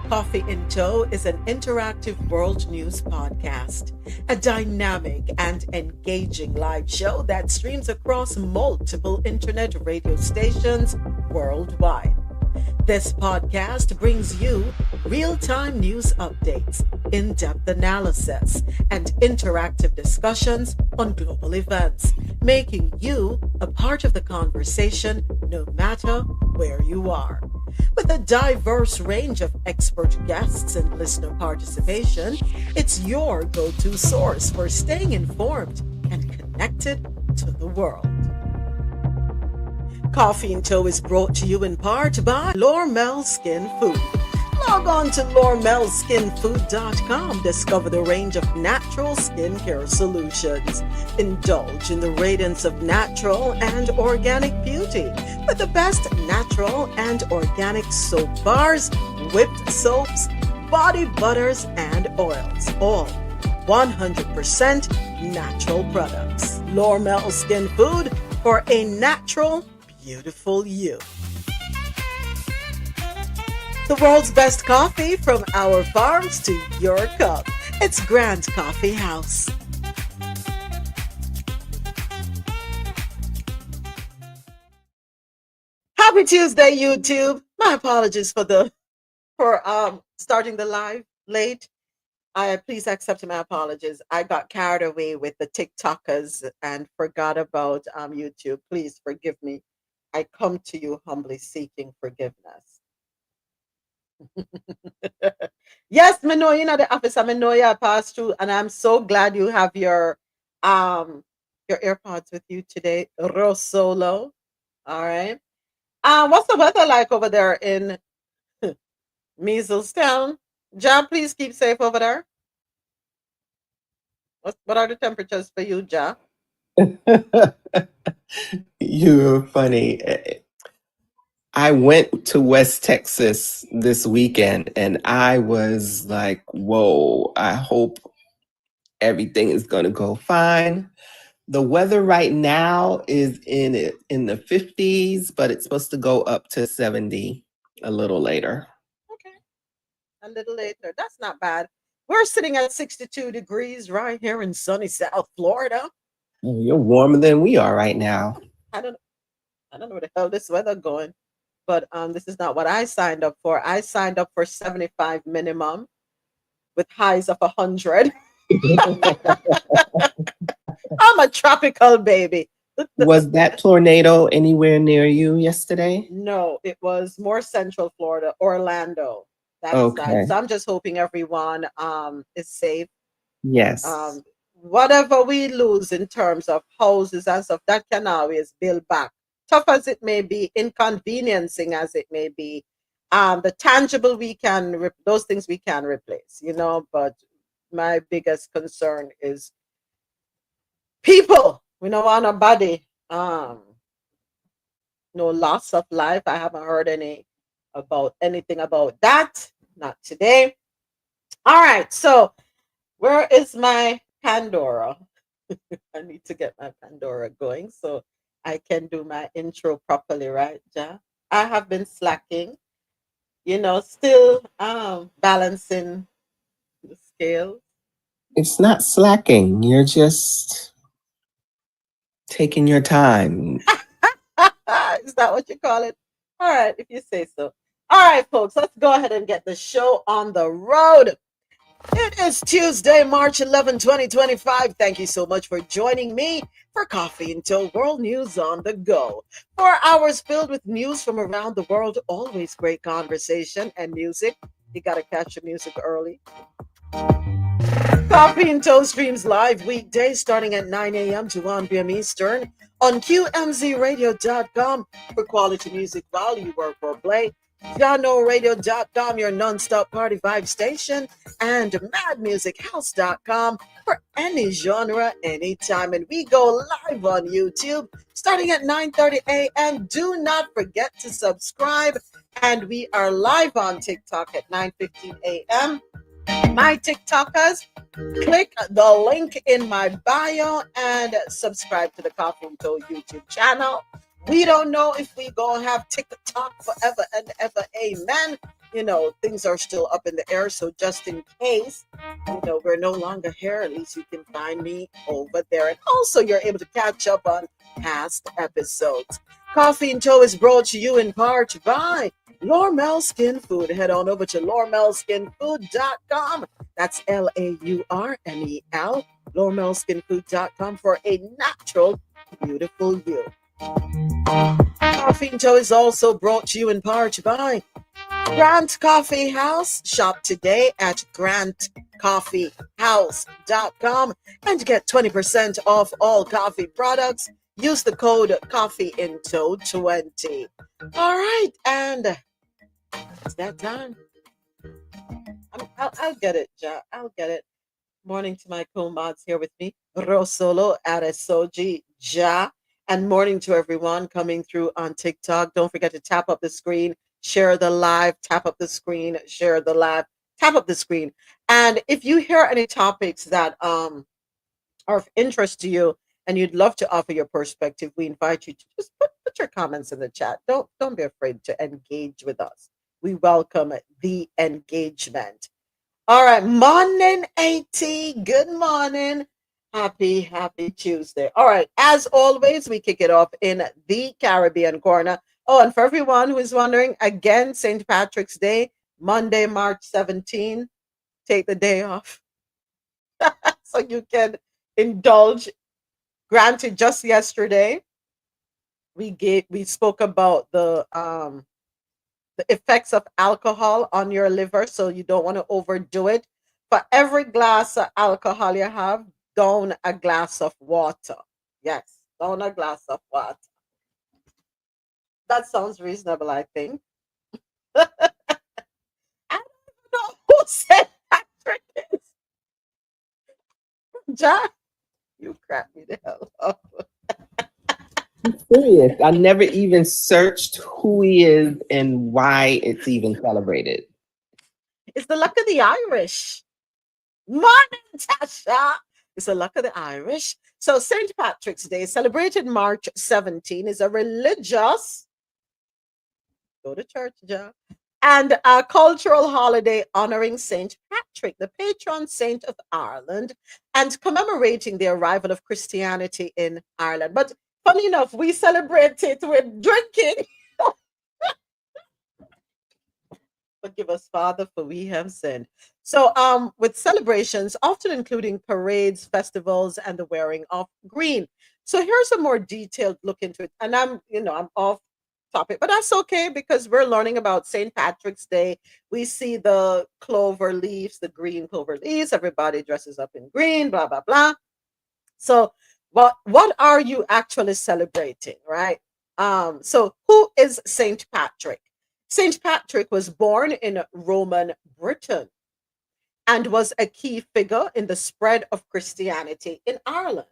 Coffee in Tow is an interactive world news podcast, a dynamic and engaging live show that streams across multiple internet radio stations worldwide. This podcast brings you real-time news updates, in-depth analysis, and interactive discussions on global events, making you a part of the conversation no matter where you are. With a diverse range of expert guests and listener participation, it's your go-to source for staying informed and connected to the world. Coffee in Tow is brought to you in part by Lormel Skin Food. Log on to lormelskinfood.com. Discover the range of natural skincare solutions. Indulge in the radiance of natural and organic beauty with the best natural and organic soap bars, whipped soaps, body butters, and oils. All 100% natural products. Lormel Skin Food for a natural, beautiful you. The world's best coffee from our farms to your cup. It's Grand Coffee House. Happy Tuesday, YouTube. My apologies for starting the live late. Please accept my apologies. I got carried away with the TikTokers and forgot about YouTube. Please forgive me. I come to you humbly seeking forgiveness. Yes, me know you know the office. I know you passed through, and I'm so glad you have your AirPods with you today, Rosolo. All right. What's the weather like over there in Measlestown? Ja, please keep safe over there. What are the temperatures for you, Ja? You're funny. I went to West Texas this weekend and I was like, whoa, I hope everything is going to go fine. The weather right now is in the 50s, but it's supposed to go up to 70 a little later. Okay. A little later. That's not bad. We're sitting at 62 degrees right here in sunny South Florida. You're warmer than we are right now. I don't know where the hell this weather going. But this is not what I signed up for. I signed up for 75 minimum with highs of 100. I'm a tropical baby. Was that tornado anywhere near you yesterday? No, it was more central Florida, Orlando. That Okay. side. So I'm just hoping everyone is safe. Yes. Whatever we lose in terms of houses and stuff, that can always build back. Tough as it may be, inconveniencing as it may be, the tangible those things we can replace, but my biggest concern is people. We don't want nobody, no loss of life. I haven't heard anything about that. Not today. All right. So where is my Pandora? I need to get my Pandora going so I can do my intro properly, right, Ja? I have been slacking, still balancing the scales. It's not slacking. You're just taking your time. Is that what you call it? All right, if you say so. All right, folks, let's go ahead and get the show on the road. It is Tuesday, March 11, 2025. Thank you so much for joining me for Coffee in Tow World News on the Go. 4 hours filled with news from around the world, always great conversation and music. You got to catch the music early. Coffee in Tow streams live weekdays starting at 9 a.m. to 1 p.m. Eastern on QMZRadio.com for quality music while you work or play. JohnNoRadio.com, your non-stop party vibe station, and MadMusicHouse.com for any genre, anytime. And we go live on YouTube starting at 9:30 a.m. Do not forget to subscribe. And we are live on TikTok at 9:15 a.m. My TikTokers, click the link in my bio and subscribe to the Coffee in Tow YouTube channel. We don't know if we gonna have TikTok forever and ever. Amen. things are still up in the air. So just in case, we're no longer here, at least you can find me over there. And also, you're able to catch up on past episodes. Coffee and Toe is brought to you in part by Lormel Skin Food. Head on over to lormelskinfood.com. That's LAURMEL, lormelskinfood.com for a natural, beautiful you. Coffee and Toe is also brought to you in part by Grant Coffee House. Shop today at grantcoffeehouse.com and get 20% off all coffee products. Use the code CoffeeInTow20. All right, and it's that time. I'll get it, Ja. I'll get it. Morning to my co-mods here with me, Rosolo Adesoji Ja. And morning to everyone coming through on TikTok. Don't forget to tap up the screen, share the live, tap up the screen, share the live, tap up the screen. And if you hear any topics that are of interest to you and you'd love to offer your perspective, we invite you to just put your comments in the chat. Don't be afraid to engage with us. We welcome the engagement. All right, morning, AT. Good morning. Happy Tuesday. All right, as always, we kick it off in the Caribbean corner. Oh, and for everyone who is wondering, again, St. Patrick's Day, Monday, March 17. Take the day off so you can indulge. Granted, just yesterday, we spoke about the effects of alcohol on your liver, so you don't want to overdo it. For every glass of alcohol you have, down a glass of water. Yes, down a glass of water. That sounds reasonable, I think. I don't know who said Patrick is. Jack, you crack me the hell up. Serious. I never even searched who he is and why it's even celebrated. It's the luck of the Irish. Morning, Tasha. It's the luck of the Irish. So St. Patrick's Day, celebrated March 17, is a religious, go to church, Joe, and a cultural holiday honoring St. Patrick, the patron saint of Ireland, and commemorating the arrival of Christianity in Ireland. But funny enough, we celebrate it with drinking. Forgive us, Father, for we have sinned. So, with celebrations, often including parades, festivals, and the wearing of green. So here's a more detailed look into it. And I'm off topic, but that's okay because we're learning about St. Patrick's Day. We see the clover leaves, the green clover leaves. Everybody dresses up in green, blah blah blah. So, what are you actually celebrating, right? So who is St. Patrick? St. Patrick was born in Roman Britain and was a key figure in the spread of Christianity in Ireland.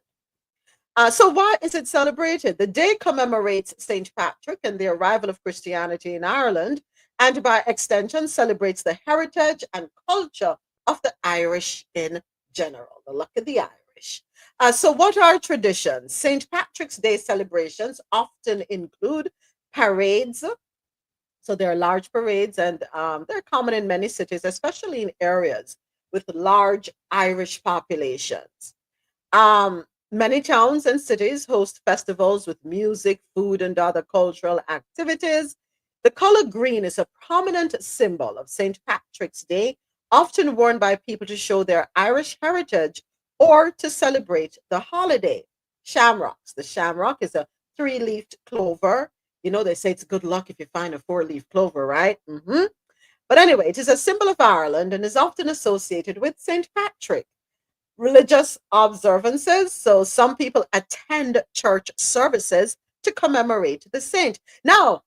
So, why is it celebrated? The day commemorates St. Patrick and the arrival of Christianity in Ireland, and by extension, celebrates the heritage and culture of the Irish in general, the luck of the Irish. So, what are traditions? St. Patrick's Day celebrations often include parades. So there are large parades, and they're common in many cities, especially in areas with large Irish populations. Many towns and cities host festivals with music, food, and other cultural activities. The color green is a prominent symbol of St. Patrick's Day, often worn by people to show their Irish heritage or to celebrate the holiday. Shamrocks. The shamrock is a three-leafed clover. They say it's good luck if you find a four-leaf clover, right? But anyway, it is a symbol of Ireland and is often associated with St. Patrick. Religious observances. So some people attend church services to commemorate the saint. Now,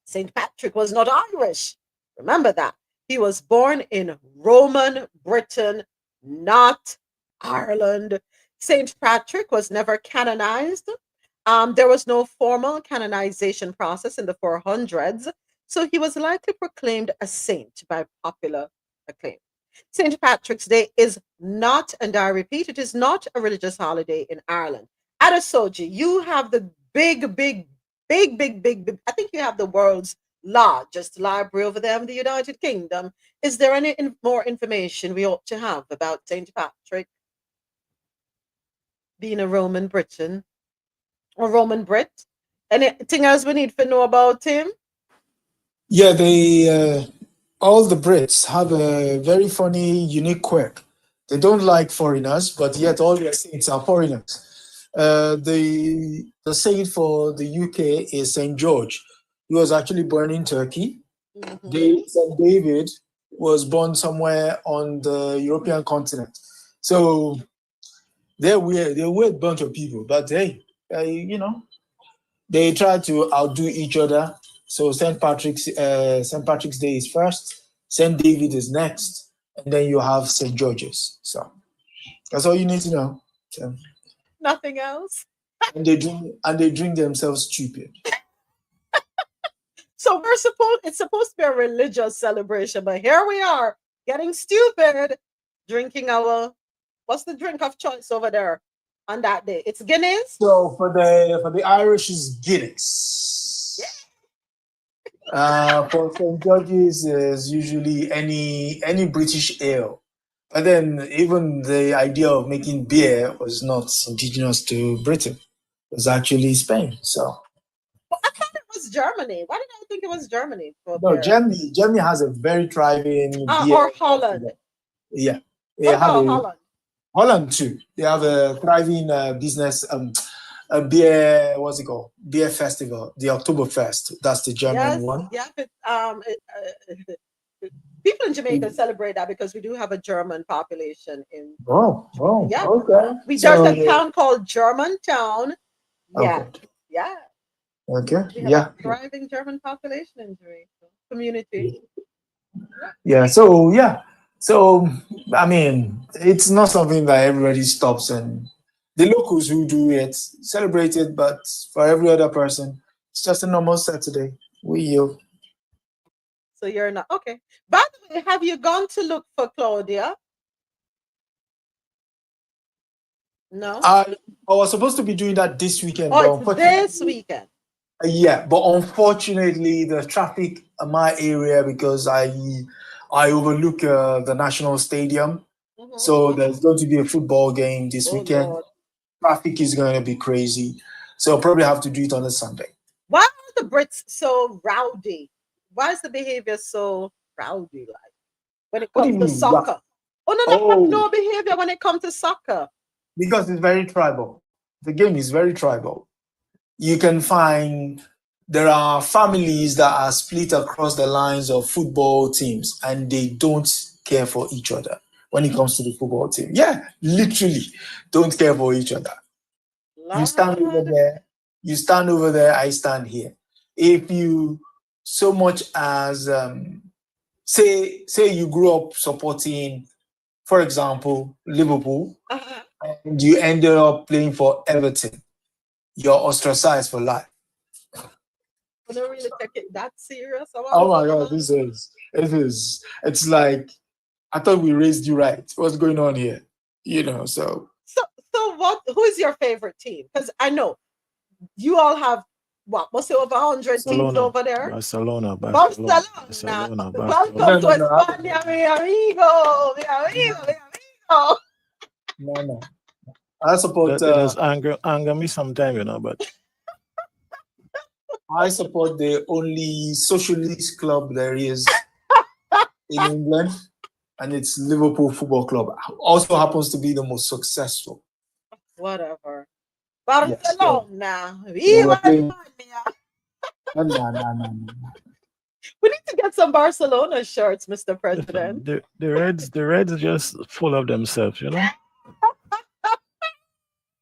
St. Patrick was not Irish. Remember that. He was born in Roman Britain, not Ireland. St. Patrick was never canonized. There was no formal canonization process in the 400s, so he was likely proclaimed a saint by popular acclaim. St. Patrick's Day is not, and I repeat, it is not a religious holiday in Ireland. Adesoji, you have the big, I think you have the world's largest library over there in the United Kingdom. Is there any more information we ought to have about St. Patrick being a Roman Briton or Roman Brit? Anything else we need to know about him? Yeah, they all the Brits have a very funny, unique quirk. They don't like foreigners, but yet all their saints are foreigners. The saint for the UK is Saint George. He was actually born in Turkey. Mm-hmm. Saint David was born somewhere on the European continent. So they're weird. They're a weird bunch of people. But hey, they try to outdo each other. So St. Patrick's Day is first, St. David is next, and then you have St. George's. So that's all you need to know. So, Nothing else. and they drink themselves stupid. So it's supposed to be a religious celebration, but here we are getting stupid, drinking what's the drink of choice over there on that day? It's Guinness. So for the Irish is Guinness. For St. George's is usually any British ale. But then even the idea of making beer was not indigenous to Britain. It was actually Spain. So I thought it was Germany. Why did I think it was Germany for no, beer? Germany has a very thriving beer. Or Holland. Yeah. They What have about Holland? Holland too. They have a thriving business a beer, what's it called? Beer festival, the Oktoberfest. That's the German one. Yeah, but people in Jamaica celebrate that because we do have a German population in. Yeah. Okay. There's a town called Germantown. Yeah. Okay. Yeah. Okay. We have a thriving German population in Jamaica community. Yeah. So I mean, it's not something that everybody stops, and the locals who do it celebrate it, but for every other person, it's just a normal Saturday. So you're not okay. By the way, have you gone to look for Claudia? No. I was supposed to be doing that this weekend. Oh, it's this weekend. Yeah, but unfortunately, the traffic in my area, because I overlook the national stadium, so there's going to be a football game this weekend. Lord. Traffic is going to be crazy, so I'll probably have to do it on a Sunday. Why are the Brits so rowdy? Why is the behavior so rowdy like when it comes to soccer? No behavior when it comes to soccer. Because it's very tribal. The game is very tribal. You can find there are families that are split across the lines of football teams, and they don't care for each other when it comes to the football team. Yeah, literally don't care for each other. Lord. You stand over there, I stand here. If you so much as say you grew up supporting, for example, Liverpool, and you ended up playing for Everton, you're ostracized for life. I don't really take it that serious. Oh my God, it's like, I thought we raised you right. What's going on here? So who is your favorite team? Because I know you all have must have over 100 teams over there. Barcelona. Welcome to España, mi amigo. No. I support. That does anger me sometime, but. I support the only socialist club there is in England, and it's Liverpool Football Club. Also happens to be the most successful. Whatever. Barcelona. No. We need to get some Barcelona shirts, Mr. President. The Reds are just full of themselves,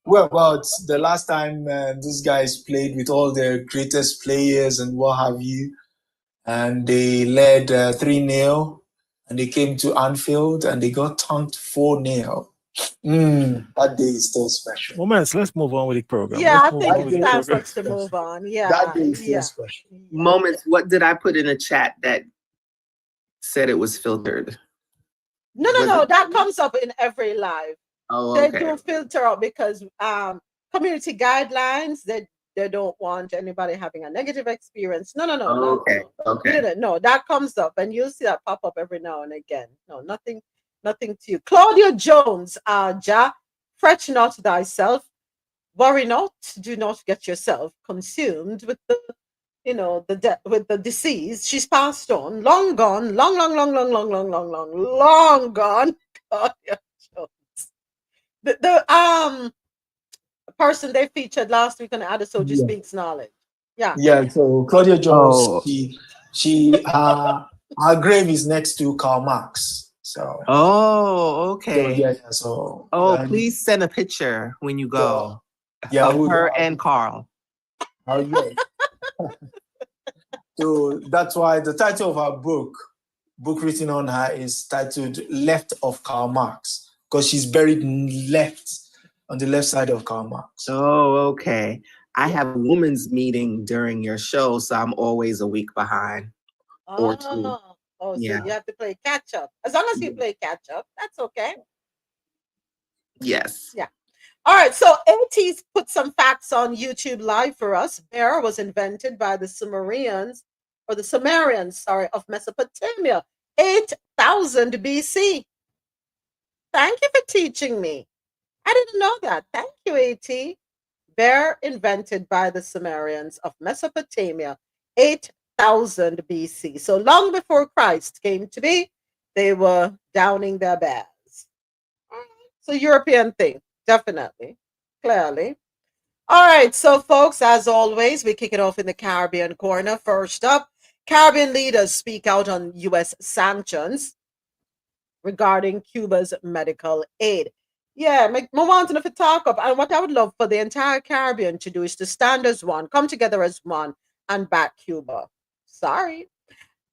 Well, it's the last time these guys played with all their greatest players and what have you, and they led 3-0, and they came to Anfield and they got thumped 4-0. That day is still special. Moments, let's move on with the program. Yeah, I think it's time for us to move on. Yeah, that day is still special. Moments, what did I put in a chat that said it was filtered? No, that comes up in every live. Oh, okay. They do filter out because community guidelines, They don't want anybody having a negative experience. No, no, no, not Okay. no. We Okay. didn't. No, that comes up, and you'll see that pop up every now and again. No, nothing, nothing to you. Claudia Jones, Ja, fret not thyself, worry not, do not get yourself consumed with the, with the disease. She's passed on, long gone, long, long, long, long, long, long, long, long, long gone. Claudia Jones. The person they featured last week on Adesoji Yeah. Speaks Knowledge. Yeah. Yeah, so Claudia Jones, Oh. her grave is next to Karl Marx. So, Oh, okay. yeah, so Oh, please send a picture when you go yeah, of her and Carl. yeah. So that's why the title of her book written on her is titled Left of Karl Marx, because she's buried on the left side of Karl Marx. Oh, okay. I have a women's meeting during your show, so I'm always a week behind or two. Oh, so Yeah. you have to play catch up. As long as you play catch up, that's okay. Yes. Yeah. All right. So AT's put some facts on YouTube Live for us. Bear was invented by the Sumerians, sorry, of Mesopotamia, 8,000 BC. Thank you for teaching me. I didn't know that. Thank you, AT. Bear invented by the Sumerians of Mesopotamia, 8,000 BC. So long before Christ came to be, they were downing their bears. It's a European thing, definitely, clearly. All right, so folks, as always, we kick it off in the Caribbean corner. First up, Caribbean leaders speak out on U.S. sanctions regarding Cuba's medical aid. Yeah, I wanting to talk up, and what I would love for the entire Caribbean to do is to stand as one, come together as one, and back Cuba. Sorry.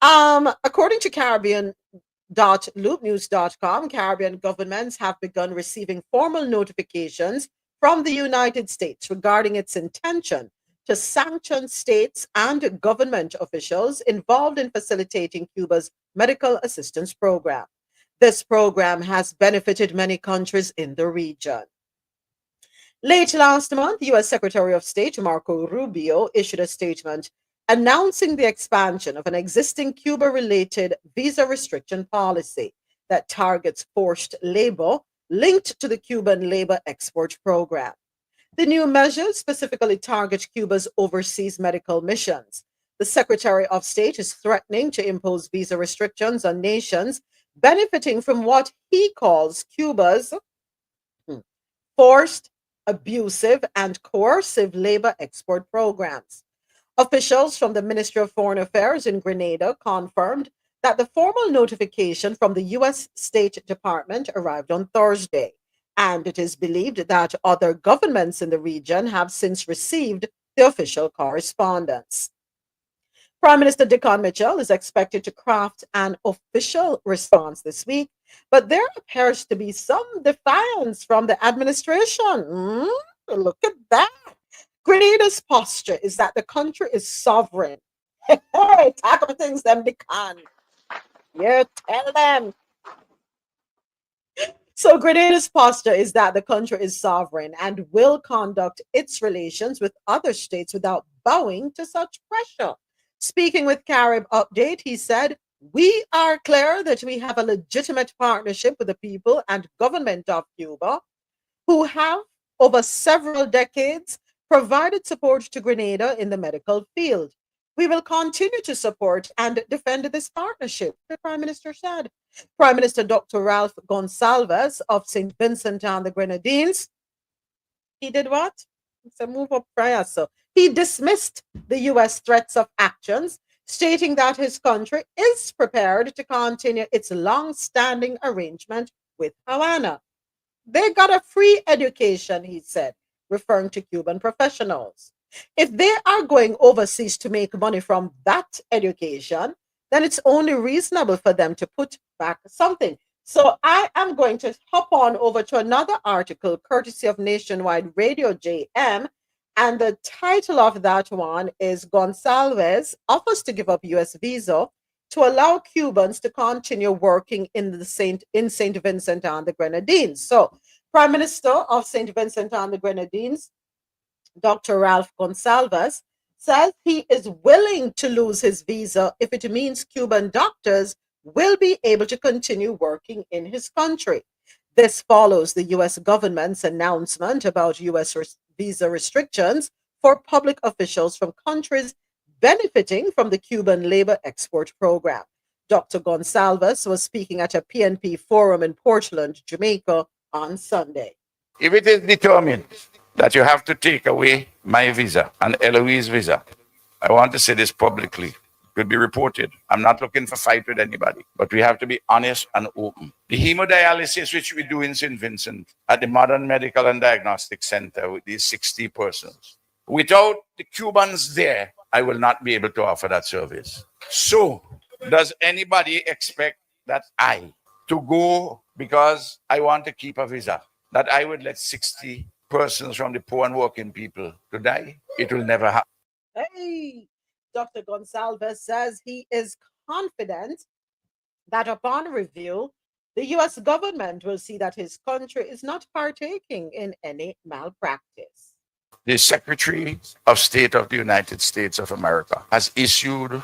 According to Caribbean.loopnews.com, Caribbean governments have begun receiving formal notifications from the United States regarding its intention to sanction states and government officials involved in facilitating Cuba's medical assistance program. This program has benefited many countries in the region. Late last month, U.S. Secretary of State Marco Rubio issued a statement announcing the expansion of an existing Cuba related visa restriction policy that targets forced labor linked to the Cuban labor export program. The new measures specifically target Cuba's overseas medical missions. The Secretary of State is threatening to impose visa restrictions on nations benefiting from what he calls Cuba's forced, abusive, and coercive labor export programs. Officials from the Ministry of Foreign Affairs in Grenada confirmed that the formal notification from the U.S. State Department arrived on Thursday, and it is believed that other governments in the region have since received the official correspondence. Prime Minister Dickon Mitchell is expected to craft an official response this week, but there appears to be some defiance from the administration. Look at that. Grenada's posture is that the country is sovereign. Hey, talk about things them Dickon. You tell them. So Grenada's posture is that the country is sovereign and will conduct its relations with other states without bowing to such pressure. Speaking with Carib Update, he said, "We are clear that we have a legitimate partnership with the people and government of Cuba, who have, over several decades, provided support to Grenada in the medical field. We will continue to support and defend this partnership," the Prime Minister said. Prime Minister Dr. Ralph Gonsalves of St. Vincent and the Grenadines, he did what? It's a move up prayer. So he dismissed the U.S. threats of actions, stating that his country is prepared to continue its long-standing arrangement with Havana. They got a free education, he said, referring to Cuban professionals. If they are going overseas to make money from that education, then it's only reasonable for them to put back something. So I am going to hop on over to another article courtesy of Nationwide Radio JM. And the title of that one is Gonsalves offers to give up U.S. visa to allow Cubans to continue working in St. Vincent and the Grenadines. So, Prime Minister of St. Vincent and the Grenadines, Dr. Ralph Gonsalves says he is willing to lose his visa if it means Cuban doctors will be able to continue working in his country. This follows the US government's announcement about US visa restrictions for public officials from countries benefiting from the Cuban labor export program. Dr. Gonsalves was speaking at a PNP forum in Portland, Jamaica on Sunday. If it is determined that you have to take away my visa and Eloise visa, I want to say this publicly. It could be reported. I'm not looking for fight with anybody, but we have to be honest and open. The hemodialysis which we do in St. Vincent at the Modern Medical and Diagnostic Center with these 60 persons, without the Cubans there, I will not be able to offer that service. So, does anybody expect that I, to go because I want to keep a visa, that I would let 60 persons from the poor and working people to die? It will never happen. Hey, Dr. Gonsalves says he is confident that upon review, the US government will see that his country is not partaking in any malpractice. The Secretary of State of the United States of America has issued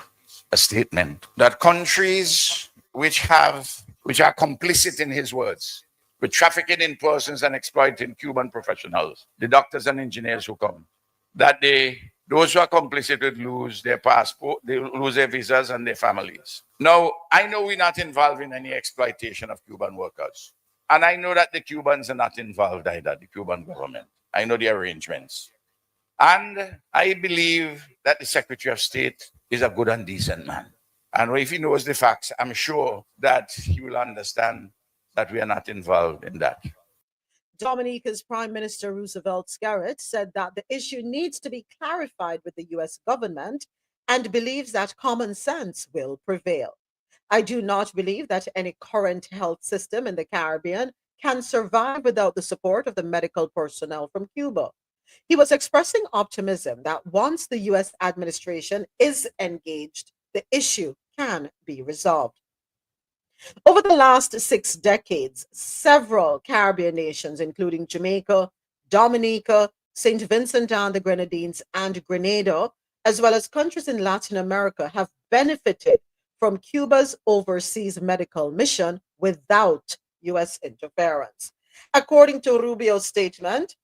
a statement that countries which are complicit, in his words, with trafficking in persons and exploiting Cuban professionals, the doctors and engineers who come, that those who are complicit would lose their passport, they lose their visas and their families. Now, I know we're not involved in any exploitation of Cuban workers. And I know that the Cubans are not involved either, the Cuban government. I know the arrangements. And I believe that the Secretary of State is a good and decent man. And if he knows the facts, I'm sure that he will understand that we are not involved in that. Dominica's Prime Minister Roosevelt Skerrit said that the issue needs to be clarified with the US government and believes that common sense will prevail. I do not believe that any current health system in the Caribbean can survive without the support of the medical personnel from Cuba. He was expressing optimism that once the US administration is engaged, the issue can be resolved. Over the last 6 decades, several Caribbean nations, including Jamaica, Dominica, St. Vincent and the Grenadines, and Grenada, as well as countries in Latin America, have benefited from Cuba's overseas medical mission without US interference. According to Rubio's statement,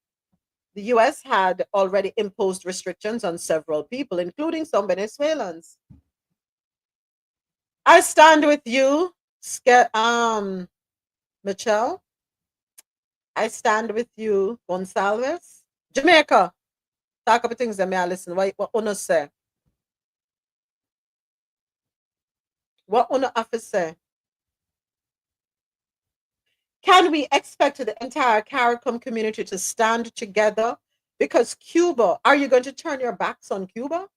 the US had already imposed restrictions on several people, including some Venezuelans. I stand with you, Michelle. I stand with you, Gonsalves. Jamaica. Talk about things that may I listen. What Uno say? What Uno have to say? Can we expect the entire CARICOM community to stand together? Because Cuba, are you going to turn your backs on Cuba?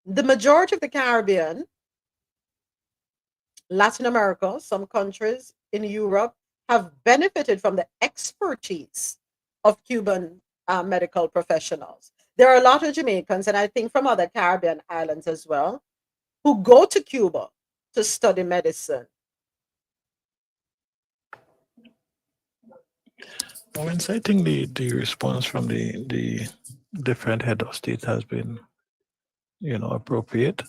The majority of the Caribbean, Latin America, some countries in Europe have benefited from the expertise of Cuban medical professionals. There are a lot of Jamaicans, and I think from other Caribbean islands as well, who go to Cuba to study medicine. Well, I think the response from the different head of state has been, appropriate.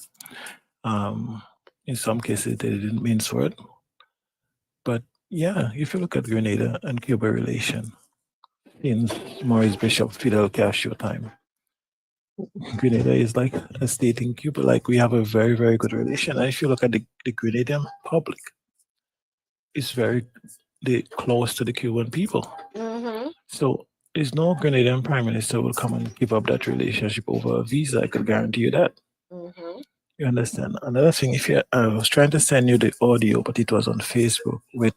In some cases, they didn't mean for it. But yeah, if you look at Grenada and Cuba relation, in Maurice Bishop Fidel Castro time, Grenada is like a state in Cuba. Like, we have a very, very good relation. And if you look at the Grenadian public, it's very close to the Cuban people. Mm-hmm. So there's no Grenadian prime minister will come and give up that relationship over a visa. I could guarantee you that. Mm-hmm. You understand? Another thing, I was trying to send you the audio, but it was on Facebook with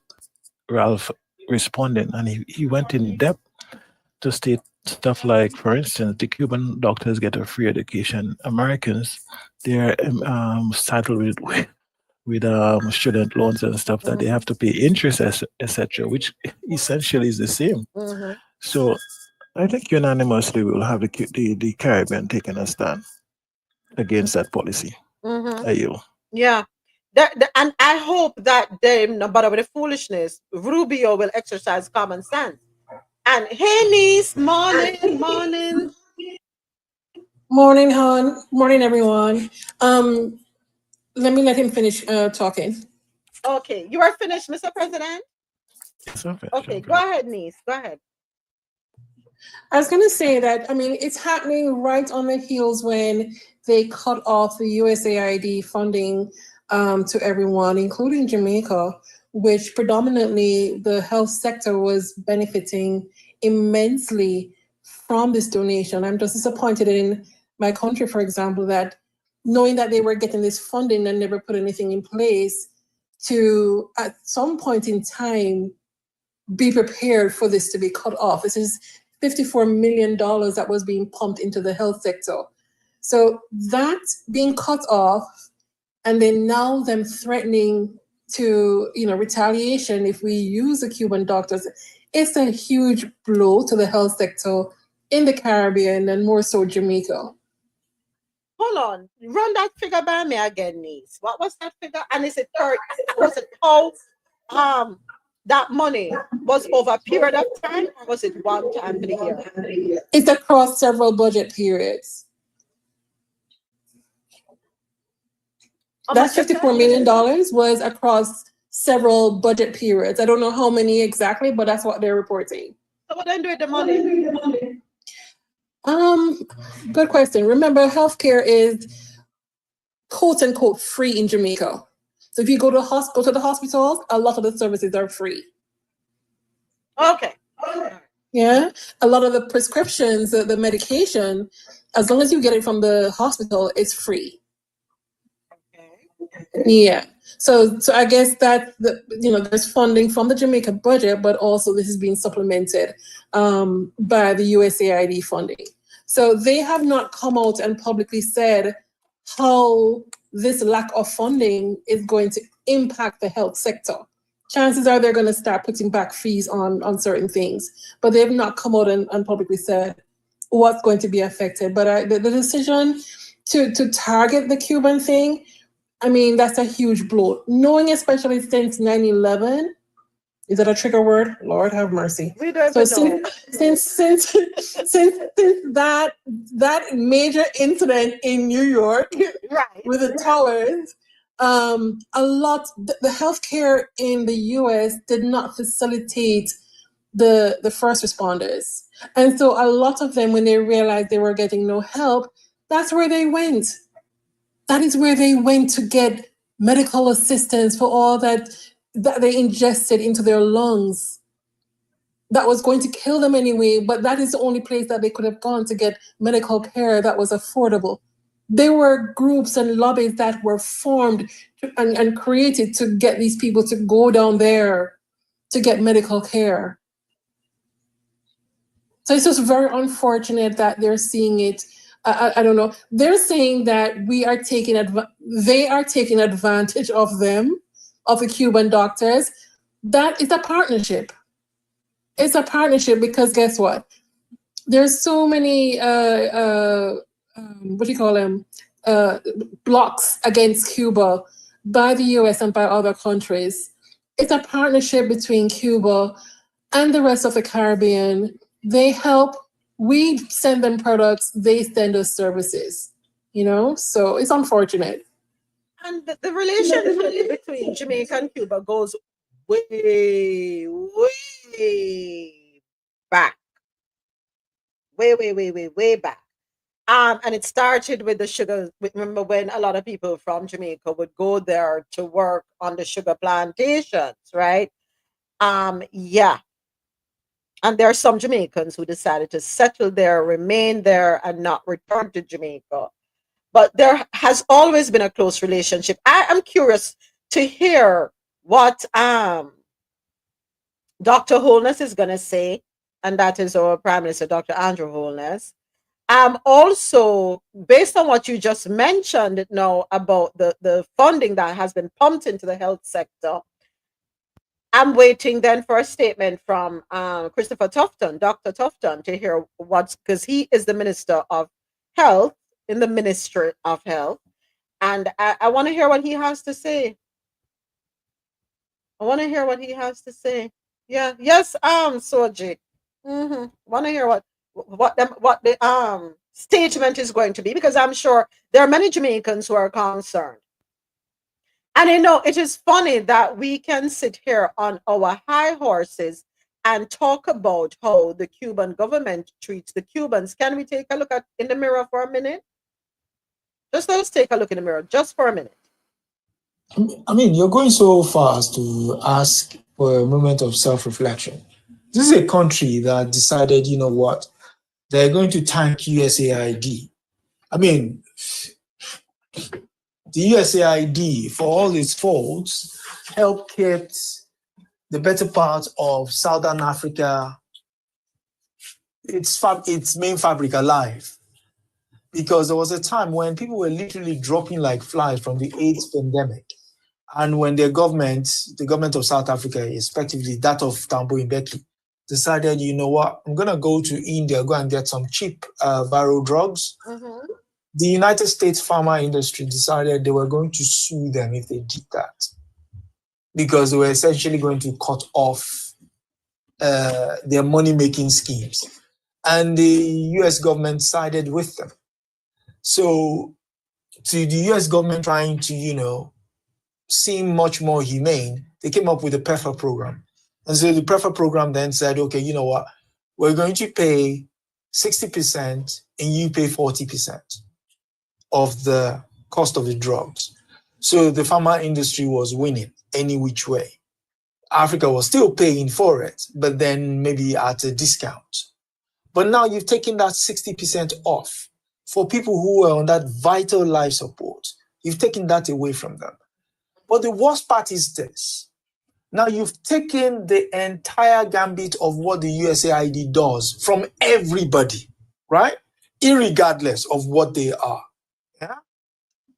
Ralph responding, and he went in depth to state stuff like, for instance, the Cuban doctors get a free education. Americans, they're saddled with student loans and stuff that they have to pay interest, etc., which essentially is the same. Mm-hmm. So I think unanimously we will have the Caribbean taking a stand against that policy. Mm-hmm. Are you? Yeah. And I hope that they, no matter with the foolishness, Rubio will exercise common sense. And hey, niece, morning, morning. Morning, hon. Morning, everyone. Let me let him finish talking. Okay, you are finished, Mr. President. Yes, I'm finished. Okay, go ahead, niece. Go ahead. I was going to say that, I mean, it's happening right on the heels when they cut off the USAID funding to everyone, including Jamaica, which predominantly the health sector was benefiting immensely from this donation. I'm just disappointed in my country, for example, that knowing that they were getting this funding and never put anything in place to, at some point in time, be prepared for this to be cut off. This is $54 million that was being pumped into the health sector. So that being cut off, and then now them threatening to, retaliation if we use the Cuban doctors, it's a huge blow to the health sector in the Caribbean and more so Jamaica. Hold on, run that figure by me again, niece. What was that figure? And is it was it how that money was over a period of time, or was it one time for the year? It's across several budget periods. That $54 million was across several budget periods. I don't know how many exactly, but that's what they're reporting. So what then do with the money? Good question. Remember, healthcare is quote unquote free in Jamaica. So if you go to the hospitals, a lot of the services are free. Okay. Yeah. A lot of the prescriptions, the medication, as long as you get it from the hospital, it's free. Okay. Yeah. So I guess that there's funding from the Jamaica budget, but also this is being supplemented by the USAID funding. So they have not come out and publicly said how this lack of funding is going to impact the health sector. Chances are they're going to start putting back fees on certain things, but they've not come out and publicly said what's going to be affected. But the decision to target the Cuban thing, I mean, that's a huge blow. Knowing especially since 9/11, is that a trigger word? Lord have mercy. We don't so even know. since that major incident in New York, right, with the towers, the healthcare in the US did not facilitate the first responders. And so a lot of them, when they realized they were getting no help, that's where they went. That is where they went to get medical assistance for all that they ingested into their lungs. That was going to kill them anyway, but that is the only place that they could have gone to get medical care that was affordable. There were groups and lobbies that were formed and created to get these people to go down there to get medical care. So it's just very unfortunate that they're seeing it. I don't know. They're saying that they are taking advantage of them, of the Cuban doctors. That is a partnership. It's a partnership because guess what? There's so many blocks against Cuba by the US and by other countries. It's a partnership between Cuba and the rest of the Caribbean. They help. We send them products, they send us services, so it's unfortunate. And the relationship between Jamaica and Cuba goes way, way back. Way back. And it started with the sugar. Remember when a lot of people from Jamaica would go there to work on the sugar plantations, right? Yeah. And there are some Jamaicans who decided to settle there, remain there, and not return to Jamaica. But there has always been a close relationship. I am curious to hear what Dr. Holness is going to say, and that is our Prime Minister, Dr. Andrew Holness. Also, based on what you just mentioned now about the funding that has been pumped into the health sector, I'm waiting then for a statement from Christopher Tufton, Dr. Tufton, to hear because he is the Minister of Health in the Ministry of Health. And I want to hear what he has to say. I want to hear what he has to say. Yeah. Yes. Soji. Want to hear what the statement is going to be, because I'm sure there are many Jamaicans who are concerned. And it is funny that we can sit here on our high horses and talk about how the Cuban government treats the Cubans. Can we take a look in the mirror for a minute? Just let's take a look in the mirror just for a minute. I mean, you're going so far as to ask for a moment of self-reflection. This is a country that decided, you know what, they're going to tank USAID. I mean, the USAID, for all its faults, helped keep the better part of Southern Africa, its main fabric alive. Because there was a time when people were literally dropping like flies from the AIDS pandemic. And when the government of South Africa, respectively that of Tambo Mbeki, decided, you know what, I'm going to go to India, go and get some cheap viral drugs. The United States pharma industry decided they were going to sue them if they did that, because they were essentially going to cut off their money-making schemes. And the US government sided with them. So to the US government trying to, seem much more humane, they came up with the PEFA program. And so the PEFA program then said, okay, you know what, we're going to pay 60% and you pay 40% of the cost of the drugs. So the pharma industry was winning any which way. Africa was still paying for it, but then maybe at a discount. But now you've taken that 60% off for people who are on that vital life support. You've taken that away from them. But the worst part is this. Now you've taken the entire gambit of what the USAID does from everybody, right? Irregardless of what they are. Yeah?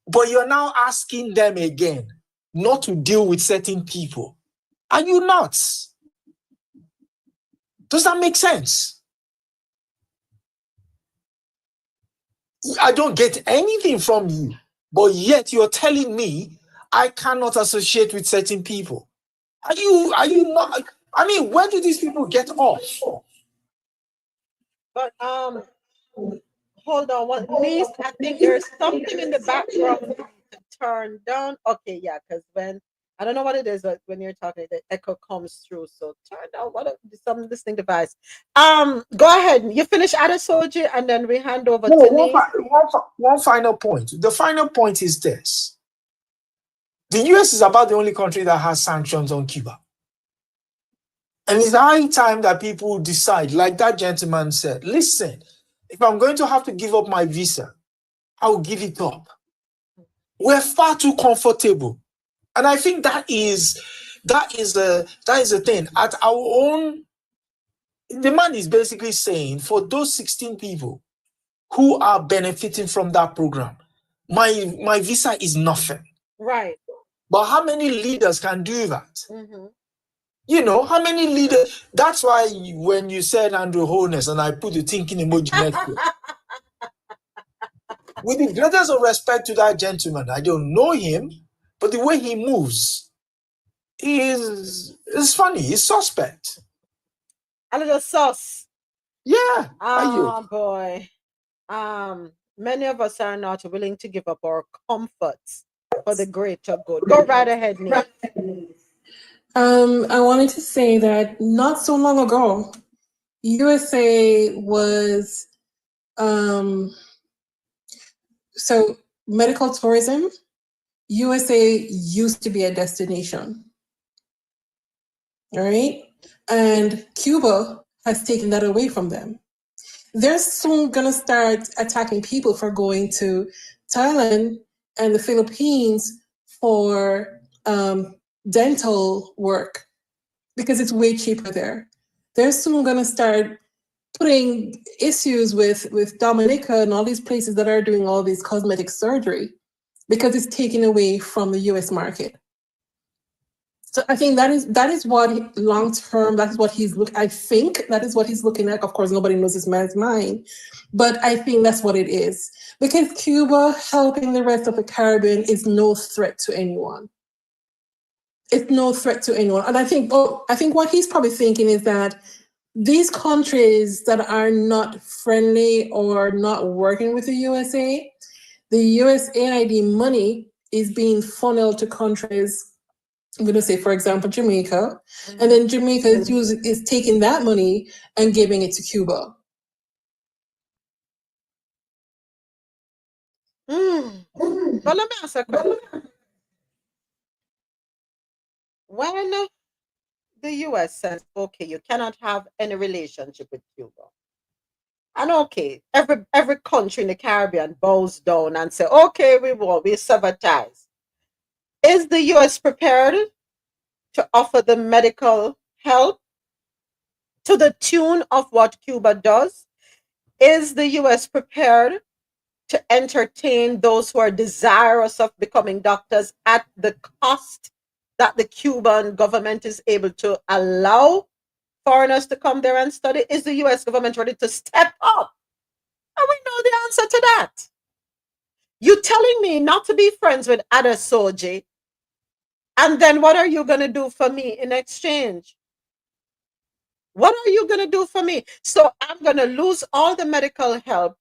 But you're now asking them again not to deal with certain people. Are you nuts? Does that make sense? I don't get anything from you, but yet you're telling me I cannot associate with certain people. Are you not? I mean, where do these people get off? But hold on, at least I think there's something in the background to turn down. Okay, yeah, because I don't know what it is, but when you're talking, the echo comes through. So turn down some listening device. Go ahead. You finish Adesoji, and then we hand over to one final point. The final point is this. The US is about the only country that has sanctions on Cuba. And it's high time that people decide, like that gentleman said, listen, if I'm going to have to give up my visa, I will give it up. We're far too comfortable. And I think that is the thing. At our own, the man is basically saying, for those 16 people who are benefiting from that program, my visa is nothing. Right. But how many leaders can do that? How many leaders? That's why when you said Andrew Holness and I put the thinking emoji next to it. With the greatest of respect to that gentleman, I don't know him, but the way he moves is funny. He's suspect. A little sus. Yeah. Oh boy. Many of us are not willing to give up our comforts for the greater good. Go right ahead, Nick. I wanted to say that not so long ago, USA was so medical tourism. USA used to be a destination, all right? And Cuba has taken that away from them. They're soon gonna start attacking people for going to Thailand and the Philippines for dental work because it's way cheaper there. They're soon gonna start putting issues with Dominica and all these places that are doing all these cosmetic surgery because it's taken away from the US market. So I think that is what long term, that is what I think that is what he's looking at. Of course, nobody knows this man's mind, but I think that's what it is. Because Cuba helping the rest of the Caribbean is no threat to anyone. it's no threat to anyone. And I think what he's probably thinking is that these countries that are not friendly or not working with the USA, the USAID money is being funneled to countries. I'm going to say, for example, Jamaica, and then Jamaica is taking that money and giving it to Cuba. But let me ask a question. When the US says, okay, you cannot have any relationship with Cuba, and okay, every country in the Caribbean bows down and say, okay, we sever ties. Is the US prepared to offer the medical help to the tune of what Cuba does? Is the US prepared to entertain those who are desirous of becoming doctors at the cost that the Cuban government is able to allow foreigners to come there and study? Is the US government ready to step up? And we know the answer to that. You telling me not to be friends with Adesoji, and then what are you going to do for me in exchange? What are you going to do for me? So I'm going to lose all the medical help,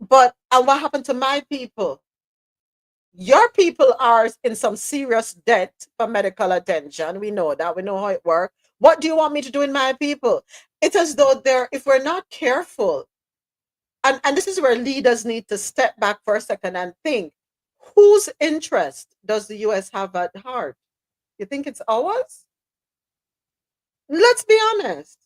but and what happened to my people? Your people are in some serious debt for medical attention. We know that. We know how it works. What do you want me to do in my people? It's as though if we're not careful, and this is where leaders need to step back for a second and think, whose interest does the US have at heart? You think it's ours? Let's be honest.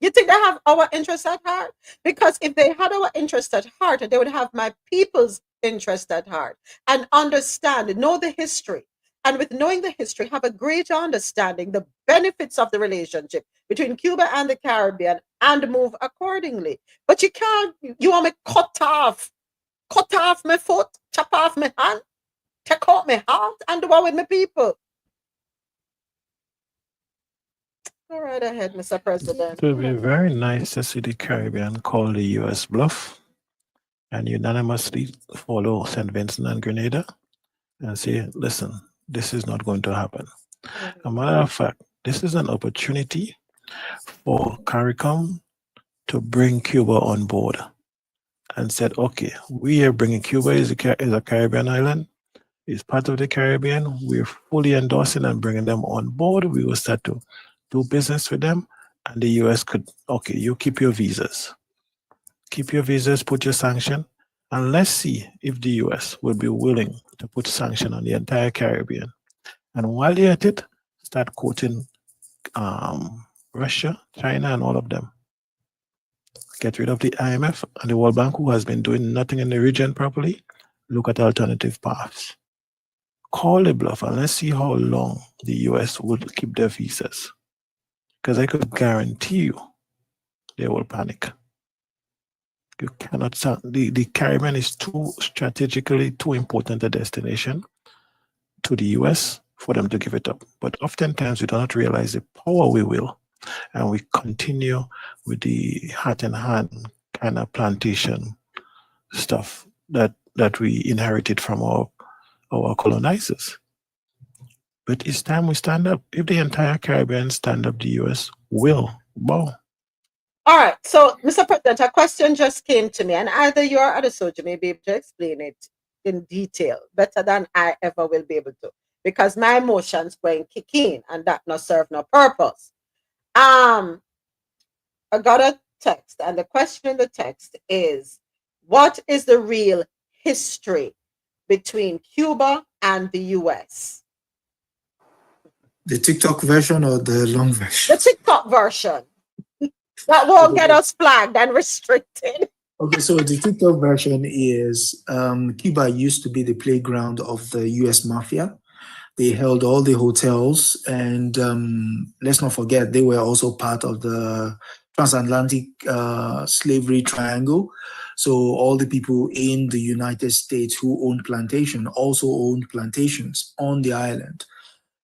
You think they have our interest at heart? Because if they had our interest at heart, they would have my people's interest at heart and understand, know the history. And with knowing the history, have a greater understanding, the benefits of the relationship between Cuba and the Caribbean, and move accordingly. But you can't, you want me cut off my foot, chop off my hand, take out my heart, and do what with my people? Go right ahead, Mr. President. It would be very nice to see the Caribbean call the US bluff and unanimously follow St. Vincent and Grenada and say, listen, this is not going to happen. As a matter of fact, this is an opportunity for CARICOM to bring Cuba on board and said, okay, we are bringing Cuba is a Caribbean island, is part of the Caribbean. We're fully endorsing and bringing them on board. We will start to do business with them, and the US could, okay, you keep your visas. Keep your visas, put your sanction, and let's see if the US will be willing to put sanction on the entire Caribbean. And while you're at it, start quoting Russia, China, and all of them. Get rid of the IMF and the World Bank, who has been doing nothing in the region properly. Look at alternative paths. Call the bluff, and let's see how long the US will keep their visas. Because I could guarantee you they will panic. You cannot, the Caribbean is too strategically too important a destination to the US for them to give it up. But oftentimes we do not realize the power we will, and we continue with the hat in hand kind of plantation stuff that we inherited from our colonizers. But it's time we stand up. If the entire Caribbean stand up, the US will bow. All right. So, Mr. President, a question just came to me, and either you or Adesoji may be able to explain it in detail better than I ever will be able to, because my emotions going kick in, and that not serve no purpose. I got a text, and the question in the text is, what is the real history between Cuba and the US? The TikTok version or the long version? The TikTok version. That won't get us flagged and restricted. Okay, so the TikTok version is Cuba used to be the playground of the US mafia. They held all the hotels, and let's not forget, they were also part of the transatlantic slavery triangle. So all the people in the United States who owned plantation also owned plantations on the island.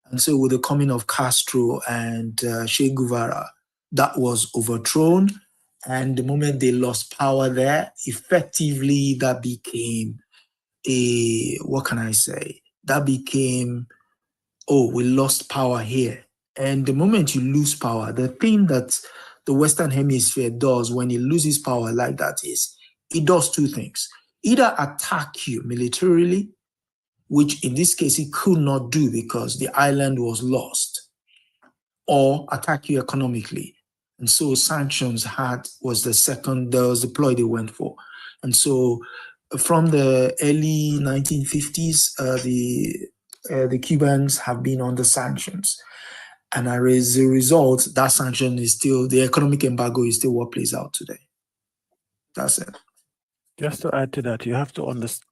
And so with the coming of Castro and Che Guevara, that was overthrown. And the moment they lost power there, effectively that became a, what can I say, that became, oh, we lost power here. And the moment you lose power, the thing that the Western Hemisphere does when it loses power like that is it does two things. Either attack you militarily, which in this case it could not do because the island was lost, or attack you economically. And so sanctions was the ploy they went for. And so from the early 1950s, the Cubans have been under sanctions. And as a result, that sanction is still, the economic embargo is still what plays out today. That's it. Just to add to that, you have to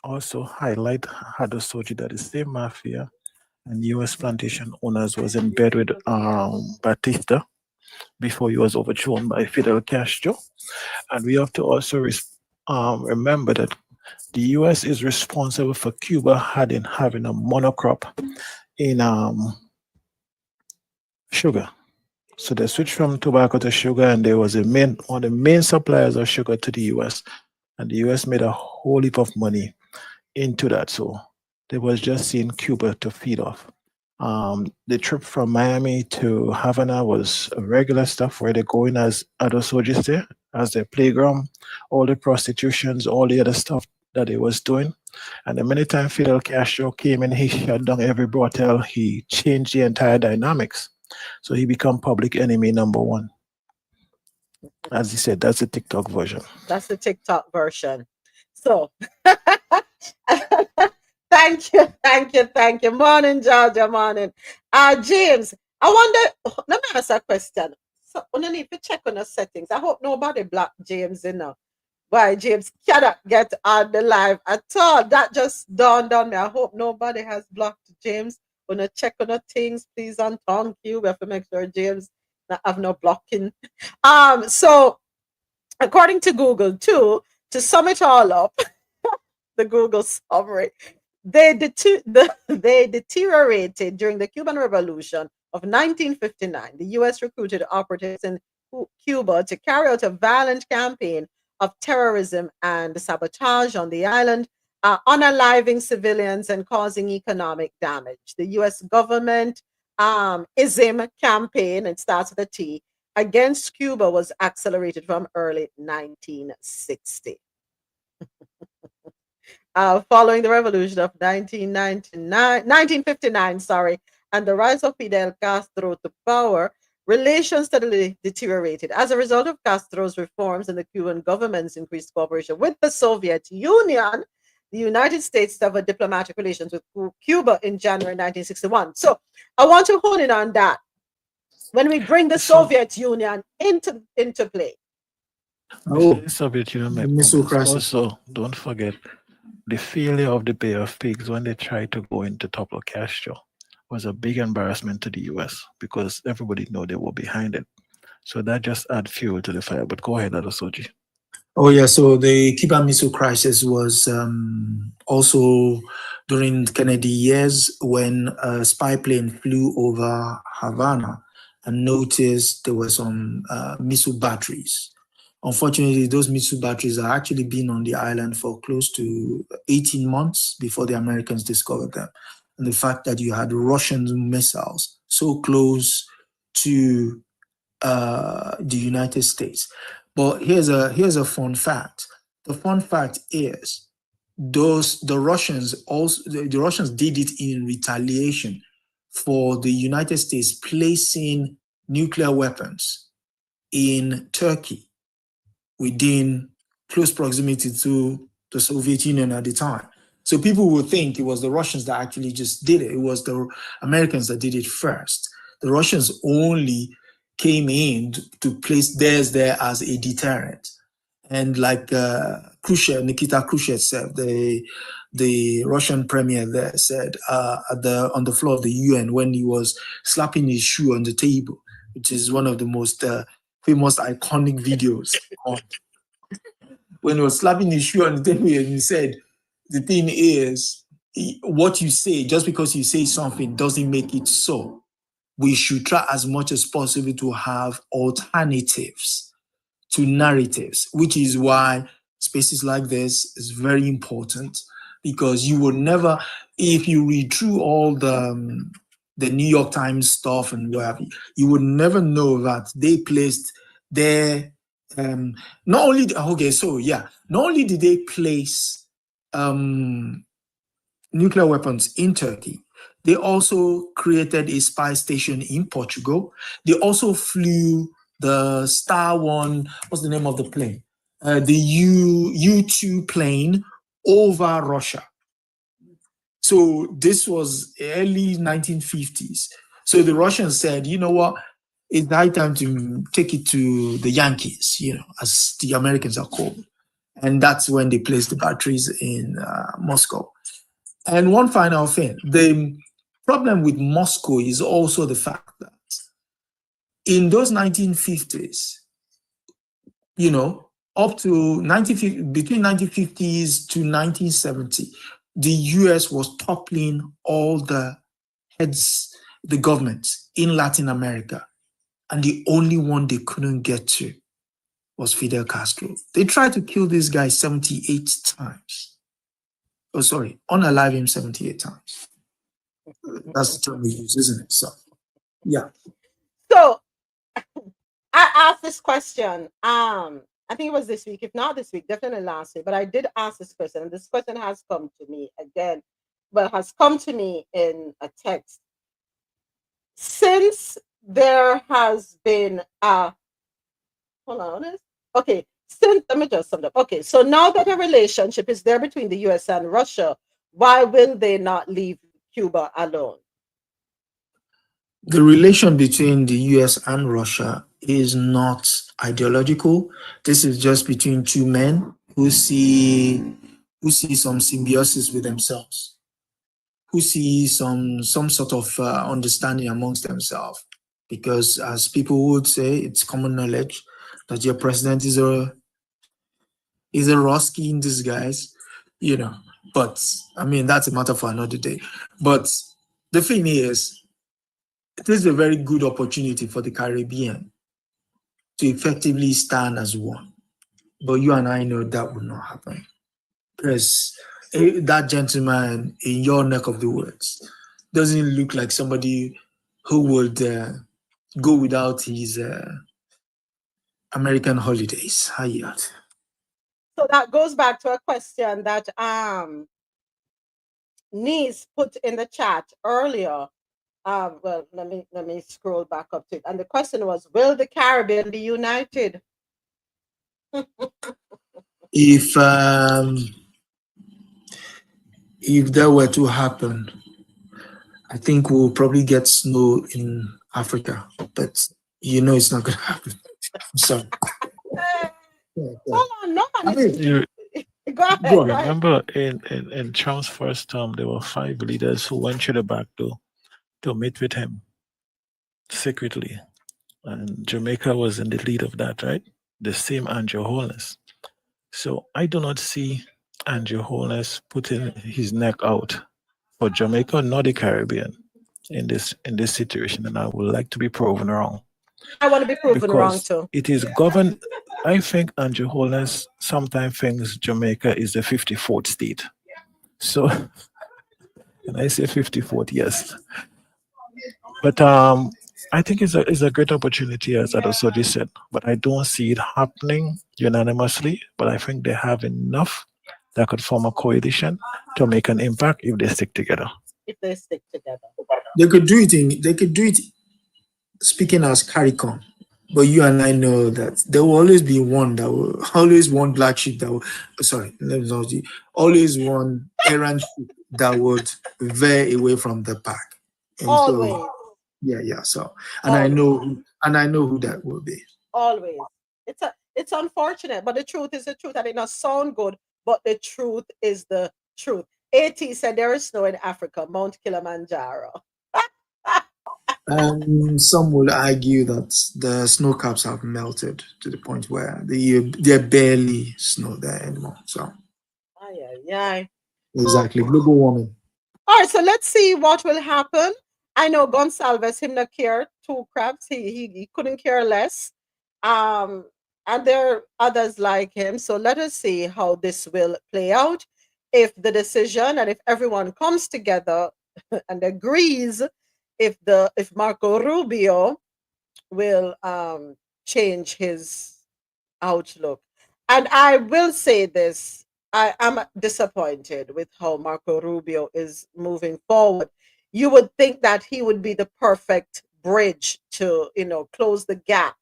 also highlight Hadosoji, that the same mafia and U.S. plantation owners was in bed with Batista before he was overthrown by Fidel Castro. And we have to also remember that the U.S. is responsible for Cuba having a monocrop in sugar. So they switched from tobacco to sugar, and there was one of the main suppliers of sugar to the U.S. And the U.S. made a whole heap of money into that. So they was just seeing Cuba to feed off. The trip from Miami to Havana was regular stuff where they go in as other soldiers there, as their playground, all the prostitutions, all the other stuff that they was doing. And the minute time Fidel Castro came in, he shut down every brothel, he changed the entire dynamics. So he became public enemy number one. As he said, that's the TikTok version. That's the TikTok version. So thank you. Morning, Georgia, morning. James, I wonder, let me ask a question. So we need to check on the settings. I hope nobody blocked James, Why James cannot get on the live at all. That just dawned on me. I hope nobody has blocked James. Wanna check on the things, please, and thank you. We have to make sure James not have no blocking. So according to Google too, to sum it all up, the Google summary, they deteriorated during the Cuban Revolution of 1959. The U.S. recruited operatives in Cuba to carry out a violent campaign of terrorism and sabotage on the island, unaliving civilians and causing economic damage. The U.S. government ICYMI campaign, it starts with a T, against Cuba was accelerated from early 1960. Following the revolution of 1959, and the rise of Fidel Castro to power, relations steadily deteriorated. As a result of Castro's reforms and the Cuban government's increased cooperation with the Soviet Union, the United States severed diplomatic relations with Cuba in January 1961. So I want to hone in on that. When we bring the Soviet Union into play. The Soviet Union also, don't forget, the failure of the Bay of Pigs when they tried to go into topple Castro was a big embarrassment to the US because everybody knew they were behind it. So that just add fuel to the fire. But go ahead, Adesoji. Oh yeah, so the Cuban Missile Crisis was also during Kennedy years when a spy plane flew over Havana and noticed there were some missile batteries. Unfortunately, those missile batteries are actually been on the island for close to 18 months before the Americans discovered them. And the fact that you had Russian missiles so close to the United States. But here's a fun fact. The fun fact is the Russians did it in retaliation for the United States placing nuclear weapons in Turkey within close proximity to the Soviet Union at the time. So people would think it was the Russians that actually just did it. It was the Americans that did it first. The Russians only came in to place theirs there as a deterrent. And like Nikita Khrushchev said, the Russian premier there said on the floor of the UN when he was slapping his shoe on the table, which is one of the most famous iconic videos. When he was slapping his shoe on the table and he said, the thing is, what you say, just because you say something doesn't make it so. We should try as much as possible to have alternatives to narratives, which is why spaces like this is very important. because you would never, if you read through all the New York Times stuff and whatever, you would never know that they placed their not only not only did they place nuclear weapons in Turkey, they also created a spy station in Portugal. They also flew the Star One, what's the name of the plane? The U-2 plane over Russia. So this was early 1950s. So the Russians said, you know what, it's high time to take it to the Yankees, as the Americans are called. And that's when they placed the batteries in Moscow. And one final thing, the problem with Moscow is also the fact that in those 1950s, up to between 1950s to 1970, the US was toppling all the heads, the governments in Latin America. And the only one they couldn't get to was Fidel Castro. They tried to kill this guy 78 times. Oh, sorry, unalive him 78 times. That's the term we use, isn't it? So, yeah. So I asked this question. I think it was this week. If not this week, definitely last week. But I did ask this question, and this question has come to me again. But has come to me in a text. Since there has been hold on. Okay. Let me just sum up. Okay, so now that a relationship is there between the US and Russia, why will they not leave Cuba alone? The relation between the US and Russia is not ideological. This is just between two men who see some symbiosis with themselves, who see some sort of understanding amongst themselves. Because as people would say, it's common knowledge that your president is a Roski in disguise, But I mean, that's a matter for another day. But the thing is, it is a very good opportunity for the Caribbean to effectively stand as one. But you and I know that will not happen. Because that gentleman in your neck of the woods doesn't look like somebody who would go without his American holidays. So that goes back to a question that Nice put in the chat earlier. Well, let me scroll back up to it. And the question was, will the Caribbean be united? If that were to happen, I think we'll probably get snow in Africa, but it's not going to happen. I'm sorry. Hold on, no man. Go ahead. Go ahead. Remember, in Trump's first term, there were 5 leaders who went to the back door to meet with him secretly, and Jamaica was in the lead of that, right? The same Andrew Holness. So I do not see Andrew Holness putting his neck out for Jamaica nor the Caribbean in this situation, and I would like to be proven wrong. I want to be proven wrong too. It is governed. I think Andrew Holness sometimes thinks Jamaica is the 54th state. So, and I say 54th, yes. But I think it's a great opportunity, as Adosoji said. But I don't see it happening unanimously. But I think they have enough that could form a coalition to make an impact if they stick together. If they stick together, they could do it. Speaking as CARICOM, but you and I know that there will always be one that will always one black sheep that will. Sorry, let me not do. Always one errant sheep that would veer away from the pack. And always. So, yeah. So, and always. I know who that will be. Always. It's unfortunate, but the truth is the truth, and it does sound good, but the truth is the truth. AT said there is snow in Africa, Mount Kilimanjaro. Some will argue that the snow caps have melted to the point where they're barely snow there anymore. So, exactly, global warming. All right, so let's see what will happen. I know Gonsalves, him not care 2 craps. He couldn't care less. And there are others like him. So let us see how this will play out. if the decision and if everyone comes together and agrees, if Marco Rubio will change his outlook. And I will say this, I am disappointed with how Marco Rubio is moving forward. You would think that he would be the perfect bridge to, close the gap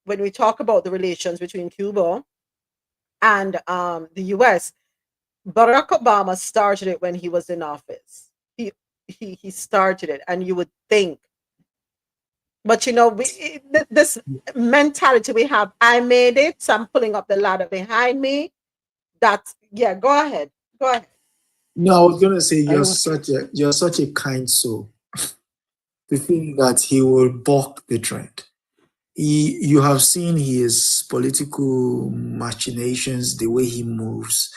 when we talk about the relations between Cuba and the US. Barack Obama started it when he was in office. He started it, and you would think, but this mentality we have. I made it, so I'm pulling up the ladder behind me. That's yeah. Go ahead. Go ahead. No, I was gonna say I was you're such a kind soul to think that he will buck the trend. You have seen his political machinations, the way he moves.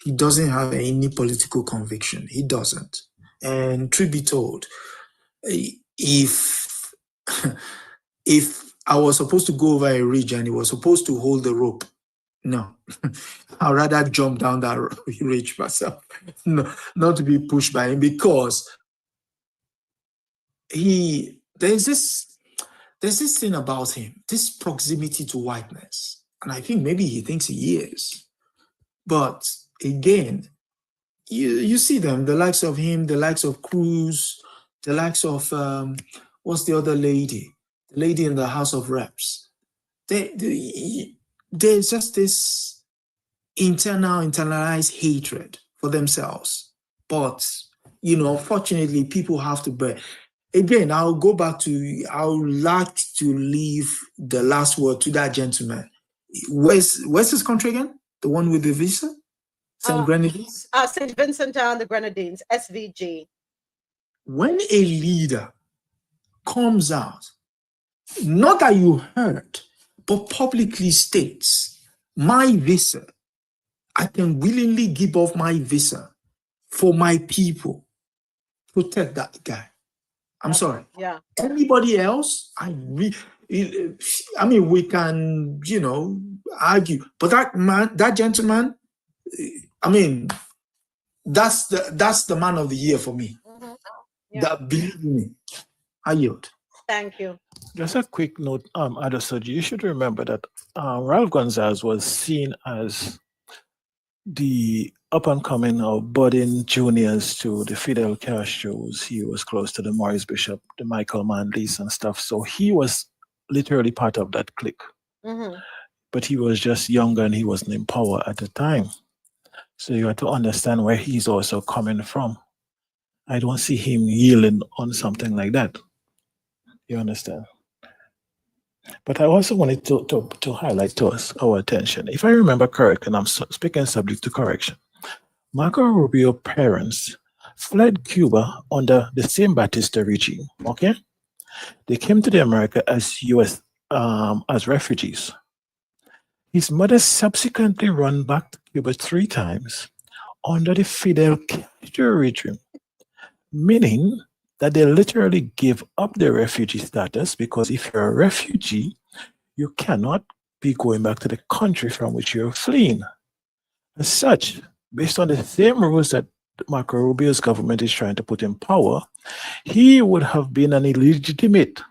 He doesn't have any political conviction. He doesn't. And truth be told, if if I was supposed to go over a ridge and he was supposed to hold the rope, no, I'd rather jump down that ridge myself, no, not to be pushed by him, because there's this thing about him, this proximity to whiteness, and I think maybe he thinks he is, but again, you see them, the likes of him, the likes of Cruz, the likes of what's the other lady? The lady in the House of Reps. There's just this internalized hatred for themselves. But fortunately, people have to bear. Again, I'll go back to, I would like to leave the last word to that gentleman. Where's his country again? The one with the visa? St. Grenadines? St. Vincent and the Grenadines, SVG. When a leader comes out, not that you heard, but publicly states, my visa, I can willingly give off my visa for my people, protect that guy. I'm sorry. Yeah. Anybody else, I mean, we can, argue, but that gentleman, that's the man of the year for me. Mm-hmm. Yeah. That, believe me, I yield. Thank you. just a quick note, Adesoji, you should remember that Ralph Gonzalez was seen as the up-and-coming or budding juniors to the Fidel Castros. He was close to the Morris Bishop, the Michael Manleys and stuff. So he was literally part of that clique. Mm-hmm. But he was just younger and he wasn't in power at the time. So you have to understand where he's also coming from. I don't see him yielding on something like that. You understand? But I also wanted to highlight to us our attention. If I remember correctly, and I'm speaking subject to correction, Marco Rubio's parents fled Cuba under the same Batista regime. Okay, they came to the America as U.S. As refugees. His mother subsequently ran back to Cuba 3 times under the Fidel Castro regime, meaning that they literally gave up their refugee status, because if you're a refugee, you cannot be going back to the country from which you're fleeing. As such, based on the same rules that Marco Rubio's government is trying to put in power, he would have been an illegitimate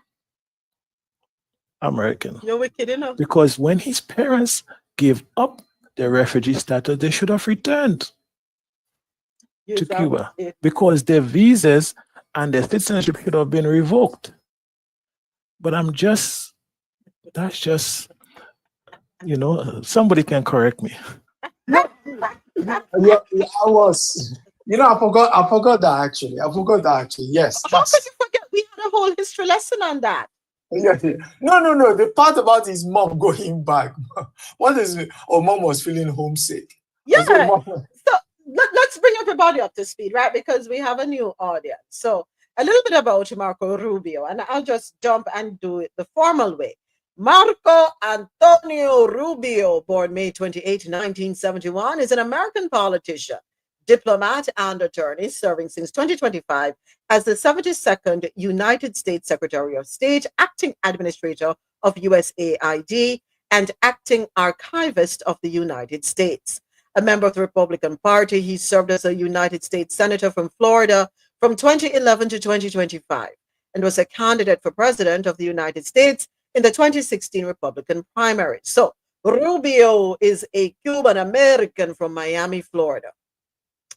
American. You're wicked enough. Because when his parents gave up their refugee status, they should have returned to Cuba, because their visas and their citizenship should have been revoked. But that's just, somebody can correct me. Yeah, I was. I forgot that actually. Yes. How could you forget? We had a whole history lesson on that. Yeah. No. The part about his mom going back. What is it? Or mom was feeling homesick. Yeah. So let's bring everybody up to speed, right? Because we have a new audience. So a little bit about Marco Rubio, and I'll just jump and do it the formal way. Marco Antonio Rubio, born May 28, 1971, is an American politician, diplomat, and attorney, serving since 2025 as the 72nd United States Secretary of State, acting administrator of USAID, and acting archivist of the United States. A member of the Republican Party, he served as a United States Senator from Florida from 2011 to 2025 and was a candidate for President of the United States in the 2016 Republican primary. So Rubio is a Cuban American from Miami, Florida.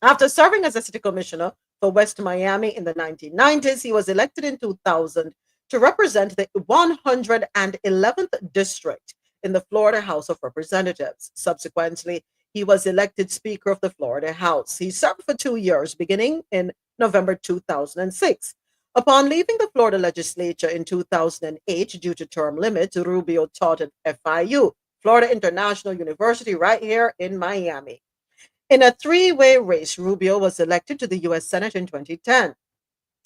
After serving as a city commissioner for West Miami in the 1990s, he was elected in 2000 to represent the 111th district in the Florida House of Representatives. Subsequently, he was elected Speaker of the Florida House. He served for 2 years, beginning in November 2006. Upon leaving the Florida legislature in 2008 due to term limits, Rubio taught at FIU, Florida International University, right here in Miami. In a three-way race, Rubio was elected to the U.S. Senate in 2010.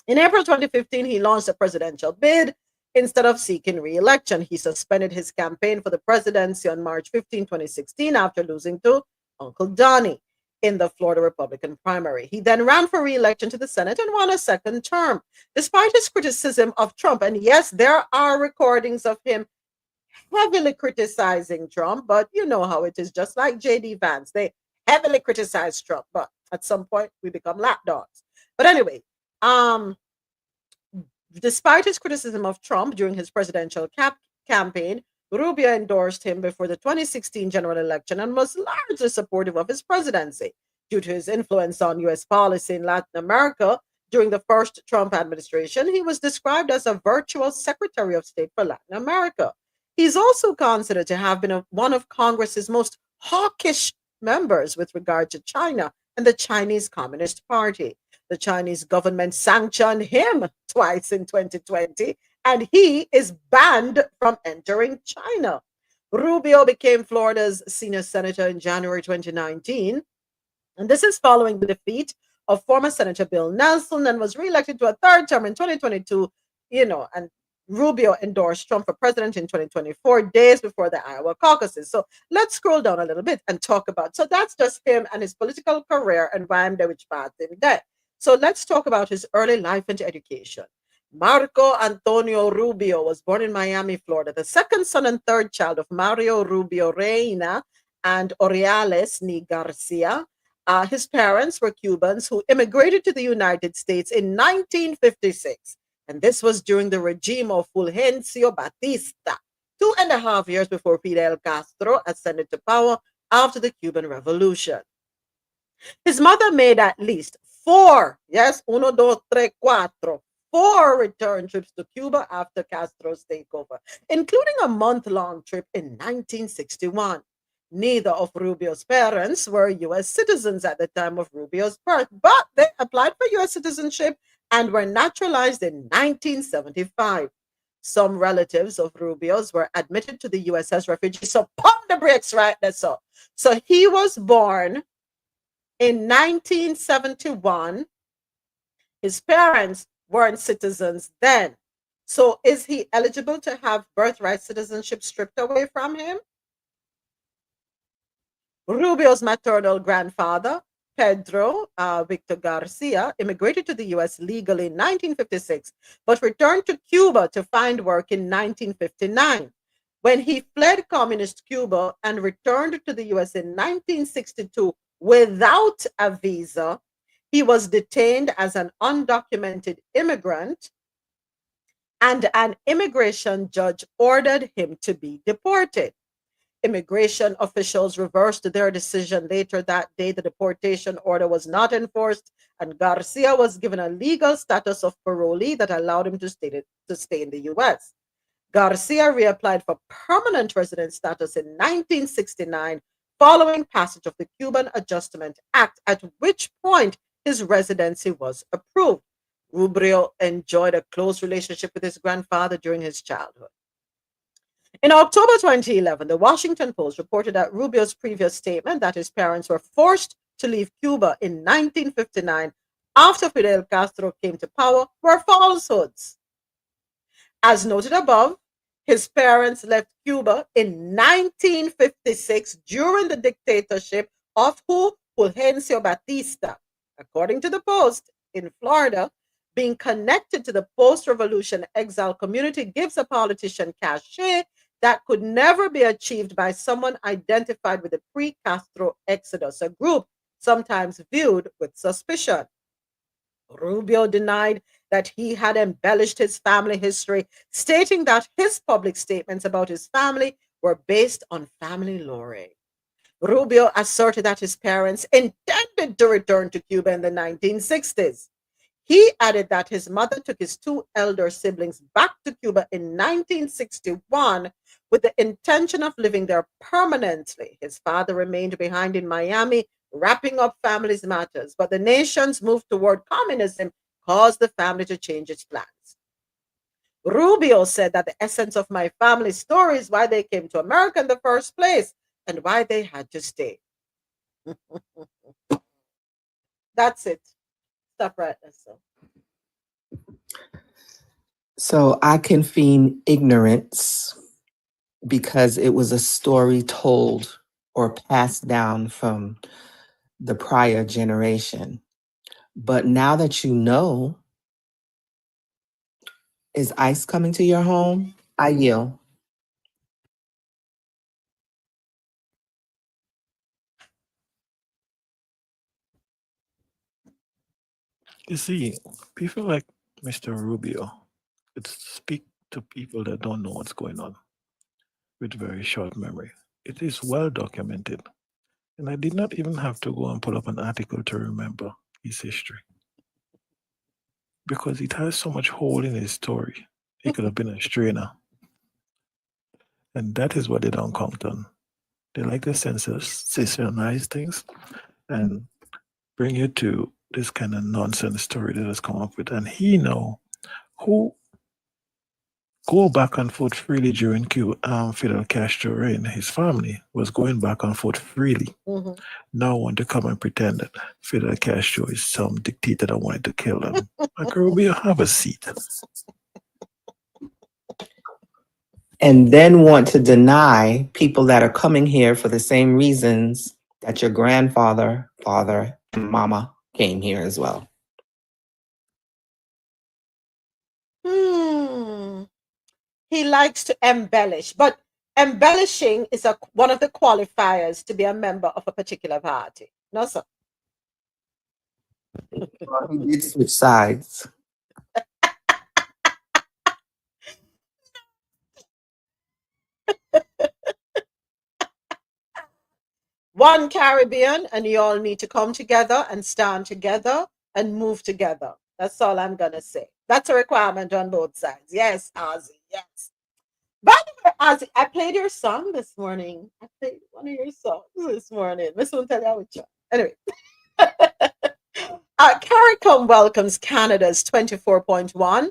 In April 2015, he launched a presidential bid. Instead of seeking re-election, he suspended his campaign for the presidency on March 15, 2016, after losing to Uncle Donnie in the Florida Republican primary. He then ran for re-election to the Senate and won a second term. Despite his criticism of Trump, and yes, there are recordings of him heavily criticizing Trump, but you know how it is, just like J.D. Vance. They heavily criticize Trump, but at some point we become lapdogs. But anyway, despite his criticism of Trump during his presidential campaign, Rubio endorsed him before the 2016 general election and was largely supportive of his presidency. Due to his influence on U.S. policy in Latin America during the first Trump administration, he was described as a virtual Secretary of State for Latin America. He's also considered to have been one of Congress's most hawkish members with regard to China and the Chinese Communist Party. The Chinese government sanctioned him twice in 2020, and he is banned from entering China. Rubio became Florida's senior senator in January 2019, and this is following the defeat of former Senator Bill Nelson, and was reelected to a third term in 2022, and Rubio endorsed Trump for president in 2024, days before the Iowa caucuses. So let's scroll down a little bit and talk about, so that's just him and his political career and why I'm there, which path him there. So let's talk about his early life and education. Marco Antonio Rubio was born in Miami, Florida, the second son and third child of Mario Rubio Reina and Oriales Ni Garcia. His parents were Cubans who immigrated to the United States in 1956. And this was during the regime of Fulgencio Batista, 2.5 years before Fidel Castro ascended to power after the Cuban Revolution. His mother made at least four return trips to Cuba after Castro's takeover, including a month-long trip in 1961. Neither of Rubio's parents were U.S. citizens at the time of Rubio's birth, but they applied for U.S. citizenship and were naturalized in 1975. Some relatives of Rubio's were admitted to the U.S. as refugees. So pump the brakes right there. So he was born in 1971. His parents weren't citizens then. So is he eligible to have birthright citizenship stripped away from him? Rubio's maternal grandfather, Pedro Victor Garcia, immigrated to the U.S. legally in 1956, but returned to Cuba to find work in 1959. When he fled communist Cuba and returned to the U.S. in 1962 without a visa, he was detained as an undocumented immigrant, and an immigration judge ordered him to be deported. Immigration officials reversed their decision later that day. The deportation order was not enforced, and Garcia was given a legal status of parolee that allowed him to stay in the U.S. Garcia reapplied for permanent resident status in 1969 following passage of the Cuban Adjustment Act, at which point his residency was approved. Rubio enjoyed a close relationship with his grandfather during his childhood. In October 2011, the Washington Post reported that Rubio's previous statement that his parents were forced to leave Cuba in 1959 after Fidel Castro came to power were falsehoods. As noted above, his parents left Cuba in 1956 during the dictatorship of Fulgencio Batista. According to the Post, in Florida, being connected to the post-revolution exile community gives a politician cachet that could never be achieved by someone identified with the pre-Castro exodus, a group sometimes viewed with suspicion. Rubio denied that he had embellished his family history, stating that his public statements about his family were based on family lore. Rubio asserted that his parents intended to return to Cuba in the 1960s. He added that his mother took his two elder siblings back to Cuba in 1961 with the intention of living there permanently. His father remained behind in Miami, wrapping up family's matters, but the nation's move toward communism caused the family to change its plans. Rubio said that the essence of my family's story is why they came to America in the first place and why they had to stay. That's it. Stop right there. So I convene ignorance because it was a story told or passed down from the prior generation. But now that you know, is ICE coming to your home? I yield. You see, people like Mr. Rubio could speak to people that don't know what's going on with very short memory. It is well documented. And I did not even have to go and pull up an article to remember his history because it has so much hole in his story. He could have been a strainer. And that is what they don't count on. They like to sensationalize things and bring you to this kind of nonsense story that has come up with. And he know who go back and forth freely during Fidel Castro reign. His family was going back and forth freely. Mhm. No one to come and pretend that Fidel Castro is some dictator that wanted to kill them. Like, Rubio, have a seat. And then want to deny people that are coming here for the same reasons that your grandfather, father, and mama came here as well. He likes to embellish, but embellishing is one of the qualifiers to be a member of a particular party. No, sir. He did switch sides. One Caribbean, and you all need to come together and stand together and move together. That's all I'm going to say. That's a requirement on both sides. Yes, Ozzy, yes. By the way, Ozzy, I played your song this morning. I played one of your songs this morning. Miss won't tell you which one. Anyway. CARICOM welcomes Canada's $24.1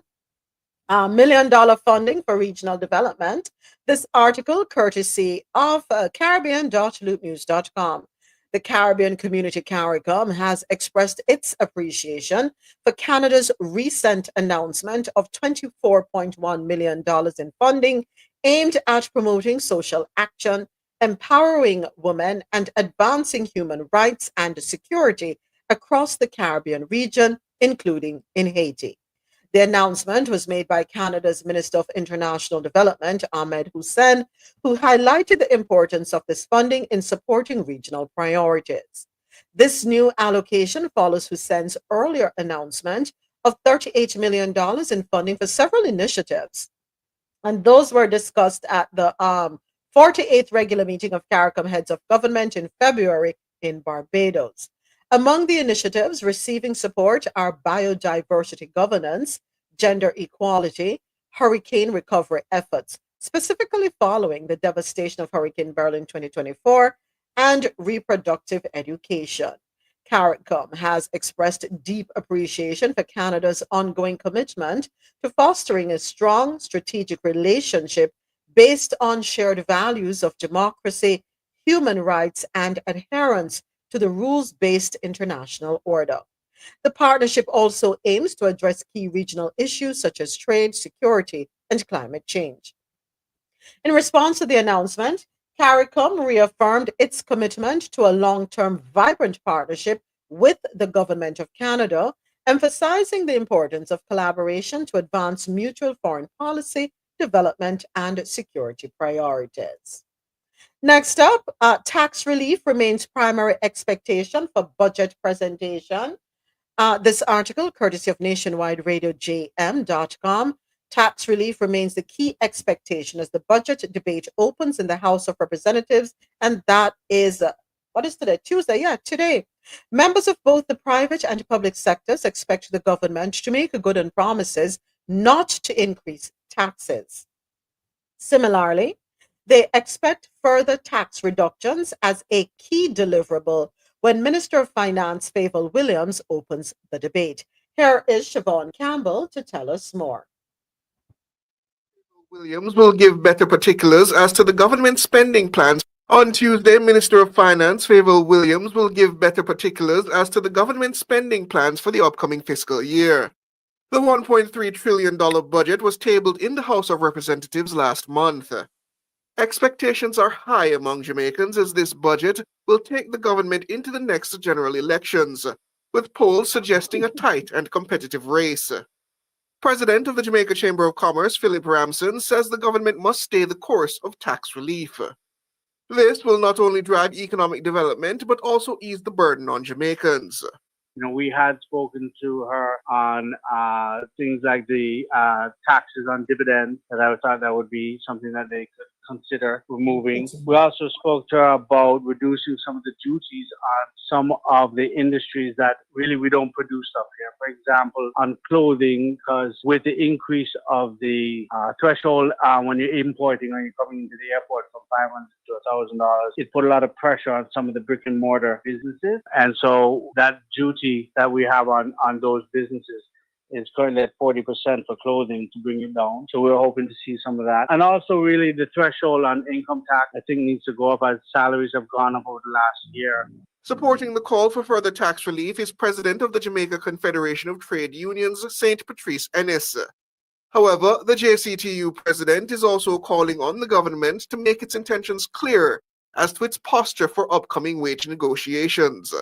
million funding for regional development. This article, courtesy of Caribbean.loopnews.com. The Caribbean Community CARICOM has expressed its appreciation for Canada's recent announcement of $24.1 million in funding aimed at promoting social action, empowering women, and advancing human rights and security across the Caribbean region, including in Haiti. The announcement was made by Canada's Minister of International Development, Ahmed Hussein, who highlighted the importance of this funding in supporting regional priorities. This new allocation follows Hussein's earlier announcement of $38 million in funding for several initiatives. And those were discussed at the 48th regular meeting of CARICOM heads of government in February in Barbados. Among the initiatives receiving support are biodiversity governance, gender equality, hurricane recovery efforts, specifically following the devastation of Hurricane Beryl in 2024, and reproductive education. CARICOM has expressed deep appreciation for Canada's ongoing commitment to fostering a strong strategic relationship based on shared values of democracy, human rights, and adherence to the rules-based international order. The partnership also aims to address key regional issues such as trade, security, and climate change. In response to the announcement, CARICOM reaffirmed its commitment to a long-term, vibrant partnership with the Government of Canada, emphasizing the importance of collaboration to advance mutual foreign policy development, and security priorities. Next up, tax relief remains primary expectation for budget presentation. This article, courtesy of Nationwide Radio JM.com, tax relief remains the key expectation as the budget debate opens in the House of Representatives, and that is what is today? Tuesday, yeah, today. Members of both the private and public sectors expect the government to make good on promises not to increase taxes. Similarly, they expect further tax reductions as a key deliverable when Minister of Finance Favour Williams opens the debate. Here is Siobhan Campbell to tell us more. Williams will give better particulars as to the government spending plans. On Tuesday, Minister of Finance Favour Williams will give better particulars as to the government spending plans for the upcoming fiscal year. The $1.3 trillion budget was tabled in the House of Representatives last month. Expectations are high among Jamaicans as this budget will take the government into the next general elections, with polls suggesting a tight and competitive race. President of the Jamaica Chamber of Commerce, Philip Ramson, says the government must stay the course of tax relief. This will not only drive economic development, but also ease the burden on Jamaicans. We had spoken to her on things like the taxes on dividends, that I thought that would be something that they could consider removing. We also spoke to her about reducing some of the duties on some of the industries that really we don't produce stuff here. For example, on clothing, because with the increase of the threshold when you're importing or you're coming into the airport from $500 to $1,000, it put a lot of pressure on some of the brick and mortar businesses. And so that duty that we have on those businesses is currently at 40% for clothing to bring it down. So we're hoping to see some of that. And also really the threshold on income tax, I think, needs to go up as salaries have gone up over the last year. Supporting the call for further tax relief is President of the Jamaica Confederation of Trade Unions, St. Patrice Ennis. However, the JCTU president is also calling on the government to make its intentions clear as to its posture for upcoming wage negotiations.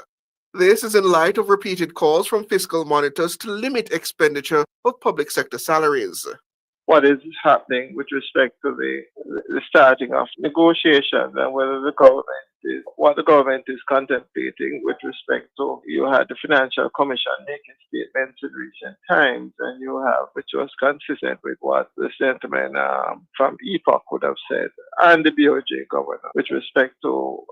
This is in light of repeated calls from fiscal monitors to limit expenditure of public sector salaries. What is happening with respect to the starting of negotiations and whether what the government is contemplating with respect to, you had the Financial Commission making statements in recent times, and you have, which was consistent with what the gentleman from EPOC would have said, and the BOJ governor, with respect to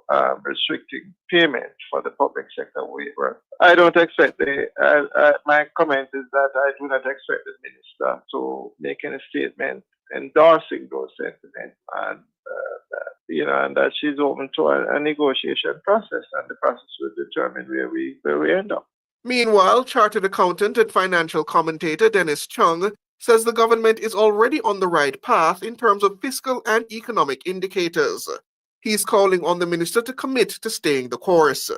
restricting payment for the public sector waiver. I don't expect my comment is that I do not expect the minister to make any statement endorsing those sentiments, and and that she's open to a negotiation process, and the process will determine where we end up. Meanwhile, chartered accountant and financial commentator Dennis Chung says the government is already on the right path in terms of fiscal and economic indicators. He's calling on the minister to commit to staying the course.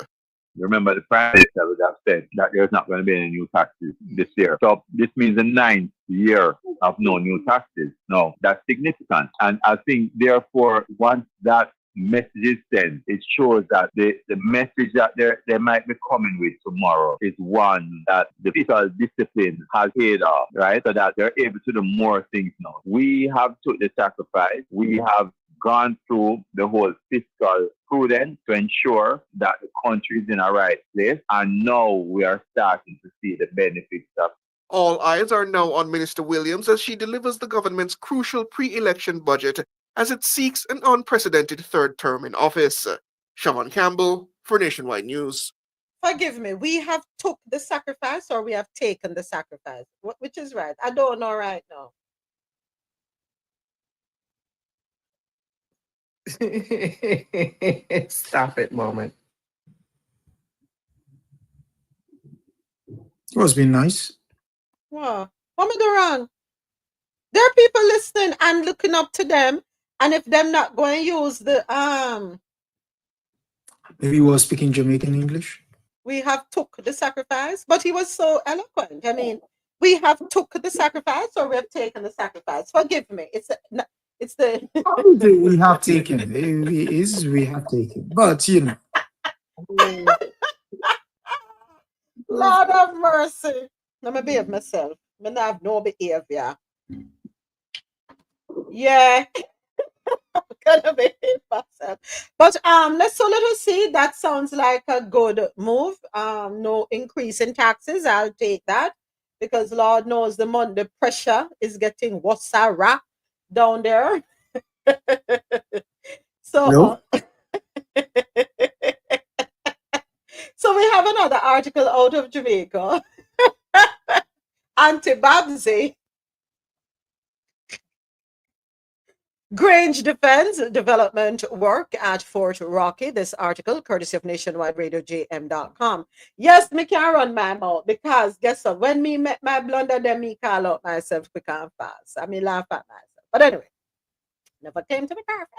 Remember, the Prime Minister would have said that there's not going to be any new taxes this year. So this means the 9th year of no new taxes. No, that's significant. And I think, therefore, once that message is sent, it shows that the message that they might be coming with tomorrow is one that the fiscal discipline has paid off, right? So that they're able to do more things now. We have took the sacrifice. We have gone through the whole fiscal prudence to ensure that the country is in a right place, and now we are starting to see the benefits of. All eyes are now on Minister Williams as she delivers the government's crucial pre-election budget as it seeks an unprecedented third term in office. Siobhan Campbell for Nationwide News. Forgive me, we have took the sacrifice or we have taken the sacrifice? Which is right? I don't know right now. Stop it, moment. It was been nice. What am I doing wrong? There are people listening and looking up to them, and if them not going to use the Maybe he was speaking Jamaican English. we have took the sacrifice, but he was so eloquent. I mean, we have took the sacrifice or we have taken the sacrifice. Forgive me. It's the We have taken it. We have taken. But Lord of mercy. Let me behave myself. I have no behavior. Yeah, gonna be impossible. But let us see. That sounds like a good move. No increase in taxes. I'll take that because Lord knows the pressure is getting worse down there. So No. so we have another article out of Jamaica. Anti-Babsy Grange defends development work at Fort Rocky. This article, courtesy of Nationwide Radio JM.com. Yes, me can run my mouth because guess what? When me met my blunder, then me call out myself quick and fast. I mean, laugh at myself. But anyway, never came to be perfect.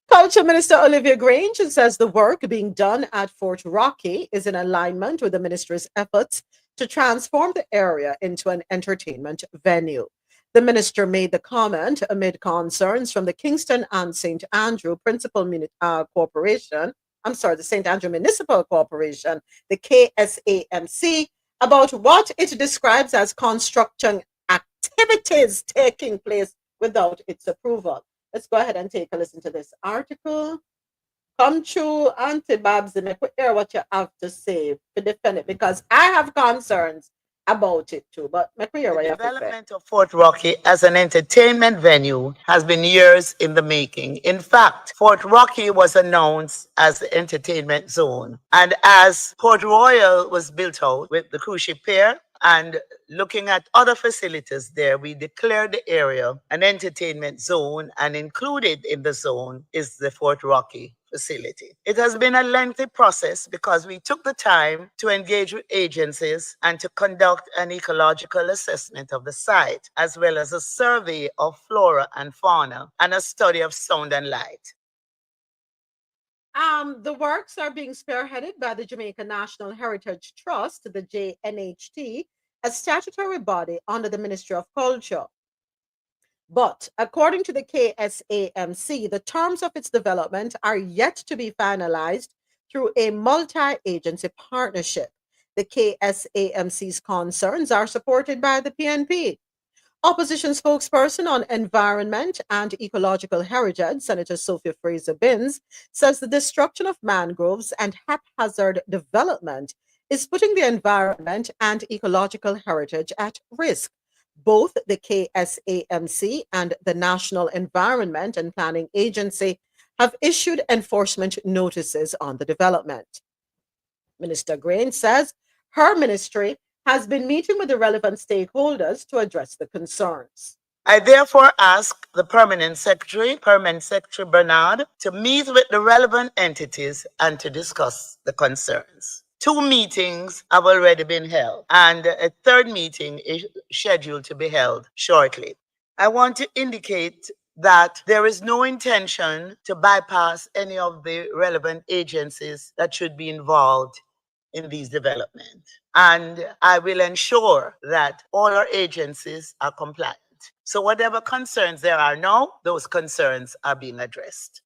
Culture Minister Olivia Grange says the work being done at Fort Rocky is in alignment with the ministry's efforts to transform the area into an entertainment venue. The minister made the comment amid concerns from the Kingston and St. Andrew Corporation, the St. Andrew Municipal Corporation, the KSAMC, about what it describes as construction activities taking place without its approval. Let's go ahead and take a listen to this article. Come true, Auntie Babs, and hear what you have to say to defend it because I have concerns about it too. But make me hear what you have to say. The development of Fort Rocky as an entertainment venue has been years in the making. In fact, Fort Rocky was announced as the entertainment zone. And as Port Royal was built out with the cruise ship pier and looking at other facilities there, we declared the area an entertainment zone, and included in the zone is the Fort Rocky facility. It has been a lengthy process because we took the time to engage with agencies and to conduct an ecological assessment of the site, as well as a survey of flora and fauna and a study of sound and light. The works are being spearheaded by the Jamaica National Heritage Trust, the JNHT, a statutory body under the Ministry of Culture. But according to the KSAMC, the terms of its development are yet to be finalized through a multi-agency partnership. The KSAMC's concerns are supported by the PNP. Opposition spokesperson on environment and ecological heritage, Senator Sophia Fraser-Binns, says the destruction of mangroves and haphazard development is putting the environment and ecological heritage at risk. Both the KSAMC and the National Environment and Planning Agency have issued enforcement notices on the development. Minister Grange says her ministry has been meeting with the relevant stakeholders to address the concerns. I therefore ask the Permanent Secretary Bernard, to meet with the relevant entities and to discuss the concerns. 2 meetings have already been held, and a 3rd meeting is scheduled to be held shortly. I want to indicate that there is no intention to bypass any of the relevant agencies that should be involved in these developments. And I will ensure that all our agencies are compliant. So whatever concerns there are now, those concerns are being addressed.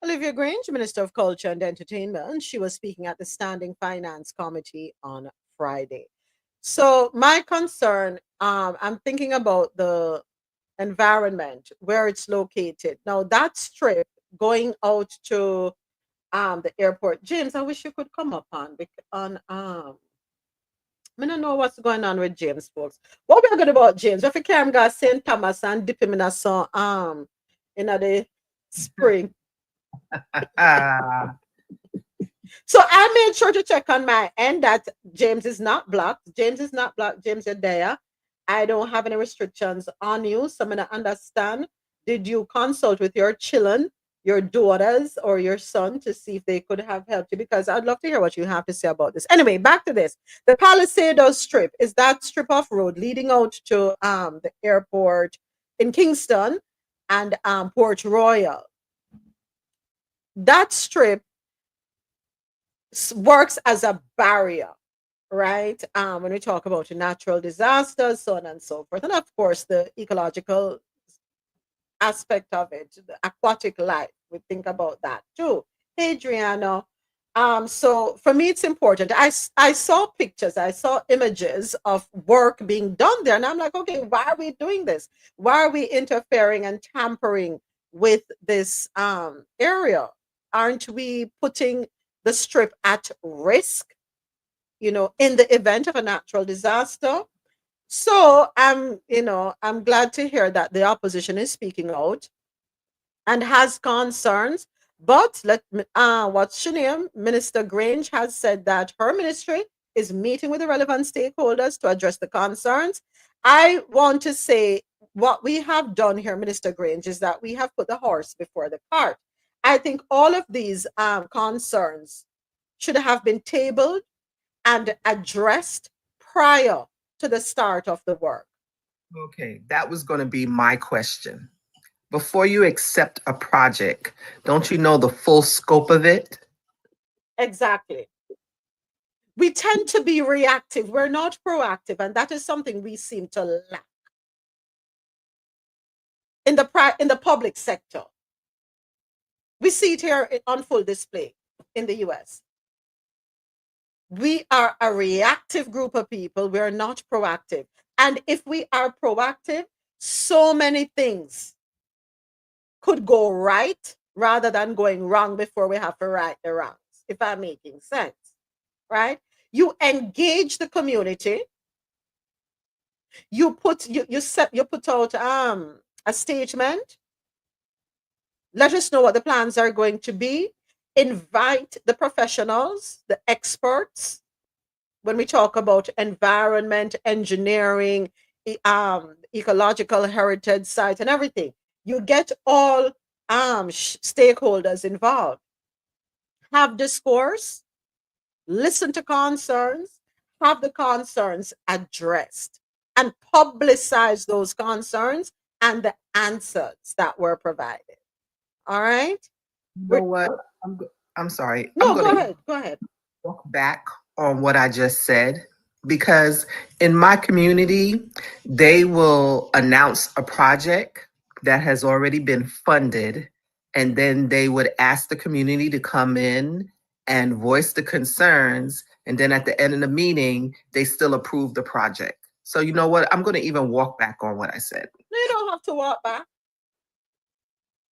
Olivia Grange, Minister of Culture and Entertainment, she was speaking at the Standing Finance Committee on Friday. So my concern, I'm thinking about the environment, where it's located. Now that strip going out to the airport, James, I wish you could come up on I don't know what's going on with James, folks. What we're good about James? If you can go St. Thomas and dip him in a sun in the spring. So I made sure to check on my end that James is not blocked. James is not blocked. James, you're there. I don't have any restrictions on you. So I'm going to understand. Did you consult with your children, your daughters, or your son to see if they could have helped you? Because I'd love to hear what you have to say about this. Anyway, back to this. The Palisadoes Strip is that strip of road leading out to the airport in Kingston and Port Royal. That strip works as a barrier, right? When we talk about natural disasters, so on and so forth. And of course, the ecological aspect of it, the aquatic life, we think about that too. Hey, Adriano, So for me, it's important. I saw pictures, I saw images of work being done there, and I'm like, okay, why are we doing this? Why are we interfering and tampering with this area? Aren't we putting the strip at risk, in the event of a natural disaster? So I'm glad to hear that the opposition is speaking out and has concerns. But what's your name? Minister Grange has said that her ministry is meeting with the relevant stakeholders to address the concerns. I want to say what we have done here, Minister Grange, is that we have put the horse before the cart. I think all of these concerns should have been tabled and addressed prior to the start of the work. Okay, that was going to be my question. Before you accept a project, don't you know the full scope of it? Exactly. We tend to be reactive. We're not proactive, and that is something we seem to lack in the public sector. We see it here on full display in the US. We are a reactive group of people. We are not proactive. And if we are proactive, so many things could go right rather than going wrong before we have to right the wrongs, if I'm making sense, right? You engage the community. You put out a statement. Let us know what the plans are going to be. Invite the professionals, the experts. When we talk about environment, engineering, ecological heritage sites, and everything, you get all stakeholders involved. Have discourse, listen to concerns, have the concerns addressed, and publicize those concerns and the answers that were provided. All right? You know what? I'm sorry. No, go ahead. Go ahead. Walk back on what I just said, because in my community, they will announce a project that has already been funded, and then they would ask the community to come in and voice the concerns, and then at the end of the meeting, they still approve the project. So you know what? I'm going to even walk back on what I said. No, you don't have to walk back.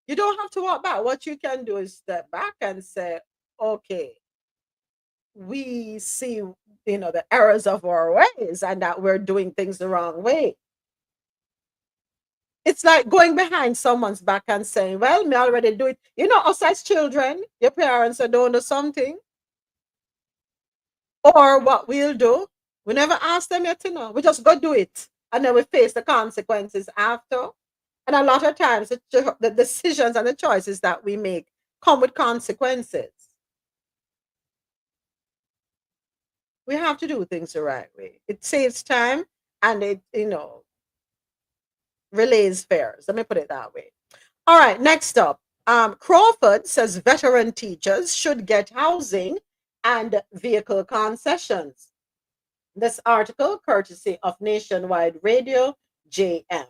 You don't have to walk back. What you can do is step back and say, okay, we see, the errors of our ways and that we're doing things the wrong way. It's like going behind someone's back and saying, well, me already do it. Us as children, your parents are doing something. Or what we'll do, we never ask them yet to know. We just go do it. And then we face the consequences after. And a lot of times, the decisions and the choices that we make come with consequences. We have to do things the right way. It saves time and it, relays fares. Let me put it that way. All right, next up. Crawford says veteran teachers should get housing and vehicle concessions. This article, courtesy of Nationwide Radio, JM.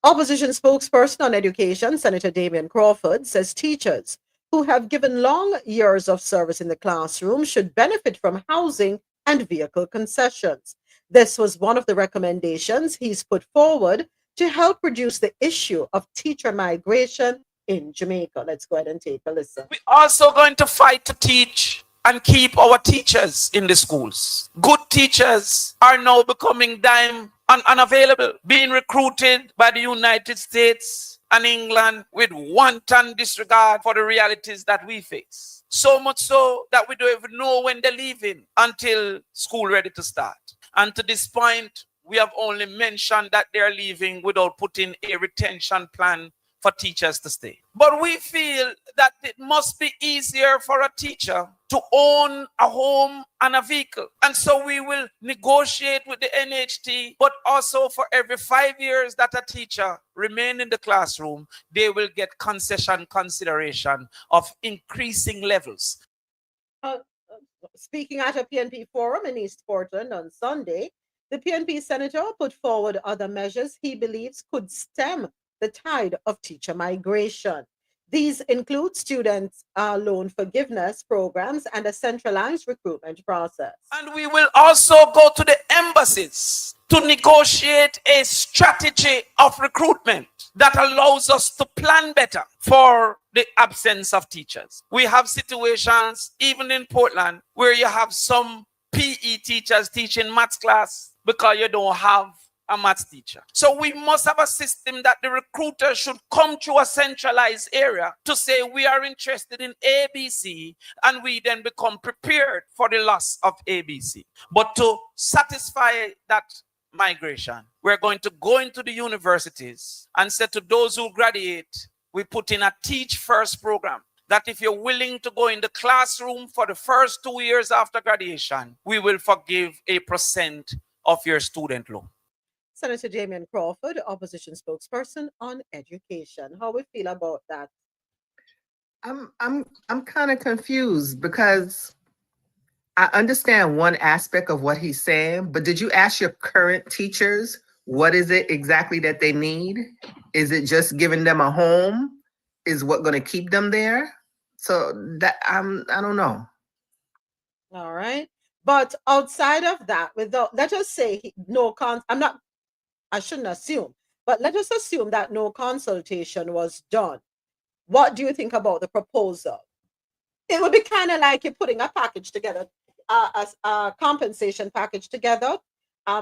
Opposition spokesperson on education, Senator Damian Crawford, says teachers who have given long years of service in the classroom should benefit from housing and vehicle concessions. This was one of the recommendations he's put forward to help reduce the issue of teacher migration in Jamaica. Let's go ahead and take a listen. We're also going to fight to teach and keep our teachers in the schools. Good teachers are now becoming unavailable, being recruited by the United States and England with wanton disregard for the realities that we face. So much so that we don't even know when they're leaving until school ready to start. And to this point, we have only mentioned that they're leaving without putting a retention plan for teachers to stay. But we feel that it must be easier for a teacher to own a home and a vehicle. And so we will negotiate with the NHT, but also for every 5 years that a teacher remain in the classroom, they will get concession consideration of increasing levels. Speaking at a PNP forum in East Portland on Sunday, the PNP senator put forward other measures he believes could stem the tide of teacher migration. These include student loan forgiveness programs and a centralized recruitment process. And we will also go to the embassies to negotiate a strategy of recruitment that allows us to plan better for the absence of teachers. We have situations, even in Portland, where you have some PE teachers teaching maths class because you don't have a maths teacher. So we must have a system that the recruiter should come to a centralized area to say we are interested in ABC, and we then become prepared for the loss of ABC. But to satisfy that migration, we're going to go into the universities and say to those who graduate, we put in a teach first program. That if you're willing to go in the classroom for the first 2 years after graduation, we will forgive a % of your student loan. Senator Damian Crawford, opposition spokesperson on education. How we feel about that? I'm kind of confused because I understand one aspect of what he's saying, but did you ask your current teachers what is it exactly that they need? Is it just giving them a home? Is what going to keep them there? So that I don't know. All right. But outside of that, without, let us say I shouldn't assume, but let us assume that no consultation was done. What do you think about the proposal? It would be kind of like you're putting a package together, a compensation package together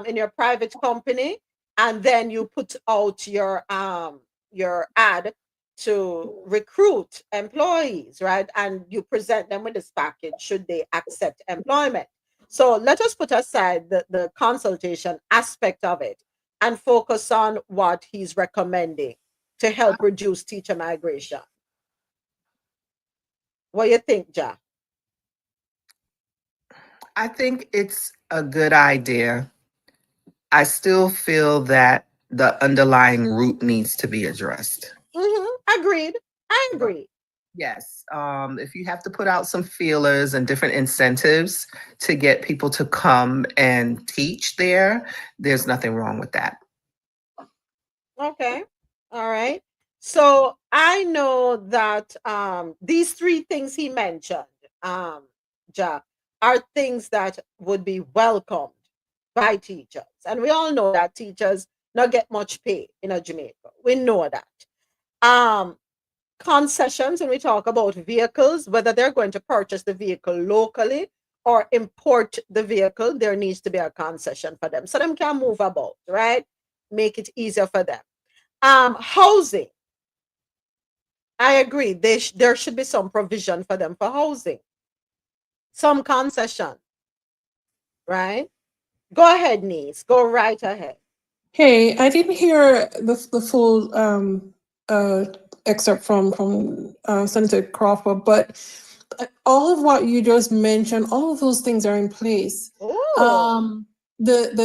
in your private company, and then you put out your ad to recruit employees, right? And you present them with this package should they accept employment. So let us put aside the consultation aspect of it and focus on what he's recommending to help reduce teacher migration. What do you think, Ja? I think it's a good idea. I still feel that the underlying root needs to be addressed. Agreed. I agree. Yes. If you have to put out some feelers and different incentives to get people to come and teach there's nothing wrong with that. Okay. All right. So I know that these three things he mentioned, Ja, are things that would be welcomed by teachers. And we all know that teachers not get much pay in Jamaica. We know that. Concessions, when we talk about vehicles, whether they're going to purchase the vehicle locally or import the vehicle, there needs to be a concession for them. So them can move about, right? Make it easier for them. Housing. I agree. There should be some provision for them for housing. Some concession. Right? Go ahead, Niece. Go right ahead. Hey, I didn't hear the full excerpt from Senator Crawford, but all of what you just mentioned, all of those things are in place. They're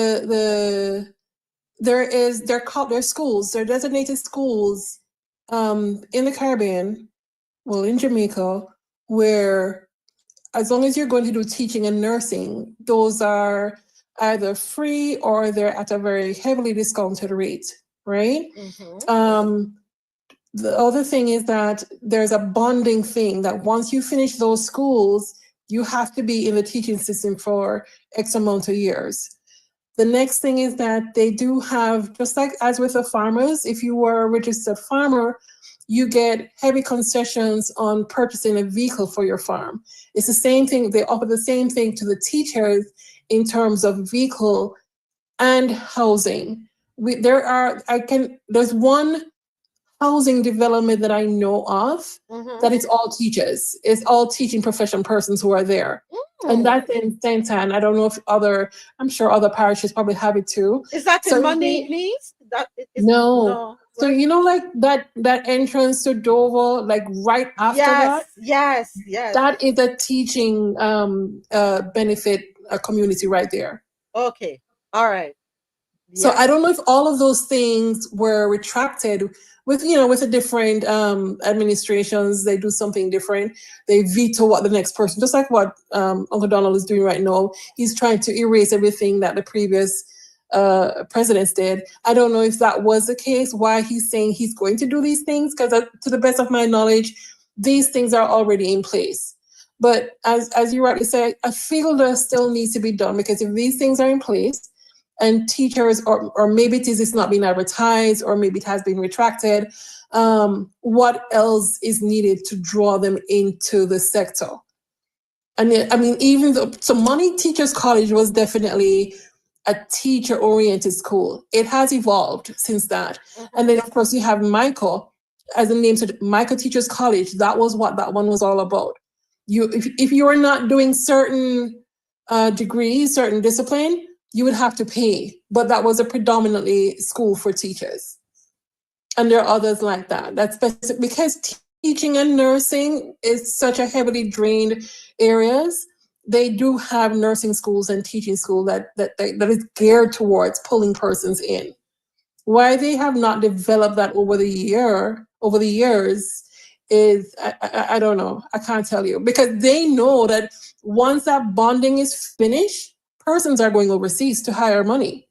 schools, they're designated schools in the Caribbean, well, in Jamaica, where as long as you're going to do teaching and nursing, those are either free or they're at a very heavily discounted rate, right? The other thing is that there's a bonding thing that once you finish those schools, you have to be in the teaching system for X amount of years. The next thing is that they do have, just like as with the farmers, if you were a registered farmer, you get heavy concessions on purchasing a vehicle for your farm. It's the same thing, they offer the same thing to the teachers in terms of vehicle and housing. There's one housing development that I know of that it's all teachers. It's all teaching profession persons who are there. And that's in Saint-Anne. I don't know if I'm sure other parishes probably have it too. Is that in Money, please? No. So you know, like that entrance to Dover, like right after that? Yes. That is a teaching benefit community right there. Okay. All right. Yes. So I don't know if all of those things were retracted with the different administrations. They do something different. They veto what the next person, just like what Uncle Donald is doing right now. He's trying to erase everything that the previous presidents did. I don't know if that was the case, why he's saying he's going to do these things, because to the best of my knowledge, these things are already in place. But as you rightly said, a filter still needs to be done, because if these things are in place and teachers, or maybe it's not being advertised, or maybe it has been retracted, what else is needed to draw them into the sector? And I mean, even though, so Money Teachers College was definitely a teacher-oriented school. It has evolved since that. And then, of course, you have Michael, as the name said, Michael Teachers College. That was what that one was all about. If you are not doing certain degrees, certain discipline, you would have to pay. But that was a predominantly school for teachers. And there are others like that. That's because teaching and nursing is such a heavily drained areas. They do have nursing schools and teaching school that is geared towards pulling persons in. Why they have not developed that over the years is I don't know. I can't tell you, because they know that once that bonding is finished, persons are going overseas to hire money.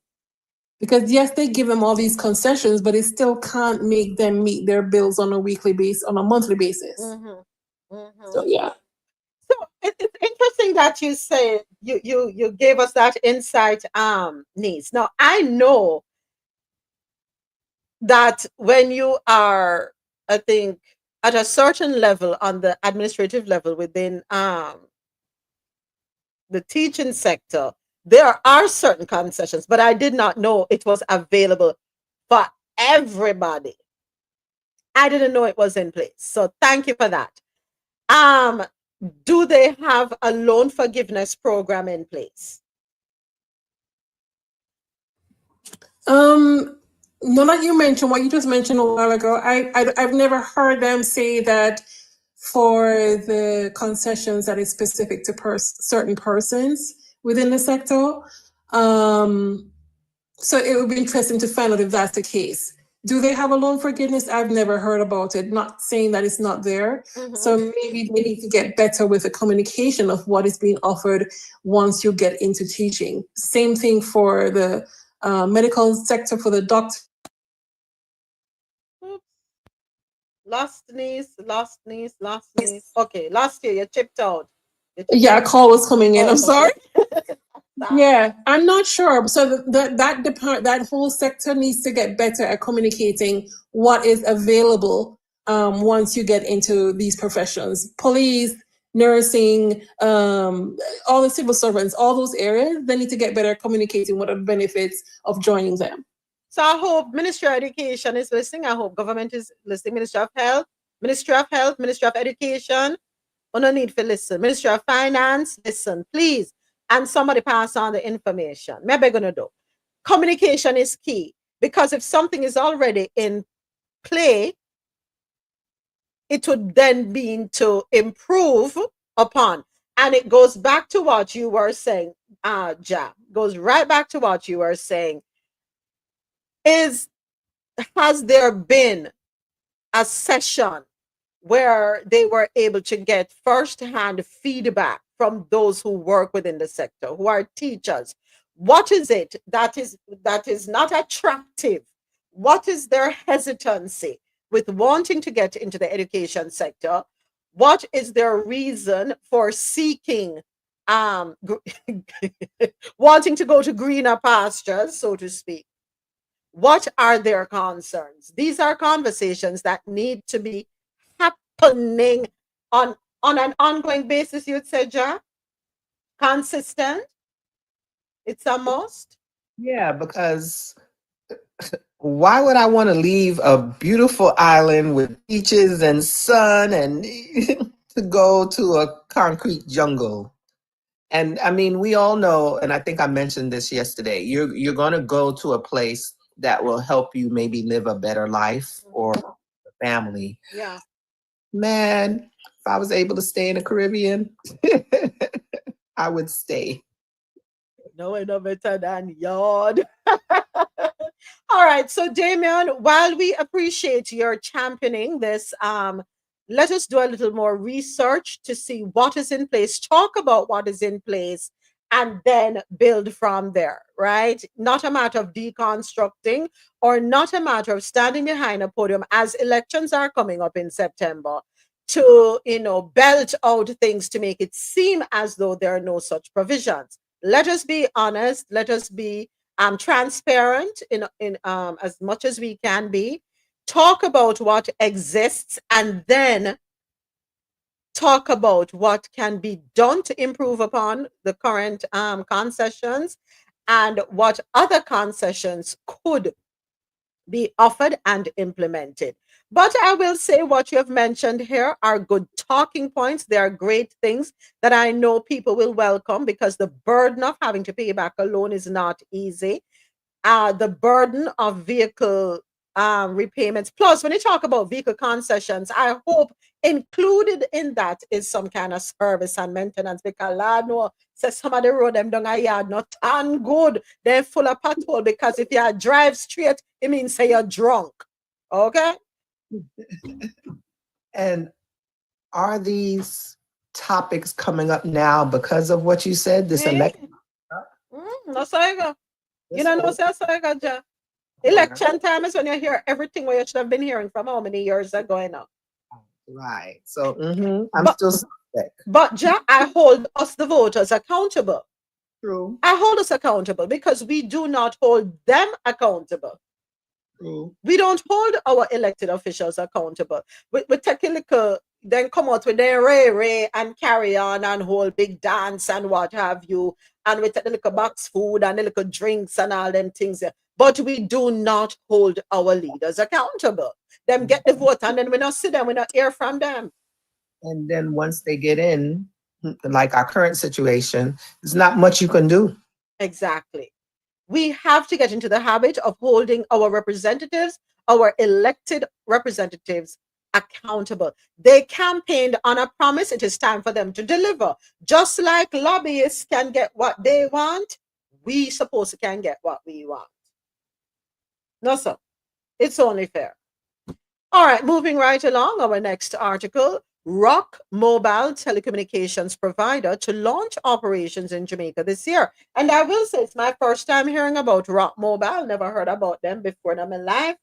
Because yes, they give them all these concessions, but it still can't make them meet their bills on a weekly basis, on a monthly basis. So yeah. So it's interesting that you say you gave us that insight, Niece. Now I know that when you are, I think, at a certain level on the administrative level within the teaching sector, there are certain concessions, but I did not know it was available for everybody. I didn't know it was in place. So thank you for that. Do they have a loan forgiveness program in place? Now that you mentioned what you just mentioned a while ago, I've never heard them say that for the concessions that is specific to certain persons within the sector. So it would be interesting to find out if that's the case. Do they have a loan forgiveness? I've never heard about it. Not saying that it's not there. So maybe they need to get better with the communication of what is being offered once you get into teaching. Same thing for the medical sector, for the doctor. Lost niece. Okay, last year you chipped out. Yeah, a call was coming in. I'm sorry. Yeah, I'm not sure. So that whole sector needs to get better at communicating what is available once you get into these professions. Police, nursing, all the civil servants, all those areas, they need to get better at communicating what are the benefits of joining them. So I hope Ministry of Education is listening. I hope government is listening. Ministry of Health, Ministry of Education. No need for listen. Ministry of Finance, listen, please. And somebody pass on the information. Maybe gonna do. Communication is key, because if something is already in play, it would then be to improve upon. And it goes back to what you were saying, goes right back to what you were saying. Has there been a session where they were able to get first-hand feedback from those who work within the sector, who are teachers? What is it that is not attractive? What is their hesitancy with wanting to get into the education sector? What is their reason for seeking, wanting to go to greener pastures, so to speak? What are their concerns? These are conversations that need to be happening on an ongoing basis, you'd say, Ja? Consistent? It's a must? Yeah, because why would I want to leave a beautiful island with beaches and sun and to go to a concrete jungle? And I mean, we all know, and I think I mentioned this yesterday, you're going to go to a place that will help you maybe live a better life or a family. Yeah. Man, if I was able to stay in the Caribbean, I would stay. No, no better than yard. All right. So, Damien, while we appreciate your championing this, let us do a little more research to see what is in place, talk about what is in place, and then build from there, right? Not a matter of deconstructing or not a matter of standing behind a podium as elections are coming up in September to, belt out things to make it seem as though there are no such provisions. Let us be honest. Let us be transparent in as much as we can be. Talk about what exists and then talk about what can be done to improve upon the current concessions and what other concessions could be offered and implemented. But I will say what you have mentioned here are good talking points. They are great things that I know people will welcome because the burden of having to pay back a loan is not easy. The burden of vehicle repayments. Plus, when you talk about vehicle concessions, I hope included in that is some kind of service and maintenance because Lord know, say some of the road them down a yard not tan good. They're full of pothole because if you drive straight, it means say you're drunk. Okay? And are these topics coming up now because of what you said, this election? No, so you go. You know, no, so you go, Ja. Election time is when you hear everything what you should have been hearing from how many years ago now. Right. So I'm still suspect. But Ja, I hold us, the voters, accountable. True. I hold us accountable because we do not hold them accountable. True. We don't hold our elected officials accountable. We take a little, then come out with their ray and carry on and hold big dance and what have you. And we take the little box food and the little drinks and all them things. But we do not hold our leaders accountable. Them get the vote and then we not see them, we not hear from them. And then once they get in, like our current situation, there's not much you can do. Exactly. We have to get into the habit of holding our representatives, our elected representatives, accountable. They campaigned on a promise. It is time for them to deliver. Just like lobbyists can get what they want, we supposed to can get what we want. No, sir. It's only fair. All right, moving right along, our next article. Rock Mobile telecommunications provider to launch operations in Jamaica this year. And I will say it's my first time hearing about Rock Mobile. Never heard about them before in my life.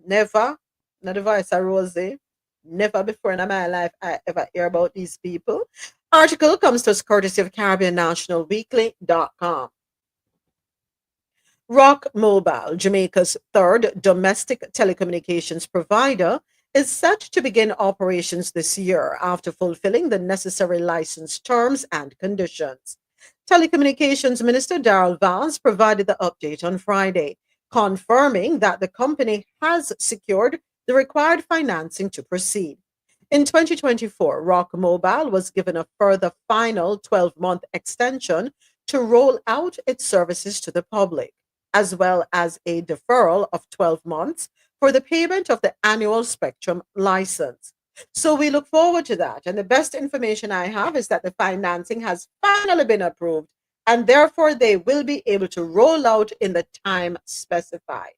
Never. Not the voice of Rosie. Never before in my life I ever hear about these people. Article comes to us courtesy of Caribbean National Weekly.com. Rock Mobile, Jamaica's third domestic telecommunications provider, is set to begin operations this year after fulfilling the necessary license terms and conditions. Telecommunications Minister Darrell Vance provided the update on Friday, confirming that the company has secured the required financing to proceed. In 2024, Rock Mobile was given a further final 12-month extension to roll out its services to the public, as well as a deferral of 12 months for the payment of the annual spectrum license. So we look forward to that. And the best information I have is that the financing has finally been approved, and therefore they will be able to roll out in the time specified.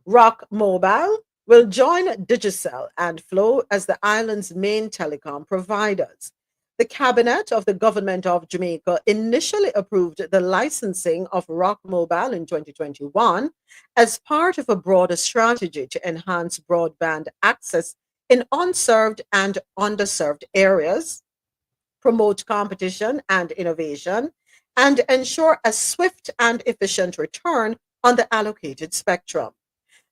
Rock Mobile will join Digicel and Flow as the island's main telecom providers. The cabinet of the government of Jamaica initially approved the licensing of Rock Mobile in 2021 as part of a broader strategy to enhance broadband access in unserved and underserved areas, promote competition and innovation, and ensure a swift and efficient return on the allocated spectrum.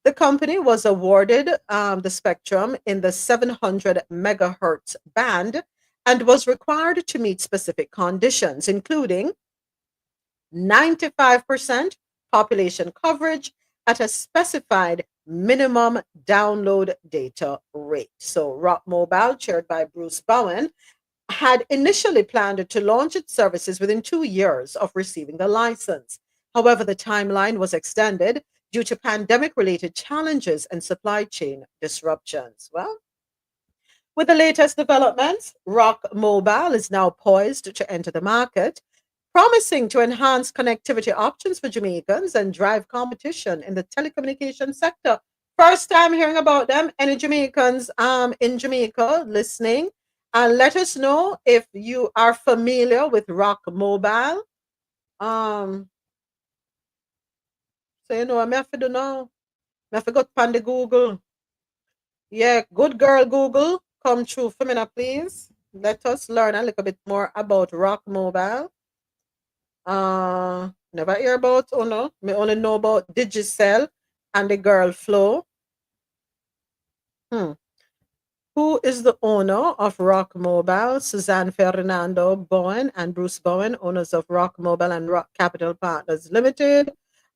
The company was awarded the spectrum in the 700 megahertz band and was required to meet specific conditions, including 95% population coverage at a specified minimum download data rate. So Rock Mobile, chaired by Bruce Bowen, had initially planned to launch its services within 2 years of receiving the license. However, the timeline was extended due to pandemic-related challenges and supply chain disruptions. Well, with the latest developments, Rock Mobile is now poised to enter the market, promising to enhance connectivity options for Jamaicans and drive competition in the telecommunications sector. First time hearing about them. Any Jamaicans in Jamaica listening, And let us know if you are familiar with Rock Mobile. So you know, I have to do now. I have to go on the Google. Yeah, good girl Google. Come true for me now, please. Let us learn a little bit more about Rock Mobile. Never hear about, oh no. Me only know about Digicel and the girl Flow. Who is the owner of Rock Mobile? Suzanne Fernando Bowen and Bruce Bowen, owners of Rock Mobile and Rock Capital Partners Limited.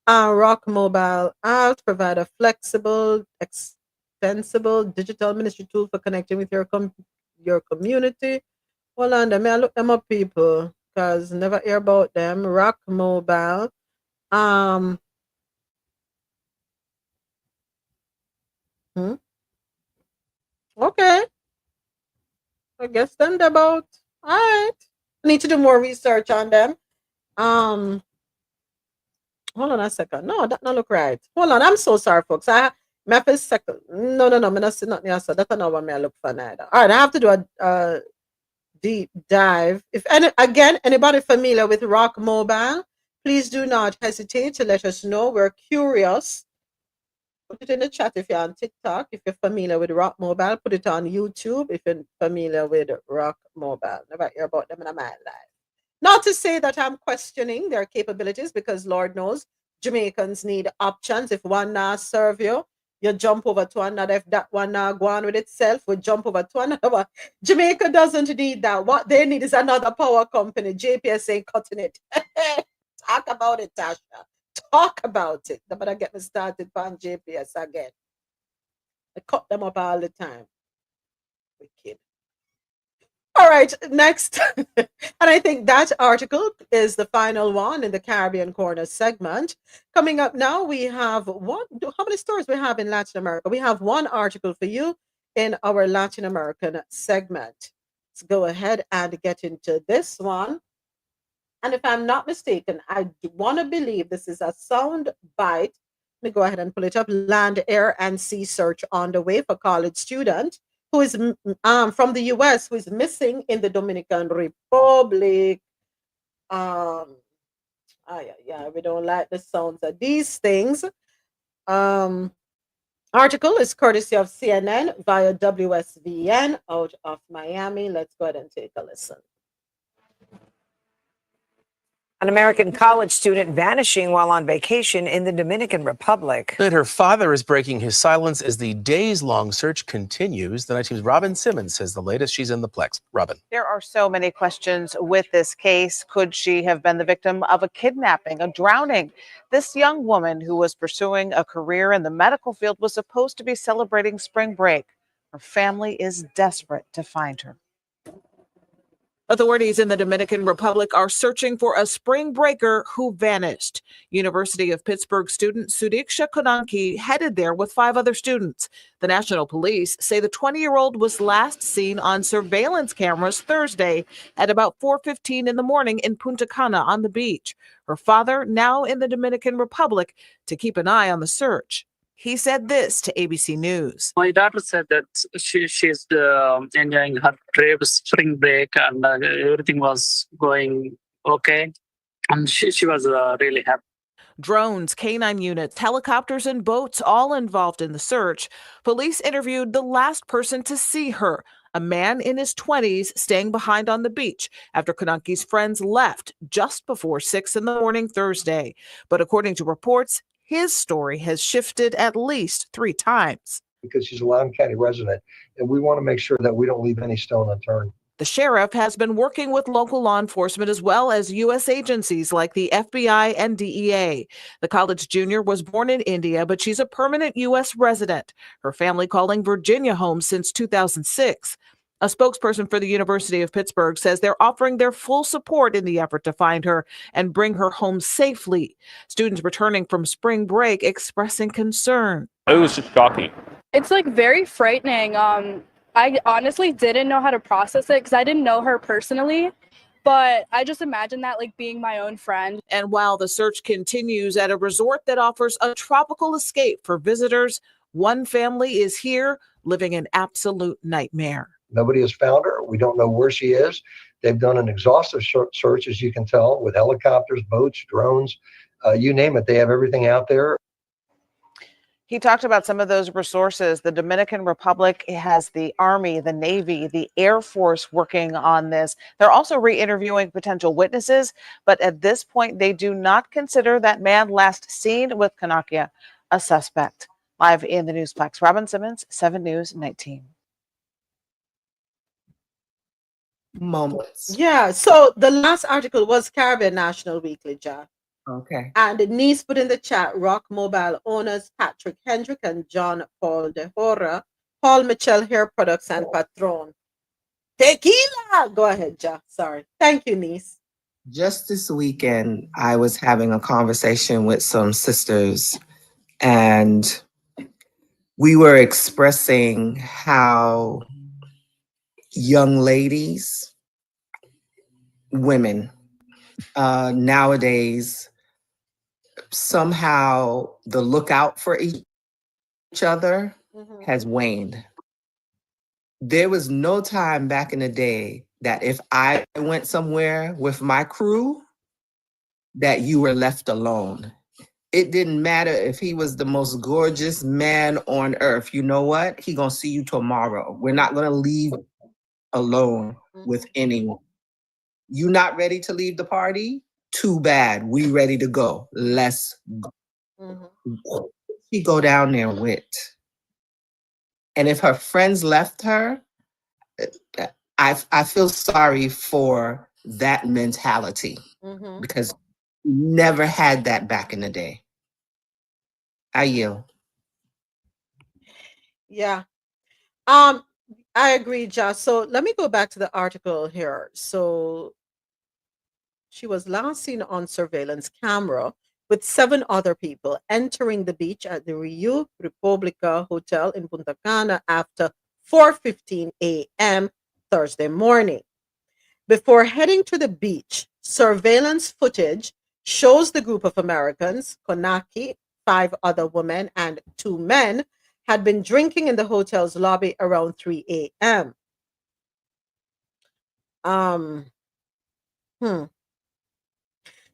Rock Mobile Alt provide a flexible, extensible digital ministry tool for connecting with your community. Hold on, let me look them up, people, because never hear about them. Rock Mobile. Okay. I guess then about all right. I need to do more research on them. Hold on a second. No, that not look right. Hold on. I'm so sorry, folks. My first second. No. I'm not see nothing else. That's not what I look for neither. All right, I have to do a deep dive. If anybody familiar with Rock Mobile, please do not hesitate to let us know. We're curious. Put it in the chat if you're on TikTok. If you're familiar with Rock Mobile, put it on YouTube if you're familiar with Rock Mobile. Never hear about them in my life. Not to say that I'm questioning their capabilities, because Lord knows Jamaicans need options. If one now serve you, you jump over to another. If that one now go on with itself, we jump over to another one. Jamaica doesn't need that. What they need is another power company. JPS ain't cutting it. Talk about it, Tasha. Talk about it. Don't better get me started on JPS again. I cut them up all the time. Wicked. All right, next. And I think that article is the final one in the Caribbean Corner segment. Coming up now, we have one. How many stories we have in Latin America? We have one article for you in our Latin American segment. Let's go ahead and get into this one. And if I'm not mistaken, I want to believe this is a sound bite. Let me go ahead and pull it up. Land, air, and sea search on the way for college student who is from the U.S. who is missing in the Dominican Republic. Yeah, we don't like the sounds of these things. Article is courtesy of CNN via WSVN out of Miami. Let's go ahead and take a listen. An American college student vanishing while on vacation in the Dominican Republic. And her father is breaking his silence as the days-long search continues. The Night Team's Robin Simmons says the latest. She's in the Plex. Robin. There are so many questions with this case. Could she have been the victim of a kidnapping, a drowning? This young woman who was pursuing a career in the medical field was supposed to be celebrating spring break. Her family is desperate to find her. Authorities in the Dominican Republic are searching for a spring breaker who vanished. University of Pittsburgh student Sudiksha Konanki headed there with 5 other students. The National Police say the 20-year-old was last seen on surveillance cameras Thursday at about 4:15 in the morning in Punta Cana on the beach. Her father now in the Dominican Republic to keep an eye on the search. He said this to ABC News. My daughter said that she's enjoying her trip, spring break, and everything was going okay. And she was really happy. Drones, canine units, helicopters, and boats all involved in the search. Police interviewed the last person to see her, a man in his 20s staying behind on the beach after Konanki's friends left just before 6 in the morning Thursday. But according to reports, his story has shifted at least 3 times. Because she's a Loudoun County resident, and we want to make sure that we don't leave any stone unturned. The sheriff has been working with local law enforcement as well as U.S. agencies like the FBI and DEA. The college junior was born in India, but she's a permanent U.S. resident. Her family calling Virginia home since 2006. A spokesperson for the University of Pittsburgh says they're offering their full support in the effort to find her and bring her home safely. Students returning from spring break expressing concern. It was just shocking. It's like very frightening. I honestly didn't know how to process it because I didn't know her personally. But I just imagine that like being my own friend. And while the search continues at a resort that offers a tropical escape for visitors, one family is here living an absolute nightmare. Nobody has found her. We don't know where she is. They've done an exhaustive search, as you can tell, with helicopters, boats, drones, you name it. They have everything out there. He talked about some of those resources. The Dominican Republic has the Army, the Navy, the Air Force working on this. They're also re-interviewing potential witnesses, but at this point, they do not consider that man last seen with Kanakia a suspect. Live in the Newsplex, Robin Simmons, 7 News 19. Moments. Yeah, so the last article was Caribbean National Weekly, Jack. Okay. And Denise put in the chat, Rock Mobile owners Patrick Hendrick and John Paul de Hora, Paul Mitchell Hair Products and Patron. Tequila! Go ahead, Jack. Sorry. Thank you, niece. Just this weekend, I was having a conversation with some sisters, and we were expressing how young ladies, women, nowadays, somehow the lookout for each other has waned. There was no time back in the day that if I went somewhere with my crew, that you were left alone. It didn't matter if he was the most gorgeous man on earth. You know what? He gonna see you tomorrow. We're not gonna leave alone with anyone. You not ready to leave the party? Too bad. We ready to go. Let's go. She go down there with. And if her friends left her, I feel sorry for that mentality because we never had that back in the day. I yield. Yeah. I agree, Josh. So let me go back to the article here. So she was last seen on surveillance camera with 7 other people entering the beach at the Rio Republica Hotel in Punta Cana after 4:15 a.m. Thursday morning. Before heading to the beach, surveillance footage shows the group of Americans, Konaki, 5 other women, and 2 men, had been drinking in the hotel's lobby around 3 a.m.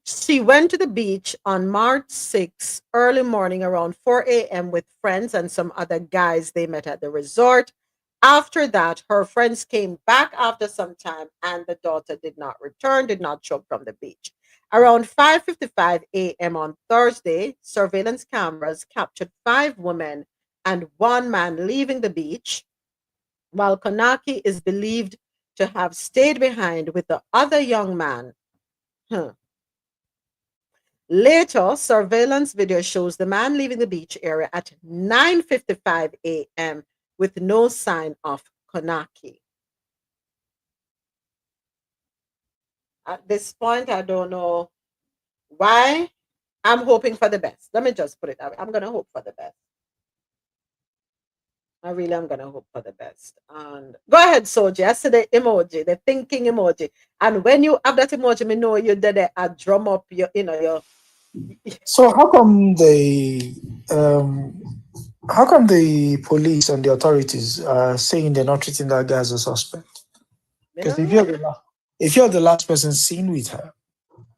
She went to the beach on March 6 early morning around 4 a.m. with friends and some other guys they met at the resort. After that, her friends came back after some time and the daughter did not return, did not show up from the beach. Around 5:55 a.m. on Thursday, surveillance cameras captured 5 women and 1 man leaving the beach, while Konaki is believed to have stayed behind with the other young man. Later, surveillance video shows the man leaving the beach area at 9:55 a.m. with no sign of Konaki. At this point, I don't know why. I'm hoping for the best. Let me just put it that way. I'm going to hope for the best. I really am going to hope for the best. And go ahead, Soji. I see the emoji, the thinking emoji. And when you have that emoji, me know you did a drum up your, your. So how come the police and the authorities are saying they're not treating that guy as a suspect? Because if you're the last person seen with her,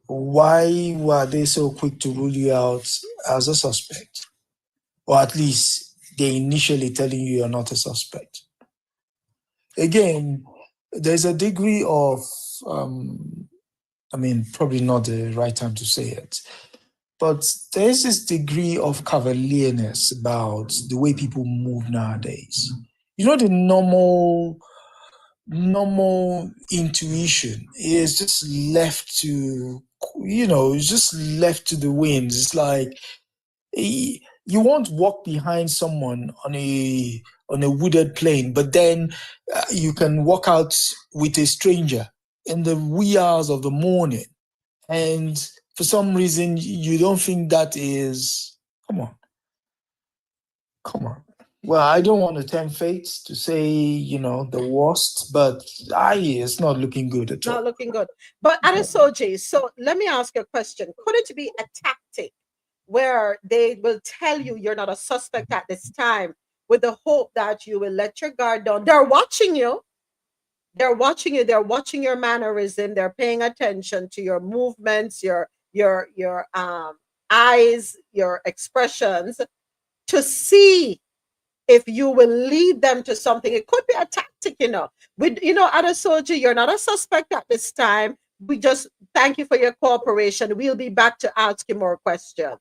why were they so quick to rule you out as a suspect? Or at least they initially telling you you're not a suspect. Again, there's a degree of, probably not the right time to say it, but there's this degree of cavalierness about the way people move nowadays. You know, the normal intuition is just left to, it's just left to the winds. It's like you won't walk behind someone on a wooded plain, but then you can walk out with a stranger in the wee hours of the morning, and for some reason you don't think that is. Come on. Well, I don't want to tempt fate to say, the worst, but it's not looking good at all. Not looking good. But Adesoji, so let me ask you a question. Could it be a tactic where they will tell you you're not a suspect at this time with the hope that you will let your guard down? They're watching you. They're watching you. They're watching your mannerism. They're paying attention to your movements, your eyes, your expressions, to see if you will lead them to something. It could be a tactic, With other soldier, you're not a suspect at this time. We just thank you for your cooperation. We'll be back to ask you more questions.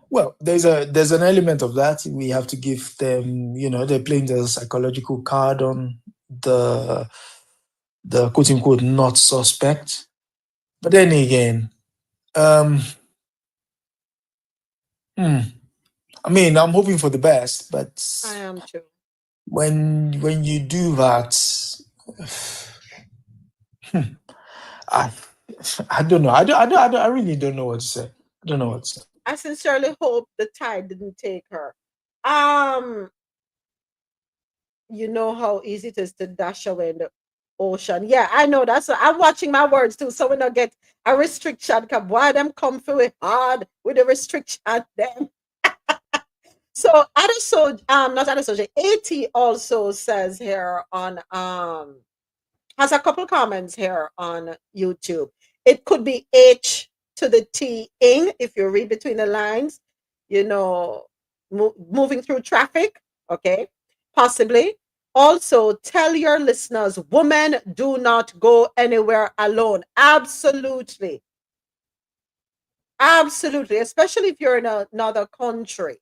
Well, there's an element of that. We have to give them, they're playing the psychological card on the quote unquote not suspect. But then again, I mean, I'm hoping for the best, but I am too. When you do that, I don't know. I really don't know what to say. I don't know what to say. I sincerely hope the tide didn't take her. You know how easy it is to dash away in the ocean. Yeah, I know. I'm watching my words too, so we don't get a restriction. Cause why them come through it hard with the restriction them. So not other soldier. AT also says here on has a couple comments here on YouTube. It could be H to the T ing if you read between the lines, moving through traffic. Okay, possibly. Also, tell your listeners, women do not go anywhere alone. Absolutely. Absolutely. Especially if you're in another country.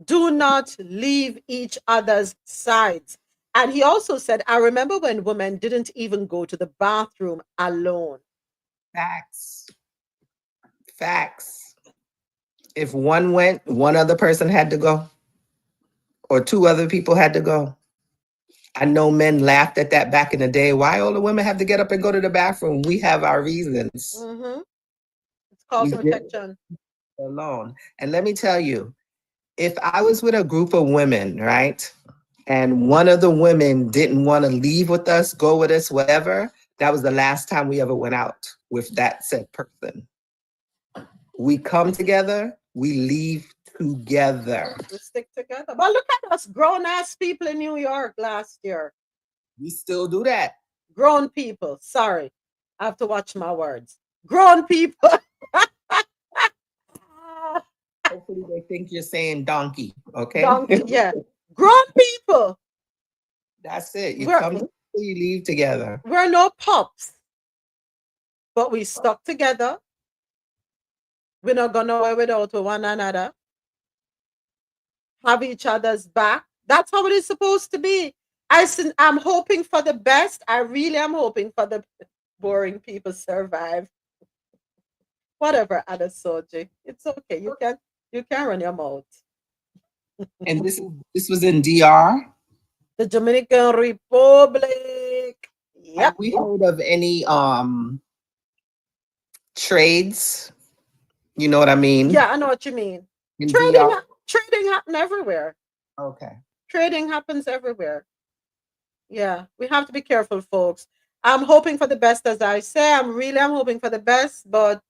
Do not leave each other's sides. And he also said, I remember when women didn't even go to the bathroom alone. Facts. If one went, one other person had to go, or two other people had to go. I know men laughed at that back in the day. Why all the women have to get up and go to the bathroom? We have our reasons. Mm-hmm. It's called protection. Alone. And let me tell you, if I was with a group of women, right, and one of the women didn't want to leave with us, go with us, whatever, that was the last time we ever went out with that said person. We come together, we leave together. We stick together. But look at us, grown-ass people in New York last year. We still do that. Grown people. Sorry. I have to watch my words. Grown people. Hopefully they think you're saying donkey, okay? Donkey, yeah. Grown people. That's it. You come together, you leave together. We're no pups. But we stuck together. We're not going nowhere without one another. Have each other's back. That's how it is supposed to be. I'm hoping for the best. I really am hoping for the boring people survive. Whatever, other soldier. It's okay. You can run your mouth. And this was in DR? The Dominican Republic. Yep. Have we heard of any trades? You know what I mean? Yeah, I know what you mean. Trading happens everywhere. Okay. Trading happens everywhere. Yeah, we have to be careful, folks. I'm hoping for the best, as I say. I'm hoping for the best, but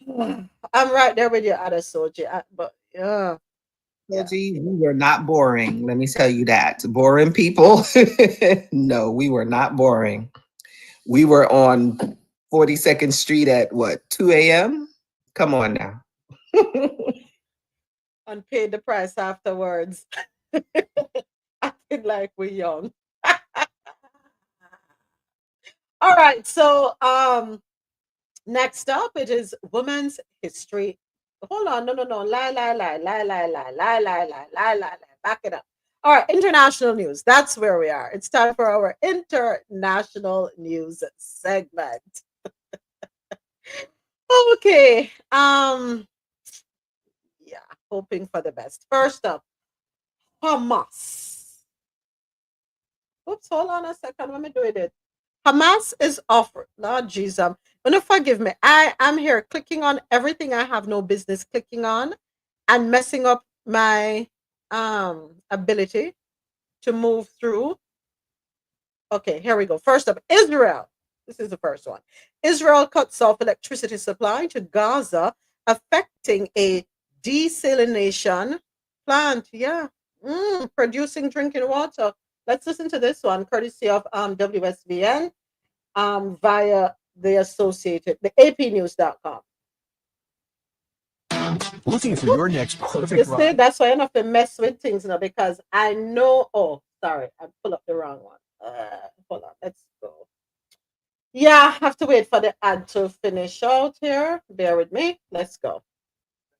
I'm right there with you, other soldier. But yeah. We were not boring. Let me tell you that. Boring people. No, we were not boring. We were on 42nd Street at what, 2 a.m.? Come on now. And paid the price afterwards. Acting like we're young. All right, so next up it is Women's History. Hold on, no. Lie. Back it up. All right, international news. That's where we are. It's time for our international news segment. Okay. Yeah, hoping for the best. First up, Hamas. Oops, hold on a second. Let me do it. Hamas is offered. Lord Jesus, gonna forgive me. I am here clicking on everything I have no business clicking on and messing up my ability to move through. Okay, here we go. First up, Israel. This is the first one. Israel cuts off electricity supply to Gaza, affecting a desalination plant. Yeah, Producing drinking water. Let's listen to this one, courtesy of WSVN via the APnews.com. Looking for your next You perfect see, ride? that's why I have to mess with things now because I know. Oh, sorry, I pulled up the wrong one. Hold on, let's go. Yeah, I have to wait for the ad to finish out here. Bear with me. Let's go.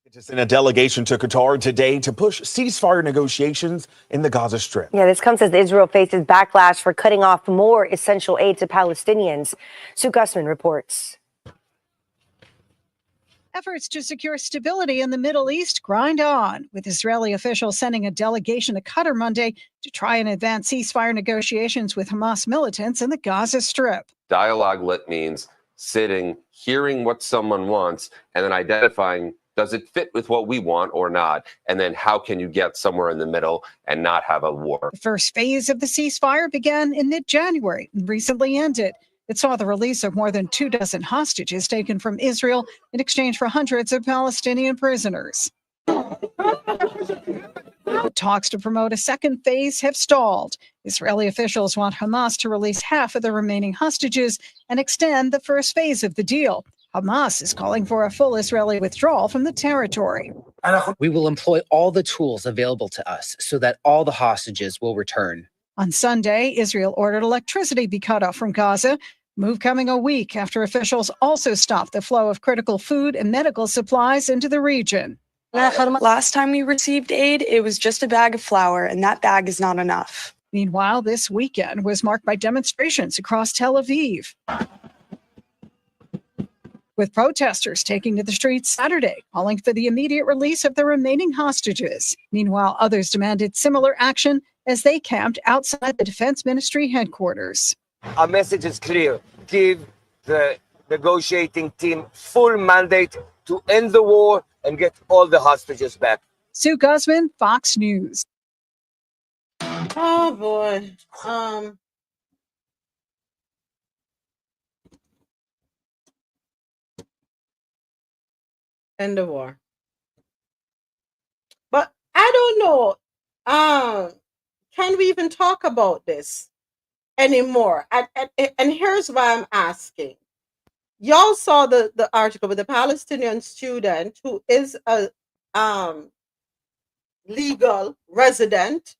Just in a delegation to Qatar today to push ceasefire negotiations in the Gaza Strip. Yeah, this comes as Israel faces backlash for cutting off more essential aid to Palestinians. Sue Gussman reports. Efforts to secure stability in the Middle East grind on, with Israeli officials sending a delegation to Qatar Monday to try and advance ceasefire negotiations with Hamas militants in the Gaza Strip. Dialogue means sitting, hearing what someone wants, and then identifying, does it fit with what we want or not? And then how can you get somewhere in the middle and not have a war? The first phase of the ceasefire began in mid-January and recently ended. It saw the release of more than 24 hostages taken from Israel in exchange for hundreds of Palestinian prisoners. The talks to promote a second phase have stalled. Israeli officials want Hamas to release half of the remaining hostages and extend the first phase of the deal. Hamas is calling for a full Israeli withdrawal from the territory. We will employ all the tools available to us so that all the hostages will return. On Sunday, Israel ordered electricity be cut off from Gaza, move coming a week after officials also stopped the flow of critical food and medical supplies into the region. Last time we received aid, it was just a bag of flour, and that bag is not enough. Meanwhile, this weekend was marked by demonstrations across Tel Aviv, with protesters taking to the streets Saturday, calling for the immediate release of the remaining hostages. Meanwhile, others demanded similar action as they camped outside the Defense Ministry headquarters. Our message is clear. Give the negotiating team full mandate to end the war and get all the hostages back. Sue Gussman, Fox News. Oh boy. End the war. But I don't know. Can we even talk about this anymore? And here's why I'm asking. Y'all saw the article with the Palestinian student who is a legal resident.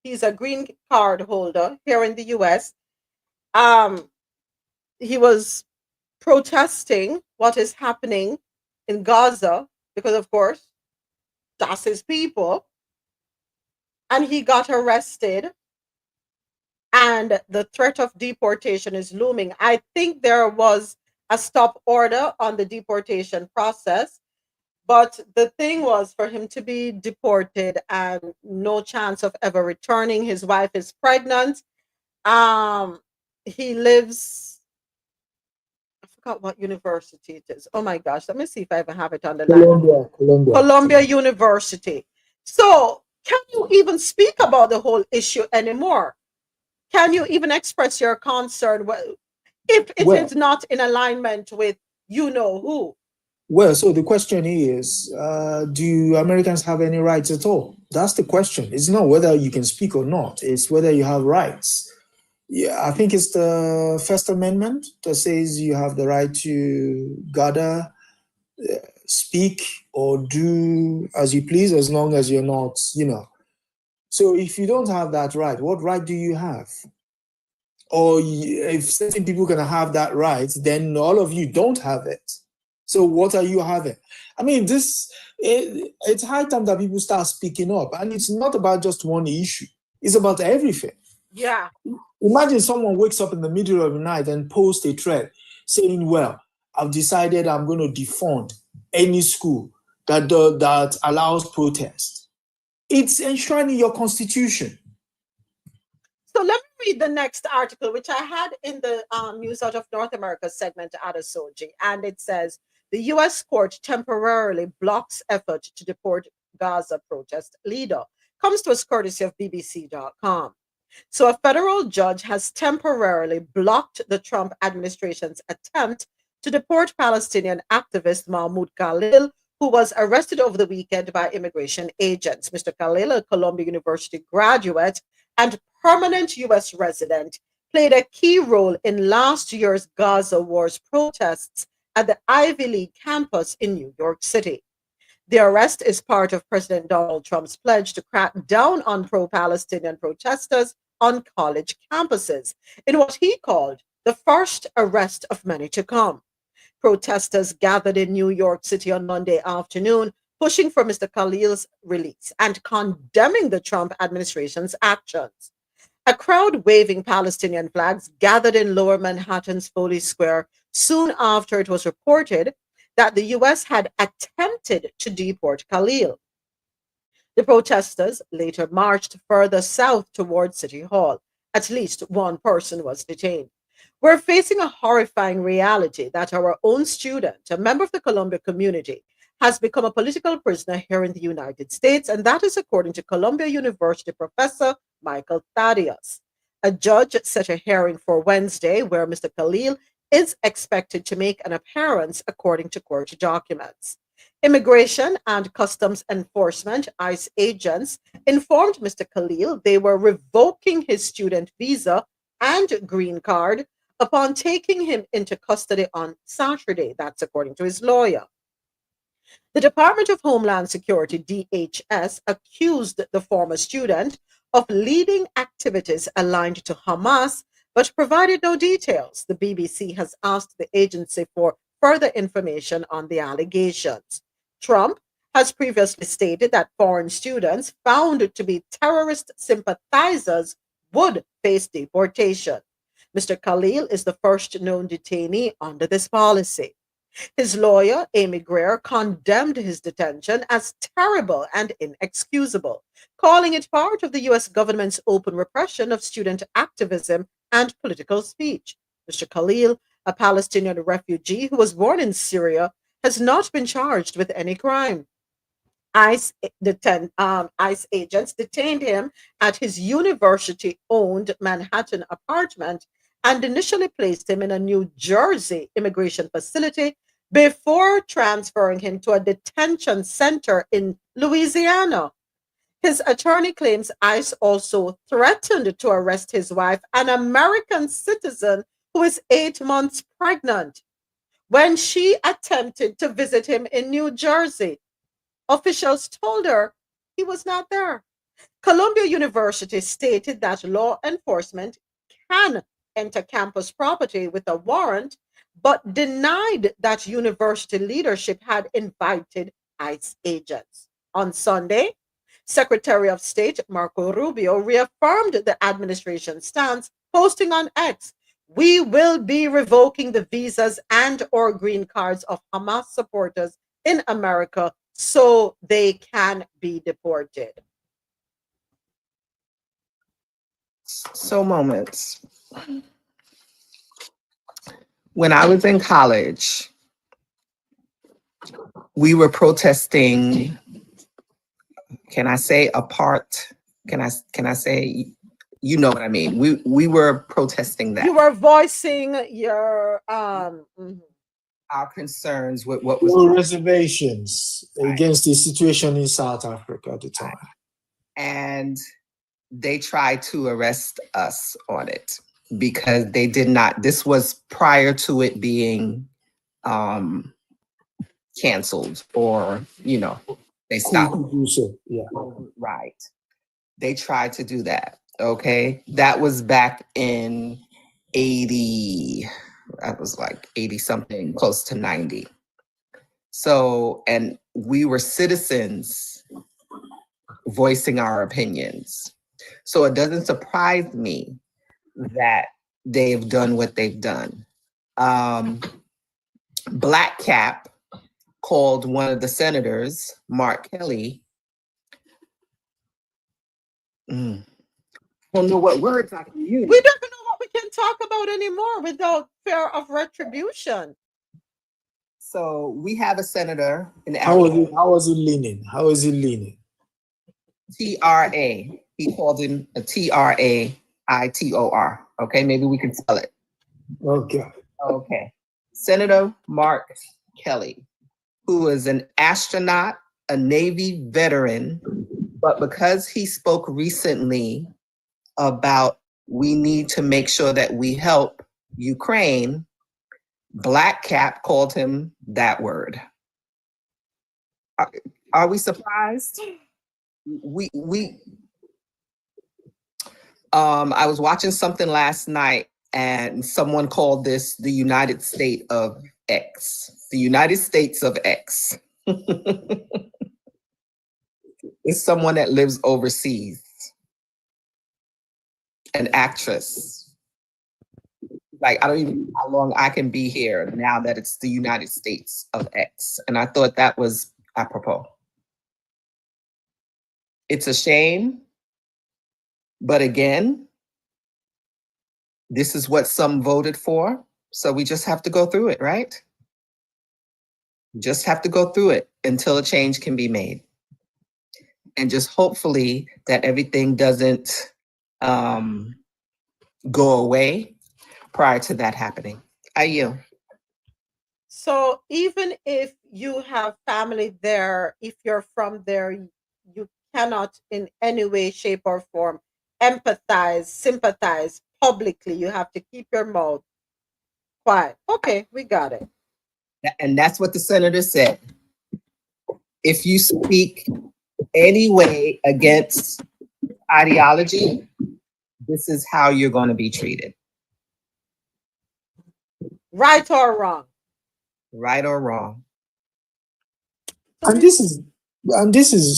He's a green card holder here in the US. He was protesting what is happening in Gaza because, of course, that's his people. And he got arrested. And the threat of deportation is looming. I think there was a stop order on the deportation process. But the thing was for him to be deported and no chance of ever returning. His wife is pregnant. He lives, I forgot what university it is. Oh my gosh, let me see if I even have it on the line. Columbia University. So can you even speak about the whole issue anymore? Can you even express your concern if it is not in alignment with you know who? Well, so the question is, do Americans have any rights at all? That's the question. It's not whether you can speak or not. It's whether you have rights. Yeah, I think it's the First Amendment that says you have the right to gather, speak, or do as you please, as long as you're not, So if you don't have that right, what right do you have? Or if certain people can have that right, then all of you don't have it. So what are you having? I mean, it's high time that people start speaking up. And it's not about just one issue. It's about everything. Yeah. Imagine someone wakes up in the middle of the night and posts a thread saying, well, I've decided I'm going to defund any school that allows protest. It's enshrined in your constitution. So let me read the next article, which I had in the News Out of North America segment at Asoji. And it says, the U.S. court temporarily blocks effort to deport Gaza protest leader. Comes to us courtesy of BBC.com. So a federal judge has temporarily blocked the Trump administration's attempt to deport Palestinian activist Mahmoud Khalil, who was arrested over the weekend by immigration agents. Mr. Khalil, a Columbia University graduate and permanent U.S. resident, played a key role in last year's Gaza Wars protests at the Ivy League campus in New York City. The arrest is part of President Donald Trump's pledge to crack down on pro-Palestinian protesters on college campuses in what he called the first arrest of many to come. Protesters gathered in New York City on Monday afternoon, pushing for Mr. Khalil's release and condemning the Trump administration's actions. A crowd waving Palestinian flags gathered in Lower Manhattan's Foley Square soon after it was reported that the U.S. had attempted to deport Khalil. The protesters later marched further south towards City Hall. At least one person was detained. We're facing a horrifying reality that our own student, a member of the Columbia community, has become a political prisoner here in the United States, and that is according to Columbia University professor Michael Thaddeus. A judge set a hearing for Wednesday where Mr. Khalil is expected to make an appearance according to court documents. Immigration and Customs Enforcement, ICE agents, informed Mr. Khalil they were revoking his student visa and green card upon taking him into custody on Saturday. That's according to his lawyer. The Department of Homeland Security, DHS, accused the former student of leading activities aligned to Hamas, but provided no details. The BBC has asked the agency for further information on the allegations. Trump has previously stated that foreign students found to be terrorist sympathizers would face deportation. Mr. Khalil is the first known detainee under this policy. His lawyer, Amy Greer, condemned his detention as terrible and inexcusable, calling it part of the U.S. government's open repression of student activism and political speech. Mr. Khalil, a Palestinian refugee who was born in Syria, has not been charged with any crime. ICE agents detained him at his university-owned Manhattan apartment and initially placed him in a New Jersey immigration facility before transferring him to a detention center in Louisiana. His attorney claims ICE also threatened to arrest his wife, an American citizen who is 8 months pregnant, when she attempted to visit him in New Jersey. Officials told her he was not there. Columbia University stated that law enforcement can enter campus property with a warrant, but denied that university leadership had invited ICE agents. On Sunday, Secretary of State Marco Rubio reaffirmed the administration's stance, posting on X, "We will be revoking the visas and or green cards of Hamas supporters in America so they can be deported." So moments. When I was in college, we were protesting. Can I say apart? Can I say, you know what I mean? We were protesting that. You were voicing your our concerns with what was no reservations against the situation in South Africa at the time. And they tried to arrest us on it because they did not. This was prior to it being canceled, or they stopped. Yeah. Right. They tried to do that. Okay. That was back in 80. That was like 80 something, close to 90. So, and we were citizens voicing our opinions. So it doesn't surprise me that they've done what they've done. Black Cap called one of the senators, Mark Kelly. I don't know what words I can use. We don't know what we can talk about anymore without fear of retribution. So we have a senator in How was it leaning? How is it leaning? TRA. He called him a TRAITOR. Okay, maybe we can spell it. Okay. Okay. Senator Mark Kelly. who was an astronaut, a Navy veteran, but because he spoke recently about we need to make sure that we help Ukraine, Black Cap called him that word. Are we surprised? I was watching something last night and someone called this the United States of X. The United States of X. It's someone that lives overseas. An actress. Like, I don't even know how long I can be here now that it's the United States of X. And I thought that was apropos. It's a shame. But again, this is what some voted for. So we just have to go through it, right? Just have to go through it until a change can be made. And just hopefully that everything doesn't go away prior to that happening. I yield. So even if you have family there, if you're from there, you cannot in any way, shape, or form empathize, sympathize publicly. You have to keep your mouth quiet. Okay, we got it. And that's what the senator said. If you speak any way against ideology, this is how you're going to be treated. Right or wrong? Right or wrong. And this is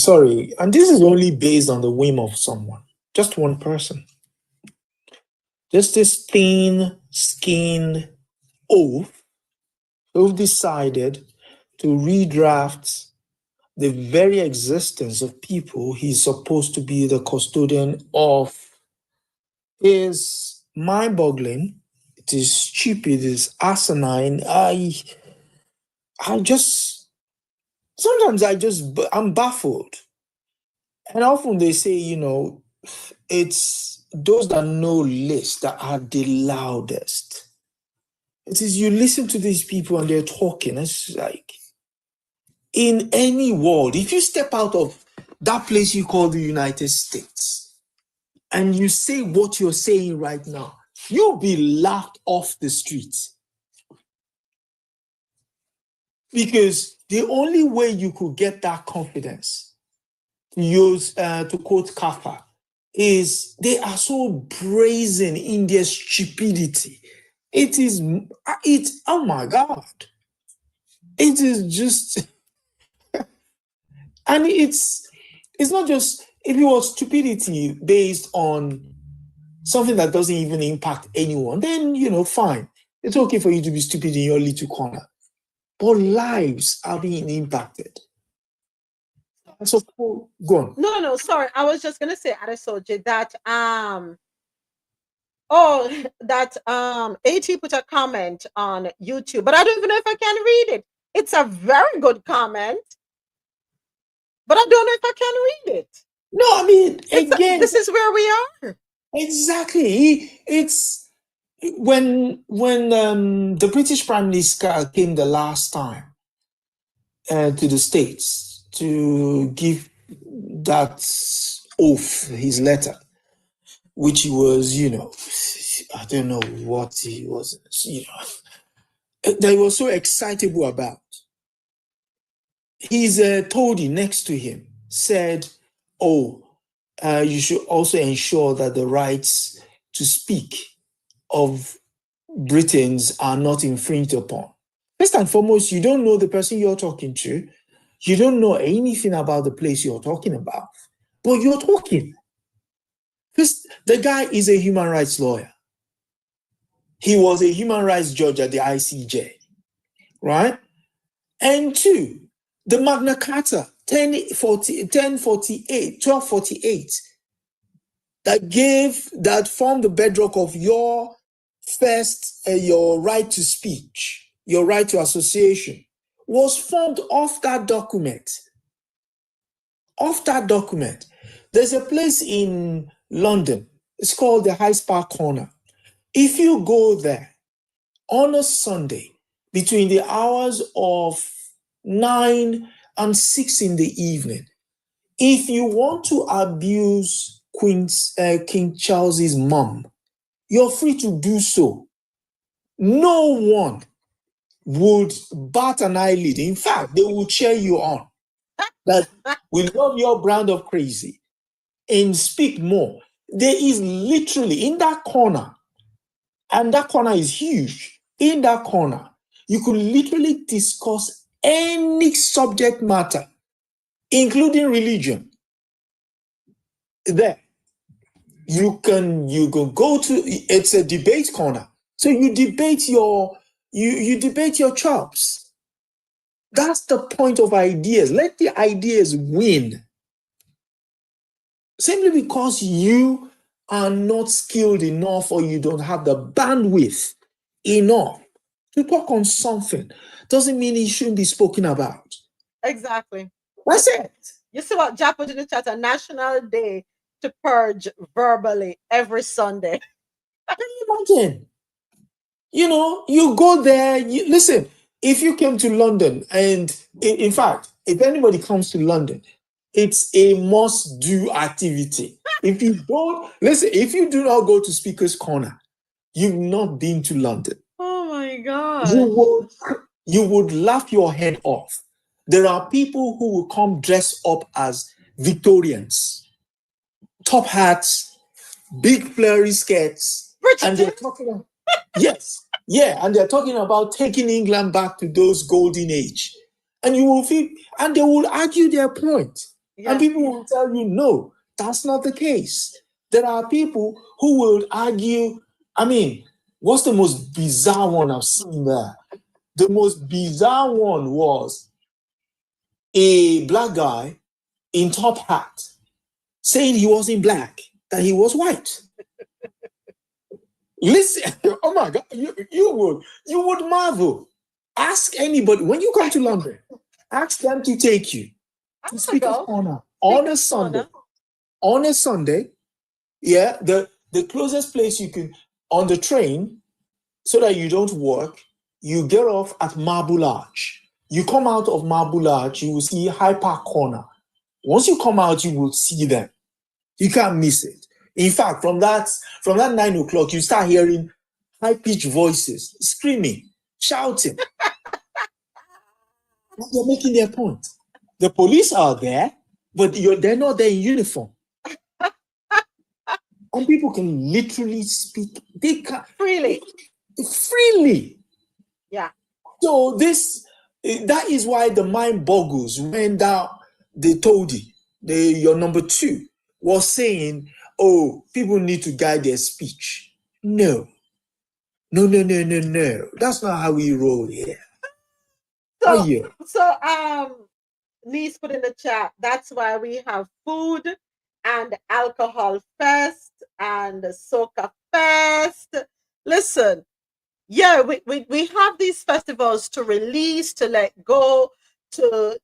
only based on the whim of someone, just one person. Just this thin-skinned oaf who decided to redraft the very existence of people he's supposed to be the custodian of is mind-boggling. It is stupid, it is asinine. I'm baffled. And often they say, it's those that know less that are the loudest. It is you listen to these people and they're talking. It's like, in any world, if you step out of that place you call the United States and you say what you're saying right now, you'll be laughed off the streets. Because the only way you could get that confidence, to quote Kappa, is they are so brazen in their stupidity. Oh my God. It is just, and it's not just, if it was stupidity based on something that doesn't even impact anyone, then, fine. It's okay for you to be stupid in your little corner. But lives are being impacted. So go on. No, sorry. I was just gonna say, Adesoje, that AT put a comment on YouTube, but I don't even know if I can read it. It's a very good comment, but I don't know if I can read it. No, I mean, again, this is where we are. Exactly. It's when the British Prime Minister came the last time to the States to give that oath, his letter, which he was, I don't know what he was, that he was so excitable about. His toady next to him said, you should also ensure that the rights to speak of Britons are not infringed upon. First and foremost, you don't know the person you're talking to. You don't know anything about the place you're talking about, but you're talking. First, the guy is a human rights lawyer. He was a human rights judge at the ICJ, right? And two, the Magna Carta, 1248, that formed the bedrock of your right to speech, your right to association, was formed off that document. There's a place in London, it's called the Hyde Park Corner. If you go there on a Sunday, between the hours of 9 and 6 in the evening. If you want to abuse King Charles's mom, you're free to do so. No one would bat an eyelid. In fact, they will cheer you on. That we love your brand of crazy and speak more. There is literally in that corner, and that corner is huge. In that corner, you could literally discuss any subject matter, including religion. There. You can go to, it's a debate corner. So you debate your chops. That's the point of ideas. Let the ideas win. Simply because you are not skilled enough or you don't have the bandwidth enough to talk on something doesn't mean it shouldn't be spoken about. Exactly. That's it. You see what Jap put in the chat, a national day to purge verbally every Sunday. Imagine. You know, you go there, listen, if you came to London, and in fact, if anybody comes to London, it's a must-do activity. If you don't, listen, if you do not go to Speaker's Corner, you've not been to London. Oh my God. You would laugh your head off. There are people who will come dressed up as Victorians, top hats, big flary skirts, and they're talking about, yes, yeah, and they're talking about taking England back to those golden age. And you will feel, and they will argue their point. Yeah. And people will tell you, no, that's not the case. There are people who will argue. I mean, what's the most bizarre one I've seen there? The most bizarre one was a black guy in top hat saying he wasn't black, that he was white. Listen, oh my God, you would marvel. Ask anybody, when you come to London, ask them to take you to Speaker's Corner on a Sunday. On a Sunday, yeah, the closest place you can, on the train, so that you don't work, you get off at Marble Arch. You come out of Marble Arch, you will see Hyde Park Corner. Once you come out, you will see them. You can't miss it. In fact, from that 9 o'clock, you start hearing high-pitched voices, screaming, shouting. They're making their point. The police are there, but they're not there in uniform. And people can literally speak. They can freely. Yeah. So that is why the mind boggles when the toady, your number 2, was saying, oh, people need to guide their speech. No. That's not how we roll here. So, Niece put in the chat, that's why we have food and alcohol fest and soca fest. Listen, yeah, we have these festivals to release, to let go, to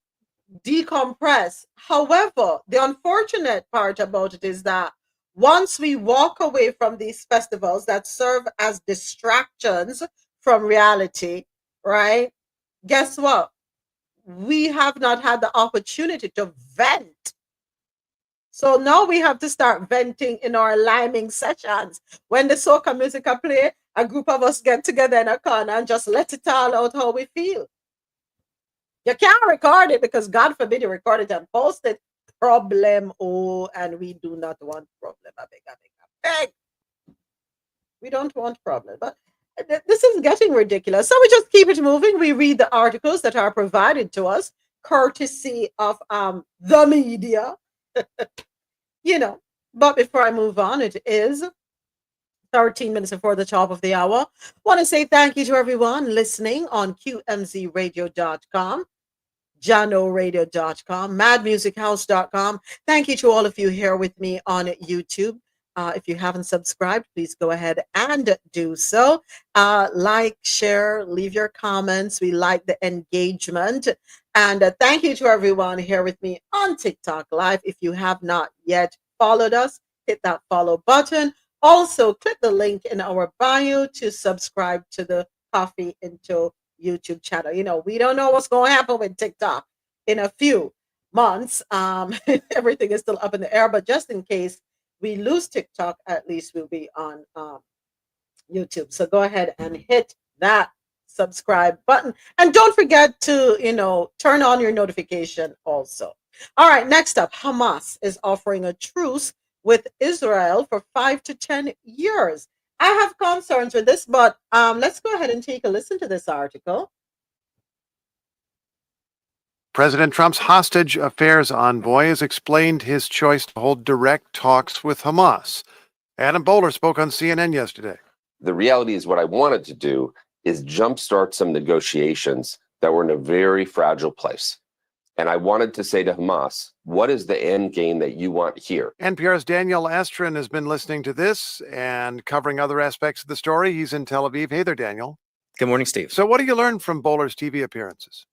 decompress. However, the unfortunate part about it is that once we walk away from these festivals that serve as distractions from reality, right? Guess what? We have not had the opportunity to vent. So now we have to start venting in our liming sessions. When the soca music play, a group of us get together in a corner and just let it all out how we feel. You can't record it because God forbid you record it and post it. Problem. Oh, and we do not want problem. I beg. We don't want problem. But this is getting ridiculous. So we just keep it moving. We read the articles that are provided to us, courtesy of the media. But before I move on, it is 13 minutes before the top of the hour. Want to say thank you to everyone listening on QMZRadio.com, JanoRadio.com, MadMusicHouse.com. Thank you to all of you here with me on YouTube. If you haven't subscribed, please go ahead and do so. Like, share, leave your comments. We like the engagement. And thank you to everyone here with me on TikTok Live. If you have not yet followed us, hit that follow button. Also, click the link in our bio to subscribe to the Coffee Into YouTube channel. You know, we don't know what's going to happen with TikTok in a few months. Everything is still up in the air, but just in case we lose TikTok, at least we'll be on YouTube. So go ahead and hit that subscribe button. And don't forget to, you know, turn on your notification also. All right, next up, Hamas is offering a truce with Israel for 5 to 10 years. I have concerns with this, but let's go ahead and take a listen to this article. President Trump's hostage affairs envoy has explained his choice to hold direct talks with Hamas. Adam Bowler spoke on CNN yesterday. The reality is what I wanted to do is jumpstart some negotiations that were in a very fragile place. And I wanted to say to Hamas, what is the end game that you want here? NPR's Daniel Estrin has been listening to this and covering other aspects of the story. He's in Tel Aviv. Hey there, Daniel. Good morning, Steve. So what do you learn from Bowler's TV appearances?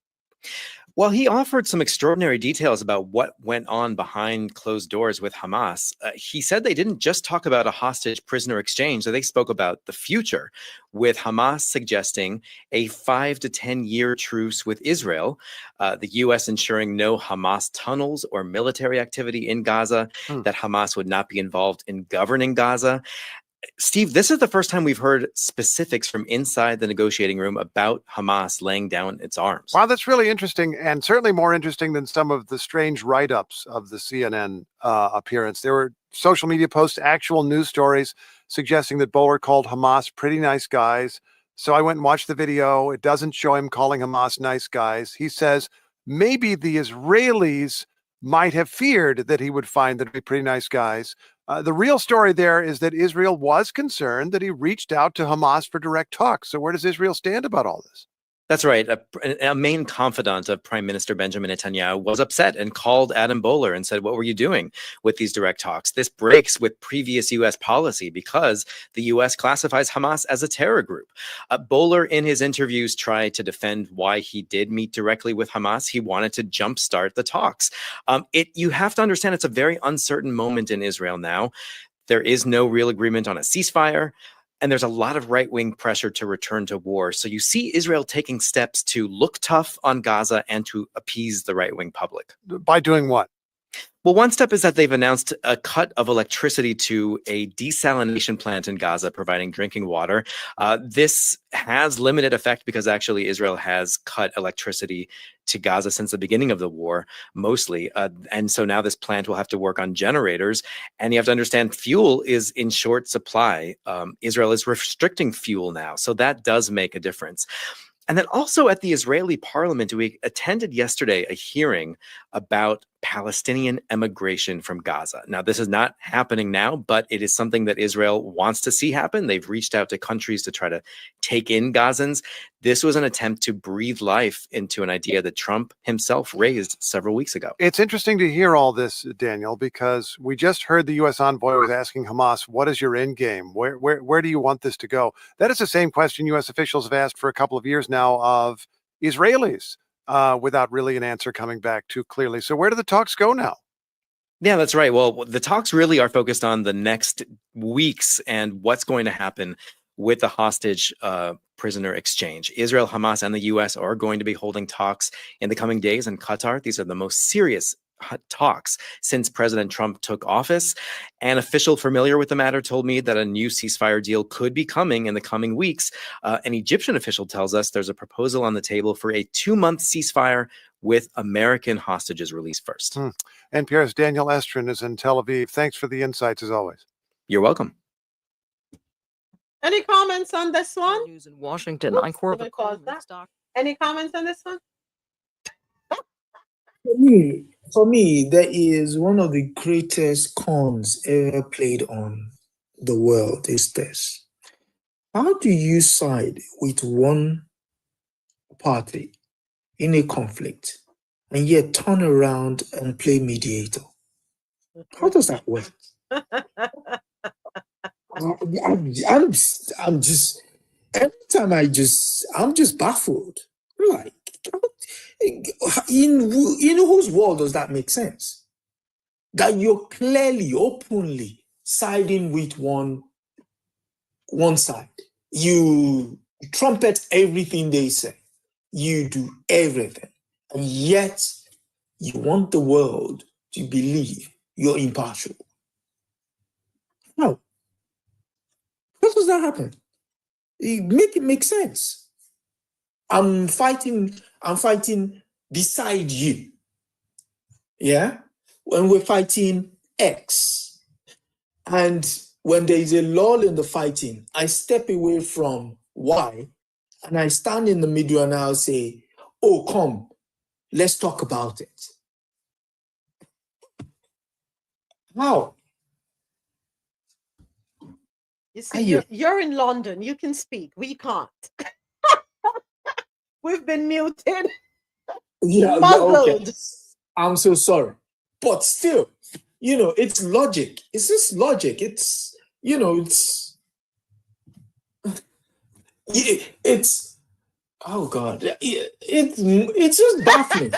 Well, he offered some extraordinary details about what went on behind closed doors with Hamas. He said they didn't just talk about a hostage prisoner exchange, they spoke about the future, with Hamas suggesting a 5 to 10 year truce with Israel, the U.S. ensuring no Hamas tunnels or military activity in Gaza, that Hamas would not be involved in governing Gaza. Steve, this is the first time we've heard specifics from inside the negotiating room about Hamas laying down its arms. Wow, that's really interesting, and certainly more interesting than some of the strange write-ups of the CNN appearance. There were social media posts, actual news stories suggesting that Bowler called Hamas pretty nice guys. So I went and watched the video. It doesn't show him calling Hamas nice guys. He says maybe the Israelis might have feared that he would find them to be pretty nice guys. The real story there is that Israel was concerned that he reached out to Hamas for direct talks. So where does Israel stand about all this? That's right. A main confidant of Prime Minister Benjamin Netanyahu was upset and called Adam Bowler and said, what were you doing with these direct talks? This breaks with previous U.S. policy because the U.S. classifies Hamas as a terror group. Bowler, in his interviews, tried to defend why he did meet directly with Hamas. He wanted to jumpstart the talks. You have to understand it's a very uncertain moment in Israel now. There is no real agreement on a ceasefire. And there's a lot of right-wing pressure to return to war. So you see Israel taking steps to look tough on Gaza and to appease the right-wing public. By doing what? Well, one step is that they've announced a cut of electricity to a desalination plant in Gaza, providing drinking water. This has limited effect because actually Israel has cut electricity to Gaza since the beginning of the war, mostly. And so now this plant will have to work on generators. And you have to understand fuel is in short supply. Israel is restricting fuel now. So that does make a difference. And then also at the Israeli parliament, we attended yesterday a hearing about Palestinian emigration from Gaza. Now, this is not happening now, but it is something that Israel wants to see happen. They've reached out to countries to try to take in Gazans. This was an attempt to breathe life into an idea that Trump himself raised several weeks ago. It's interesting to hear all this, Daniel, because we just heard the U.S. envoy was asking Hamas, what is your end game? Where do you want this to go? That is the same question U.S. officials have asked for a couple of years now of Israelis. Without really an answer coming back too clearly. So where do the talks go now? Yeah, that's right. Well, the talks really are focused on the next weeks and what's going to happen with the hostage prisoner exchange. Israel, Hamas, and the U.S. are going to be holding talks in the coming days in Qatar. These are the most serious talks since President Trump took office. An official familiar with the matter told me that a new ceasefire deal could be coming in the coming weeks. An Egyptian official tells us there's a proposal on the table for a 2-month ceasefire with American hostages released first. NPR's Daniel Estrin is in Tel Aviv. Thanks for the insights as always. You're welcome. Any comments on this one? News in Washington. Oops, I Corp. let me pause that. Any comments on this one? For me, that is one of the greatest cons ever played on the world is this. How do you side with one party in a conflict and yet turn around and play mediator? How does that work? I'm just, every time I'm just baffled. Like, in whose world does that make sense? That you're clearly, openly siding with one side. You trumpet everything they say. You do everything. And yet, you want the world to believe you're impartial. No. How does that happen? Make it make sense. I'm fighting beside you. Yeah? When we're fighting X. And when there is a lull in the fighting, I step away from Y and I stand in the middle and I'll say, oh, come, let's talk about it. How? You see, you're in London. You can speak. We can't. We've been muted. Yeah, muzzled. Okay. I'm so sorry. But still, it's logic. It's just logic. It's, it's, oh God. It's just baffling.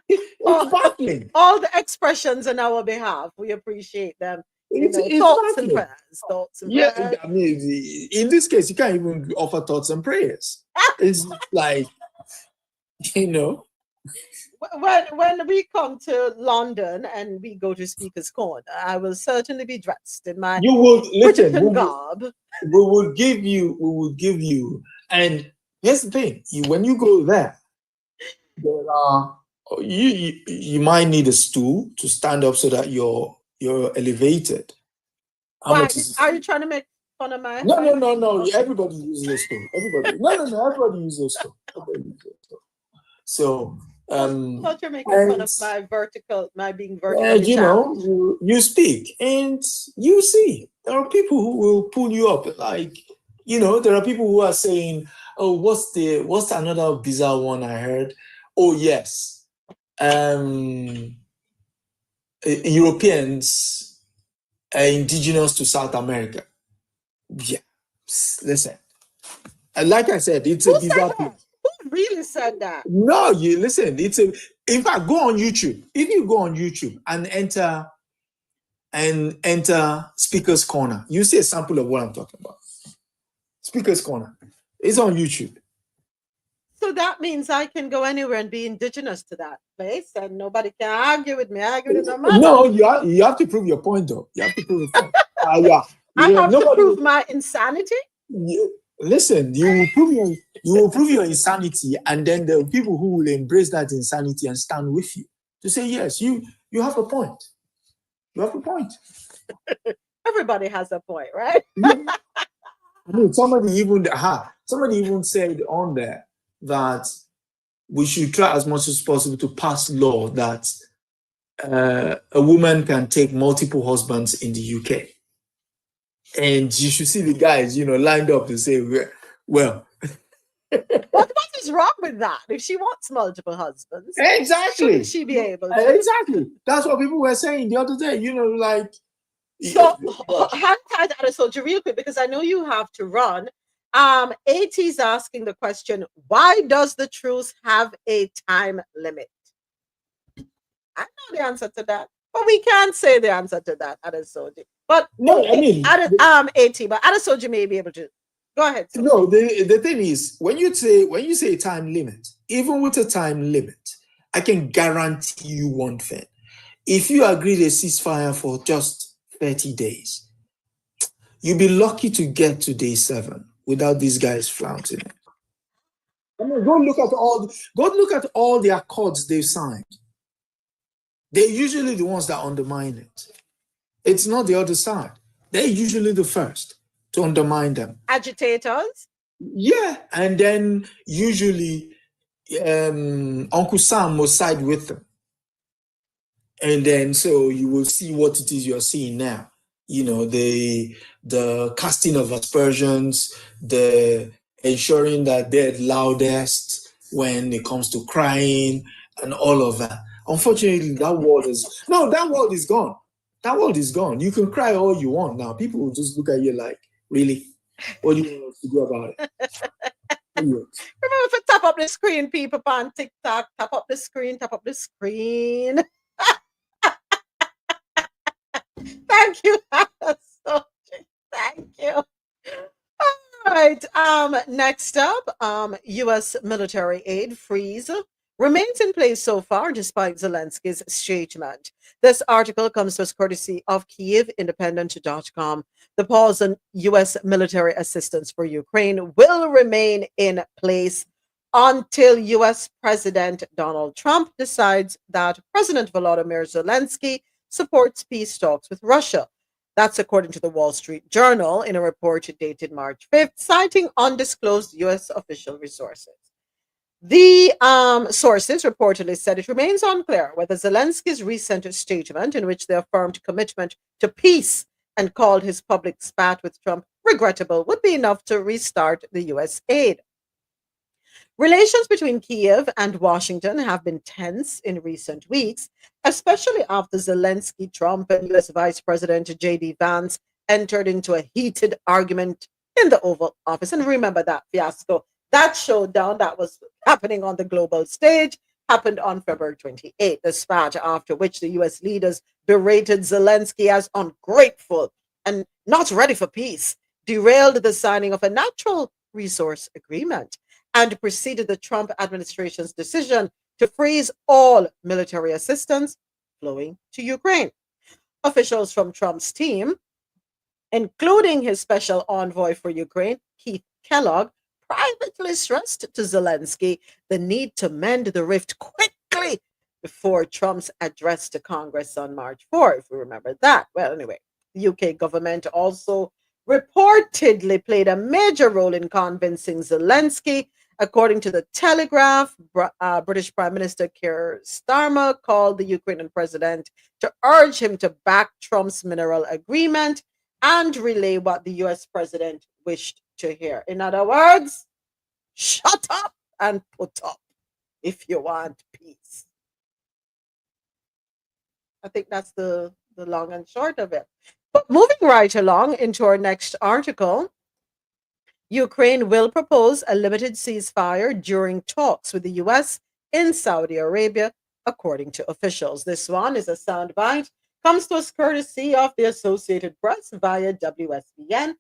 It's baffling. All the expressions on our behalf, we appreciate them. It's thoughts and baffling. prayers. Thoughts and Yeah, prayers. I mean, in this case, you can't even offer thoughts and prayers. It's like, When we come to London and we go to Speaker's Corner, I will certainly be dressed in my Bridgerton garb. We will give you, and here's the thing: when you go there you might need a stool to stand up so that you're elevated. Why? Are you trying to make fun of my? No. Everybody uses a stool. Everybody. No. Everybody uses a stool. So. I thought you're making fun of my being vertical. You speak and you see there are people who will pull you up. Like, there are people who are saying, "Oh, what's another bizarre one I heard?" Oh, yes, Europeans indigenous to South America. Yeah, listen. Like I said, it's a bizarre thing. Who really said that? No, you listen. In fact, go on YouTube. If you go on YouTube and enter Speaker's Corner, you see a sample of what I'm talking about. Speaker's Corner. It's on YouTube. So that means I can go anywhere and be indigenous to that place, and nobody can argue with me. No, you have to prove your point, though. You have to prove your point. I have to prove my insanity. Listen, you will prove your insanity, and then there are people who will embrace that insanity and stand with you to say, yes, you have a point. You have a point. Everybody has a point, right? I mean, somebody even said on there that we should try as much as possible to pass law that a woman can take multiple husbands in the UK. And you should see the guys, lined up to say, well. What is wrong with that? If she wants multiple husbands, exactly, shouldn't she be able to? Exactly. That's what people were saying the other day. Like. So, hang tight, Adesoji, real quick, because I know you have to run. AT is asking the question: why does the truce have a time limit? I know the answer to that, but we can't say the answer to that, Adesoji. But no, I mean, AT, but Adesoji may be able to. Go ahead. Soji. No, the thing is, when you say time limit, even with a time limit, I can guarantee you one thing: if you agree to ceasefire for just 30 days, you'll be lucky to get to day 7 without these guys flouting it. I mean, go look at all the accords they've signed. They're usually the ones that undermine it. It's not the other side. They're usually the first to undermine them. Agitators? Yeah, and then usually Uncle Sam will side with them. And then so you will see what it is you're seeing now. The casting of aspersions, the ensuring that they're loudest when it comes to crying and all of that. Unfortunately, that world is gone. That world is gone. You can cry all you want now. People will just look at you like, really? What do you want us to do about it? Remember to tap up the screen, people on TikTok. Tap up the screen. Thank you, Thank you. right. Next up, U.S. military aid freeze remains in place so far despite Zelensky's statement. This article comes to us courtesy of KyievIndependent.com. The pause on U.S. military assistance for Ukraine will remain in place until U.S. President Donald Trump decides that President Volodymyr Zelensky supports peace talks with Russia. That's according to the Wall Street Journal in a report dated March 5th, citing undisclosed U.S. official resources. The sources reportedly said it remains unclear whether Zelensky's recent statement, in which they affirmed commitment to peace and called his public spat with Trump regrettable, would be enough to restart the U.S. aid. Relations between Kiev and Washington have been tense in recent weeks, especially after Zelensky, Trump, and US Vice President J.D. Vance entered into a heated argument in the Oval Office. And remember that fiasco, that showdown that was happening on the global stage happened on February 28th, the spat after which the US leaders berated Zelensky as ungrateful and not ready for peace, derailed the signing of a natural resource agreement, and preceded the Trump administration's decision to freeze all military assistance flowing to Ukraine. Officials from Trump's team, including his special envoy for Ukraine, Keith Kellogg, privately stressed to Zelensky the need to mend the rift quickly before Trump's address to Congress on March 4th, if we remember that. Well, anyway, the UK government also reportedly played a major role in convincing Zelensky. According to the Telegraph, British Prime Minister Keir Starmer called the Ukrainian president to urge him to back Trump's mineral agreement and relay what the US president wished to hear. In other words, shut up and put up if you want peace. I think that's the long and short of it. But moving right along into our next article, Ukraine will propose a limited ceasefire during talks with the US in Saudi Arabia, according to officials. This one is a soundbite, comes to us courtesy of the Associated Press via WSBN.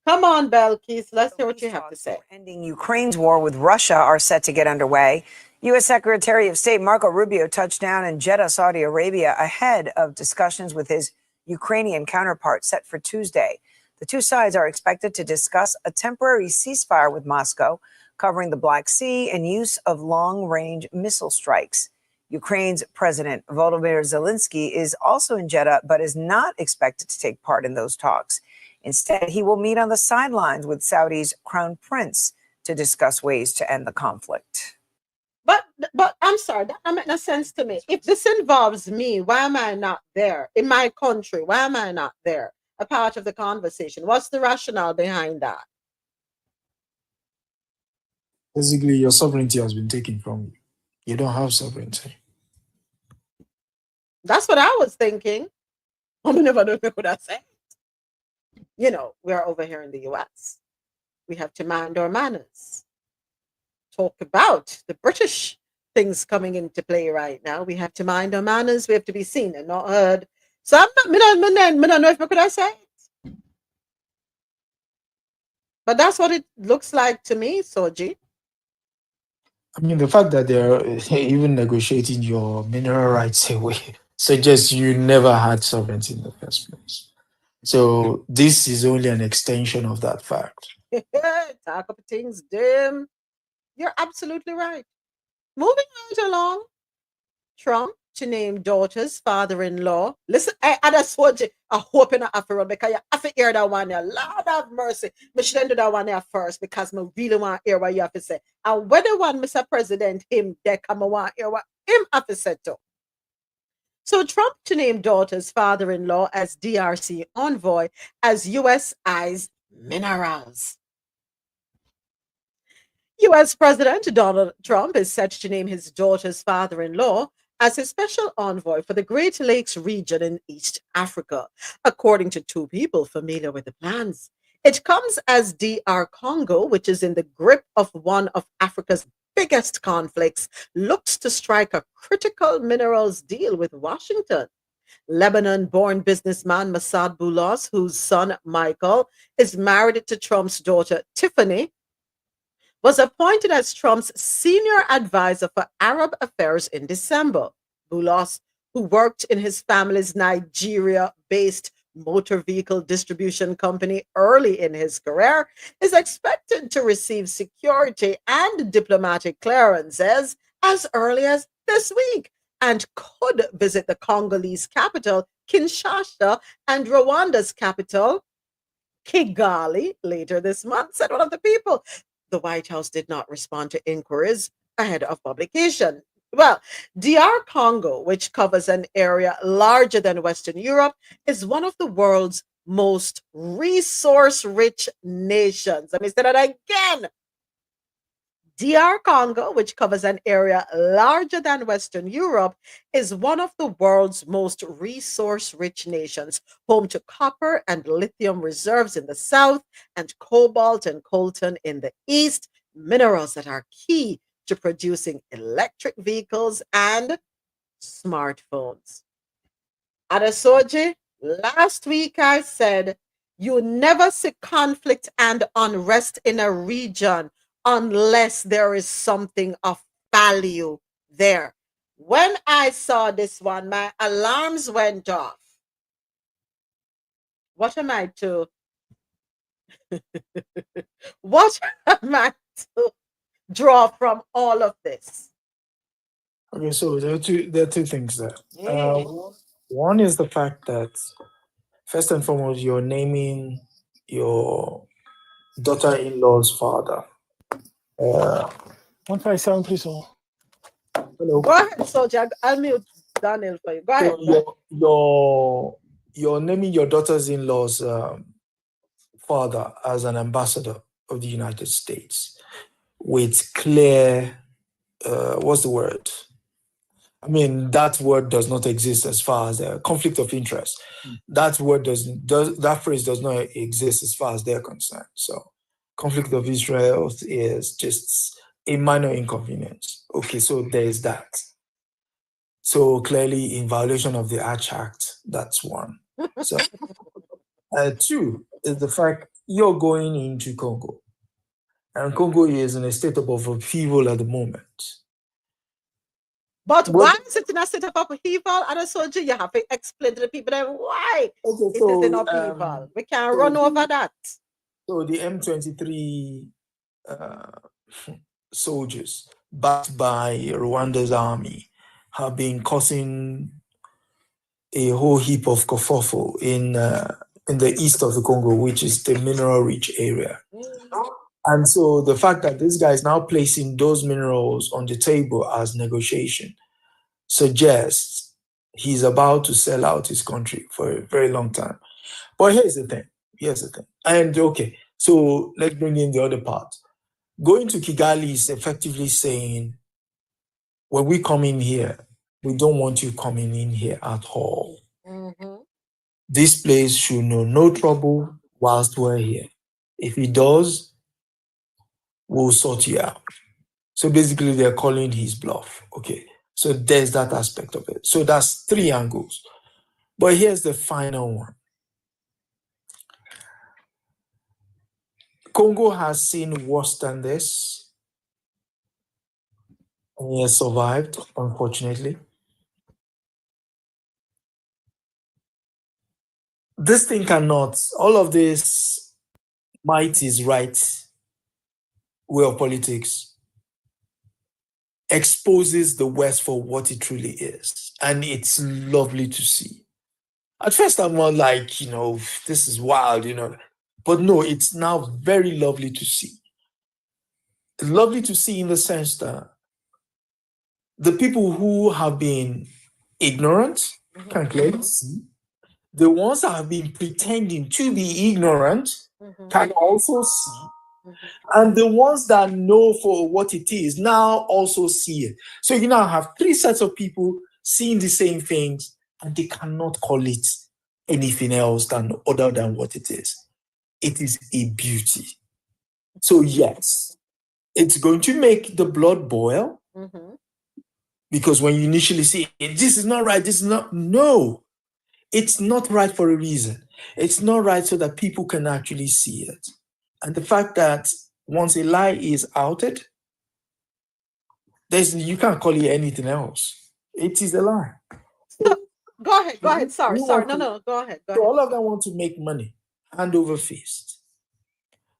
Come on, Belkis, let's hear what you have to say. Ending Ukraine's war with Russia are set to get underway. U.S. Secretary of State Marco Rubio touched down in Jeddah, Saudi Arabia, ahead of discussions with his Ukrainian counterpart set for Tuesday. The two sides are expected to discuss a temporary ceasefire with Moscow, covering the Black Sea and use of long-range missile strikes. Ukraine's President Volodymyr Zelensky is also in Jeddah, but is not expected to take part in those talks. Instead, he will meet on the sidelines with Saudi's Crown Prince to discuss ways to end the conflict. But I'm sorry, that doesn't make no sense to me. If this involves me, why am I not there? In my country, why am I not there? A part of the conversation. What's the rationale behind that? Basically, your sovereignty has been taken from you. You don't have sovereignty. That's what I was thinking. I never know what I said. You know, we're over here in the US. We have to mind our manners. Talk about the British things coming into play right now. We have to mind our manners. We have to be seen and not heard. So I'm not, me don't know if I could have said it. But that's what it looks like to me, Soji. I mean, the fact that they're even negotiating your mineral rights away suggests you never had sovereignty in the first place. So this is only an extension of that fact. Talk up things, dim. You're absolutely right. Moving right along, Trump to name daughter's father-in-law. Listen, I just want you, I hope you're not after because you have to hear that one there. Lord have mercy. I shouldn't do that one there first because I really want to hear what you have to say. And whether one, Mr. President, him, they come and want to hear what him have to say too. So Trump to name daughter's father-in-law as DRC envoy as U.S. eyes minerals. U.S. President Donald Trump is set to name his daughter's father-in-law as his special envoy for the Great Lakes region in East Africa, according to two people familiar with the plans. It comes as DR Congo, which is in the grip of one of Africa's biggest conflicts, looks to strike a critical minerals deal with Washington. Lebanon-born businessman Mossad Boulos, whose son Michael is married to Trump's daughter Tiffany, was appointed as Trump's senior advisor for Arab affairs in December. Boulos, who worked in his family's Nigeria-based motor vehicle distribution company early in his career, is expected to receive security and diplomatic clearances as early as this week and could visit the Congolese capital, Kinshasa, and Rwanda's capital, Kigali, later this month, said one of the people. The White House did not respond to inquiries ahead of publication. Well, DR Congo, which covers an area larger than Western Europe, is one of the world's most resource-rich nations. Let me say that again. DR Congo, which covers an area larger than Western Europe, is one of the world's most resource-rich nations, home to copper and lithium reserves in the south and cobalt and coltan in the east, minerals that are key to producing electric vehicles and smartphones. Adesoji, last week I said, you never see conflict and unrest in a region unless there is something of value there. When I saw this one, my alarms went off. What am I to? What am I to draw from all of this? Okay, so there are two things there. One is the fact that, first and foremost, you're naming your daughter-in-law's father. 157, please. Hello. Go ahead, Soldier. I'll mute Daniel for you. Go ahead. So you're naming your daughter-in-law's father as an ambassador of the United States with clear, what's the word? I mean, that word does not exist as far as a conflict of interest. That word that phrase does not exist as far as they're concerned. So conflict of interest is just a minor inconvenience. Okay, so there's that. So clearly in violation of the Arch Act, that's one. So two is the fact you're going into Congo. And Congo is in a state of upheaval at the moment. But why is it in a state of upheaval? And so you have to explain to the people that why it is in upheaval. We can't run over that. So the M23 soldiers, backed by Rwanda's army, have been causing a whole heap of kerfuffle in the east of the Congo, which is the mineral-rich area. And so the fact that this guy is now placing those minerals on the table as negotiation suggests he's about to sell out his country for a very long time. But here's the thing. And okay, so let's bring in the other part. Going to Kigali is effectively saying, when we come in here, we don't want you coming in here at all. This place should know no trouble whilst we're here. If it does, we'll sort you out. So basically, they're calling his bluff. Okay, so there's that aspect of it. So that's three angles. But here's the final one. Congo has seen worse than this. And he has survived, unfortunately. This thing cannot, all of this might is right way of politics exposes the West for what it truly is. And it's lovely to see. At first, I'm not like, this is wild, But no, it's now very lovely to see. It's lovely to see in the sense that the people who have been ignorant can clearly see. The ones that have been pretending to be ignorant can also see. And the ones that know for what it is now also see it. So you now have three sets of people seeing the same things, and they cannot call it anything else other than what it is. It is a beauty. So yes, it's going to make the blood boil, because when you initially see it, this is not right, this is not, no. it's not right for a reason. It's not right so that people can actually see it. And the fact that once a lie is outed, you can't call it anything else. It is a lie. Go ahead. Sorry. Go ahead. So all of them want to make money, hand over fist.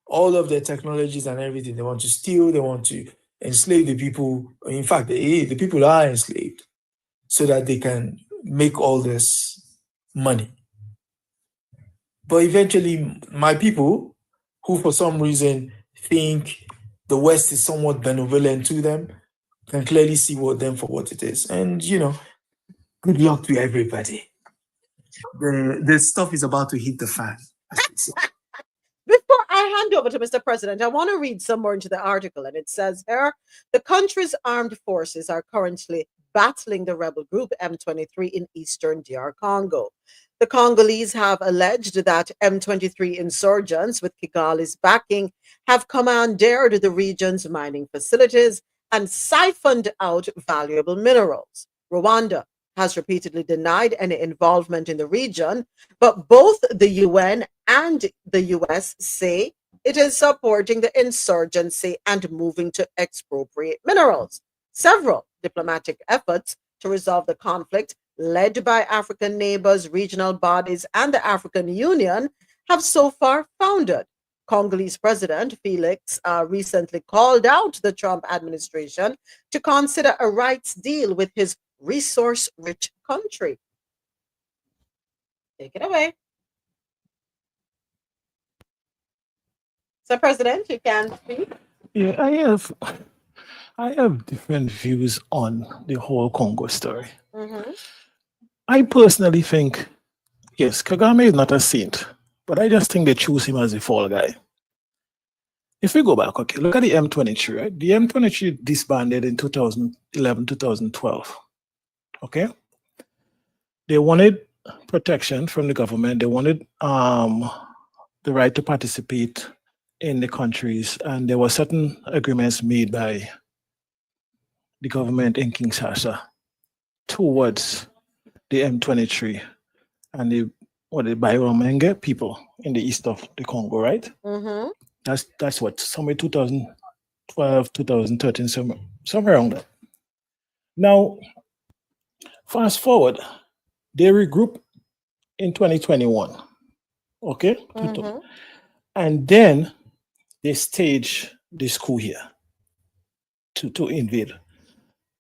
All of their technologies and everything, they want to steal, they want to enslave the people. In fact, the people are enslaved so that they can make all this money. But eventually, my people, who for some reason think the West is somewhat benevolent to them, can clearly see them for what it is. And, good luck to everybody. The stuff is about to hit the fan. Before I hand over to Mr. President, I want to read some more into the article. And it says here, the country's armed forces are currently battling the rebel group M23 in eastern DR Congo. The Congolese have alleged that M23 insurgents with Kigali's backing have commandeered the region's mining facilities and siphoned out valuable minerals. Rwanda has repeatedly denied any involvement in the region, but both the UN and the US say it is supporting the insurgency and moving to expropriate minerals. Several diplomatic efforts to resolve the conflict, led by African neighbors, regional bodies, and the African Union, have so far foundered. Congolese President Felix recently called out the Trump administration to consider a rights deal with his resource-rich country. Take it away. So, President, you can speak. Yeah, I have different views on the whole Congo story. Mm-hmm. I personally think, yes, Kagame is not a saint, but I just think they choose him as a fall guy. If we go back, okay, look at the M23, right? The M23 disbanded in 2011, 2012. Okay? They wanted protection from the government. They wanted the right to participate in the countries, and there were certain agreements made by the government in Kinshasa towards the M23 and the Bairomenge people in the east of the Congo, right? Mm-hmm. That's what, somewhere 2012, 2013, somewhere around that. Now, fast forward, they regroup in 2021, okay? Mm-hmm. And then they stage this coup here to invade.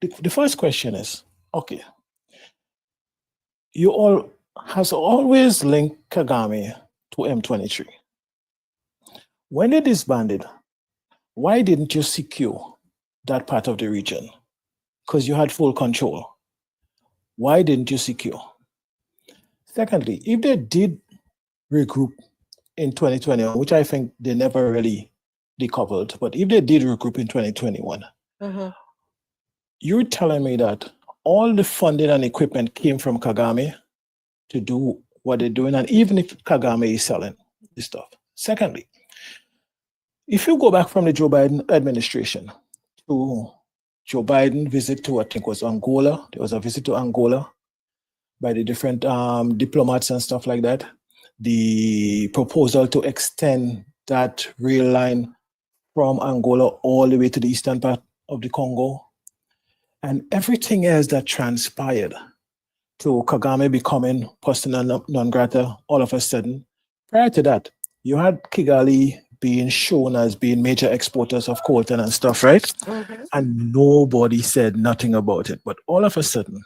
The first question is, okay, you all has always linked Kagame to M23. When they disbanded, why didn't you secure that part of the region? Because you had full control. Why didn't you secure? Secondly, if they did regroup in 2021, which I think they never really recovered, but if they did regroup in 2021, Mm-hmm. you're telling me that all the funding and equipment came from Kagame to do what they're doing, and even if Kagame is selling this stuff. Secondly, if you go back from the Joe Biden administration to Joe Biden visit to, I think was Angola, there was a visit to Angola by the different diplomats and stuff like that. The proposal to extend that rail line from Angola all the way to the eastern part of the Congo, and everything else that transpired to Kagame becoming persona non grata all of a sudden. Prior to that, you had Kigali being shown as being major exporters of coltan and stuff, right? Mm-hmm. And nobody said nothing about it. But all of a sudden,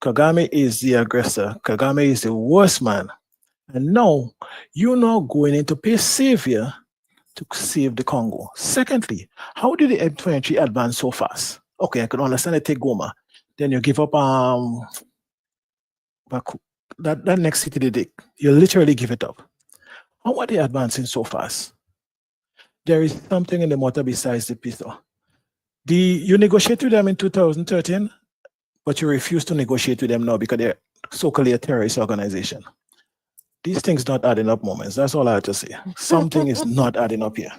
Kagame is the aggressor. Kagame is the worst man. And now, you're now going in to pay savior to save the Congo. Secondly, how did the M23 advance so fast? Okay, I can understand it take Goma. Then you give up that next city they dig. You literally give it up. How are they advancing so fast? There is something in the matter besides the pistol. You negotiate with them in 2013, but you refuse to negotiate with them now because they're so-called a terrorist organization. These things not adding up, moments. That's all I have to say. Something is not adding up here.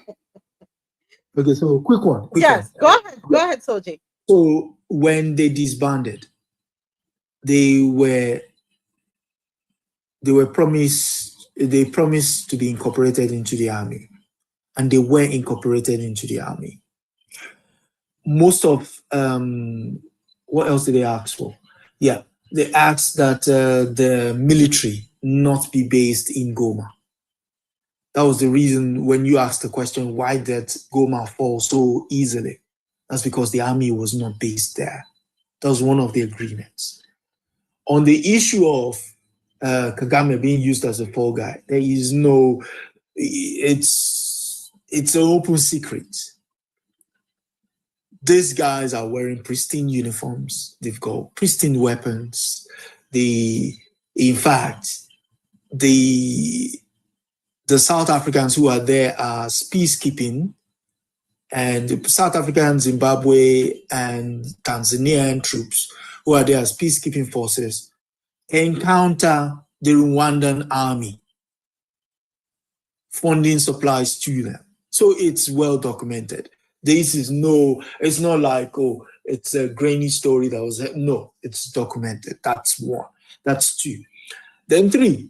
Okay, so quick one. Yes, go ahead, Soji. So when they disbanded, they were they promised to be incorporated into the army, and they were incorporated into the army. Most of what else did they ask for? Yeah, they asked that the military not be based in Goma. That was the reason when you asked the question, why did Goma fall so easily? That's because the army was not based there. That was one of the agreements. On the issue of Kagame being used as a fall guy, there is no, it's an open secret. These guys are wearing pristine uniforms. They've got pristine weapons. In fact, the South Africans who are there are peacekeeping, and the South African, Zimbabwe, and Tanzanian troops who are there as peacekeeping forces encounter the Rwandan army funding supplies to them. So it's well documented. It's not like, oh, it's a grainy story that was, no, it's documented. That's one. That's two. Then three,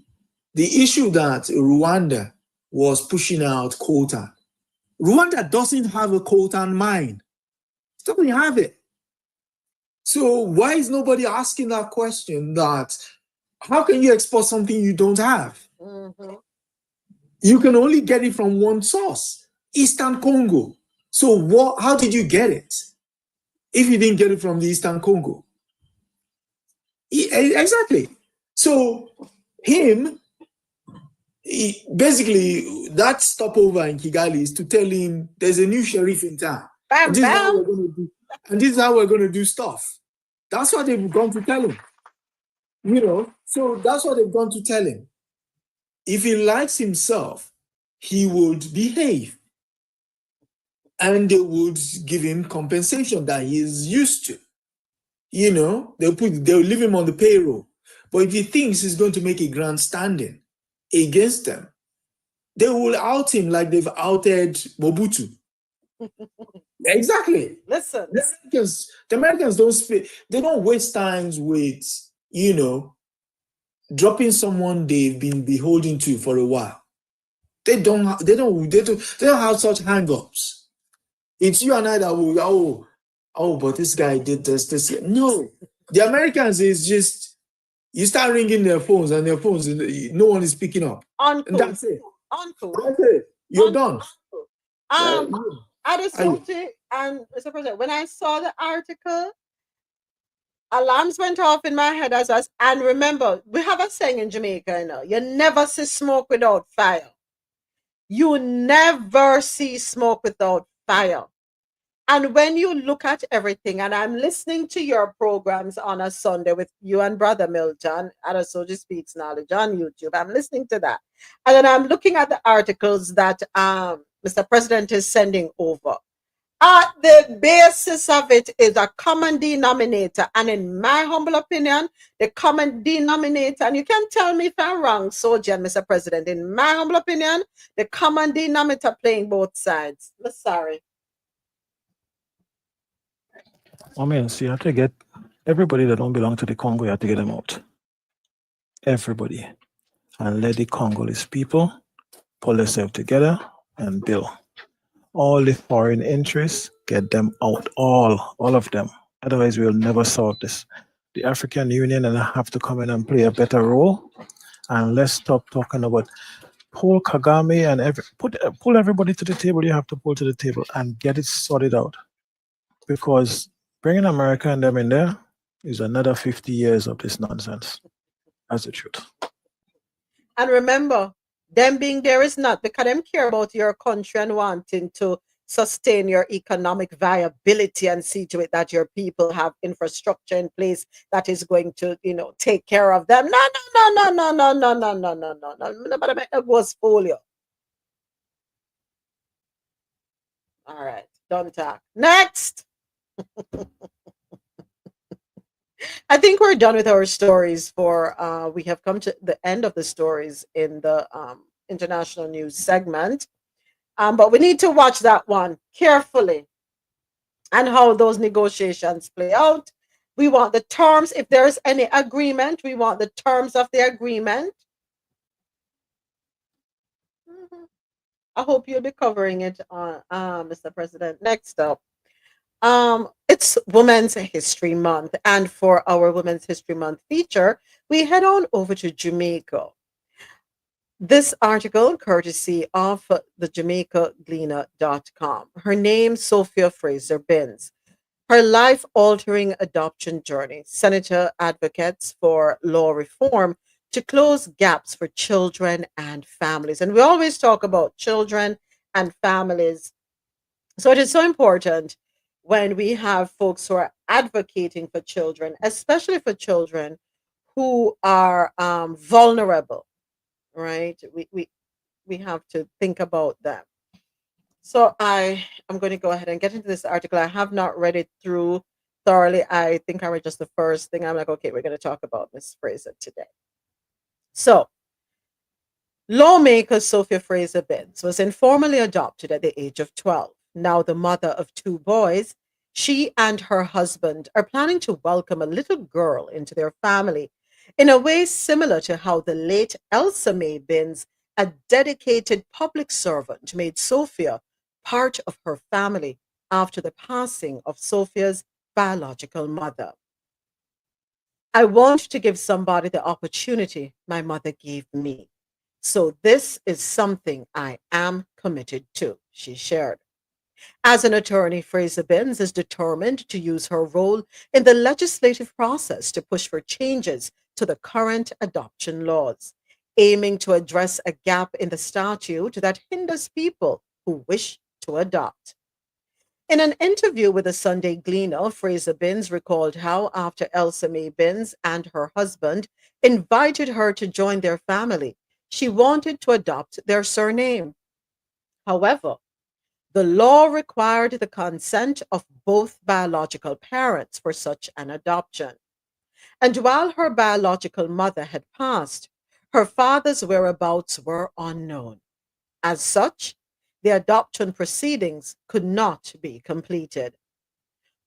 the issue that Rwanda was pushing out coltan. Rwanda doesn't have a coltan mine. It doesn't have it. So why is nobody asking that question, that how can you export something you don't have? Mm-hmm. You can only get it from one source, Eastern Congo. So how did you get it if you didn't get it from the Eastern Congo? Exactly. So basically, that stopover in Kigali is to tell him there's a new sheriff in town. And this is how we're going to do. And this is how we're going to do stuff. That's what they've gone to tell him. So that's what they've gone to tell him. If he likes himself, he would behave. And they would give him compensation that he is used to. They'll leave him on the payroll. But if he thinks he's going to make a grandstanding against them, they will out him like they've outed Mobutu. Exactly. Listen. The Americans don't speak, they don't waste times with, dropping someone they've been beholden to for a while. They don't have such hang-ups. It's you and I that will, but this guy did this. No. The Americans is just, you start ringing their phones, and their phones, no one is picking up. Uncle. And that's it. Uncle. That's it. You're done. Adesote and Mr. President, when I saw the article, alarms went off in my head and remember, we have a saying in Jamaica, you never see smoke without fire. You never see smoke without fire. And when you look at everything, and I'm listening to your programs on a Sunday with you and Brother Milton, Adesote Speaks Knowledge on YouTube, I'm listening to that. And then I'm looking at the articles that Mr. President is sending over. The basis of it is a common denominator. And in my humble opinion, the common denominator, and you can tell me if I'm wrong, Soja and Mr. President, in my humble opinion, the common denominator playing both sides. I'm sorry. So you have to get everybody that don't belong to the Congo, you have to get them out. Everybody. And let the Congolese people pull themselves together and build. All the foreign interests, get them out, all of them. Otherwise, we'll never solve this. The African Union and I have to come in and play a better role. And let's stop talking about pull Kagame and pull everybody to the table. You have to pull to the table and get it sorted out. Because bringing America and them in there is another 50 years of this nonsense. That's the truth. And remember, them being there is not because them care about your country and wanting to sustain your economic viability and see to it that your people have infrastructure in place that is going to, take care of them. No. Nobody make no ghost fool you. All right, don't talk. Next. I think we're done with our stories we have come to the end of the stories in the international news segment. But we need to watch that one carefully and how those negotiations play out. We want the terms, if there's any agreement, we want the terms of the agreement. I hope you'll be covering it on Mr. President. Next up, it's Women's History Month, and for our Women's History Month feature, we head on over to Jamaica. This article, courtesy of the JamaicaGleaner.com. Her name, Sophia Fraser Binns. Her life altering adoption journey. Senator advocates for law reform to close gaps for children and families. And we always talk about children and families. So it is so important when we have folks who are advocating for children, especially for children who are vulnerable, right? We have to think about them. So I am going to go ahead and get into this article. I have not read it through thoroughly. I think I read just the first thing. I'm like, okay, we're going to talk about Miss Fraser today. So, lawmaker Sophia Fraser Binns was informally adopted at the age of 12. Now the mother of two boys, she and her husband are planning to welcome a little girl into their family in a way similar to how the late Elsa May Binns, a dedicated public servant, made Sophia part of her family after the passing of Sophia's biological mother. I want to give somebody the opportunity my mother gave me. So this is something I am committed to, she shared. As an attorney, Fraser Binns is determined to use her role in the legislative process to push for changes to the current adoption laws, aiming to address a gap in the statute that hinders people who wish to adopt. In an interview with the Sunday Gleaner, Fraser Binns recalled how, after Elsa May Binns and her husband invited her to join their family, she wanted to adopt their surname. However, the law required the consent of both biological parents for such an adoption. And while her biological mother had passed, her father's whereabouts were unknown. As such, the adoption proceedings could not be completed.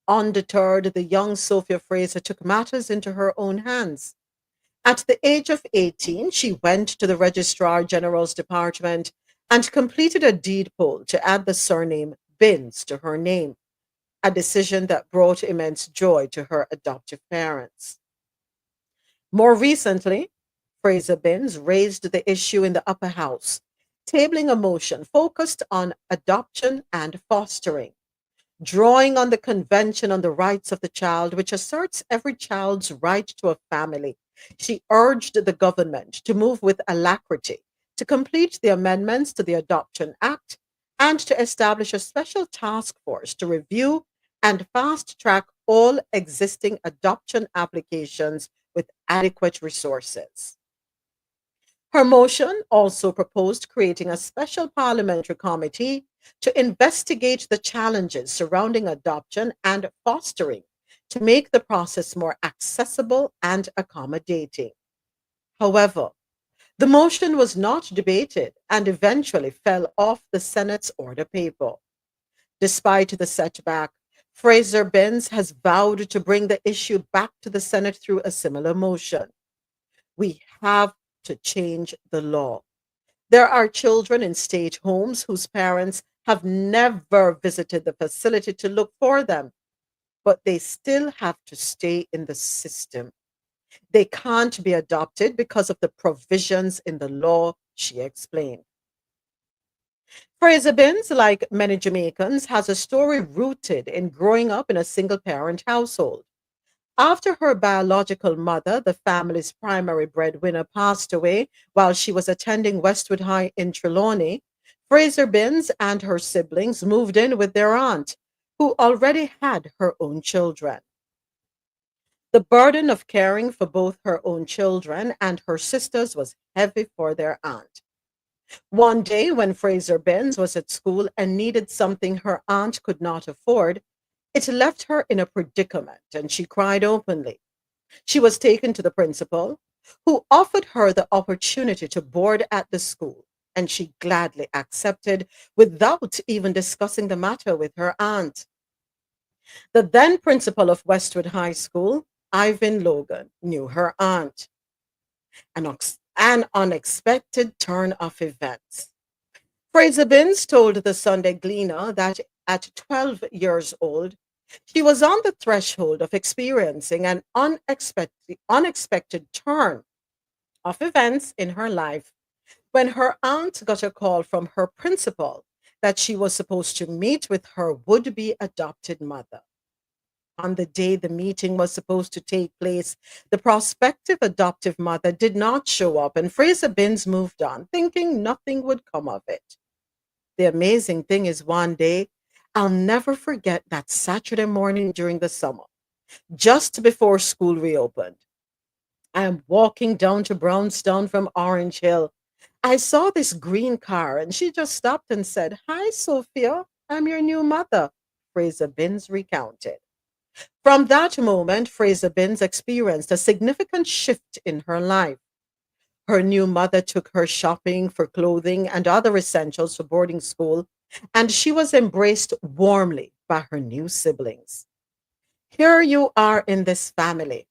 Undeterred, the young Sophia Fraser took matters into her own hands. At the age of 18, she went to the Registrar General's Department and completed a deed poll to add the surname Binns to her name, a decision that brought immense joy to her adoptive parents. More recently, Fraser Binns raised the issue in the upper house, tabling a motion focused on adoption and fostering, drawing on the Convention on the Rights of the Child, which asserts every child's right to a family. She urged the government to move with alacrity to complete the amendments to the Adoption Act and to establish a special task force to review and fast track all existing adoption applications with adequate resources. Her motion also proposed creating a special parliamentary committee to investigate the challenges surrounding adoption and fostering to make the process more accessible and accommodating. However, the motion was not debated and eventually fell off the Senate's order paper. Despite the setback, Fraser Binns has vowed to bring the issue back to the Senate through a similar motion. We have to change the law. There are children in state homes whose parents have never visited the facility to look for them, but they still have to stay in the system. They can't be adopted because of the provisions in the law, she explained. Fraser Binns, like many Jamaicans, has a story rooted in growing up in a single parent household. After her biological mother, the family's primary breadwinner, passed away while she was attending Westwood High in Trelawney, Fraser Binns and her siblings moved in with their aunt, who already had her own children. The burden of caring for both her own children and her sisters was heavy for their aunt. One day, when Fraser Binns was at school and needed something her aunt could not afford, it left her in a predicament and she cried openly. She was taken to the principal, who offered her the opportunity to board at the school, and she gladly accepted without even discussing the matter with her aunt. The then principal of Westwood High School, Ivan Logan, knew her aunt. An unexpected turn of events. Fraser Binns told the Sunday Gleaner that at 12 years old, she was on the threshold of experiencing an unexpected turn of events in her life when her aunt got a call from her principal that she was supposed to meet with her would be adopted mother. On the day the meeting was supposed to take place, the prospective adoptive mother did not show up, and Fraser Binns moved on, thinking nothing would come of it. The amazing thing is, one day, I'll never forget that Saturday morning during the summer, just before school reopened. I am walking down to Brownstown from Orange Hill. I saw this green car, and she just stopped and said, "Hi, Sophia, I'm your new mother," Fraser Binns recounted. From that moment, Fraser Binns experienced a significant shift in her life. Her new mother took her shopping for clothing and other essentials for boarding school, and she was embraced warmly by her new siblings. Here you are in this family,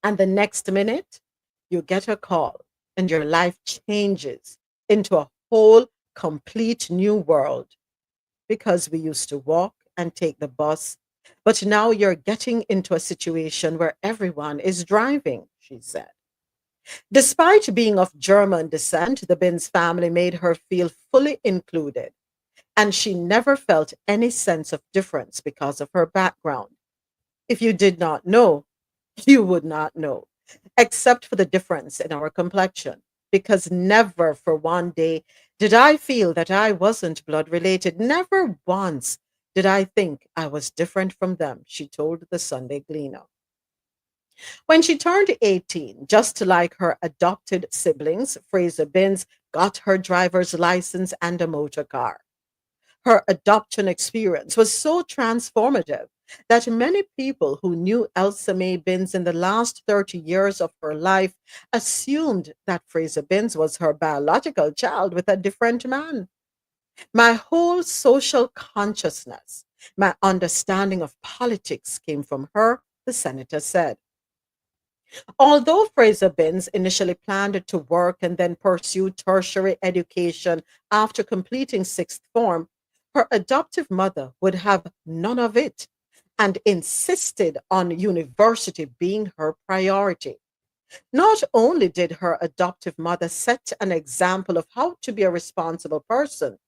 and the next minute, you get a call, and your life changes into a whole, complete new world. Because we used to walk and take the bus, but now you're getting into a situation where everyone is driving, she said. Despite being of German descent, the Binns family made her feel fully included, and she never felt any sense of difference because of her background. If you did not know, you would not know, except for the difference in our complexion, because never for one day did I feel that I wasn't blood related. Never once did I think I was different from them, she told the Sunday Gleaner. When she turned 18, just like her adopted siblings, Fraser Binns got her driver's license and a motor car. Her adoption experience was so transformative that many people who knew Elsa Mae Binns in the last 30 years of her life assumed that Fraser Binns was her biological child with a different man. My whole social consciousness, my understanding of politics came from her, the senator said. Although Fraser Binns initially planned to work and then pursue tertiary education after completing sixth form, her adoptive mother would have none of it and insisted on university being her priority. Not only did her adoptive mother set an example of how to be a responsible person,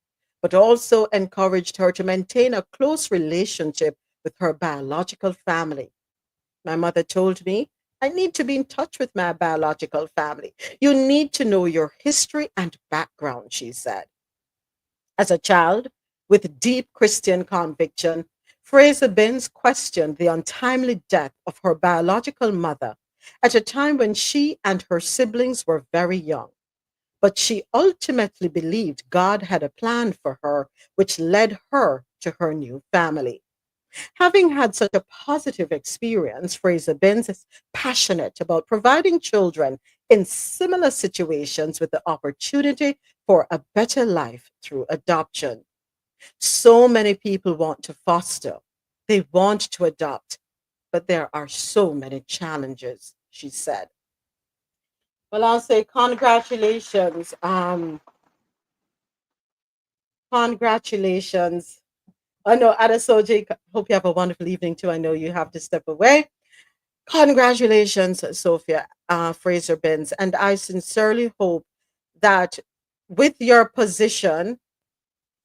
but also encouraged her to maintain a close relationship with her biological family. My mother told me, I need to be in touch with my biological family. You need to know your history and background, she said. As a child with deep Christian conviction, Fraser Binns questioned the untimely death of her biological mother at a time when she and her siblings were very young. But she ultimately believed God had a plan for her, which led her to her new family. Having had such a positive experience, Fraser Binns is passionate about providing children in similar situations with the opportunity for a better life through adoption. So many people want to foster, they want to adopt, but there are so many challenges, she said. Well, I'll say congratulations. Congratulations. I know, Adasoji, hope you have a wonderful evening too. I know you have to step away. Congratulations, Sophia Fraser Binns. And I sincerely hope that with your position,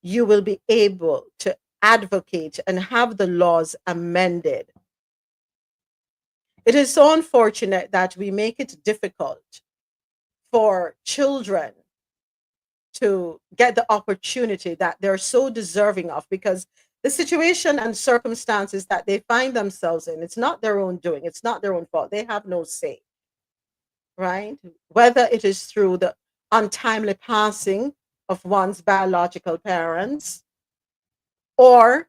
you will be able to advocate and have the laws amended. It is so unfortunate that we make it difficult for children to get the opportunity that they're so deserving of, because the situation and circumstances that they find themselves in, it's not their own doing, it's not their own fault. They have no say, right? Whether it is through the untimely passing of one's biological parents, or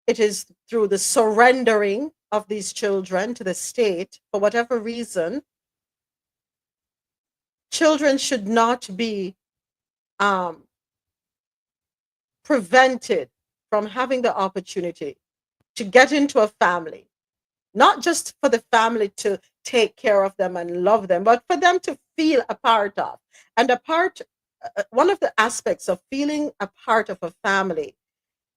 it is through the surrendering of these children to the state for whatever reason. Children should not be prevented from having the opportunity to get into a family, not just for the family to take care of them and love them, but for them to feel a part of and a part one of the aspects of feeling a part of a family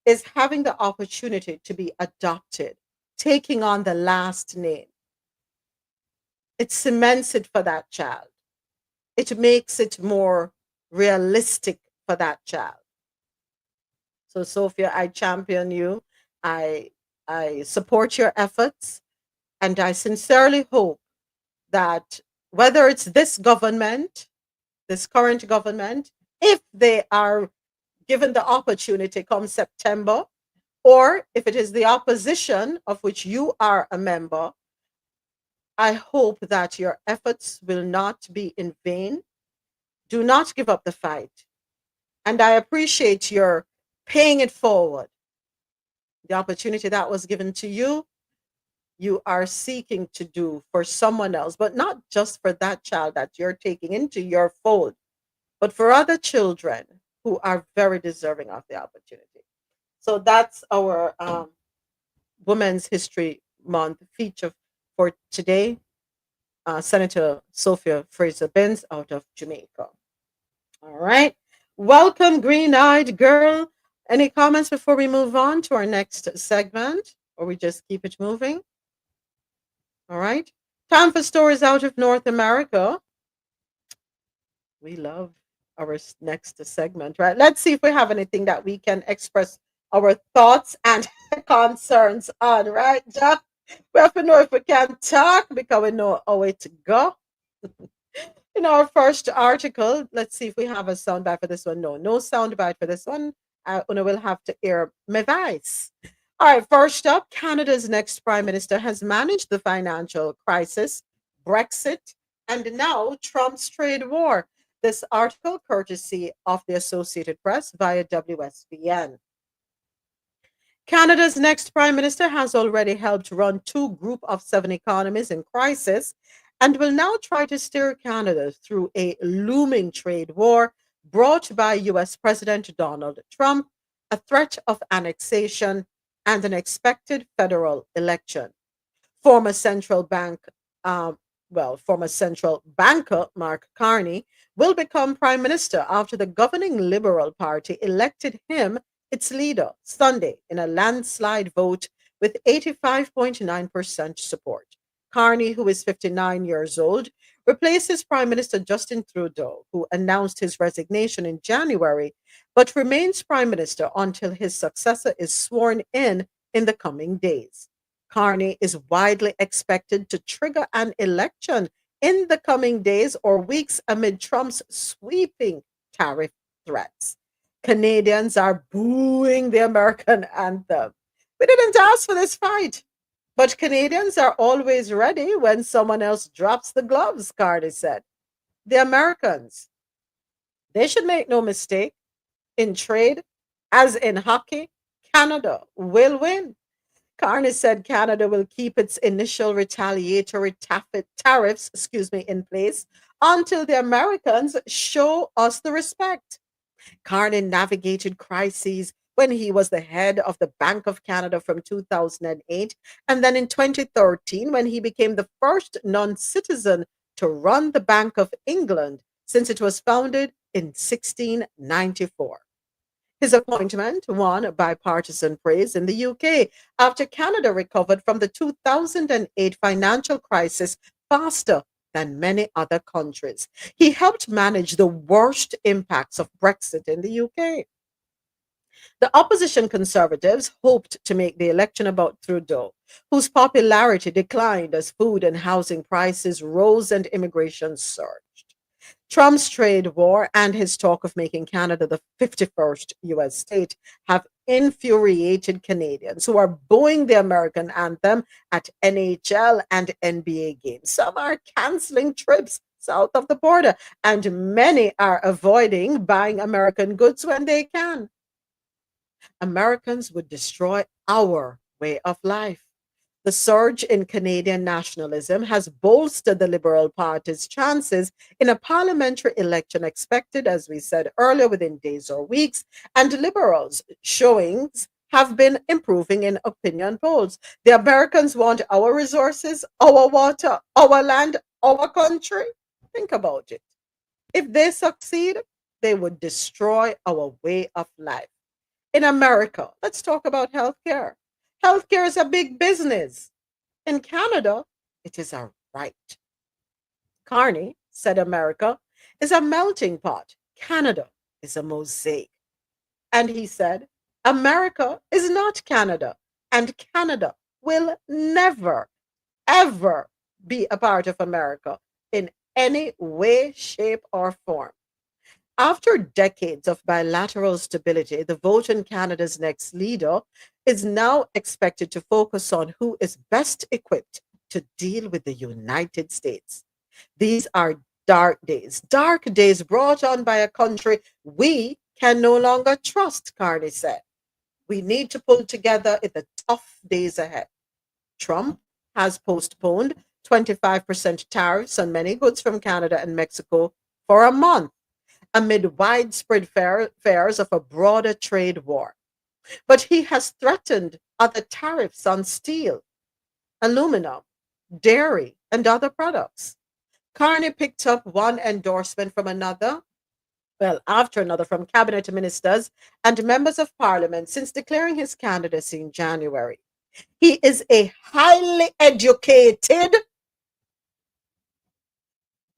is having the opportunity to be adopted, taking on the last name. It cements it for that child. It makes it more realistic for that child. So, Sophia, I champion you. I I support your efforts, and I sincerely hope that whether it's this government, this current government, if they are given the opportunity come September, or if it is the opposition of which you are a member, I hope that your efforts will not be in vain. Do not give up the fight. And I appreciate your paying it forward. The opportunity that was given to you, you are seeking to do for someone else, but not just for that child that you're taking into your fold, but for other children who are very deserving of the opportunity. So that's our Women's History Month feature for today. Senator Sophia Fraser Benz out of Jamaica. All right. Welcome, green eyed girl. Any comments before we move on to our next segment, or we just keep it moving? All right. Time for stories out of North America. We love our next segment, right? Let's see if we have anything that we can express our thoughts and concerns on, right, Jack? We have to know if we can talk because we know a way to go. In our first article, let's see if we have a soundbite for this one. No soundbite for this one. Una will have to hear my voice. All right, first up, Canada's next prime minister has managed the financial crisis, Brexit, and now Trump's trade war. This article, courtesy of the Associated Press via WSVN. Canada's next prime minister has already helped run two group of 7 economies in crisis and will now try to steer Canada through a looming trade war brought by US President Donald Trump, a threat of annexation, and an expected federal election. Former central banker Mark Carney will become prime minister after the governing Liberal Party elected him its leader Sunday in a landslide vote with 85.9% support. Carney, who is 59 years old, replaces Prime Minister Justin Trudeau, who announced his resignation in January, but remains Prime Minister until his successor is sworn in the coming days. Carney is widely expected to trigger an election in the coming days or weeks amid Trump's sweeping tariff threats. Canadians are booing the American anthem. We didn't ask for this fight, but Canadians are always ready when someone else drops the gloves, Carney said. The Americans, they should make no mistake, in trade, as in hockey, Canada will win. Carney said Canada will keep its initial retaliatory tariffs, in place until the Americans show us the respect. Carney navigated crises when he was the head of the Bank of Canada from 2008, and then in 2013 when he became the first non-citizen to run the Bank of England since it was founded in 1694. His appointment won bipartisan praise in the UK after Canada recovered from the 2008 financial crisis faster than many other countries. He helped manage the worst impacts of Brexit in the UK. The opposition Conservatives hoped to make the election about Trudeau, whose popularity declined as food and housing prices rose and immigration surged. Trump's trade war and his talk of making Canada the 51st US state have infuriated Canadians who are booing the American anthem at NHL and NBA games. Some are canceling trips south of the border, and many are avoiding buying American goods when they can. Americans would destroy our way of life. The surge in Canadian nationalism has bolstered the Liberal Party's chances in a parliamentary election expected, as we said earlier, within days or weeks, and Liberals' showings have been improving in opinion polls. The Americans want our resources, our water, our land, our country. Think about it. If they succeed, they would destroy our way of life. In America, let's talk about healthcare. Healthcare is a big business. In Canada, it is a right. Carney said America is a melting pot. Canada is a mosaic. And he said, America is not Canada, and Canada will never, ever be a part of America in any way, shape, or form. After decades of bilateral stability, the vote in Canada's next leader is now expected to focus on who is best equipped to deal with the United States. These are dark days brought on by a country we can no longer trust, Carney said. We need to pull together in the tough days ahead. Trump has postponed 25% tariffs on many goods from Canada and Mexico for a month amid widespread fears of a broader trade war. But he has threatened other tariffs on steel, aluminum, dairy, and other products. Carney picked up one endorsement from another, after another from cabinet ministers and members of parliament since declaring his candidacy in January. He is a highly educated,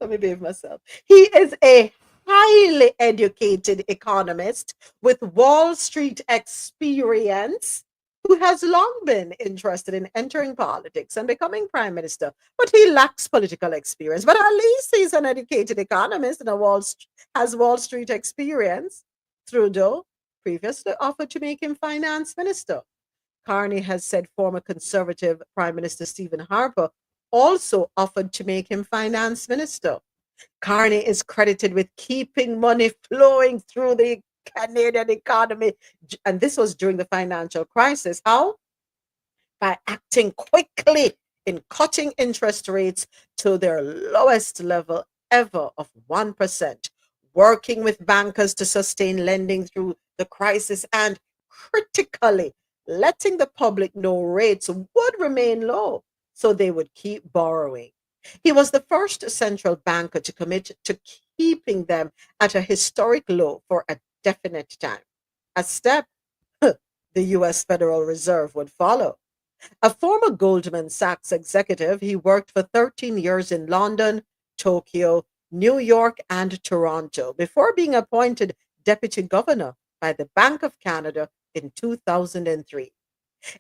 let me behave myself. He is a highly educated economist with Wall Street experience who has long been interested in entering politics and becoming prime minister, but he lacks political experience. But at least he's an educated economist and has Wall Street experience. Trudeau previously offered to make him finance minister. Carney has said former Conservative Prime Minister Stephen Harper also offered to make him finance minister. Carney is credited with keeping money flowing through the Canadian economy. And this was during the financial crisis. How? By acting quickly in cutting interest rates to their lowest level ever of 1%, working with bankers to sustain lending through the crisis, and critically letting the public know rates would remain low so they would keep borrowing. He was the first central banker to commit to keeping them at a historic low for a definite time, a step the US Federal Reserve would follow. A former Goldman Sachs executive, he worked for 13 years in London, Tokyo, New York, and Toronto before being appointed deputy governor by the Bank of Canada in 2003.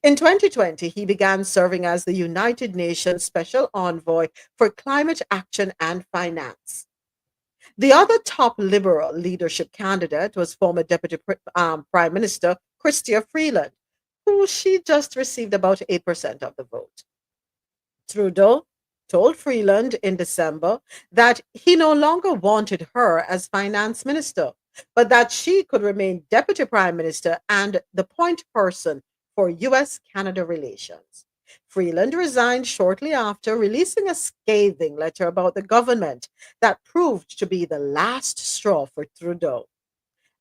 In 2020, he began serving as the United Nations Special Envoy for Climate Action and Finance. The other top Liberal leadership candidate was former Deputy Prime Minister Chrystia Freeland, who she just received about 8% of the vote. Trudeau told Freeland in December that he no longer wanted her as finance minister, but that she could remain deputy prime minister and the point person for US-Canada relations. Freeland resigned shortly after, releasing a scathing letter about the government that proved to be the last straw for Trudeau.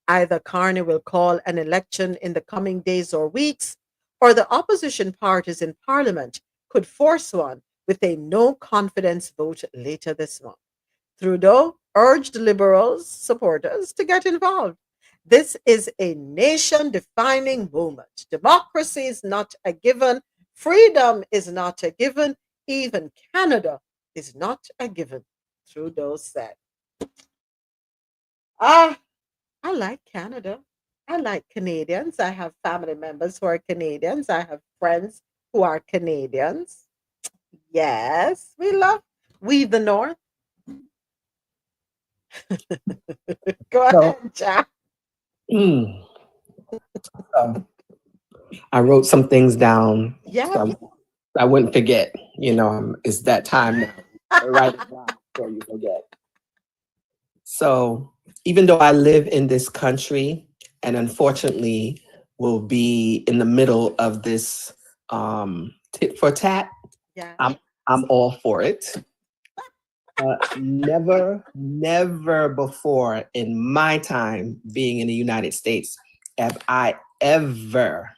Either Carney will call an election in the coming days or weeks, or the opposition parties in Parliament could force one with a no-confidence vote later this month. Trudeau urged Liberals supporters to get involved. This is a nation-defining moment. Democracy is not a given. Freedom is not a given. Even Canada is not a given, Trudeau said. I like Canada. I like Canadians. I have family members who are Canadians. I have friends who are Canadians. Yes, we the North. Go ahead, Jack. I wrote some things down. Yeah. So I wouldn't forget. It's that time now. Write it down before you forget. So even though I live in this country and unfortunately will be in the middle of this tit for tat, yeah. I'm all for it. Never before in my time being in the United States have I ever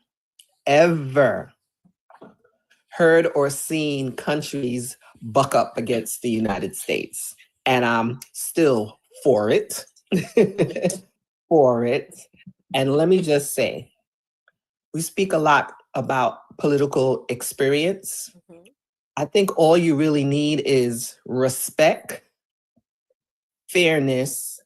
heard or seen countries buck up against the United States. And I'm still for it. for it. And let me just say, we speak a lot about political experience. I think all you really need is respect, fairness,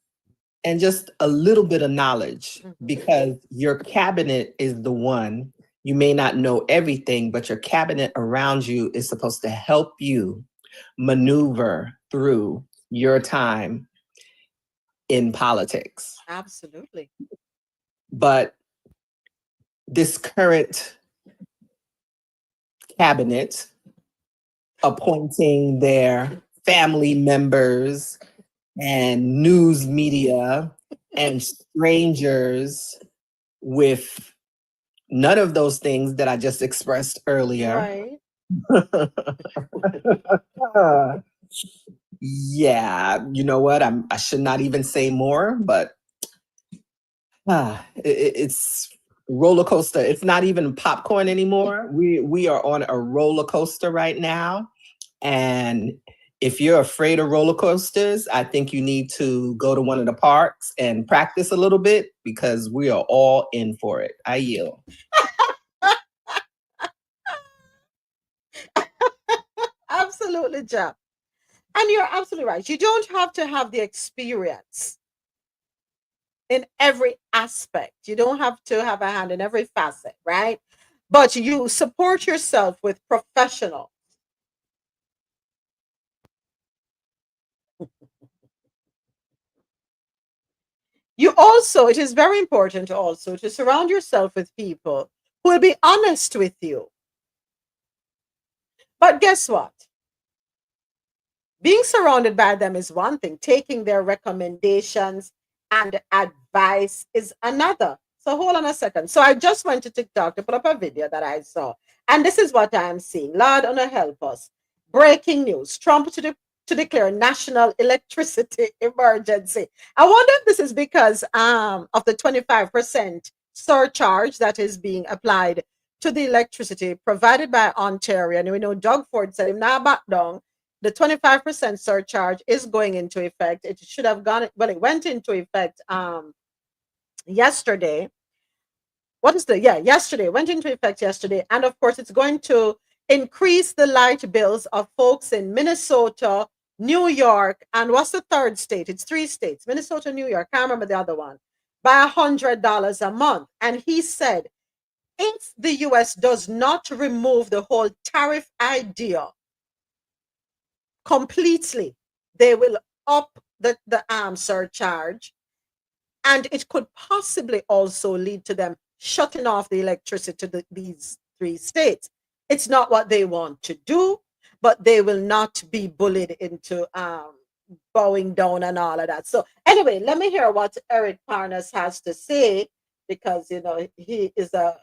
and just a little bit of knowledge, because your cabinet is the one. You may not know everything, but your cabinet around you is supposed to help you maneuver through your time in politics. Absolutely. But this current cabinet appointing their family members and news media and strangers with none of those things that I just expressed earlier. Right. Yeah, you know what? I should not even say more, but it's roller coaster. It's not even popcorn anymore. We are on a roller coaster right now. And if you're afraid of roller coasters, I think you need to go to one of the parks and practice a little bit, because we are all in for it. I yield. Absolutely, Jeff. And you're absolutely right. You don't have to have the experience in every aspect. You don't have to have a hand in every facet, right? But you support yourself with professionals. You also, it is very important also to surround yourself with people who will be honest with you. But guess what? Being surrounded by them is one thing, taking their recommendations and advice is another. So hold on a second. So I just went to TikTok to pull up a video that I saw, and this is what I'm seeing. Lord, help us. Breaking news: Trump to declare national electricity emergency. I wonder if this is because of the 25% surcharge that is being applied to the electricity provided by Ontario. And we know Doug Ford said him now back down. The 25% surcharge is going into effect. It should have gone, well, it went into effect yesterday. Yesterday. Went into effect yesterday. And of course, it's going to increase the light bills of folks in Minnesota, New York, and what's the third state? It's 3 states, Minnesota, New York, can't remember the other one, by $100 a month. And he said, if the US does not remove the whole tariff idea completely, they will up the surcharge, and it could possibly also lead to them shutting off the electricity to these 3 states. It's not what they want to do, but they will not be bullied into bowing down and all of that. So anyway, let me hear what Eric Parnas has to say, because you know he is a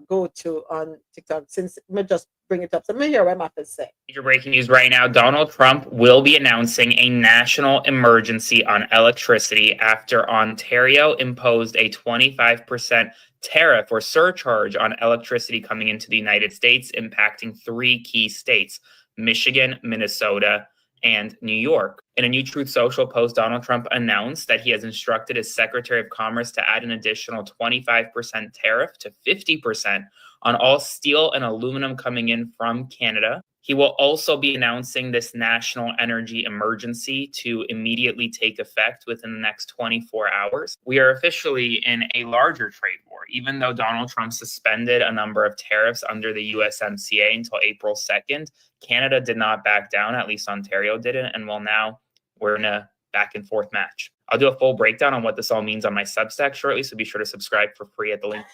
go-to on TikTok. Since me just bring it up, so let me hear what Matt has to say. Major breaking news right now: Donald Trump will be announcing a national emergency on electricity after Ontario imposed a 25% tariff or surcharge on electricity coming into the United States, impacting 3 key states: Michigan, Minnesota, and New York. In a new Truth Social post, Donald Trump announced that he has instructed his Secretary of Commerce to add an additional 25% tariff to 50% on all steel and aluminum coming in from Canada. He will also be announcing this national energy emergency to immediately take effect within the next 24 hours. We are officially in a larger trade war. Even though Donald Trump suspended a number of tariffs under the USMCA until April 2nd, Canada did not back down, at least Ontario didn't, and well, now we're in a back and forth match. I'll do a full breakdown on what this all means on my Substack shortly, so be sure to subscribe for free at the link.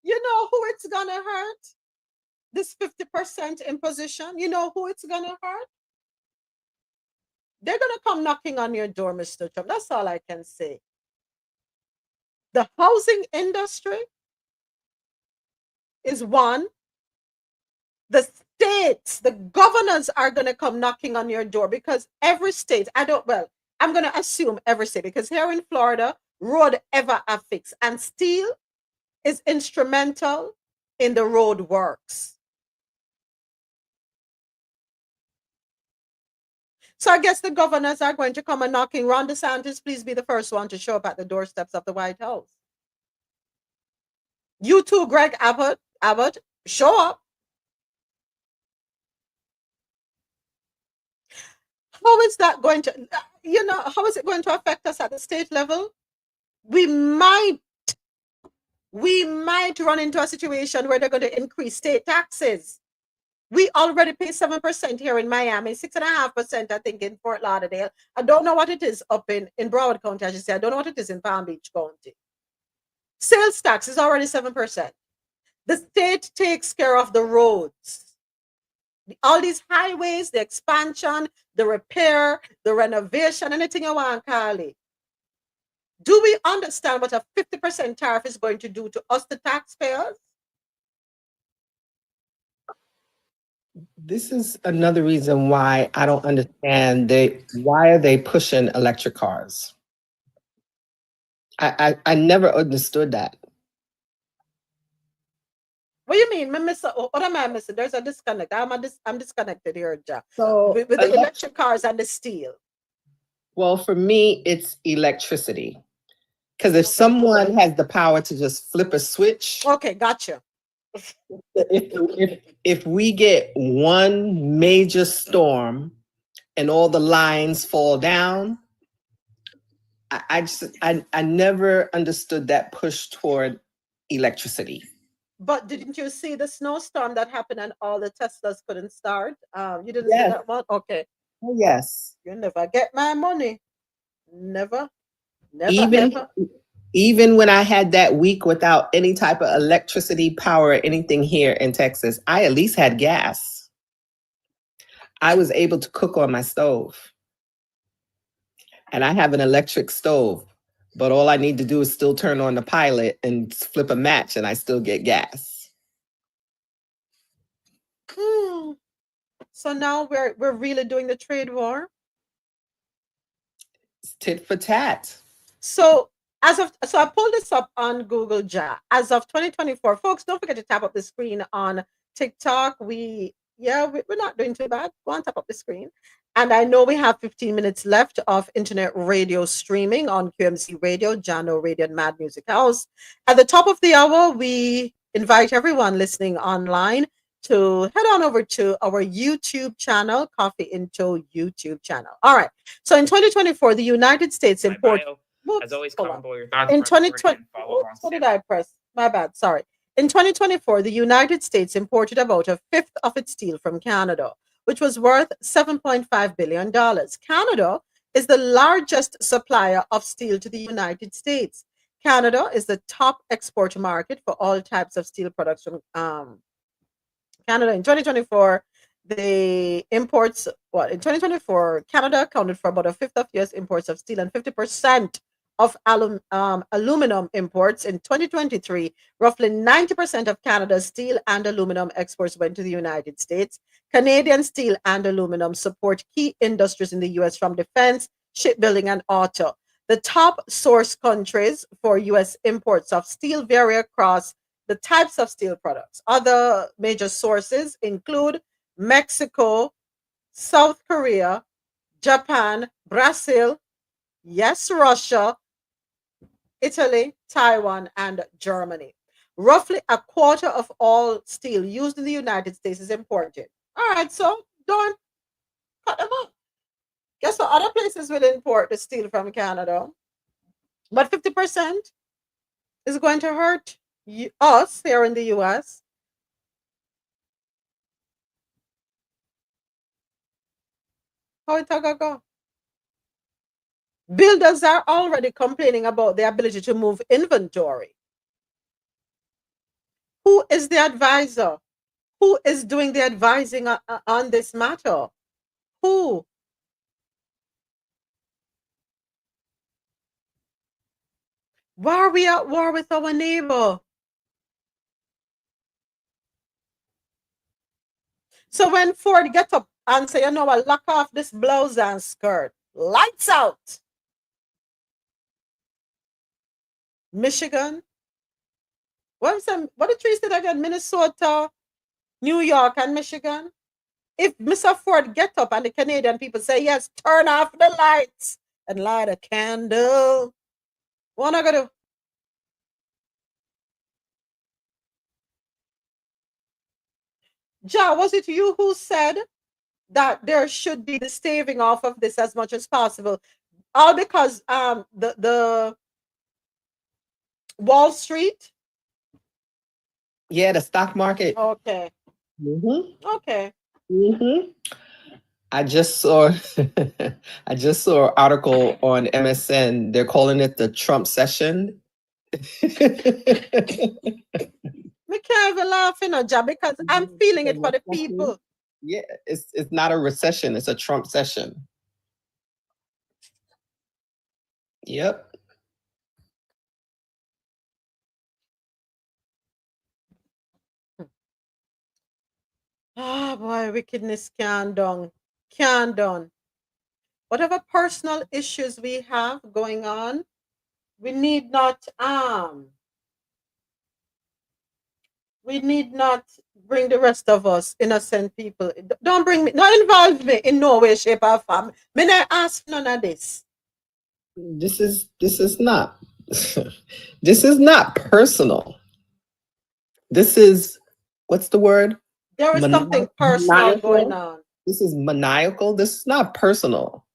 You know who it's gonna hurt? This 50% imposition. You know who it's gonna hurt? They're gonna come knocking on your door, Mr. Trump. That's all I can say. The housing industry is one. The states, the governors are gonna come knocking on your door, because every state, I'm gonna assume every state, because here in Florida, road ever a fix, and steel is instrumental in the road works. So I guess the governors are going to come and knocking. Ron DeSantis, please be the first one to show up at the doorsteps of the White House. You too, Greg Abbott, show up. How is that going to, how is it going to affect us at the state level? We might run into a situation where they're going to increase state taxes. We already pay 7% here in Miami, 6.5%, I think, in Fort Lauderdale. I don't know what it is up in Broward County, I should say. I don't know what it is in Palm Beach County. Sales tax is already 7%. The state takes care of the roads. All these highways, the expansion, the repair, the renovation, anything you want to call it. Do we understand what a 50% tariff is going to do to us, the taxpayers? This is another reason why I don't understand why are they pushing electric cars? I never understood that. What do you mean? What am I missing? There's a disconnect. I'm disconnected here, Jack. So with the electric cars and the steel. Well, for me, it's electricity. Because if someone has the power to just flip a switch. Okay, gotcha. If we get one major storm and all the lines fall down, I never understood that push toward electricity. But didn't you see the snowstorm that happened and all the Teslas couldn't start? You didn't see that one? Okay. Oh, yes. You never get my money. Never. Even when I had that week without any type of electricity, power, or anything here in Texas, I at least had gas. I was able to cook on my stove. And I have an electric stove, but all I need to do is still turn on the pilot and flip a match and I still get gas. So now we're really doing the trade war? It's tit for tat. So I pulled this up on Google Jack. As of 2024, folks, don't forget to tap up the screen on TikTok. We're not doing too bad. Go on, tap up the screen. And I know we have 15 minutes left of internet radio streaming on QMC Radio, Jano Radio, and Mad Music House. At the top of the hour, we invite everyone listening online to head on over to our YouTube channel, Coffee Into YouTube channel. All right. So in 2024, the United States imported. As always, comment below your thoughts. In 2020, what did I press? My bad. Sorry. In 2024, the United States imported about a fifth of its steel from Canada, which was worth $7.5 billion. Canada is the largest supplier of steel to the United States. Canada is the top export market for all types of steel products from Canada. In 2024, the imports, in 2024, Canada accounted for about a fifth of U.S. imports of steel and 50% of aluminum imports. In 2023, roughly 90% of Canada's steel and aluminum exports went to the United States. Canadian steel and aluminum support key industries in the U.S. from defense, shipbuilding, and auto. The top source countries for U.S. imports of steel vary across the types of steel products. Other major sources include Mexico, South Korea, Japan, Brazil, yes, Russia, Italy, Taiwan, and Germany. Roughly a quarter of all steel used in the United States is imported. All right, so don't cut them up. Guess what? Other places will import the steel from Canada, but 50% is going to hurt us here in the U.S. How it go? Builders are already complaining about the ability to move inventory. Who is the advisor? Who is doing the advising on this matter? Who? Why are we at war with our neighbor? So when Ford gets up and say, I lock off this blouse and skirt, lights out. Michigan. What the trees did again? Minnesota, New York, and Michigan. if Mr. Ford get up and the Canadian people say, yes, turn off the lights and light a candle, what am I gonna do? Ja, was it you who said that there should be the staving off of this as much as possible? All because the Wall Street. Yeah, the stock market. Okay. Okay. I just saw I just saw an article on MSN. They're calling it the Trump session. Me can't even laugh in a job because I'm feeling it for the people. Yeah, it's not a recession, it's a Trump session. Yep. Oh boy, wickedness can't done. Can't done. Whatever personal issues we have going on, we need not bring the rest of us innocent people. Don't bring me, don't involve me in no way, shape, or form. Me not ask none of this. This is not this is not personal. This is, what's the word? There is something personal going on. This is maniacal. This is not personal.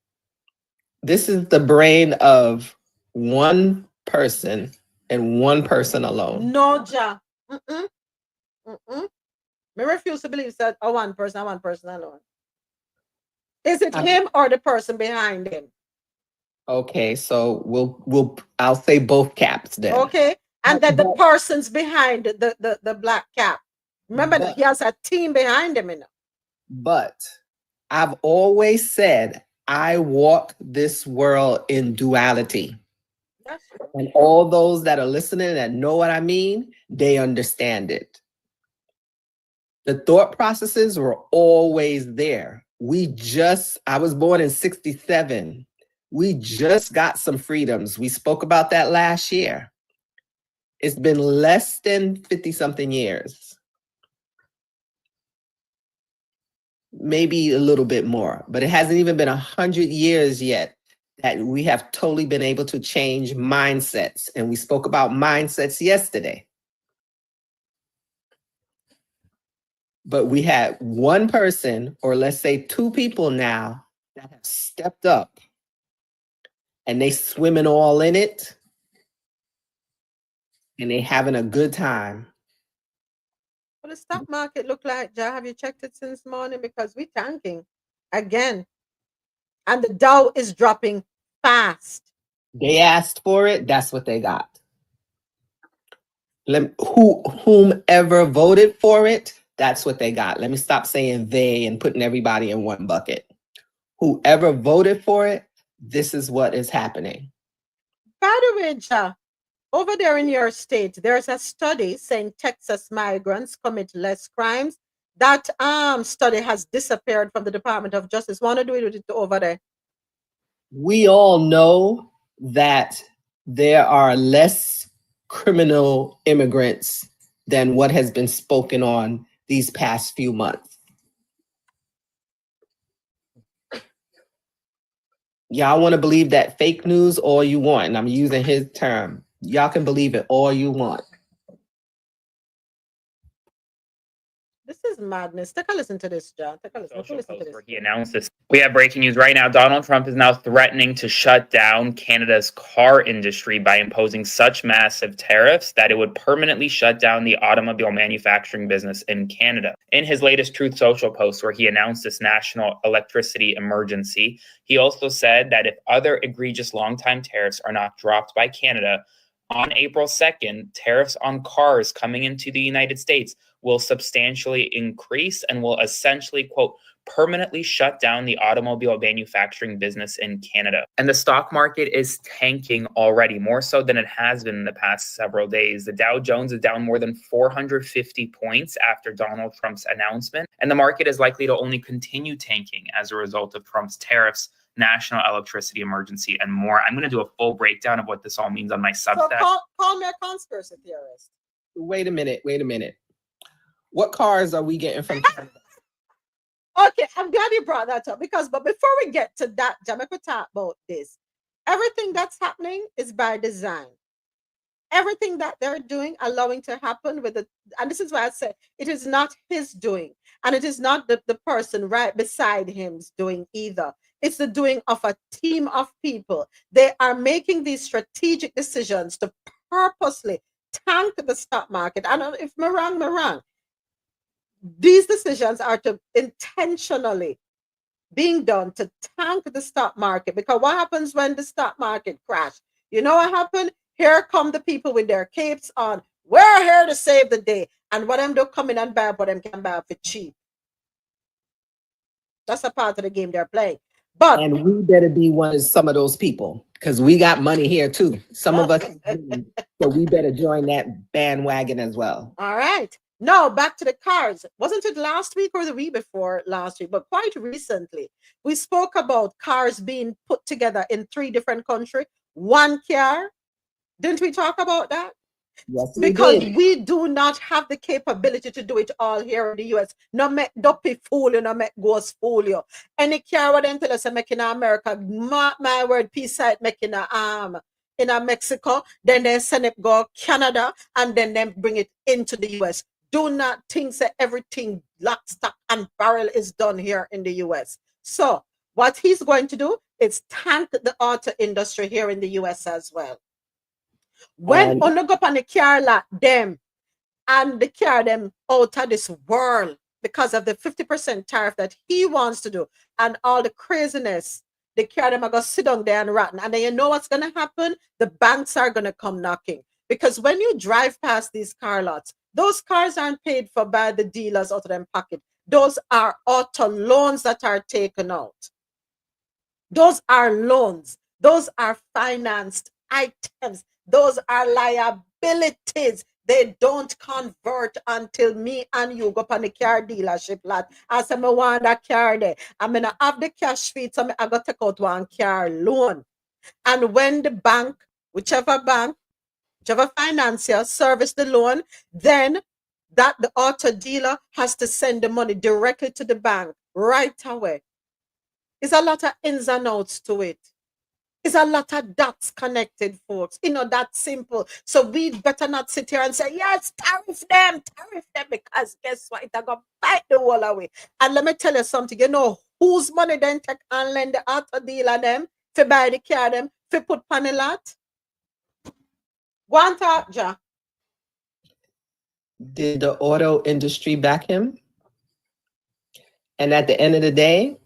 This is the brain of one person and one person alone. No, Ja. Me refuse to believe that one person alone. Is it him or the person behind him? Okay, so I'll say both caps then. Okay, and then the person's behind the black cap. Remember that he has a team behind him, you know. But I've always said I walk this world in duality. And all those that are listening that know what I mean, they understand it. The thought processes were always there. I was born in 1967. We just got some freedoms. We spoke about that last year. It's been less than 50 something years. Maybe a little bit more, but it hasn't even been 100 years yet that we have totally been able to change mindsets. And we spoke about mindsets yesterday. But we had one person, or let's say two people now, that have stepped up and they swimming all in it and they having a good time. What the stock market look like, Ja? Have you checked it since morning? Because we're tanking again. And the Dow is dropping fast. They asked for it, that's what they got. Whomever voted for it, that's what they got. Let me stop saying they and putting everybody in one bucket. Whoever voted for it, this is what is happening. By the way, Ja, over there in your state, there's a study saying Texas migrants commit less crimes. That study has disappeared from the Department of Justice. Want to do it with it over there? We all know that there are less criminal immigrants than what has been spoken on these past few months. Y'all want to believe that fake news all you want, and I'm using his term. Y'all can believe it all you want. This is madness. Take a listen to this, John. Take a listen to this. Where he announced this. We have breaking news right now. Donald Trump is now threatening to shut down Canada's car industry by imposing such massive tariffs that it would permanently shut down the automobile manufacturing business in Canada. In his latest Truth Social post, where he announced this national electricity emergency, he also said that if other egregious long-time tariffs are not dropped by Canada, on April 2nd, tariffs on cars coming into the United States will substantially increase and will essentially, quote, permanently shut down the automobile manufacturing business in Canada. And the stock market is tanking already, more so than it has been in the past several days. The Dow Jones is down more than 450 points after Donald Trump's announcement, and the market is likely to only continue tanking as a result of Trump's tariffs, national electricity emergency, and more. I'm going to do a full breakdown of what this all means on my Substack. So call me a conspiracy theorist. Wait a minute. What cars are we getting from Canada? Okay, I'm glad you brought that up but before we get to that, Jamaica talk about this. Everything that's happening is by design. Everything that they're doing, allowing to happen with it, and this is why I said it is not his doing, and it is not the person right beside him's doing either. It's the doing of a team of people. They are making these strategic decisions to purposely tank the stock market. I don't know if I'm wrong. These decisions are to intentionally being done to tank the stock market, because what happens when the stock market crash? You know what happened? Here come the people with their capes on. We're here to save the day. And what them do come in and buy, but them can buy for cheap. That's a part of the game they're playing. But and we better be one of some of those people, because we got money here too. Some of us, so we better join that bandwagon as well. All right. Now back to the cars. Wasn't it last week or the week before last week? But quite recently, we spoke about cars being put together in 3 different countries. One car. Didn't we talk about that? Yes, because did. we do not have the capability to do it all here in the US. No make dopey fool you, no make ghost fool you. Any car what them tell us making in America, mark my word, peace side making in Mexico, then they send it go Canada, and then they bring it into the US. Do not think that everything lock, stock, and barrel is done here in the US. So what he's going to do is tank the auto industry here in the US as well. When on go up on the car lot, them and the car them out of this world because of the 50% tariff that he wants to do and all the craziness, the car them are gonna sit down there and rotten. And then you know what's gonna happen? The banks are gonna come knocking. Because when you drive past these car lots, those cars aren't paid for by the dealers out of them pocket. Those are auto loans that are taken out. Those are loans. Those are financed items. Those are liabilities. They don't convert until me and you go up on the car dealership lot. I say, I want that car there. I'm going to have the cash feed, so I got to take out one car loan. And when the bank, whichever financier service the loan, then that the auto dealer has to send the money directly to the bank right away. It's a lot of ins and outs to it. It's a lot of dots connected, folks. That's simple. So we better not sit here and say, yes, tariff them, because guess what? They're going to fight the wall away. And let me tell you something. You know whose money then take and lend the auto dealer them to buy the car them, to put on a lot? Go on talk, Ja. Did the auto industry back him? And at the end of the day,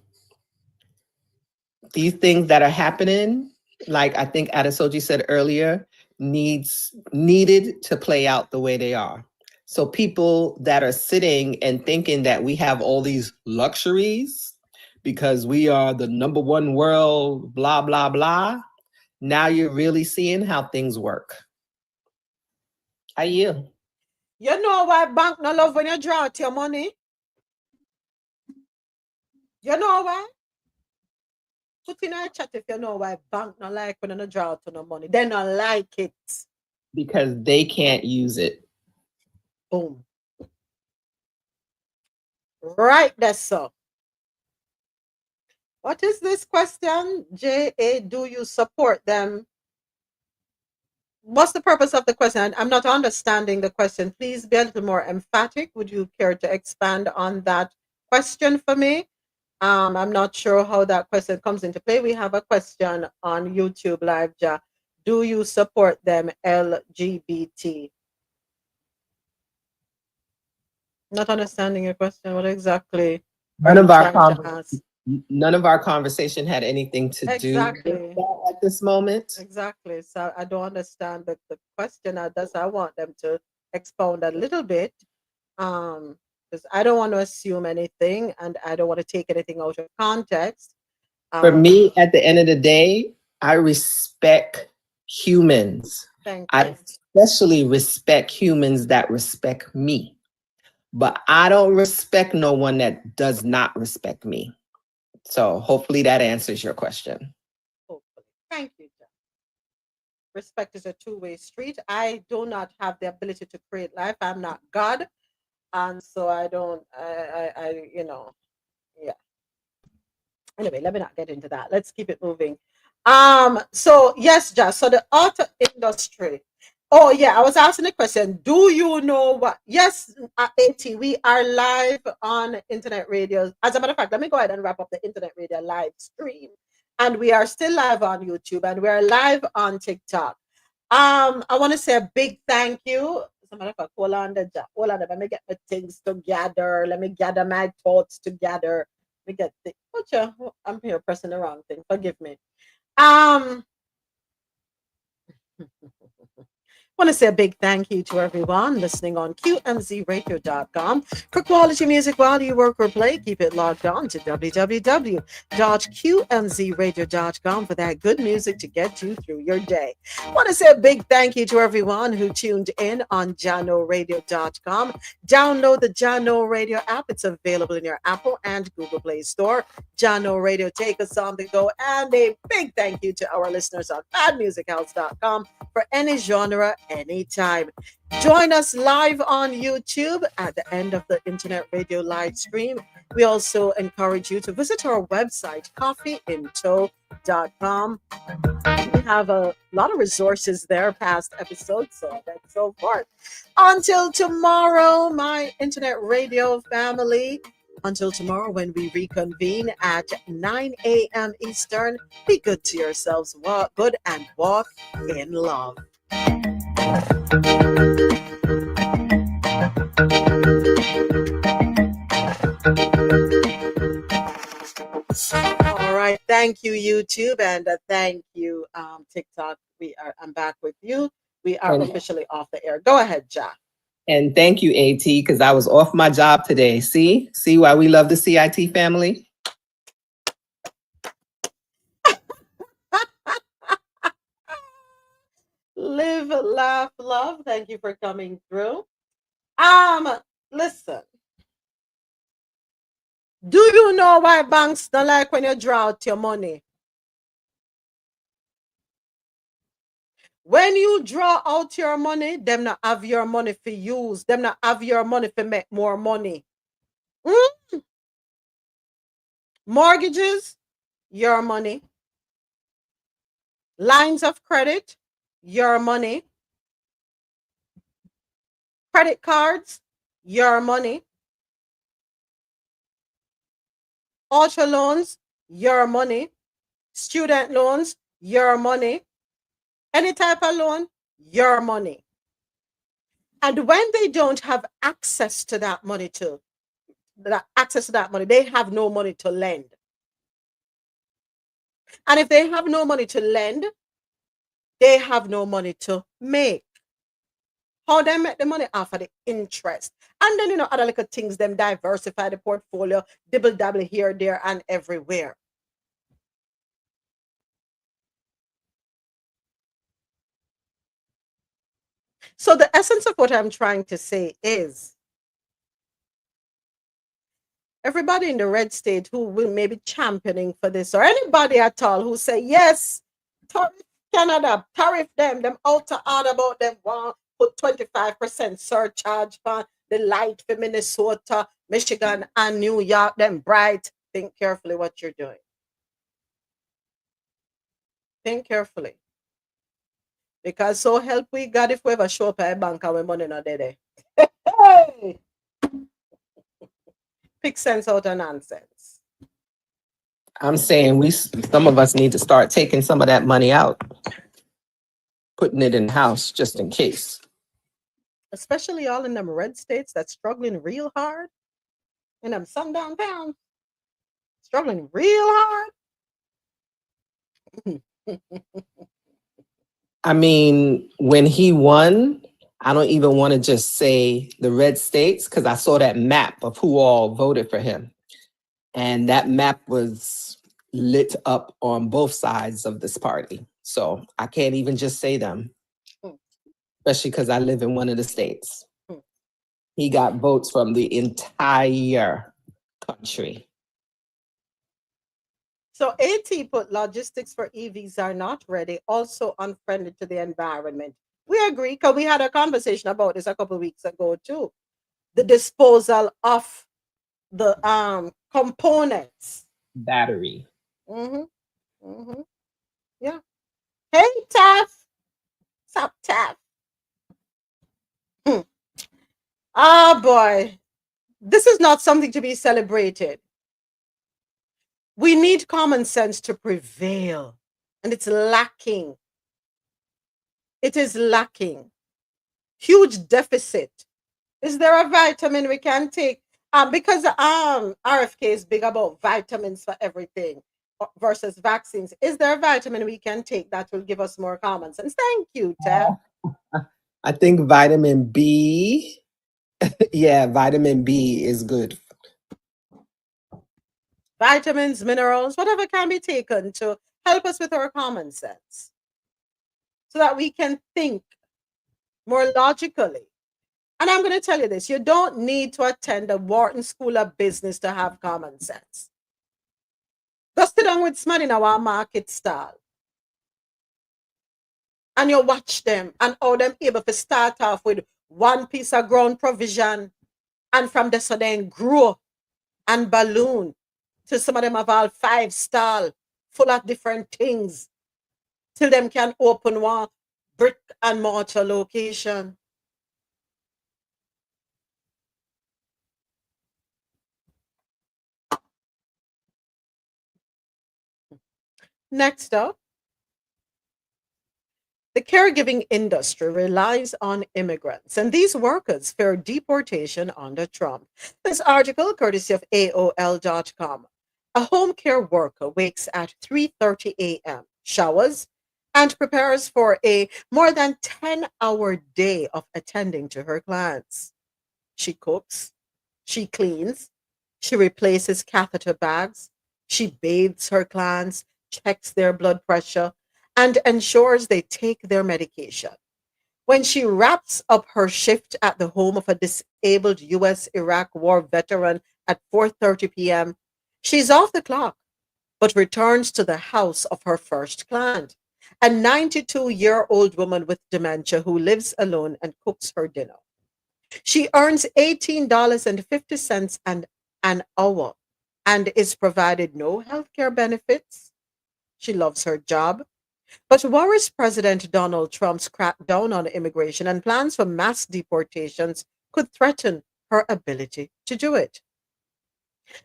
these things that are happening, like I think Adesoji said earlier, needed to play out the way they are. So people that are sitting and thinking that we have all these luxuries because we are the #1 world, blah, blah, blah. Now you're really seeing how things work. How you? You know why bank no love when you draw out your money? You know why? Put in a chat if you know why bank no like when you draw out no money. They don't like it. Because they can't use it. Boom. Right there, so. What is this question? J.A., do you support them? What's the purpose of the question? I'm not understanding the question. Please be a little more emphatic. Would you care to expand on that question for me? I'm not sure how that question comes into play. We have a question on YouTube Live, Ja. Do you support them, LGBT? Not understanding your question. What exactly are you trying to ask? None of our conversation had anything to do with that at this moment. Exactly. So I don't understand the question. I want them to expound a little bit. Because I don't want to assume anything and I don't want to take anything out of context. For me, at the end of the day, I respect humans. I especially respect humans that respect me. But I don't respect no one that does not respect me. So hopefully that answers your question. Hopefully. Thank you, John. Respect is a two-way street. I do not have the ability to create life. I'm not God. And so I don't, yeah. Anyway, let me not get into that. Let's keep it moving. So yes, Josh. So the auto industry. Oh yeah, I was asking a question. Do you know what? Yes, AT, we are live on internet radio. As a matter of fact, let me go ahead and wrap up the internet radio live stream. And we are still live on YouTube and we are live on TikTok. I want to say a big thank you. As a matter of fact, hold on, let me get my things together. Let me gather my thoughts together. Let me get the I'm here pressing the wrong thing. Forgive me. I want to say a big thank you to everyone listening on QMZRadio.com. For quality music while you work or play, keep it logged on to www.qmzradio.com for that good music to get you through your day. I want to say a big thank you to everyone who tuned in on JanoRadio.com. Download the Jano Radio app. It's available in your Apple and Google Play Store. Jano Radio, take us on the go. And a big thank you to our listeners on badmusichouse.com for any genre, anytime. Join us live on YouTube at the end of the internet radio live stream. We also encourage you to visit our website, coffeeintow.com. We have a lot of resources there, past episodes, so on and so forth. Until tomorrow, my internet radio family. Until tomorrow, when we reconvene at 9 a.m. Eastern, be good to yourselves, walk good, and walk in love. All right, thank you, YouTube, and thank you, TikTok. I'm back with you. We are officially off the air. Go ahead, Ja. And thank you, AT, because I was off my job today. See why we love the CIT family? Live, laugh, love. Thank you for coming through. Listen. Do you know why banks don't like when you draw out your money? When you draw out your money, them not have your money for use. Them not have your money for make more money. Mortgages, your money. Lines of credit, your money. Credit cards, your money. Auto loans, your money. Student loans, your money. Any type of loan, your money. And when they don't have access to that money they have no money to lend. And if they have no money to lend, they have no money to make. How they make the money? Off of the interest. And then, other little things, them diversify the portfolio, dibble-dabble here, there, and everywhere. So the essence of what I'm trying to say is, everybody in the red state who will maybe championing for this, or anybody at all who say, yes, tariff Canada, tariff them out to order about them, want put 25% surcharge for the light for Minnesota, Michigan, and New York, them bright. Think carefully what you're doing. Think carefully. Because so help we God if we ever show up at a bank and we money not there. Hey! Pick sense out of nonsense. I'm saying some of us need to start taking some of that money out, putting it in the house just in case. Especially all in them red states that's struggling real hard. In them sundown towns, struggling real hard. I mean, when he won, I don't even want to just say the red states, because I saw that map of who all voted for him. And that map was lit up on both sides of this party. So I can't even just say them, especially because I live in one of the states. He got votes from the entire country. So AT put logistics for EVs are not ready, also unfriendly to the environment. We agree, because we had a conversation about this a couple of weeks ago too. The disposal of the components. Battery. Mm-hmm. Mm-hmm. Yeah. Hey, Taff. What's up, Taff? Hmm. Ah, boy. This is not something to be celebrated. We need common sense to prevail, and it's lacking. It is lacking. Huge deficit. Is there a vitamin we can take? Because RFK is big about vitamins for everything versus vaccines. Is there a vitamin we can take that will give us more common sense? Thank you, Ted. I think vitamin B. Yeah, vitamin B is good. Vitamins, minerals, whatever can be taken to help us with our common sense so that we can think more logically. And I'm going to tell you this, you don't need to attend a Wharton School of Business to have common sense. Go sit down with somebody in our market stall and you watch them and how them able to start off with one piece of ground provision and from there so then grow and balloon to some of them have all 5 stall full of different things till them can open one brick and mortar location. Next up, the caregiving industry relies on immigrants, and these workers fear deportation under Trump. This article, courtesy of AOL.com. A home care worker wakes at 3:30 a.m., showers, and prepares for a more than 10-hour day of attending to her clients. She cooks, she cleans, she replaces catheter bags, she bathes her clients, checks their blood pressure, and ensures they take their medication. When she wraps up her shift at the home of a disabled US Iraq war veteran at 4:30 p.m., she's off the clock but returns to the house of her first client, a 92-year-old woman with dementia who lives alone and cooks her dinner. She earns $18.50 an hour and is provided no health care benefits. She loves her job, but worries President Donald Trump's crackdown on immigration and plans for mass deportations could threaten her ability to do it.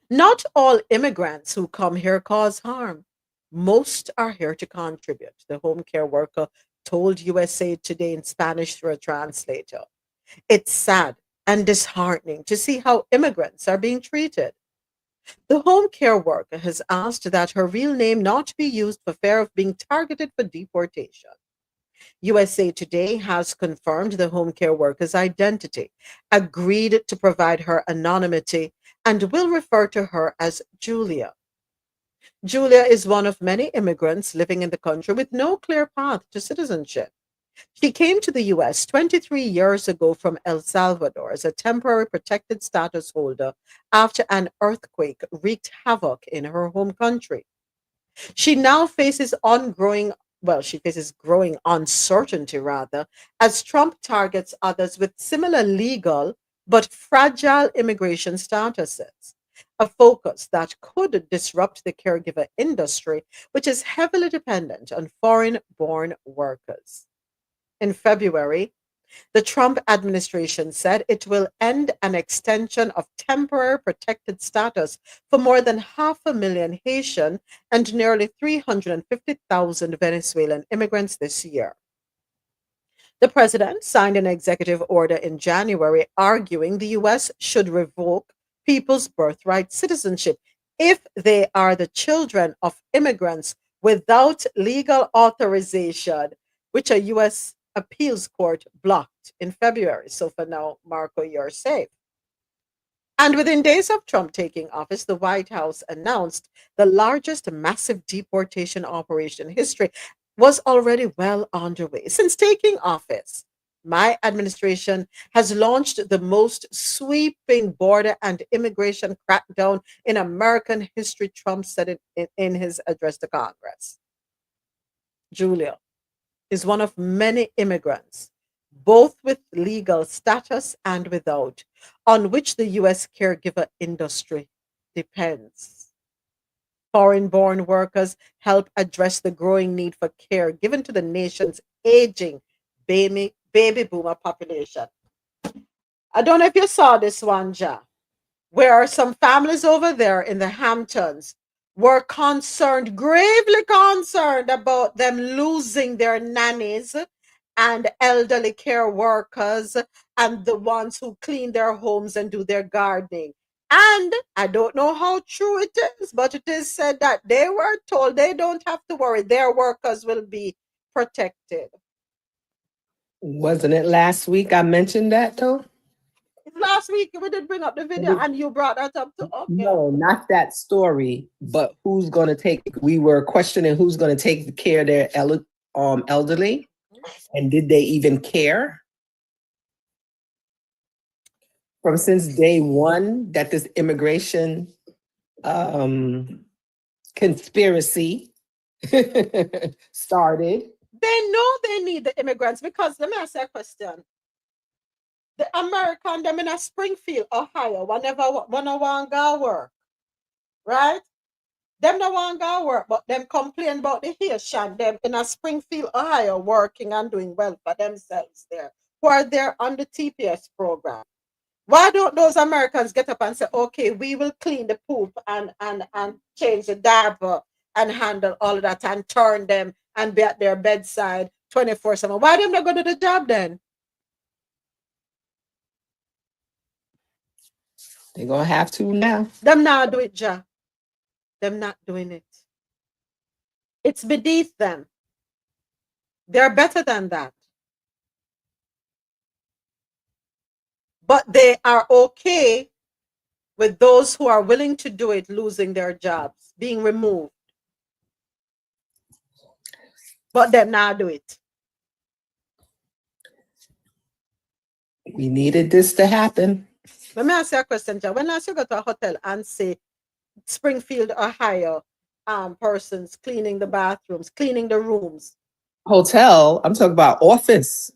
Not all immigrants who come here cause harm. Most are here to contribute, the home care worker told USA Today in Spanish through a translator. It's sad and disheartening to see how immigrants are being treated. The home care worker has asked that her real name not be used for fear of being targeted for deportation. USA Today has confirmed the home care worker's identity, agreed to provide her anonymity, and will refer to her as Julia. Julia is one of many immigrants living in the country with no clear path to citizenship. She came to the US 23 years ago from El Salvador as a temporary protected status holder after an earthquake wreaked havoc in her home country. She now faces she faces growing uncertainty rather as Trump targets others with similar legal but fragile immigration statuses. A focus that could disrupt the caregiver industry, which is heavily dependent on foreign born workers. In February, the Trump administration said it will end an extension of temporary protected status for more than 500,000 Haitian and nearly 350,000 Venezuelan immigrants this year. The president signed an executive order in January arguing the U.S. should revoke people's birthright citizenship if they are the children of immigrants without legal authorization, which a U.S. appeals court blocked in February. So for now, Marco, you're safe. And within days of Trump taking office, the White House announced the largest massive deportation operation in history was already well underway. Since taking office, my administration has launched the most sweeping border and immigration crackdown in American history, Trump said in his address to Congress. Julia is one of many immigrants, both with legal status and without, on which the U.S. caregiver industry depends. foreign-born workers help address the growing need for care given to the nation's aging baby boomer population. I don't know if you saw this one, Ja, where some families over there in the Hamptons were concerned, gravely concerned about them losing their nannies and elderly care workers and the ones who clean their homes and do their gardening. And I don't know how true it is, but it is said that they were told they don't have to worry, their workers will be protected. Wasn't it last week I mentioned that though? Last week we did bring up the video and you brought that up to okay. No, not that story, but who's going to take, we were questioning who's going to take care of their elderly, and did they even care? From since day one that this immigration conspiracy started. They know they need the immigrants because let me ask you a question. The American them in a Springfield, Ohio, whenever one of one go work, right? Them no one go work, but them complain about the Haitian them in a Springfield, Ohio, working and doing well for themselves there, who are there on the TPS program. Why don't those Americans get up and say, okay, we will clean the poop and change the diaper and handle all of that and turn them and be at their bedside 24/7? Why them not go to the job then? They're gonna have to now. Them not do it, Ja. Them not doing it. It's beneath them. They're better than that. But they are okay with those who are willing to do it losing their jobs, being removed. But them not do it. We needed this to happen. Let me ask you a question, John. When last you go to a hotel and say Springfield, Ohio, persons cleaning the bathrooms, cleaning the rooms? Hotel, I'm talking about office.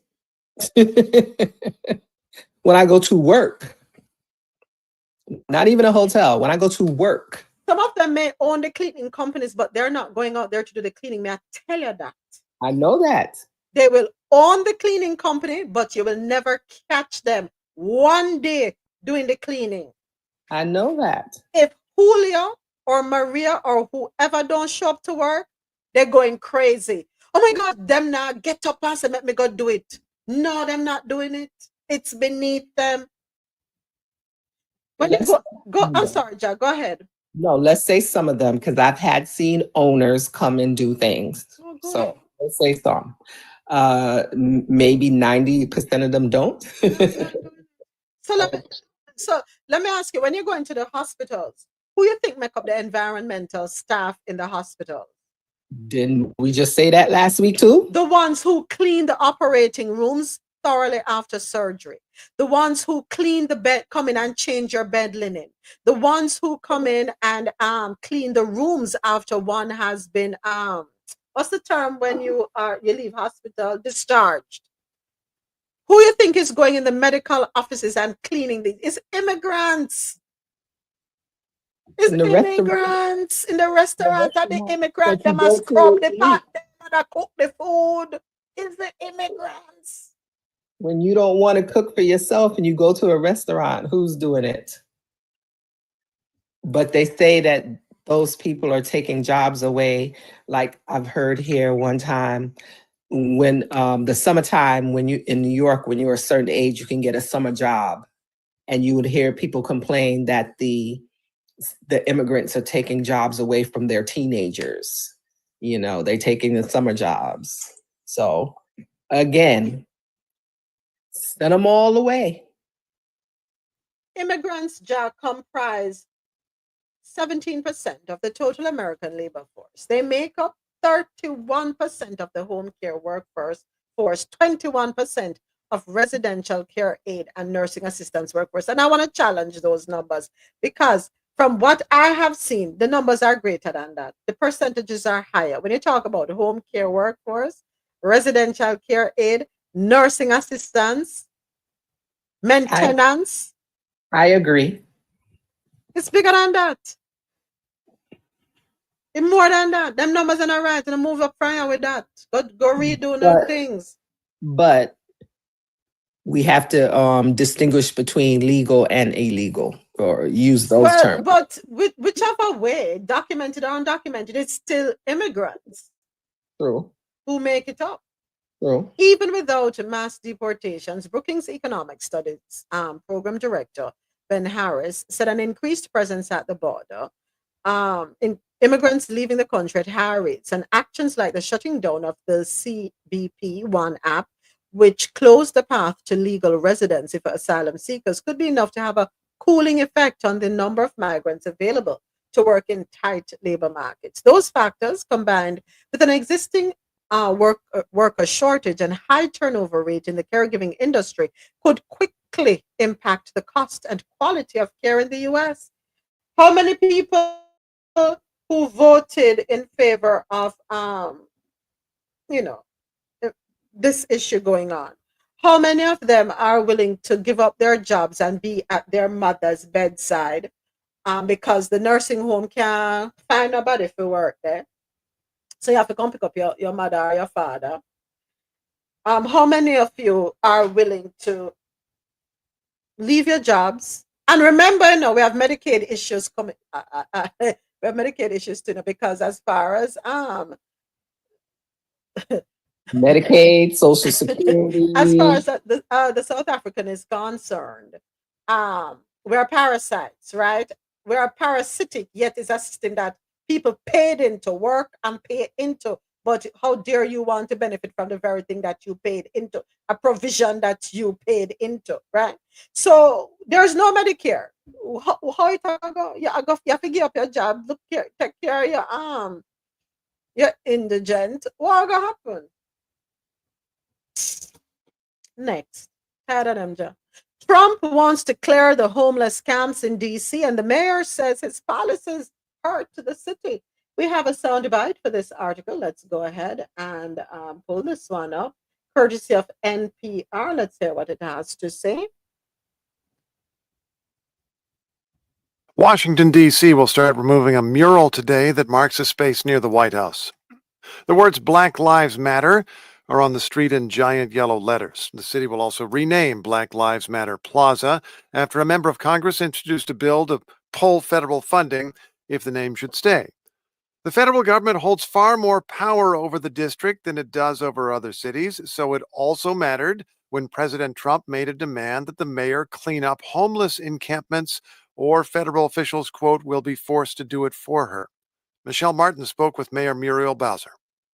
When I go to work. Not even a hotel, when I go to work. Some of them may own the cleaning companies, but they're not going out there to do the cleaning. May I tell you that? I know that. They will own the cleaning company, but you will never catch them one day doing the cleaning. I know that. If Julio or Maria or whoever don't show up to work, they're going crazy. Oh my God, them now get up and say, let me go do it. No, them not doing it. It's beneath them. When you go, I'm sorry, Jack, go ahead. No, let's say some of them, because I've had seen owners come and do things. So let's say some. Maybe 90% of them don't. So let me ask you, when you go into the hospitals, who you think make up the environmental staff in the hospital? Didn't we just say that last week too? The ones who clean the operating rooms thoroughly after surgery. The ones who clean the bed, come in and change your bed linen. The ones who come in and clean the rooms after one has been what's the term when you leave hospital, discharged? Who you think is going in the medical offices and cleaning these? It's immigrants. It's immigrants in the restaurant and the immigrants that must scrub the pot, that cook the food. It's the immigrants. When you don't want to cook for yourself and you go to a restaurant, who's doing it? But they say that those people are taking jobs away. Like I've heard here one time, when the summertime, when you in New York, when you're a certain age, you can get a summer job. And you would hear people complain that the immigrants are taking jobs away from their teenagers. You know, they're taking the summer jobs. So again, send them all away. Immigrants, Jack, comprise 17% of the total American labor force. They make up 31% of the home care workforce, 21% of residential care aid and nursing assistance workforce. And I want to challenge those numbers because from what I have seen, the numbers are greater than that. The percentages are higher. When you talk about home care workforce, residential care aid, nursing assistance, maintenance. I agree. It's bigger than that. And more than that, them numbers are not right, and I move up prior with that. Go redo no things. But we have to distinguish between legal and illegal, or use those Well, terms. but whichever way, documented or undocumented, it's still immigrants True. who make it up. True. Even without mass deportations, Brookings Economic Studies Program Director Ben Harris said an increased presence at the border, in immigrants leaving the country at higher rates, and actions like the shutting down of the CBP One app, which closed the path to legal residency for asylum seekers, could be enough to have a cooling effect on the number of migrants available to work in tight labor markets. Those factors, combined with an existing worker shortage and high turnover rate in the caregiving industry, could quickly impact the cost and quality of care in the U.S. How many people who voted in favor of this issue going on, how many of them are willing to give up their jobs and be at their mother's bedside because the nursing home can't find nobody for work there? So you have to come pick up your mother or your father. How many of you are willing to leave your jobs? And remember, we have Medicaid issues coming. We have Medicaid issues too, because as far as Medicaid, Social Security. as far as the South African is concerned, we're parasites, right? We're parasitic, yet it's a system that people paid into work and pay into. But how dare you want to benefit from the very thing that you paid into, a provision that you paid into, right? So there's no Medicare. How it go? You have to give up your job, take care of your indigent. What gonna happen? Next, Trump wants to clear the homeless camps in DC, and the mayor says his policies hurt to the city. We have a soundbite for this article. Let's go ahead and pull this one up, courtesy of NPR. Let's hear what it has to say. Washington, D.C. will start removing a mural today that marks a space near the White House. The words Black Lives Matter are on the street in giant yellow letters. The city will also rename Black Lives Matter Plaza after a member of Congress introduced a bill to pull federal funding if the name should stay. The federal government holds far more power over the district than it does over other cities, so it also mattered when President Trump made a demand that the mayor clean up homeless encampments, or federal officials, quote, will be forced to do it for her. Michelle Martin spoke with Mayor Muriel Bowser.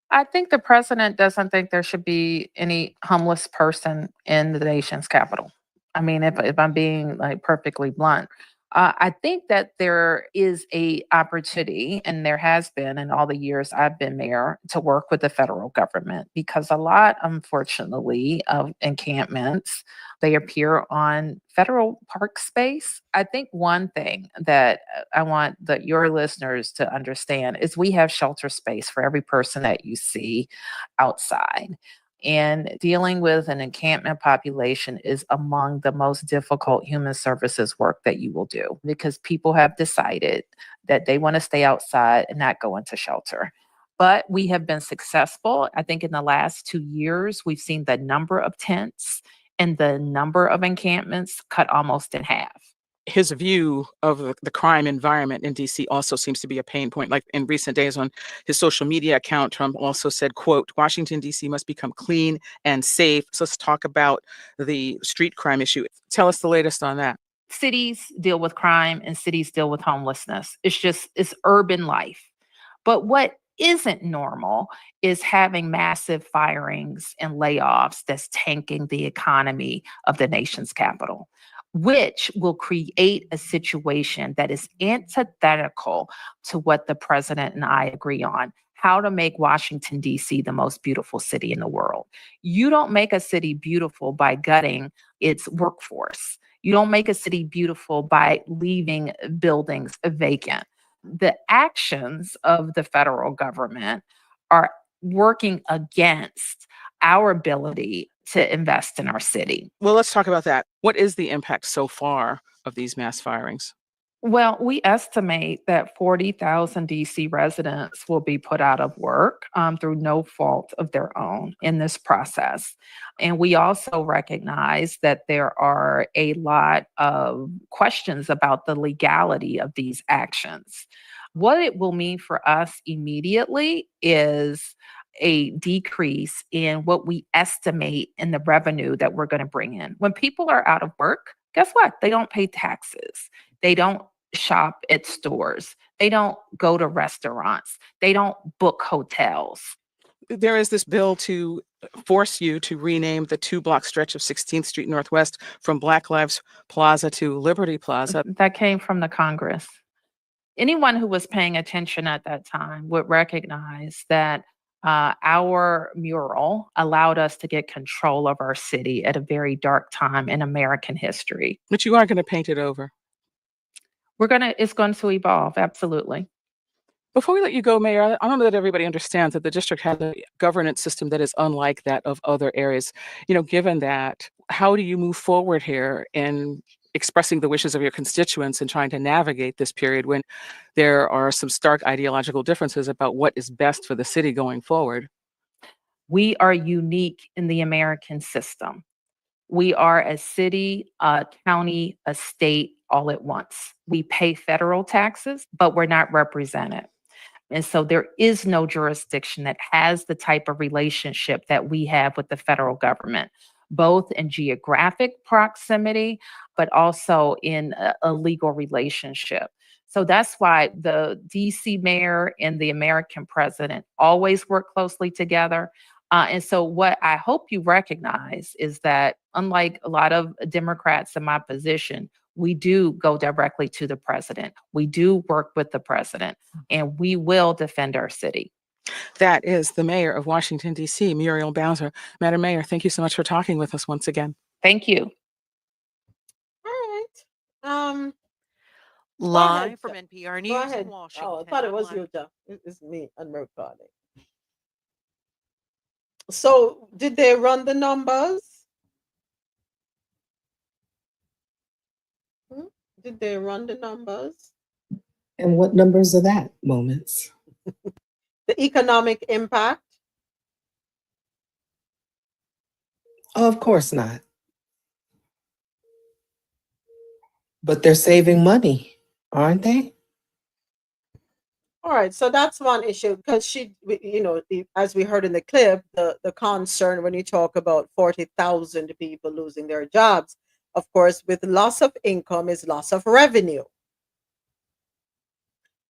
I think the president doesn't think there should be any homeless person in the nation's capital. I mean, if I'm being like perfectly blunt, I think that there is a opportunity, and there has been in all the years I've been mayor, to work with the federal government, because a lot, unfortunately, of encampments, they appear on federal park space. I think one thing that I want your listeners to understand is we have shelter space for every person that you see outside. And dealing with an encampment population is among the most difficult human services work that you will do, because people have decided that they want to stay outside and not go into shelter. But we have been successful. I think in the last 2 years, we've seen the number of tents and the number of encampments cut almost in half. His view of the crime environment in DC also seems to be a pain point. Like in recent days on his social media account, Trump also said, quote, Washington, DC must become clean and safe. So let's talk about the street crime issue. Tell us the latest on that. Cities deal with crime and cities deal with homelessness. It's urban life. But what isn't normal is having massive firings and layoffs that's tanking the economy of the nation's capital, which will create a situation that is antithetical to what the president and I agree on: how to make Washington, D.C. the most beautiful city in the world. You don't make a city beautiful by gutting its workforce. You don't make a city beautiful by leaving buildings vacant. The actions of the federal government are working against our ability to invest in our city. Well, let's talk about that. What is the impact so far of these mass firings? Well, we estimate that 40,000 DC residents will be put out of work through no fault of their own in this process. And we also recognize that there are a lot of questions about the legality of these actions. What it will mean for us immediately is a decrease in what we estimate in the revenue that we're going to bring in. When people are out of work, guess what? They don't pay taxes. They don't shop at stores. They don't go to restaurants. They don't book hotels. There is this bill to force you to rename the 2-block stretch of 16th Street Northwest from Black Lives Plaza to Liberty Plaza. That came from the Congress. Anyone who was paying attention at that time would recognize that our mural allowed us to get control of our city at a very dark time in American history. But you are going to paint it over. It's going to evolve, absolutely. Before we let you go, Mayor, I don't know that everybody understands that the district has a governance system that is unlike that of other areas. Given that, how do you move forward here in expressing the wishes of your constituents and trying to navigate this period when there are some stark ideological differences about what is best for the city going forward? We are unique in the American system. We are a city, a county, a state all at once. We pay federal taxes, but we're not represented. And so there is no jurisdiction that has the type of relationship that we have with the federal government, both in geographic proximity, but also in a legal relationship. So that's why the DC mayor and the American president always work closely together. And so what I hope you recognize is that unlike a lot of Democrats in my position, we do go directly to the president. We do work with the president, and we will defend our city. That is the mayor of Washington, D.C., Muriel Bowser. Madam Mayor, thank you so much for talking with us once again. Thank you. All right. Live from NPR Go News ahead. in Washington. Oh, I thought it I'm was live. you, Jeff. It's me and recording. So, did they run the numbers? Did they run the numbers? And what numbers are that, Moments? The economic impact? Oh, of course not. But they're saving money, aren't they? All right, so that's one issue because as we heard in the clip, the concern when you talk about 40,000 people losing their jobs, of course, with loss of income is loss of revenue.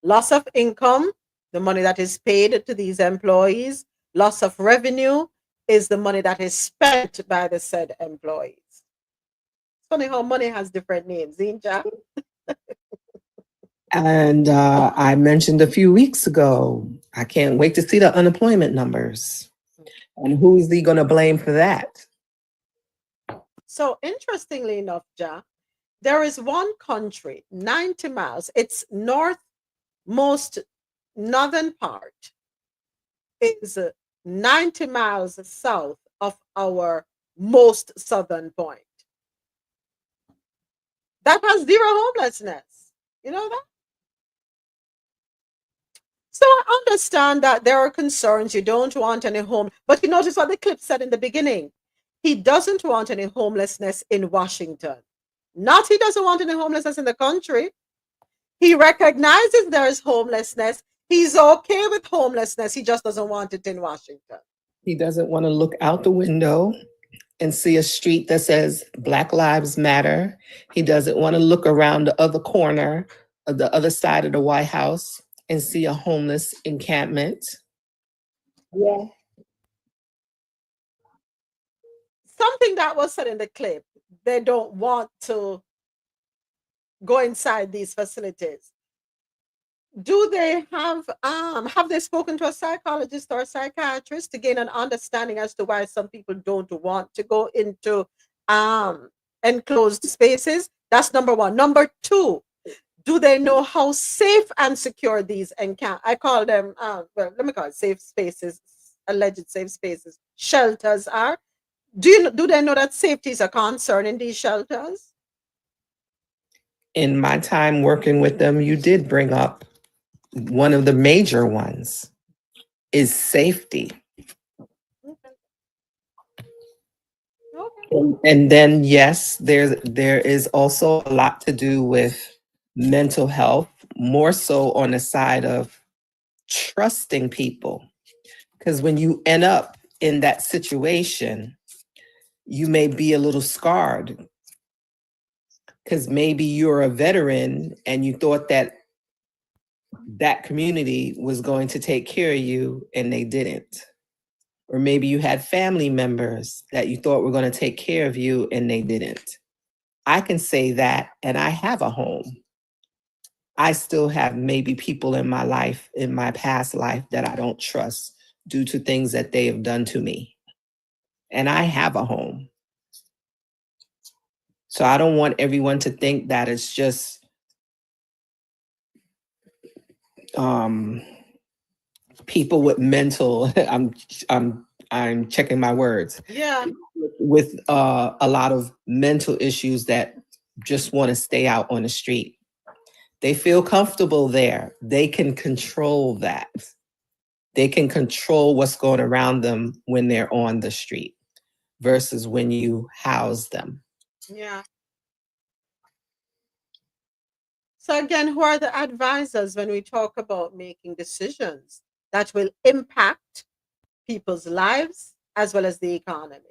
Loss of income, the money that is paid to these employees. Loss of revenue is the money that is spent by the said employees. It's funny how money has different names, ain't it? And I mentioned a few weeks ago, I can't wait to see the unemployment numbers. And who is he going to blame for that? So interestingly enough, Ja, there is one country, 90 miles, its northmost northern part is 90 miles south of our most southern point. That has zero homelessness. You know that? So I understand that there are concerns. You don't want any home, but you notice what the clip said in the beginning. He doesn't want any homelessness in Washington. Not he doesn't want any homelessness in the country. He recognizes there is homelessness. He's okay with homelessness. He just doesn't want it in Washington. He doesn't want to look out the window and see a street that says Black Lives Matter. He doesn't want to look around the other corner of the other side of the White House and see a homeless encampment. Yeah. Something that was said in the clip, they don't want to go inside these facilities. Do they have they spoken to a psychologist or a psychiatrist to gain an understanding as to why some people don't want to go into enclosed spaces? That's number one. Number two, do they know how safe and secure these I call them let me call it safe spaces, alleged safe spaces, shelters are? Do they know that safety is a concern in these shelters? in my time working with them, you did bring up one of the major ones is safety. And then, yes, there is also a lot to do with mental health, more so on the side of trusting people. Because when you end up in that situation, you may be a little scarred because maybe you're a veteran and you thought that that community was going to take care of you and they didn't. Or maybe you had family members that you thought were going to take care of you and they didn't. I can say that, and I have a home. I still have maybe people in my life, in my past life, that I don't trust due to things that they have done to me. And I have a home. So I don't want everyone to think that it's just people with mental, I'm checking my words. Yeah. With a lot of mental issues that just want to stay out on the street. They feel comfortable there. They can control that. They can control what's going around them when they're on the street versus when you house them. Yeah. So again, who are the advisors when we talk about making decisions that will impact people's lives as well as the economy?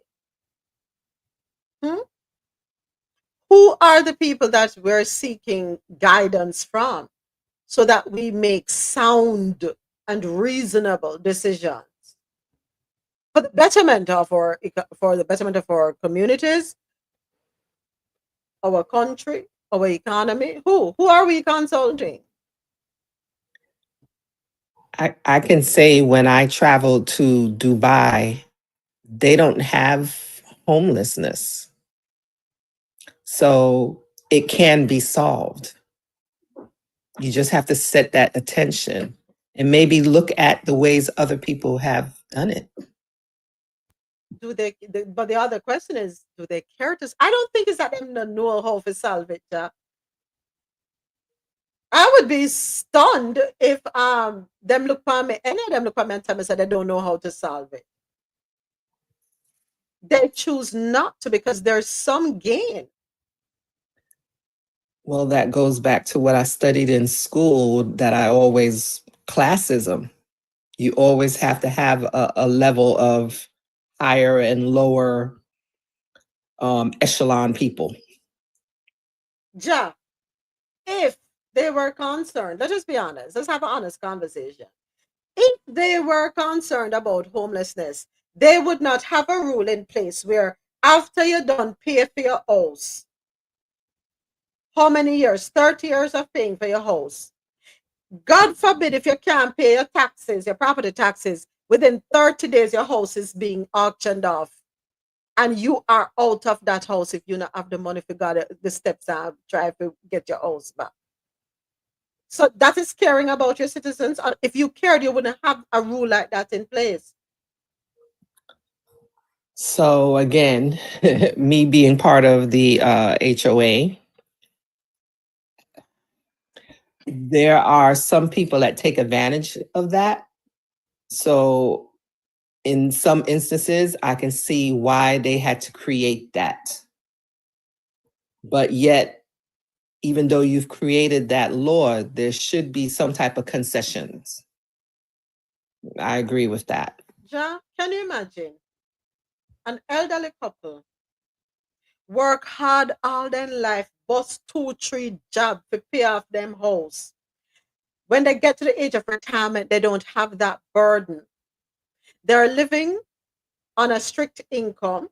Who are the people that we're seeking guidance from so that we make sound and reasonable decisions for the betterment of our communities, our country, our economy? Who are we consulting? I can say when I traveled to Dubai, they don't have homelessness. So it can be solved. You just have to set that attention and maybe look at the ways other people have done it. But the other question is, do they care to? I don't think it's that them don't know how to solve it. I would be stunned if them look for me, any of them look for me and tell me that they don't know how to solve it. They choose not to because there's some gain. Well, that goes back to what I studied in school, that I always, classism. You always have to have a level of higher and lower echelon people. Ja, if they were concerned, let's just be honest, let's have an honest conversation. If they were concerned about homelessness, they would not have a rule in place where after you're done pay for your house, how many years? 30 years of paying for your house. God forbid if you can't pay your taxes, your property taxes, within 30 days your house is being auctioned off. And you are out of that house if you not have the money for God, the steps and try to get your house back. So that is caring about your citizens. If you cared, you wouldn't have a rule like that in place. So again, me being part of the HOA, there are some people that take advantage of that. So in some instances, I can see why they had to create that. But yet, even though you've created that law, there should be some type of concessions. I agree with that. Ja, can you imagine an elderly couple work hard all their life, bust 2-3 jobs to pay off them house? When they get to the age of retirement, they don't have that burden. They're living on a strict income,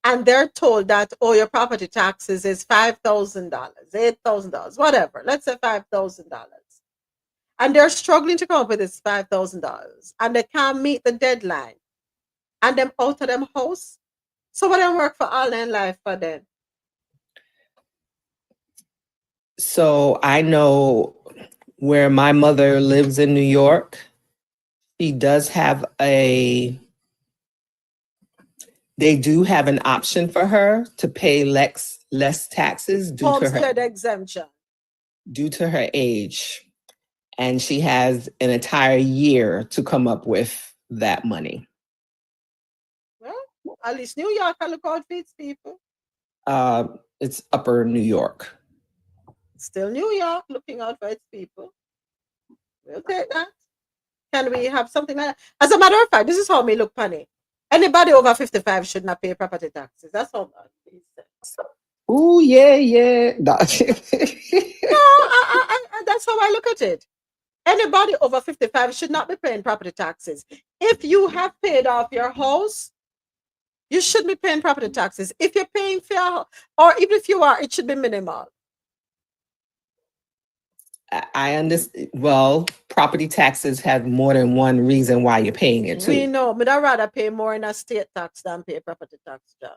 and they're told that, oh, your property taxes is $5,000, $8,000, whatever. Let's say $5,000. And they're struggling to come up with this $5,000, and they can't meet the deadline. And them out of them house. So what them work for all their life for them? So I know where my mother lives in New York, she does have they do have an option for her to pay less less taxes Homestead exemption. due to her age. And she has an entire year to come up with that money. Well, at least New York can look out for its people. It's Upper New York. Still New York looking out for its people. We'll take that. Can we have something like that? As a matter of fact, this is how me look funny. Anybody over 55 should not pay property taxes. That's all that he said. Oh, yeah. No, that's how I look at it. Anybody over 55 should not be paying property taxes. If you have paid off your house, you should be paying property taxes. If you're paying fair, or even if you are, it should be minimal. I understand. Well, property taxes have more than one reason why you're paying it too. We know, but I'd rather pay more in a state tax than pay property tax, John.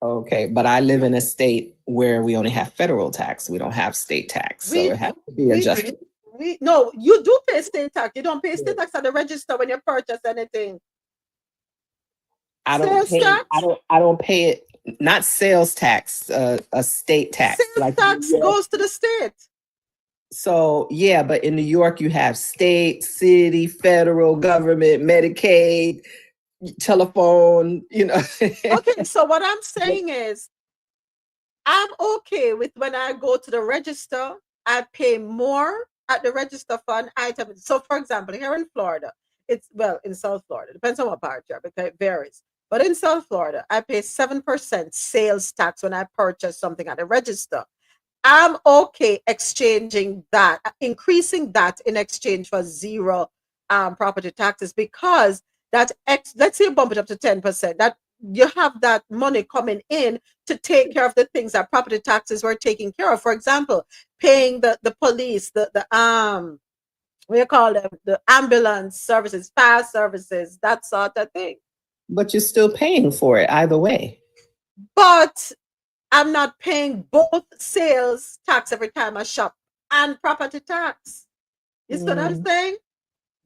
Okay, but I live in a state where we only have federal tax. We don't have state tax, so it has to be adjusted. No, you do pay state tax. You don't pay state tax at the register when you purchase anything. I don't pay it. Not sales tax, a state tax. Sales tax goes to the state. So yeah, but in New York you have state, city, federal, government, Medicaid, telephone, Okay, so what I'm saying is I'm okay with when I go to the register, I pay more at the register for an item. So for example, here in Florida, in South Florida, depends on what part you're, because it varies. But in South Florida, I pay 7% sales tax when I purchase something at the register. I'm okay exchanging that, increasing that in exchange for zero property taxes, because let's say you bump it up to 10%, that you have that money coming in to take care of the things that property taxes were taking care of. For example, paying the police, the ambulance services, fire services, that sort of thing. But you're still paying for it either way. But I'm not paying both sales tax every time I shop and property tax. You see what I'm saying?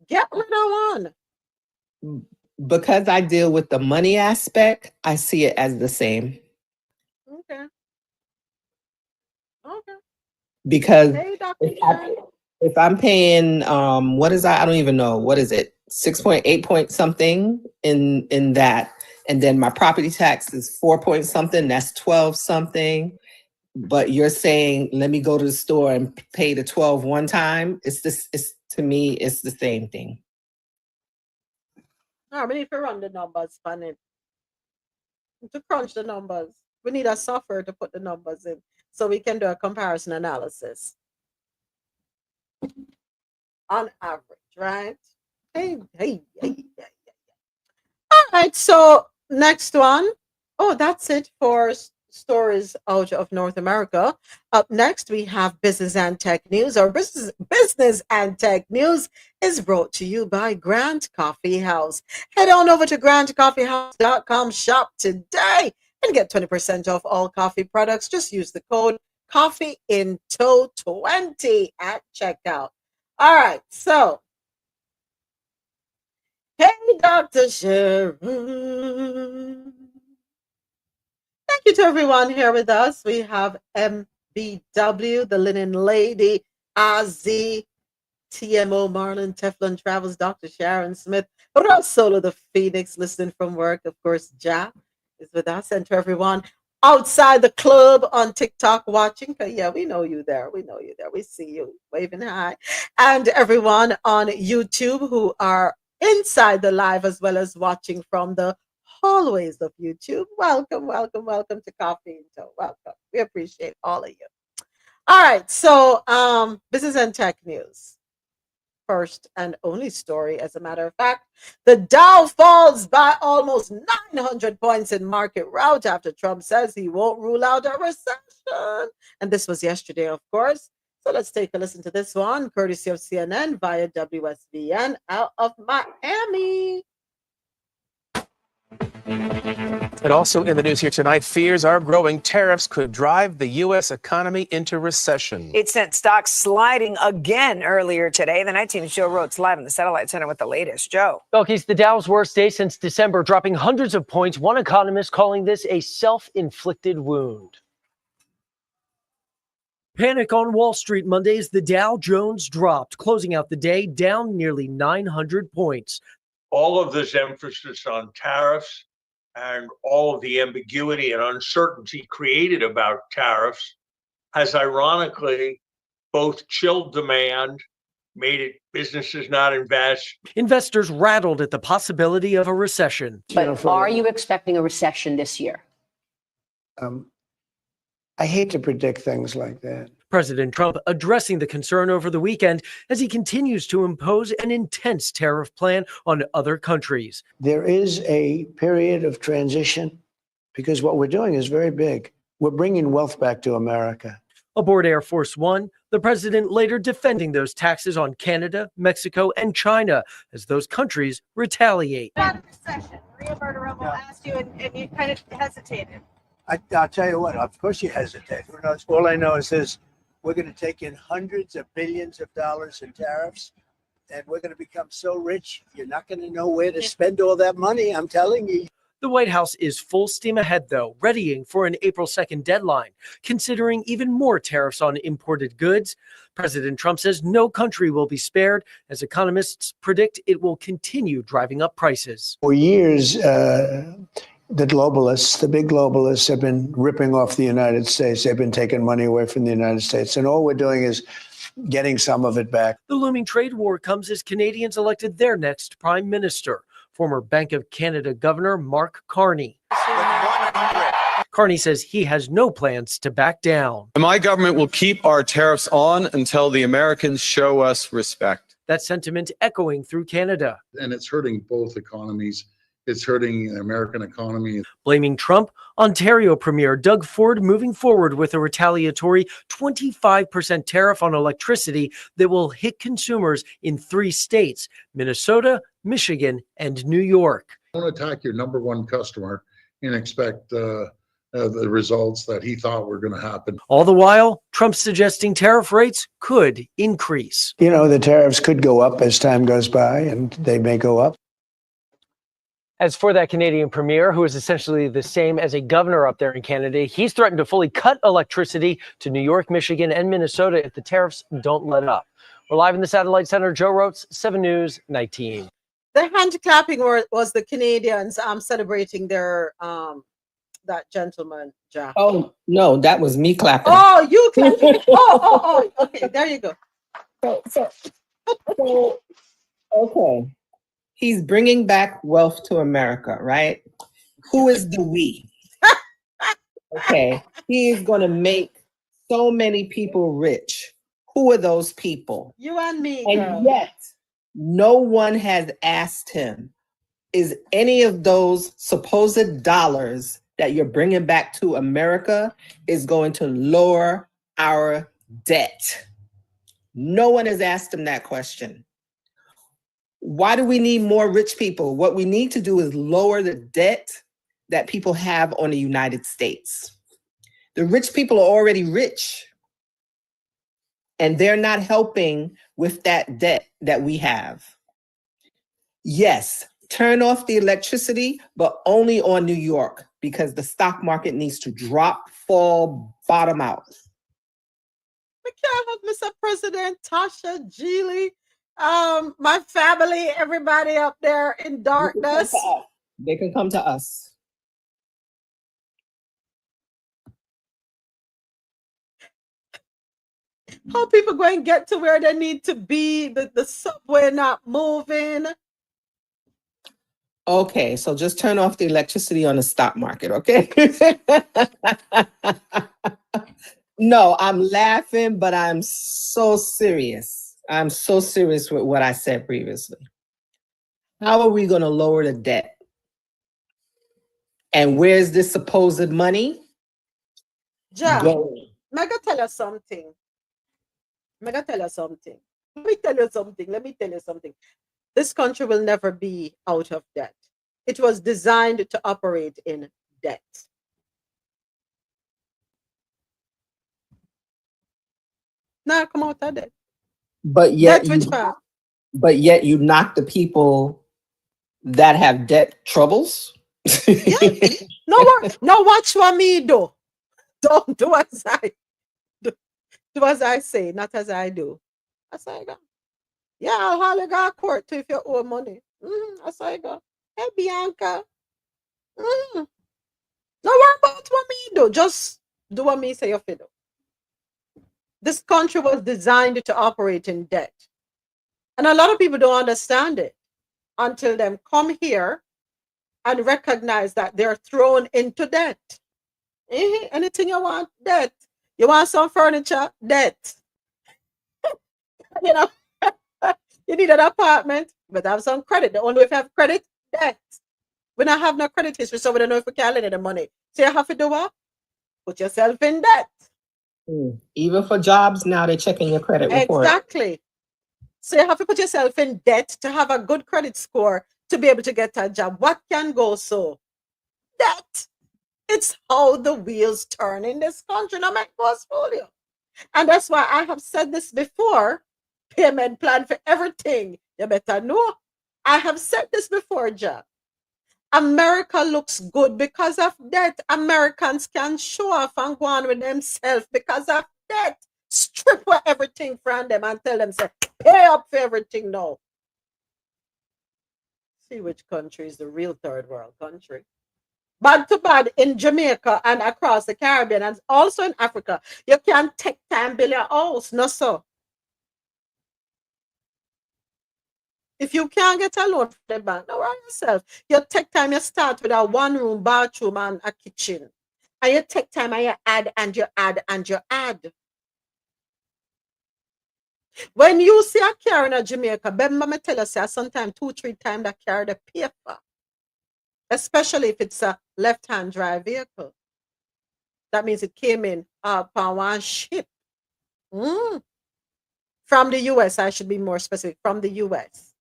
Get rid of one. Because I deal with the money aspect, I see it as the same. Okay. Because Hey, if I'm paying, I don't even know, what is it? 6.8 point something in that. And then my property tax is 4 point something, that's 12 something. But you're saying, let me go to the store and pay the 12 one time. To me, it's the same thing. We need to run the numbers on it. To crunch the numbers. We need a software to put the numbers in so we can do a comparison analysis. On average, right? Hey. All right, so next one. Oh, that's it for stories out of North America. Up next, we have Business and Tech News. Our Business and Tech News is brought to you by Grant Coffee House. Head on over to grantcoffeehouse.com, shop today, and get 20% off all coffee products. Just use the code COFFEEINTO20 at checkout. All right, so hey, Dr. Sharon. Thank you to everyone here with us. We have MBW, the Linen Lady, RZ, TMO, Marlon, Teflon Travels, Dr. Sharon Smith, Solo the Phoenix, listening from work. Of course, Ja is with us. And to everyone outside the club on TikTok watching, yeah, we know you there. We see you waving hi. And everyone on YouTube who are inside the live as well as watching from the hallways of YouTube. Welcome to Coffee and Toe. Welcome. We appreciate all of you. All right, so Business and Tech News. First and only story, as a matter of fact, the Dow falls by almost 900 points in market rout after Trump says he won't rule out a recession. And this was yesterday, of course. So let's take a listen to this one, courtesy of CNN via WSVN out of Miami. And also in the news here tonight, fears are growing tariffs could drive the U.S. economy into recession. It sent stocks sliding again earlier today. The 19 show Rhodes live in the Satellite Center with the latest. Joe. Belkis, the Dow's worst day since December, dropping hundreds of points. One economist calling this a self-inflicted wound. Panic on Wall Street Monday as the Dow Jones dropped, closing out the day down nearly 900 points. All of this emphasis on tariffs and all of the ambiguity and uncertainty created about tariffs has ironically both chilled demand, made it businesses not invest. Investors rattled at the possibility of a recession. But are you expecting a recession this year? I hate to predict things like that. President Trump addressing the concern over the weekend as he continues to impose an intense tariff plan on other countries. There is a period of transition because what we're doing is very big. We're bringing wealth back to America. Aboard Air Force One, the president later defending those taxes on Canada, Mexico, and China as those countries retaliate. About recession, Maria Bartiromo asked you and you kind of hesitated. I'll tell you what, of course you hesitate. Who knows? All I know is this, we're going to take in hundreds of billions of dollars in tariffs, and we're going to become so rich, you're not going to know where to spend all that money, I'm telling you. The White House is full steam ahead, though, readying for an April 2nd deadline, considering even more tariffs on imported goods. President Trump says no country will be spared, as economists predict it will continue driving up prices. For years, the globalists, the big globalists, have been ripping off the United States. They've been taking money away from the United States. And all we're doing is getting some of it back. The looming trade war comes as Canadians elected their next prime minister, former Bank of Canada Governor Mark Carney. Carney says he has no plans to back down. My government will keep our tariffs on until the Americans show us respect. That sentiment echoing through Canada. And it's hurting both economies. It's hurting the American economy. Blaming Trump, Ontario Premier Doug Ford moving forward with a retaliatory 25% tariff on electricity that will hit consumers in 3 states, Minnesota, Michigan, and New York. Don't attack your number one customer and expect the results that he thought were going to happen. All the while, Trump suggesting tariff rates could increase. You know, the tariffs could go up as time goes by, and they may go up. As for that Canadian premier, who is essentially the same as a governor up there in Canada, he's threatened to fully cut electricity to New York, Michigan, and Minnesota if the tariffs don't let up. We're live in the Satellite Center. Joe Rotes, 7 News, 19. The hand clapping was the Canadians celebrating their that gentleman, Jack. Oh no, that was me clapping. Oh, you clapping. oh, okay, there you go. So okay. He's bringing back wealth to America, right? Who is the we? Okay. He is going to make so many people rich. Who are those people? You and me, girl. And yet, no one has asked him, is any of those supposed dollars that you're bringing back to America is going to lower our debt? No one has asked him that question. Why do we need more rich people? What we need to do is lower the debt that people have on the United States. The rich people are already rich, and they're not helping with that debt that we have. Yes, turn off the electricity, but only on New York, because the stock market needs to drop, fall, bottom out. We can't have Mr. President, Tasha, Geely, my family, everybody up there in darkness. They can come to us. How people going to get to where they need to be? The subway not moving. Okay, so just turn off the electricity on the stock market, okay? No, I'm laughing, but I'm so serious. I'm so serious with what I said previously. How are we going to lower the debt? And where's this supposed money? Jack, going? I'm going to tell you something. Let me tell you something. This country will never be out of debt. It was designed to operate in debt. Now come out of debt. But yet you knock the people that have debt troubles. No, watch what me do. Don't do as I do. Do as I say, not as I do. That's how I go. Yeah, I'll holler go to court too if you owe money. That's how I go. Hey, Bianca. Don't worry about what me do. Just do what me say you fi do. This country was designed to operate in debt. And a lot of people don't understand it until them come here and recognize that they're thrown into debt. Anything you want, debt. You want some furniture, debt. You know, you need an apartment, but have some credit. The only way if you have credit, debt. We don't have no credit history, so we don't know if we can lend the money. So you have to do what? Put yourself in debt. Even for jobs now, they're checking your credit report. Exactly. So you have to put yourself in debt to have a good credit score to be able to get a job. What can go so? Debt. It's how the wheels turn in this country. No make us fool you. And that's why I have said this before. Payment plan for everything. You better know. I have said this before, Jack. America looks good because of debt. Americans can show off and go on with themselves because of debt. Strip everything from them and tell them, say, pay up for everything now. See which country is the real third world country. Bad to bad in Jamaica and across the Caribbean and also in Africa. You can't take time build your house, no so. If you can't get a loan from the bank, don't worry yourself. You take time, you start with a one-room bathroom and a kitchen. And you take time and you add and you add and you add. When you see a car in a Jamaica, remember me tell you, say sometimes 2-3 times that car the paper. Especially if it's a left-hand drive vehicle. That means it came in on one ship. From the US, I should be more specific. From the US.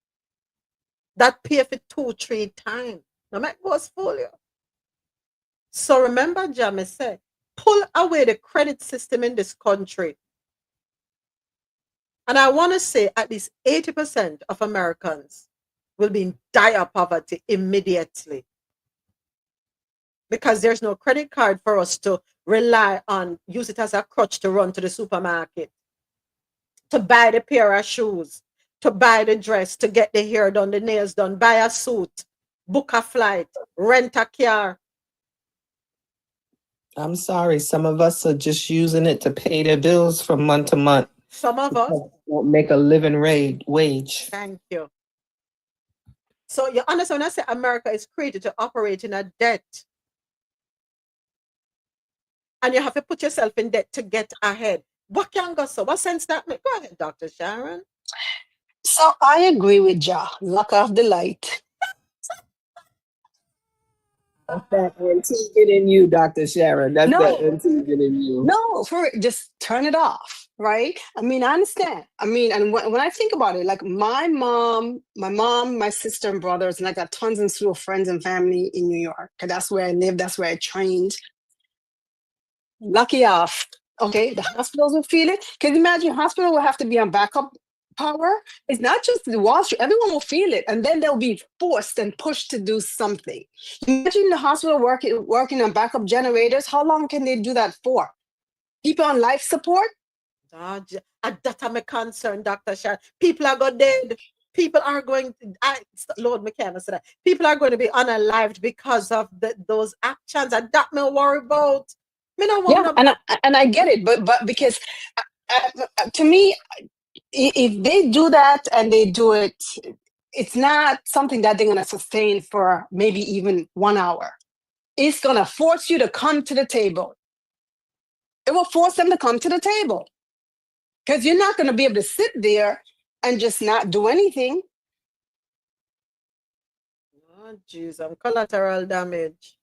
That pay for 2-3 times. Now make us fool you. So remember, Jamie said, pull away the credit system in this country. And I want to say at least 80% of Americans will be in dire poverty immediately. Because there's no credit card for us to rely on, use it as a crutch to run to the supermarket, to buy the pair of shoes, to buy the dress, to get the hair done, the nails done, buy a suit, book a flight, rent a car. I'm sorry, some of us are just using it to pay their bills from month to month. Some of us won't make a living wage. Thank you. So you understand when I say America is created to operate in a debt. And you have to put yourself in debt to get ahead. What can go so? What sense that make? Go ahead, Dr. Sharon. So I agree with Ja. Lock off the light. That's that anti in you, Dr. Sharon. That's No. that anti in you. No, just turn it off, right? I mean, I understand. I mean, and when I think about it, like my mom, my sister and brothers, and I got tons and slew of friends and family in New York. Cause that's where I lived. That's where I trained. Lucky off. Okay, the hospitals will feel it. Can you imagine hospital will have to be on backup power? It's not just the Wall Street. Everyone will feel it, and then they'll be forced and pushed to do something. Imagine the hospital working on backup generators. How long can they do that for? People on life support? That's my concern, Dr. Sharon. People are going dead. People are going, Lord McKenna said that. People are going to be unalived because of those actions. And that me worry about. And I get it, but because to me, if they do that and they do it, it's not something that they're going to sustain for maybe even 1 hour. It's going to force you to come to the table. It will force them to come to the table because you're not going to be able to sit there and just not do anything. Oh, jeez, I'm collateral damage.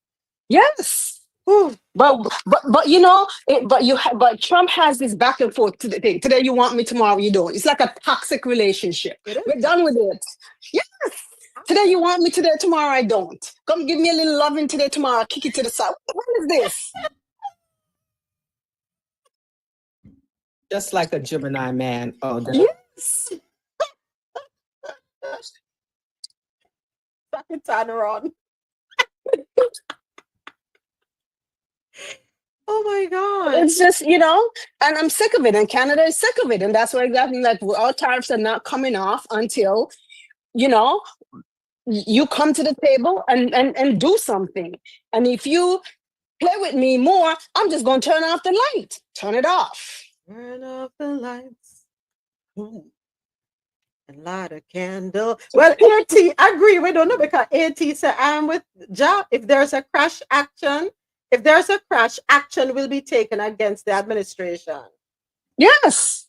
Yes. But you know, but Trump has this back and forth to the thing. Today you want me, tomorrow you don't. It's like a toxic relationship. We're done with it. Yes. Today you want me, today tomorrow I don't. Come give me a little loving today, tomorrow I'll kick it to the side. What is this? Just like a Gemini man. Oh, yes. Fucking turn around. Oh my God. It's just, and I'm sick of it. And Canada is sick of it. And that's why exactly like all tariffs are not coming off until, you come to the table and do something. And if you play with me more, I'm just going to turn off the light. Turn it off. Turn off the lights. Ooh. And light a candle. Well, AT, agree. We don't know because AT said, I'm with Ja. If there's a crash, action will be taken against the administration. Yes.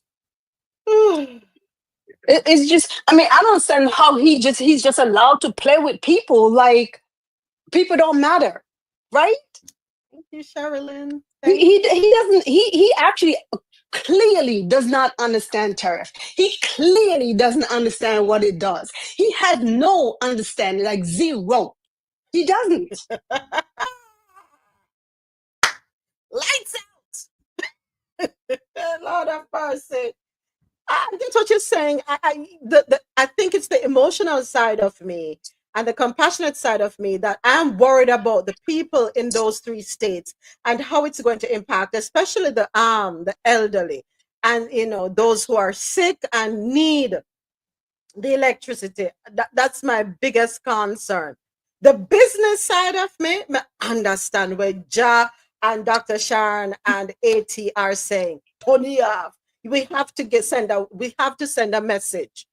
It's just, I don't understand how he's just allowed to play with people like people don't matter, right? Thank you, Sherilyn. He actually clearly does not understand tariff. He clearly doesn't understand what it does. He had no understanding, like zero. He doesn't. Lights out. Lord have mercy. I get what you're saying. I think it's the emotional side of me and the compassionate side of me that I'm worried about the people in those 3 states and how it's going to impact, especially the elderly and those who are sick and need the electricity. That's my biggest concern. The business side of me understand where Ja and Dr. Sharon and AT are saying, Tony off. We have to send a message.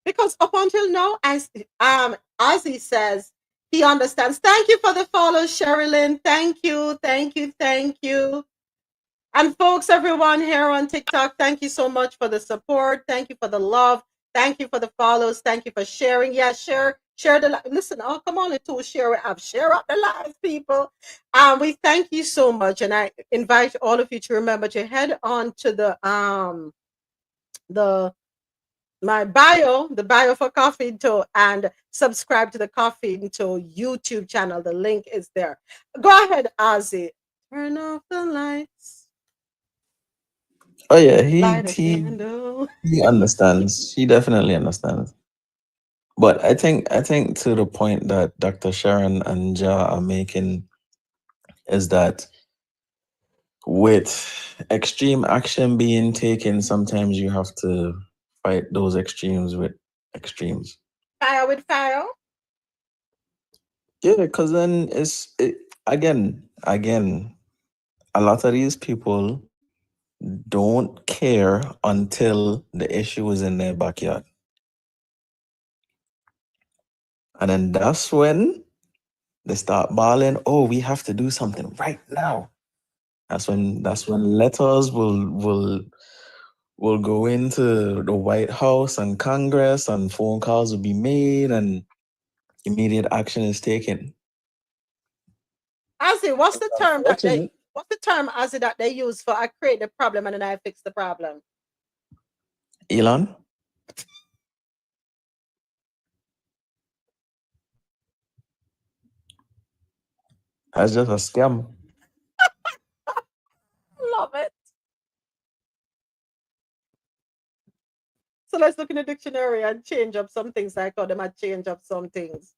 Because up until now, as he says, he understands. Thank you for the follow, Sherilyn. Thank you, thank you, thank you. And folks, everyone here on TikTok, thank you so much for the support. Thank you for the love. Thank you for the follows. Thank you for sharing. Yeah, share the live. Listen, oh, come on into share it up. Share up the live, people. We thank you so much. And I invite all of you to remember to head on to the bio for Coffee Into, and subscribe to the Coffee Into YouTube channel. The link is there. Go ahead, Ozzy. Turn off the lights. Oh yeah, Light a he candle. he understands. He definitely understands. But I think to the point that Dr. Sharon and Ja are making is that with extreme action being taken, sometimes you have to fight those extremes with extremes. Fire with fire. Yeah, because then again, a lot of these people don't care until the issue is in their backyard. And then that's when they start bawling, oh, we have to do something right now. That's when letters will go into the White House and Congress, and phone calls will be made and immediate action is taken. Ozzy, what's the term Ozzy that they use for I create the problem and then I fix the problem? Elon? That's just a scam. Love it. So let's look in the dictionary and change up some things. I call them and change up some things.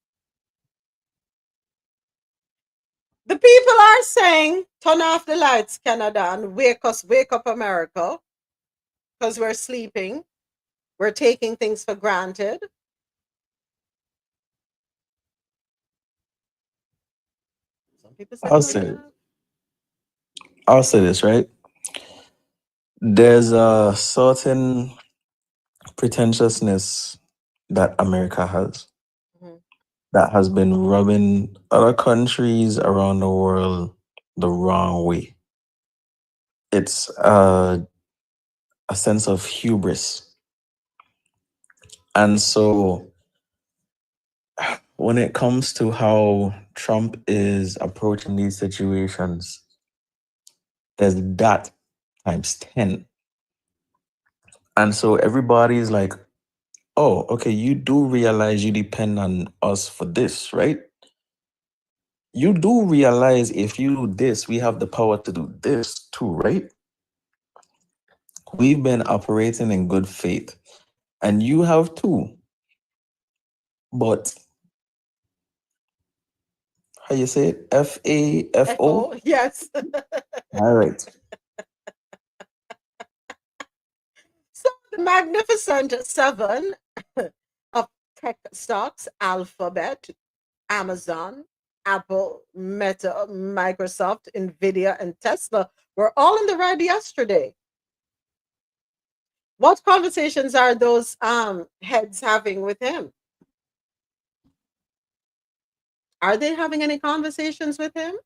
The people are saying, turn off the lights, Canada, and wake up America, because we're sleeping. We're taking things for granted. Some people say, I'll say this, right? There's a certain pretentiousness that America has that has been rubbing other countries around the world the wrong way. It's a sense of hubris. And so when it comes to how Trump is approaching these situations, there's that times 10. And so everybody's like, oh, okay, you do realize you depend on us for this, right? You do realize if you do this, we have the power to do this too, right? We've been operating in good faith, and you have too. But how you say it? FAFO? Yes. All right. So the magnificent seven of tech stocks, Alphabet, Amazon, Apple, Meta, Microsoft, Nvidia, and Tesla were all in the red yesterday. What conversations are those heads having with him? Are they having any conversations with him?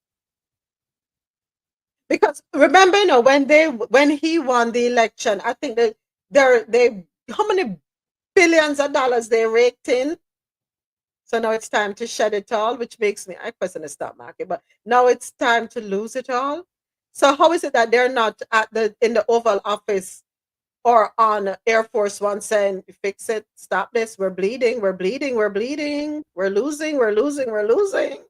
Because remember, when he won the election, I think that they how many billions of dollars they raked in. So now it's time to shed it all, which makes me I question the stock market, but now it's time to lose it all. So how is it that they're not in the Oval Office or on Air Force One saying, fix it, stop this, we're bleeding, we're bleeding, we're bleeding, we're losing, we're losing, we're losing.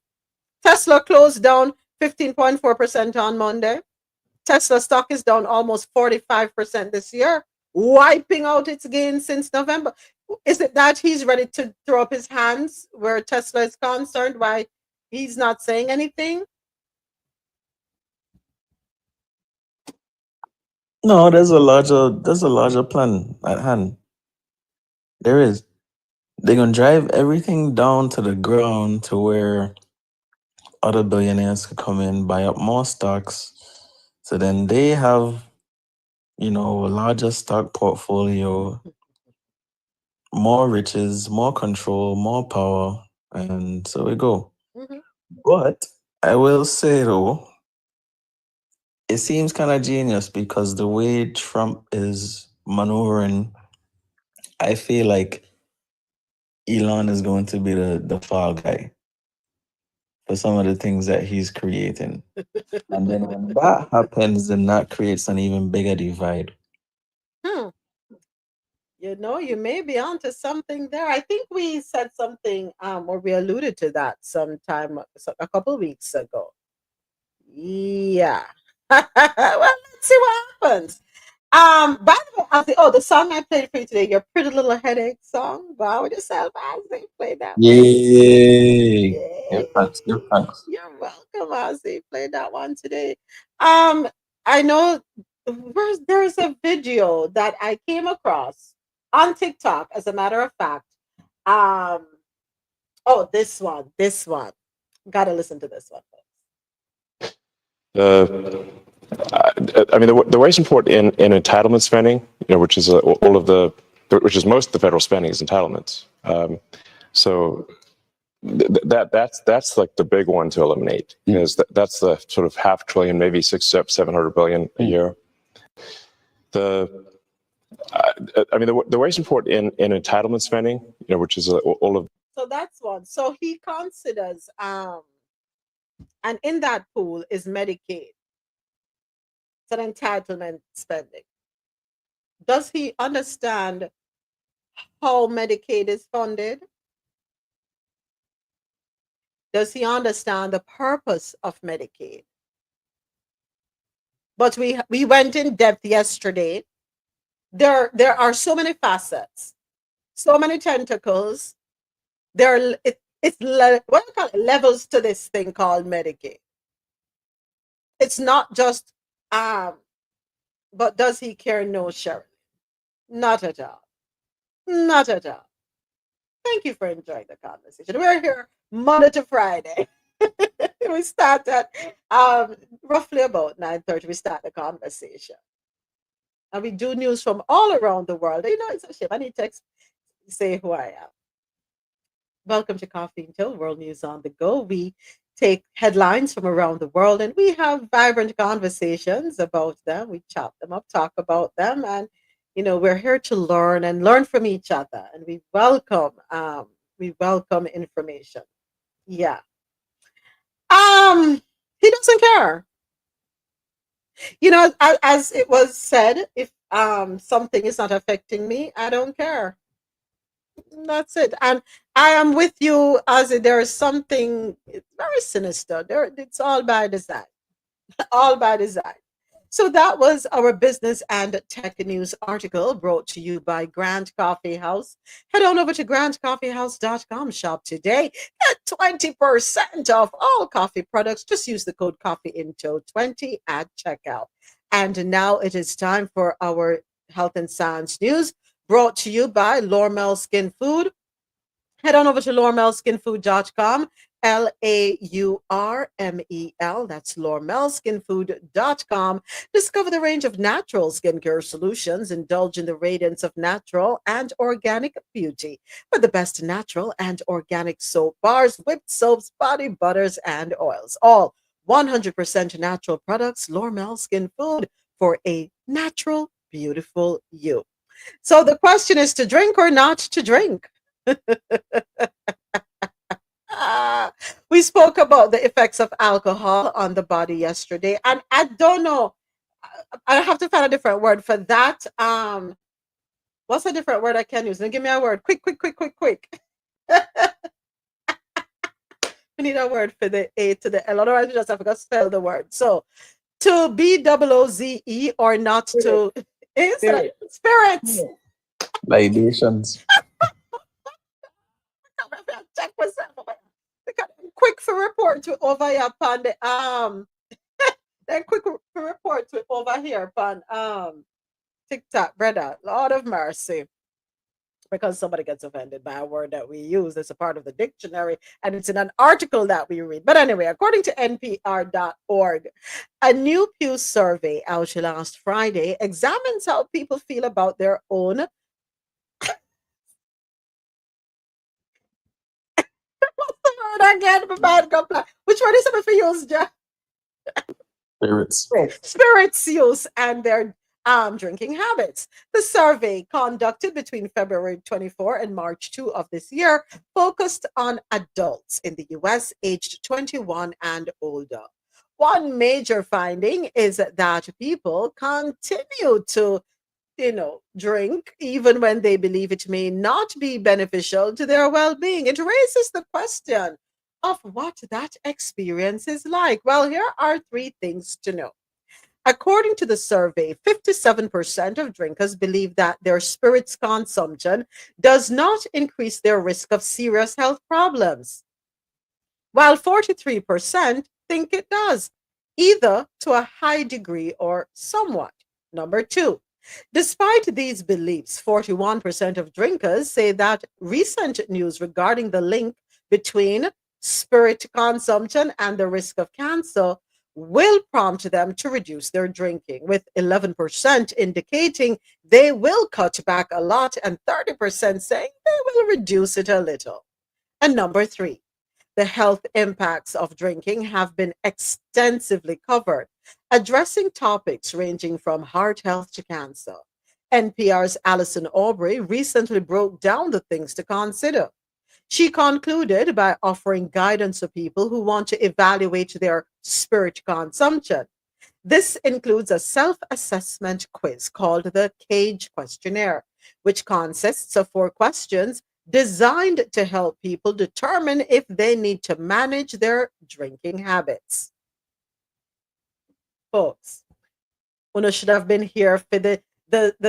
Tesla closed down 15.4% on Monday. Tesla stock is down almost 45% this year, wiping out its gains since November. Is it that he's ready to throw up his hands where Tesla is concerned? Why he's not saying anything? No, there's a larger plan at hand. There is. They're gonna drive everything down to the ground to where other billionaires could come in, buy up more stocks. So then they have, a larger stock portfolio, more riches, more control, more power, and so we go. Mhm. But I will say though, it seems kind of genius because the way Trump is maneuvering, I feel like Elon is going to be the fall guy for some of the things that he's creating. And then when that happens, then that creates an even bigger divide. You may be onto something there. I think we said something, or we alluded to that a couple weeks ago. Yeah. Well, let's see what happens. By the way, the song I played for you today, your Pretty Little Headache song. Wow, with yourself, Ozzy. Play that one. Yay! Give thanks, give thanks. You're welcome, Ozzy. Play that one today. I know there's a video that I came across on TikTok, as a matter of fact. This one. Gotta listen to this one. The wage report in entitlement spending, which is which is most of the federal spending is entitlements. So that's like the big one to eliminate, because that's the sort of $500 billion, maybe 700 billion a year. The wage report in entitlement spending, which is all of. So that's one. So he considers, and in that pool is Medicaid. It's an entitlement spending. Does he understand how Medicaid is funded? Does he understand the purpose of Medicaid? But we went in depth yesterday. There are so many facets, so many tentacles. What do you call it? Levels to this thing called Medicaid. It's not just but does he care? No, Sharon. Not at all. Not at all. Thank you for enjoying the conversation. We're here Monday to Friday. We start at roughly about 9:30. We start the conversation. And we do news from all around the world. It's a shame. I need to say who I am. Welcome to Coffee Until World News on the Go. We take headlines from around the world and we have vibrant conversations about them. We chop them up, talk about them, and we're here to learn from each other, and we welcome information. Yeah. He doesn't care. As it was said, if something is not affecting me, I don't care. That's it. And I am with you, as there is something very sinister. It's all by design. All by design. So that was our business and tech news article brought to you by Grand Coffee House. Head on over to grandcoffeehouse.com, shop today. Get 20% off all coffee products. Just use the code COFFEEINTO20 at checkout. And now it is time for our health and science news, brought to you by Lormel Skin Food. Head on over to LormelSkinFood.com, LAURMEL. That's LormelSkinFood.com. Discover the range of natural skincare solutions. Indulge in the radiance of natural and organic beauty with the best natural and organic soap bars, whipped soaps, body butters, and oils. All 100% natural products. Lormel Skin Food for a natural, beautiful you. So the question is, to drink or not to drink? We spoke about the effects of alcohol on the body yesterday, and I don't know. I have to find a different word for that. What's a different word I can use? Now give me a word. Quick. We need a word for the A to the L. Otherwise, we just have to spell the word. So, to BOOZE or not to spirits. Libations. Check myself. Quick for report to over here upon the then quick for report to over here upon TikTok, brother. Lord of mercy. Because somebody gets offended by a word that we use as a part of the dictionary, and it's in an article that we read. But anyway, according to NPR.org, a new Pew survey out last Friday examines how people feel about their own again, which one is it for use, Jack? Spirits use and their drinking habits. The survey, conducted between February 24 and March 2 of this year, focused on adults in the US aged 21 and older. One major finding is that people continue to drink even when they believe it may not be beneficial to their well-being. It raises the question of what that experience is like. Well, here are 3 things to know. According to the survey, 57% of drinkers believe that their spirits consumption does not increase their risk of serious health problems, while 43% think it does, either to a high degree or somewhat. Number 2, despite these beliefs, 41% of drinkers say that recent news regarding the link between spirit consumption and the risk of cancer will prompt them to reduce their drinking, with 11% indicating they will cut back a lot and 30% saying they will reduce it a little. And number 3, the health impacts of drinking have been extensively covered, addressing topics ranging from heart health to cancer. NPR's Alison Aubrey recently broke down the things to consider. She concluded by offering guidance to people who want to evaluate their spirit consumption. This includes a self-assessment quiz called the CAGE questionnaire, which consists of 4 questions designed to help people determine if they need to manage their drinking habits. Folks, one should have been here for the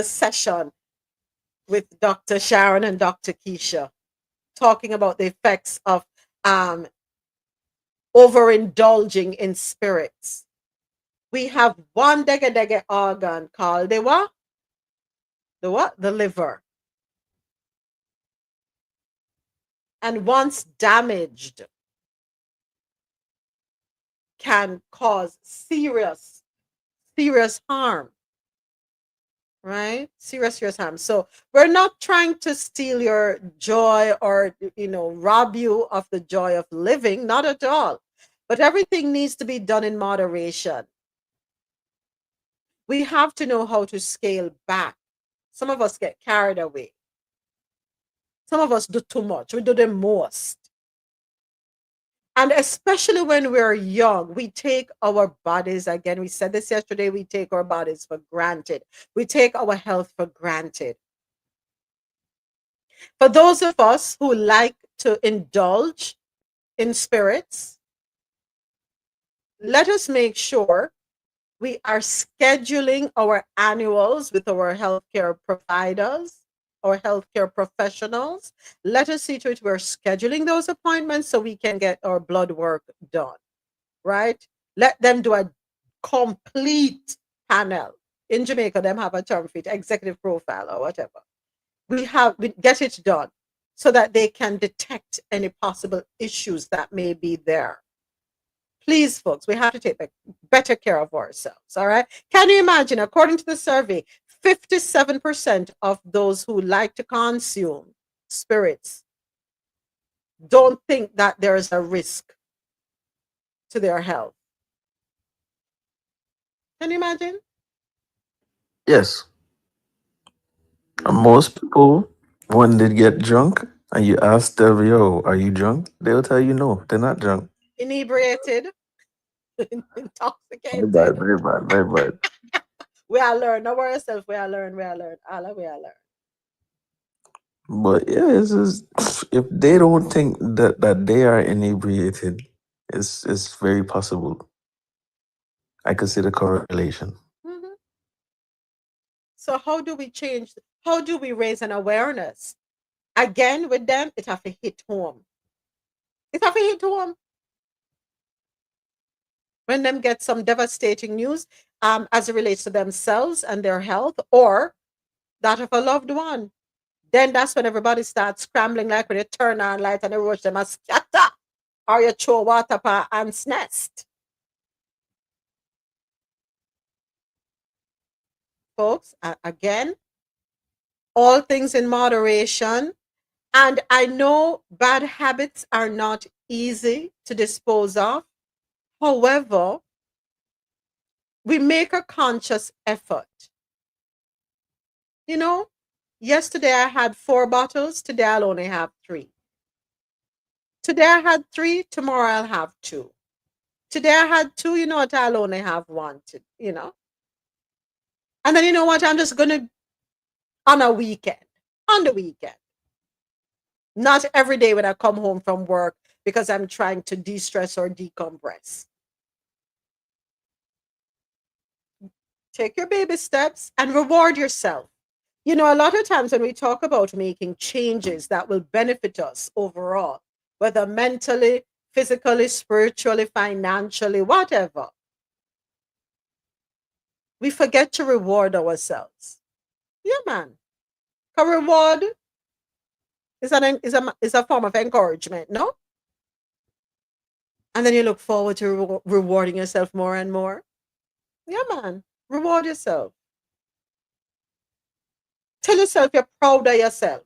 session with Dr. Sharon and Dr. Keisha, talking about the effects of overindulging in spirits. We have one dege organ called the what? The what? The liver. And once damaged, can cause serious harm. Right? Serious harm. So we're not trying to steal your joy or, rob you of the joy of living. Not at all. But everything needs to be done in moderation. We have to know how to scale back. Some of us get carried away. Some of us do too much. We do the most. And especially when we're young, we take our bodies, again, we said this yesterday, we take our bodies for granted. We take our health for granted. For those of us who like to indulge in spirits, let us make sure we are scheduling our annuals with our healthcare providers our healthcare professionals. Let us see to it we're scheduling those appointments so we can get our blood work done, right? Let them do a complete panel. In Jamaica, them have a term for it, executive profile or whatever. We get it done so that they can detect any possible issues that may be there. Please, folks, we have to take better care of ourselves. All right. Can you imagine, according to the survey, 57% of those who like to consume spirits don't think that there is a risk to their health. Can you imagine? Yes. And most people, when they get drunk and you ask them, yo, are you drunk? They'll tell you no, they're not drunk. Inebriated, Very intoxicated. bad, very bad, very bad. We are learn. No worry yourself. We are learn. All we are learn. But yeah, it's just, if they don't think that they are inebriated, it's very possible. I could see the correlation. Mhm. So how do we change? How do we raise an awareness? Again, with them, it have to hit home. It have to hit home. When them get some devastating news as it relates to themselves and their health or that of a loved one, then that's when everybody starts scrambling, like when you turn on light and you rush them a scatter or you throw water for ants nest. Folks, again, all things in moderation. And I know bad habits are not easy to dispose of. However, we make a conscious effort. You know, yesterday I had 4 bottles. Today I'll only have 3. Today I had 3. Tomorrow I'll have 2. Today I had 2. You know what? I'll only have 1. You know, and then you know what? I'm just gonna on the weekend. Not every day when I come home from work because I'm trying to de-stress or decompress. Take your baby steps and reward yourself. You know, a lot of times when we talk about making changes that will benefit us overall, whether mentally, physically, spiritually, financially, whatever, we forget to reward ourselves. Yeah, man. A reward is a form of encouragement, no? And then you look forward to rewarding yourself more and more. Yeah, man. Reward yourself. Tell yourself you're proud of yourself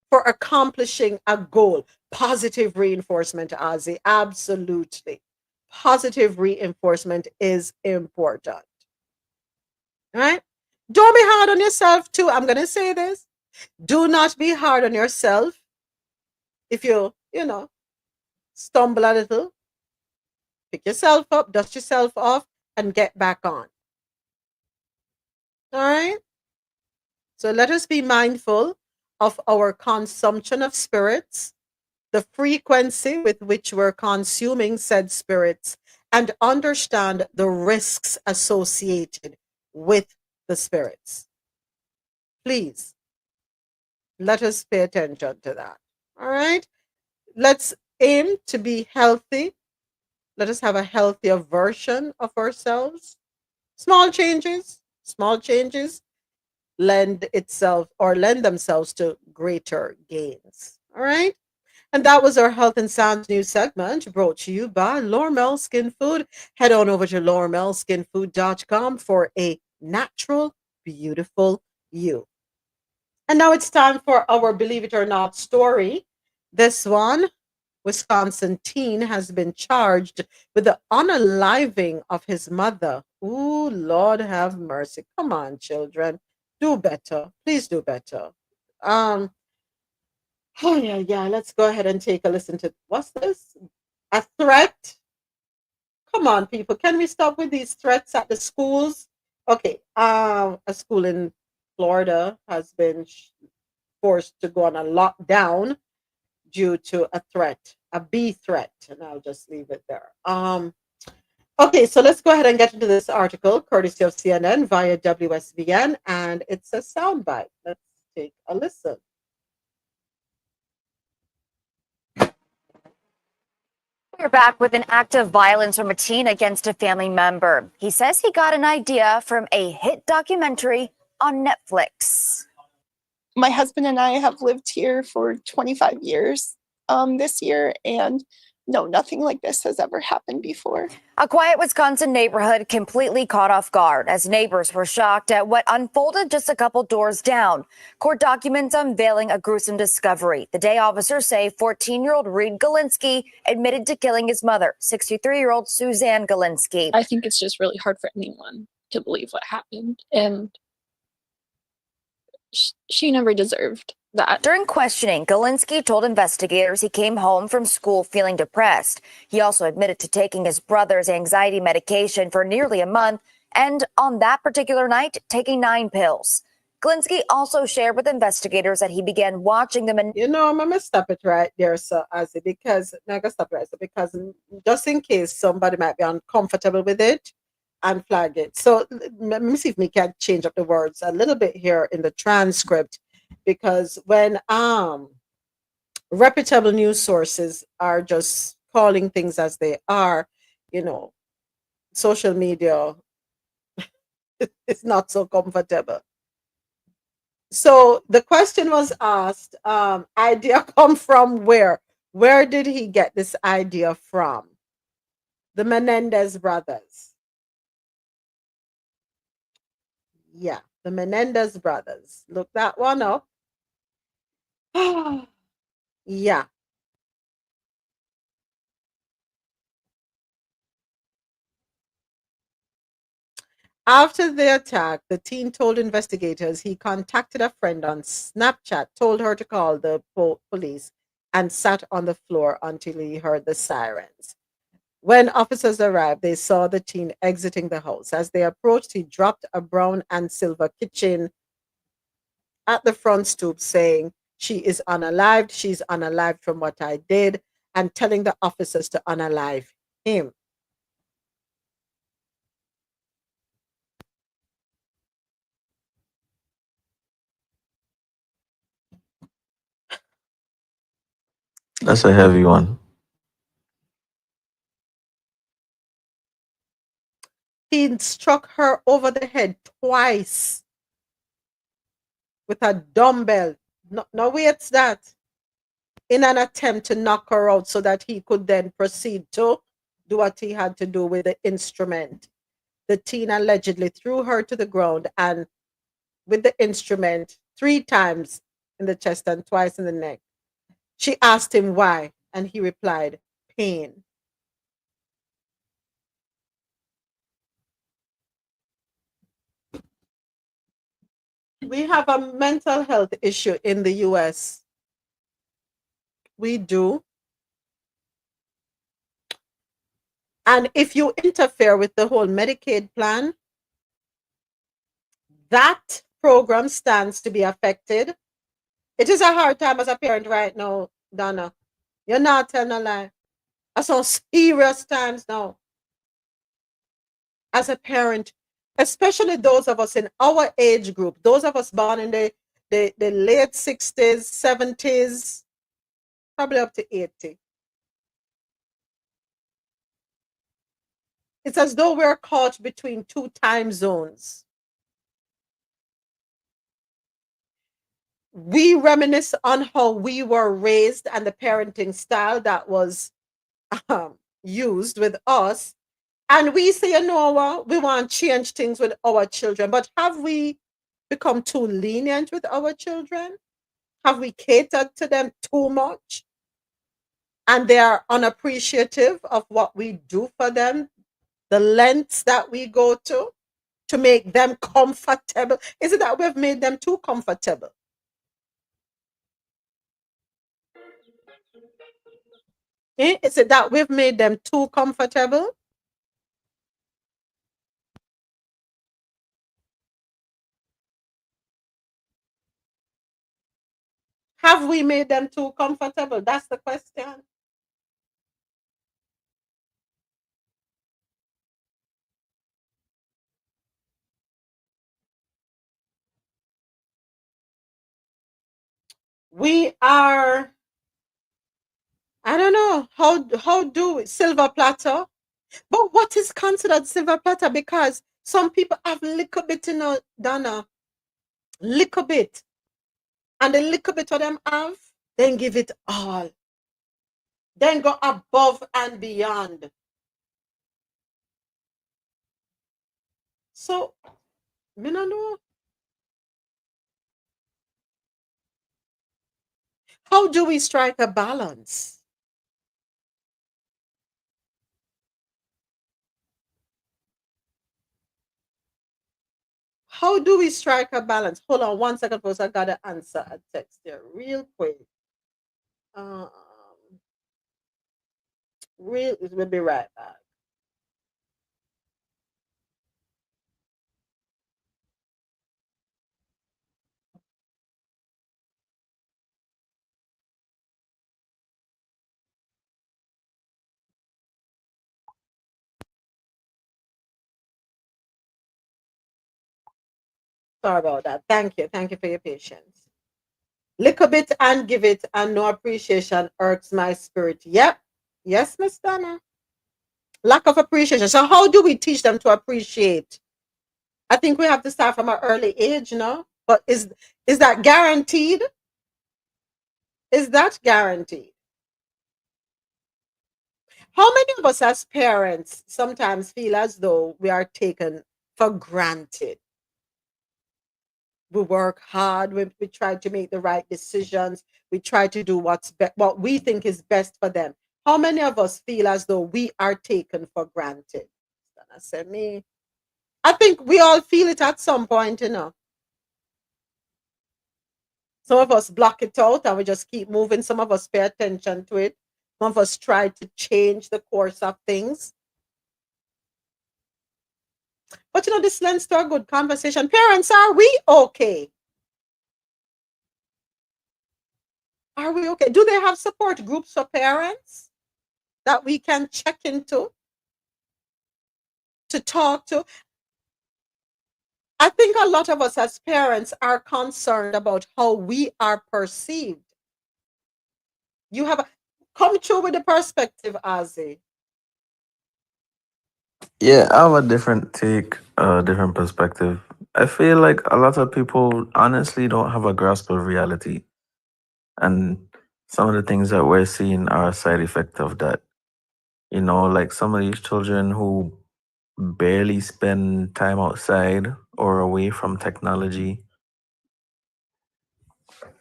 for accomplishing a goal. Positive reinforcement, Ozzy. Absolutely. Positive reinforcement is important. Right? Don't be hard on yourself, too. I'm going to say this. Do not be hard on yourself if you stumble a little. Pick yourself up, dust yourself off, and get back on. All right? So let us be mindful of our consumption of spirits, the frequency with which we're consuming said spirits, and understand the risks associated with the spirits. Please, let us pay attention to that. All right? Let's aim to be healthy. Let us have a healthier version of ourselves. Small changes lend themselves to greater gains. All right. And that was our Health and Sound News segment brought to you by Lormel Skin Food. Head on over to lormelskinfood.com for a natural, beautiful you. And now it's time for our Believe It or Not story. This one, Wisconsin teen has been charged with the unaliving of his mother. Ooh, Lord have mercy. Come on, children. Do better. Please do better. Oh, yeah. Let's go ahead and take a listen to what's this? A threat? Come on, people. Can we stop with these threats at the schools? Okay. A school in Florida has been forced to go on a lockdown due to a threat, a bee threat, and I'll just leave it there. Okay, so let's go ahead and get into this article, courtesy of CNN via WSVN, and it's a soundbite. Let's take a listen. We're back with an act of violence from a teen against a family member. He says he got an idea from a hit documentary on Netflix. My husband and I have lived here for 25 years this year, and no, nothing like this has ever happened before. A quiet Wisconsin neighborhood completely caught off guard as neighbors were shocked at what unfolded just a couple doors down. Court documents unveiling a gruesome discovery. The day officers say 14-year-old Reed Galinsky admitted to killing his mother, 63-year-old Suzanne Galinsky. I think it's just really hard for anyone to believe what happened, and she never deserved that. During questioning, Galinsky told investigators he came home from school feeling depressed. He also admitted to taking his brother's anxiety medication for nearly a month and on that particular night, taking 9 pills. Galinsky also shared with investigators that he began watching them. I'm gonna stop it right there, so as it because I'm gonna stop it right, so because just in case somebody might be uncomfortable with it and flag it. So let me see if we can change up the words a little bit here in the transcript, because when reputable news sources are just calling things as they are, social media is not so comfortable. So the question was asked, idea come from where? Where did he get this idea from? The Menendez brothers. Yeah, the Menendez brothers. Look that one up. Yeah. After the attack, the teen told investigators he contacted a friend on Snapchat, told her to call the police, and sat on the floor until he heard the sirens. When officers arrived, they saw the teen exiting the house. As they approached, he dropped a brown and silver kitchen at the front stoop, saying, "She is unalived. She's unalived from what I did," and telling the officers to unalive him. That's a heavy one. He struck her over the head twice with a dumbbell. No weights that. In an attempt to knock her out so that he could then proceed to do what he had to do with the instrument. The teen allegedly threw her to the ground and with the instrument 3 times in the chest and twice in the neck. She asked him why, and he replied, "Pain." We have a mental health issue in the US. We do. And if you interfere with the whole Medicaid plan, that program stands to be affected. It is a hard time as a parent right now, Donna. You're not telling a lie. That's some serious times now. As a parent, especially those of us in our age group, those of us born in the late 60s, 70s, probably up to 80. It's as though we're caught between 2 time zones. We reminisce on how we were raised and the parenting style that was used with us. And we say, we want to change things with our children. But have we become too lenient with our children? Have we catered to them too much? And they are unappreciative of what we do for them, the lengths that we go to make them comfortable. Is it that we've made them too comfortable? Is it that we've made them too comfortable? Have we made them too comfortable? That's the question. We are, I don't know, how do we, silver platter? But what is considered silver platter? Because some people have little bit in a Donna, little bit, and the little bit of them have, then give it all, then go above and beyond. So, me no know. How do we strike a balance? How do we strike a balance? Hold on 1 second, folks. I gotta answer a text here real quick. Um, we'll be right back. Sorry about that. Thank you. Thank you for your patience. Little bit and give it, and no appreciation irks my spirit. Yep. Yes, Miss Donna. Lack of appreciation. So, how do we teach them to appreciate? I think we have to start from an early age, no? But is that guaranteed? Is that guaranteed? How many of us as parents sometimes feel as though we are taken for granted? We work hard, we try to make the right decisions, we try to do what we think is best for them. How many of us feel as though we are taken for granted? I said me. I think we all feel it at some point, you know. Some of us block it out and we just keep moving. Some of us pay attention to it. Some of us try to change the course of things. But you know, this lends to a good conversation. Parents, are we okay? Are we okay? Do they have support groups for parents that we can check into, to talk to? I think a lot of us as parents are concerned about how we are perceived. You have come true with the perspective, Ozzy. Yeah, I have a different take, a different perspective. I feel like a lot of people honestly don't have a grasp of reality. And some of the things that we're seeing are a side effect of that. You know, like some of these children who barely spend time outside or away from technology.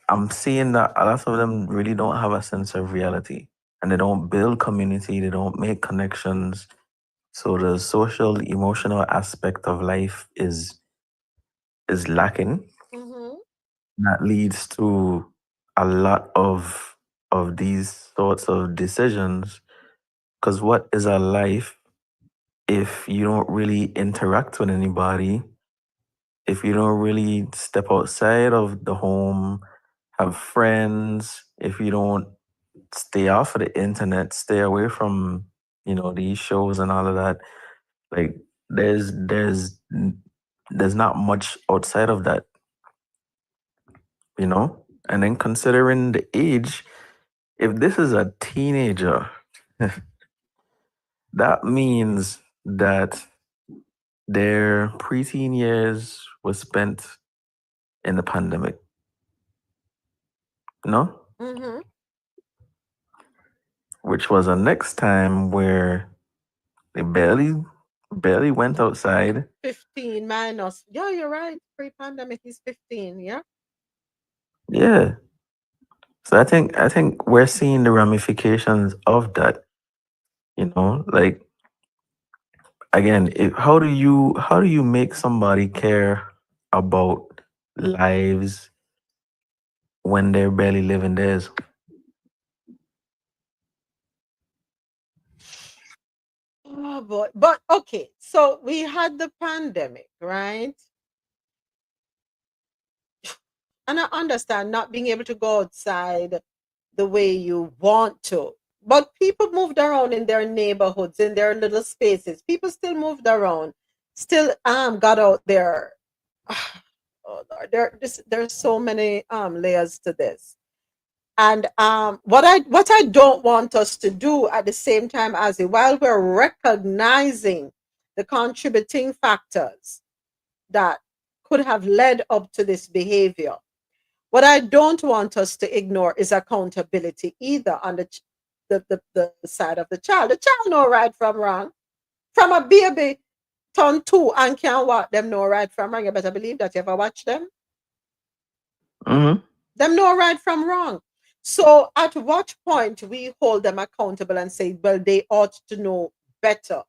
I'm seeing that a lot of them really don't have a sense of reality and they don't build community, they don't make connections. So the social, emotional aspect of life is lacking. Mm-hmm. That leads to a lot of these sorts of decisions. Because what is a life if you don't really interact with anybody? If you don't really step outside of the home, have friends, if you don't stay off of the internet, stay away from, you know, these shows and all of that, like there's not much outside of that, you know? And then considering the age, if this is a teenager, that means that their preteen years was spent in the pandemic. No? Mm-hmm. Which was a next time where they barely went outside. 15 minus. Yeah, you're right. Pre-pandemic is 15. Yeah. Yeah. So I think we're seeing the ramifications of that. You know, like again, how do you make somebody care about lives when they're barely living theirs? Oh boy. But okay, so we had the pandemic, right? And I understand not being able to go outside the way you want to. But people moved around in their neighborhoods, in their little spaces. People still moved around, still got out there. Oh Lord, there's so many layers to this. And what I don't want us to do at the same time as while we're recognizing the contributing factors that could have led up to this behavior, what I don't want us to ignore is accountability either on the side of the child. The child know right from wrong. From a baby turn two and can't walk, them know right from wrong. You better believe that. You ever watch them? Mm-hmm. Them know right from wrong. So at what point we hold them accountable and say, well, they ought to know better.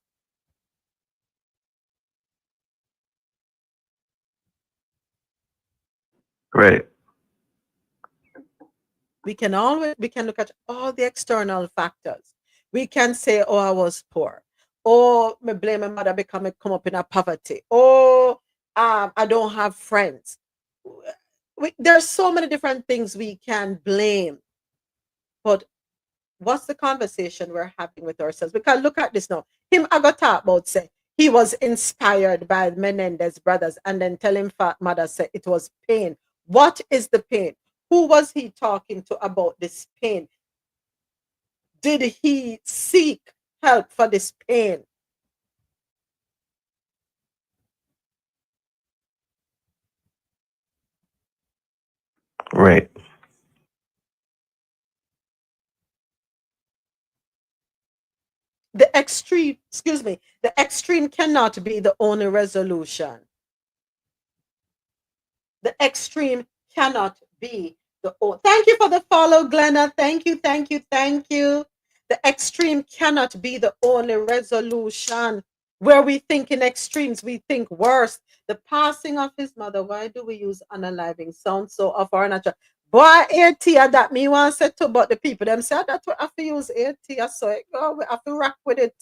Right. We can look at all the external factors. We can say, oh, I was poor. Oh, me blame my mother because I come up in a poverty. Oh, I don't have friends. There's so many different things we can blame. But what's the conversation we're having with ourselves? Because look at this now. Him I got talk about say he was inspired by Menendez brothers and then tell him mother say it was pain. What is the pain? Who was he talking to about this pain? Did he seek help for this pain? Right. The extreme cannot be the only resolution. The extreme cannot be thank you for the follow, Glenna. Thank you, thank you, thank you. The extreme cannot be the only resolution. Where we think in extremes, we think worse. The passing of his mother. Why do we use unaliving sound so of our natural? Boy, AT that me want say to, but the people them say that we have to use AT. So it go, we have to rock with it.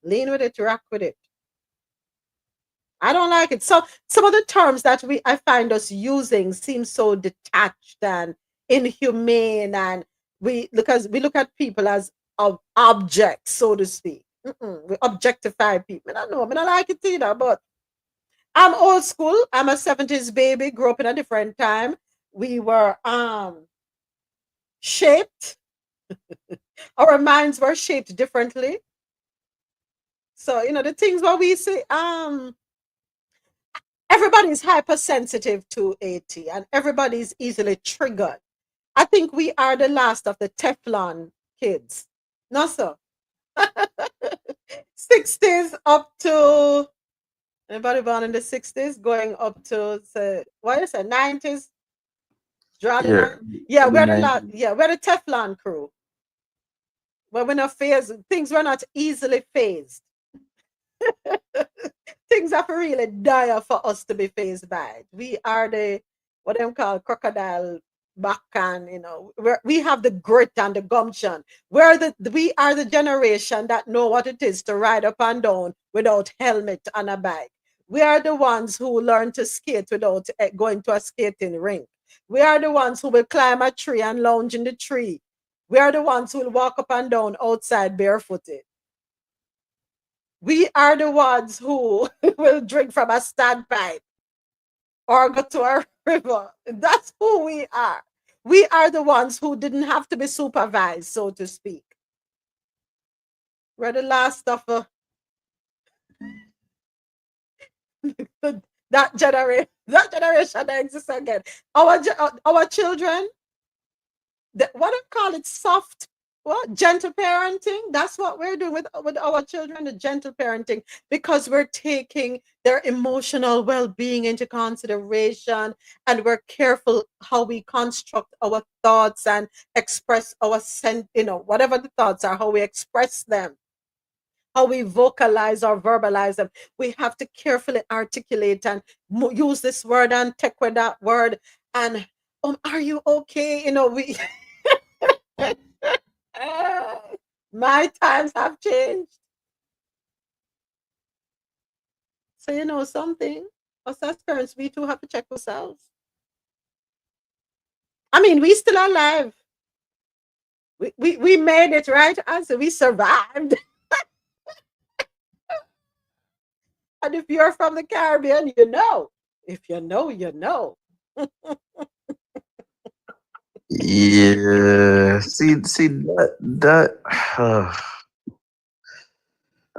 Lean with it, rock with it. I don't like it. So some of the terms that I find us using seem so detached and inhumane, and we look at people as objects, so to speak. We objectify people. I don't know. I don't like it either, but I'm old school. I'm a 70s baby, grew up in a different time. We were shaped. Our minds were shaped differently. So, the things what we say, everybody's hypersensitive to AT and everybody's easily triggered. I think we are the last of the Teflon kids. No, sir. 60s up to anybody born in the 60s going up to say what is it, 90s? Yeah. Yeah, The we're the night. we're the Teflon crew. When we're not phased, things were not easily phased. Things have to really dire for us to be phased by it. We are the what them call crocodile back, and we have the grit and the gumption. We are the generation that know what it is to ride up and down without helmet on a bike. We are the ones who learn to skate without going to a skating rink. We are the ones who will climb a tree and lounge in the tree. We are the ones who will walk up and down outside barefooted. We are the ones who will drink from a standpipe or go to a river. That's who we are. We are the ones who didn't have to be supervised, so to speak. We're the last of that generation. That generation exists again. Our children, what I call it, soft, gentle parenting. That's what we're doing with our children, the gentle parenting, because we're taking their emotional well-being into consideration, and we're careful how we construct our thoughts and express our whatever the thoughts are, how we express them, how we vocalize or verbalize them. We have to carefully articulate and use this word and take with that word. And are you okay? We my times have changed. So something. Us as parents, we too have to check ourselves. I mean, we still alive. We made it, right? And so we survived. And if you're from the Caribbean, you know. If you know, you know. Yeah. See that.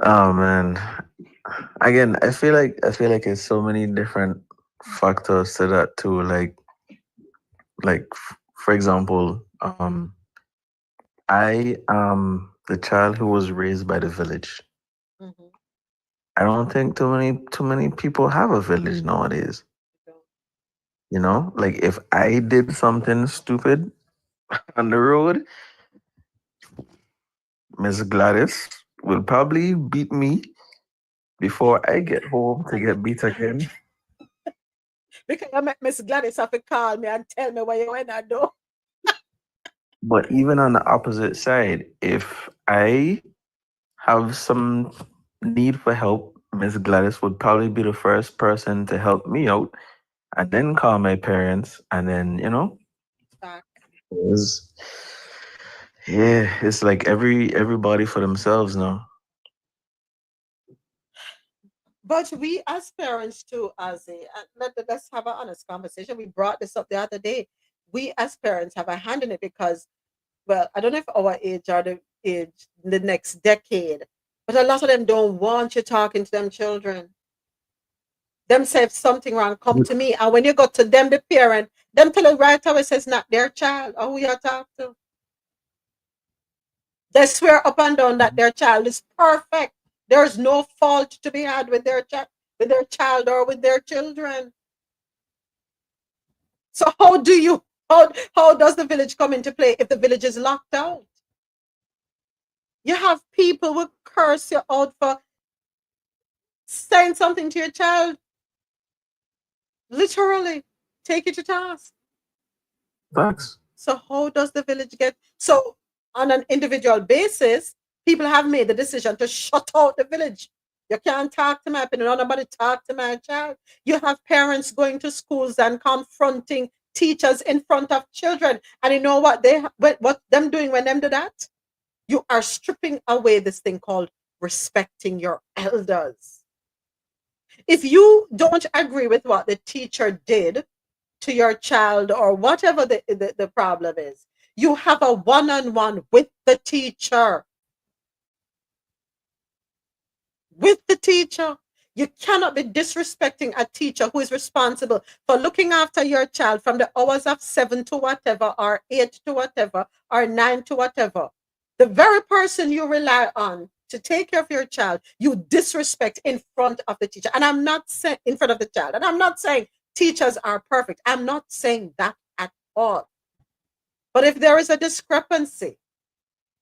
Oh man. Again, I feel like there's so many different factors to that too. For example, I am the child who was raised by the village. Mhm. I don't think too many people have a village nowadays. You know, like if I did something stupid on the road, Miss Gladys will probably beat me before I get home to get beat again. Because I met Miss Gladys have to call me and tell me what you went and do. But even on the opposite side, if I have some need for help, Miss Gladys would probably be the first person to help me out and then call my parents and then, Back. it's, yeah, it's like everybody for themselves now. But we as parents too, let's have an honest conversation. We brought this up the other day. We as parents have a hand in it because, well, I don't know if our age or the age the next decade, but a lot of them don't want you talking to them children. Them say if something wrong, come to me. And when you go to them, the parent, them tell you right away says not their child or who you talk to. They swear up and down that their child is perfect. There's no fault to be had with their child or with their children. So how does the village come into play if the village is locked out? You have people who curse you out for saying something to your child. Literally, take it to task. Facts. So how does the village get so on an individual basis, people have made the decision to shut out the village. You can't talk to my opinion, nobody talk to my child. You have parents going to schools and confronting teachers in front of children. And you know what what them doing when them do that? You are stripping away this thing called respecting your elders. If you don't agree with what the teacher did to your child or whatever the problem is, you have a one-on-one with the teacher. With the teacher. You cannot be disrespecting a teacher who is responsible for looking after your child from the hours of 7 to whatever, or 8 to whatever, or 9 to whatever. The very person you rely on to take care of your child, you disrespect in front of the teacher. And I'm not saying in front of the child. And I'm not saying teachers are perfect. I'm not saying that at all. But if there is a discrepancy,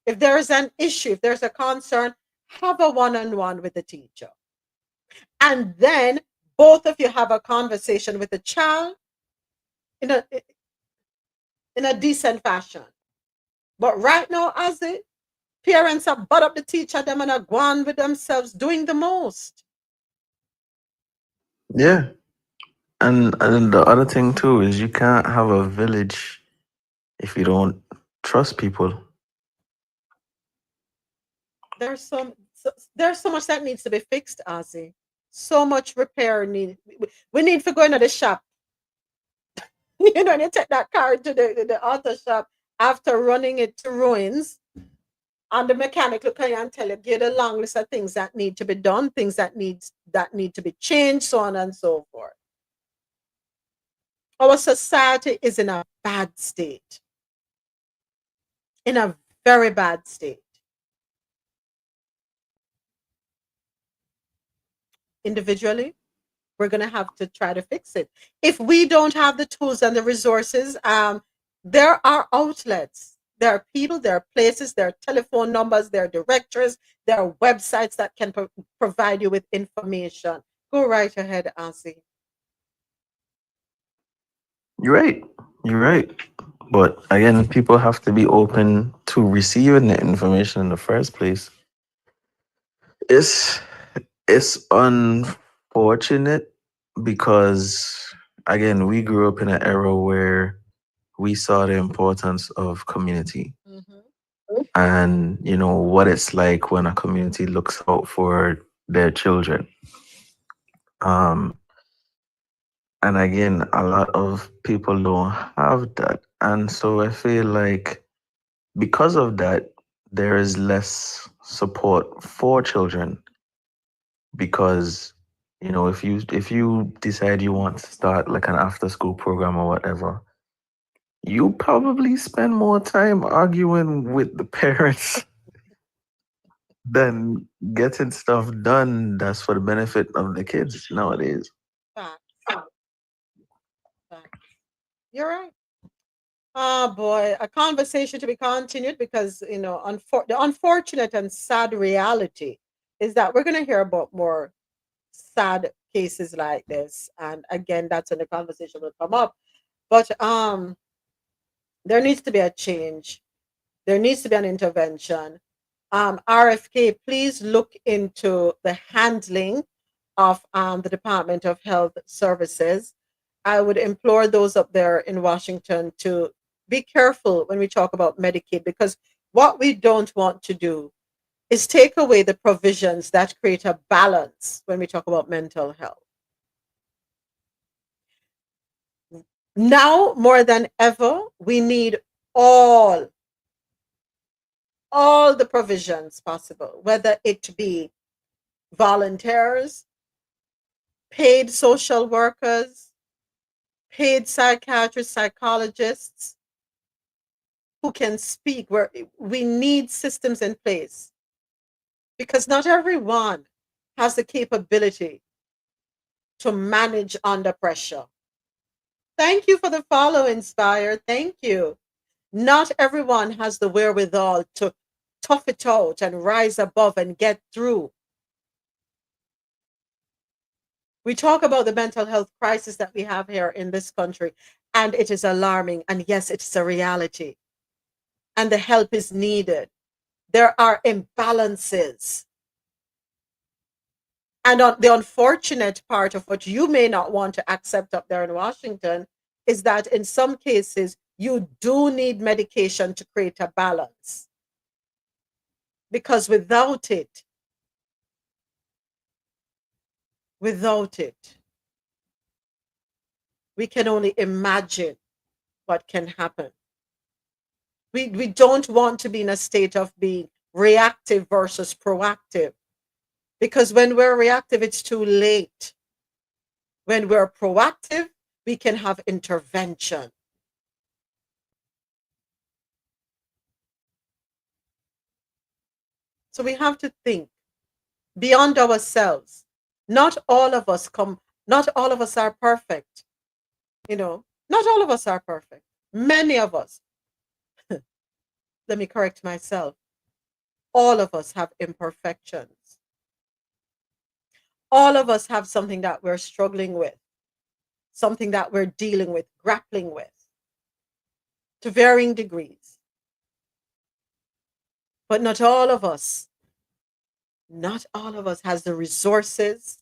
if there is an issue, if there's a concern, have a one-on-one with the teacher. And then both of you have a conversation with the child in a decent fashion. But right now, as the parents have butt up the teacher, them and are gone with themselves, doing the most. Yeah. And the other thing too is you can't have a village if you don't trust people. There's so much that needs to be fixed, Ozzy. So much repair need. We need to go into the shop. You know, and you take that car to the auto shop after running it to ruins, and the mechanic look at you and tell you, get a long list of things that need to be done, things that need to be changed, so on and so forth. Our society is in a bad state. In a very bad state. Individually, we're going to have to try to fix it. If we don't have the tools and the resources, there are outlets. There are people, there are places, there are telephone numbers, there are directories, there are websites that can provide you with information. Go right ahead, Ozzy. You're right. You're right. But again, people have to be open to receiving the information in the first place. It's unfortunate because again, we grew up in an era where we saw the importance of community and what it's like when a community looks out for their children. And again, a lot of people don't have that. And so I feel like because of that, there is less support for children because if you decide you want to start like an after school program or whatever, you probably spend more time arguing with the parents than getting stuff done that's for the benefit of the kids nowadays. Facts. Facts. You're right. Oh boy, a conversation to be continued because the unfortunate and sad reality is that we're going to hear about more sad cases like this, and again, that's when the conversation will come up. But there needs to be a change. There needs to be an intervention. RFK, please look into the handling of the Department of Health Services. I would implore those up there in Washington to be careful when we talk about Medicaid, because what we don't want to do is take away the provisions that create a balance when we talk about mental health. Now more than ever, we need all the provisions possible, whether it be volunteers, paid social workers, paid psychiatrists, psychologists who can speak. Where we need systems in place because not everyone has the capability to manage under pressure. Thank you for the follow, Inspire. Thank you. Not everyone has the wherewithal to tough it out and rise above and get through. We talk about the mental health crisis that we have here in this country, and it is alarming. And yes, it's a reality. And the help is needed. There are imbalances. And the unfortunate part of what you may not want to accept up there in Washington is that in some cases, you do need medication to create a balance. Because without it, we can only imagine what can happen. We don't want to be in a state of being reactive versus proactive. Because when we're reactive, it's too late. When we're proactive, we can have intervention. So we have to think beyond ourselves. Not all of us are perfect. Not all of us are perfect. Many of us, let me correct myself, all of us have imperfections. All of us have something that we're struggling with, something that we're dealing with, grappling with, to varying degrees. But not all of us has the resources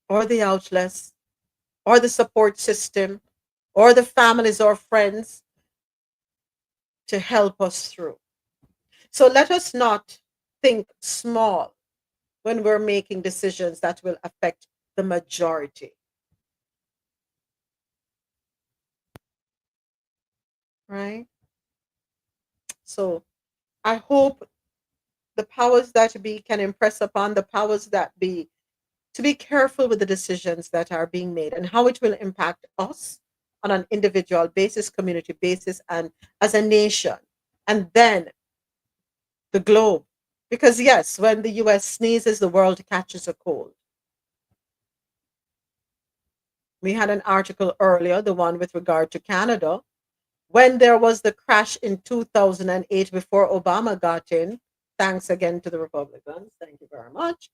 or the outlets or the support system or the families or friends to help us through. So let us not think small when we're making decisions that will affect the majority. Right? So I hope the powers that be can impress upon the powers that be to be careful with the decisions that are being made and how it will impact us on an individual basis, community basis, and as a nation, and then the globe. Because yes, when the US sneezes, the world catches a cold. We had an article earlier, the one with regard to Canada, when there was the crash in 2008 before Obama got in. Thanks again to the Republicans. Thank you very much.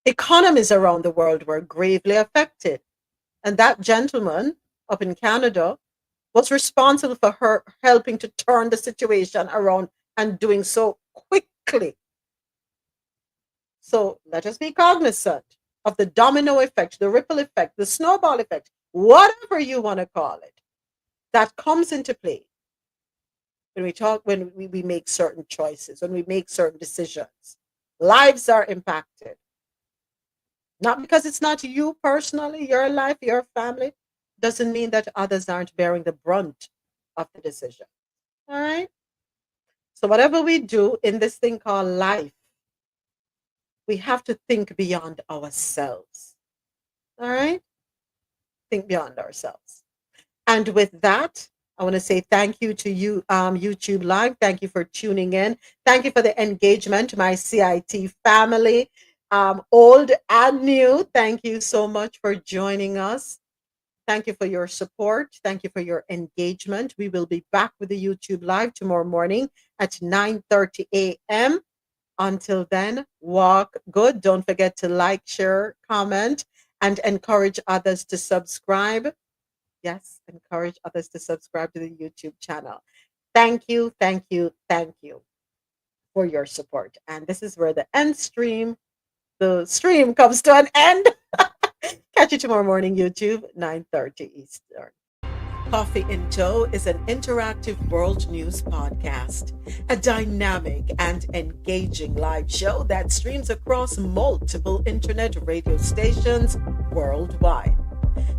Economies around the world were gravely affected. And that gentleman up in Canada was responsible for her helping to turn the situation around and doing so quickly. So let us be cognizant of the domino effect, the ripple effect, the snowball effect, whatever you want to call it, that comes into play when we make certain choices, when we make certain decisions. Lives are impacted. Not because it's not you personally, your life, your family, doesn't mean that others aren't bearing the brunt of the decision. All right. So, whatever we do in this thing called life, we have to think beyond ourselves. All right. Think beyond ourselves. And with that, I want to say thank you to you, YouTube Live. Thank you for tuning in. Thank you for the engagement, my CIT family, old and new. Thank you so much for joining us. Thank you for your support. Thank you for your engagement. We will be back with the YouTube Live tomorrow morning at 9:30 a.m. Until then, walk good. Don't forget to like, share, comment, and encourage others to subscribe. Yes, encourage others to subscribe to the YouTube channel. Thank you, thank you, thank you for your support. And this is where the stream comes to an end. Catch you tomorrow morning, YouTube, 9:30 Eastern. Coffee in Tow is an interactive world news podcast, a dynamic and engaging live show that streams across multiple internet radio stations worldwide.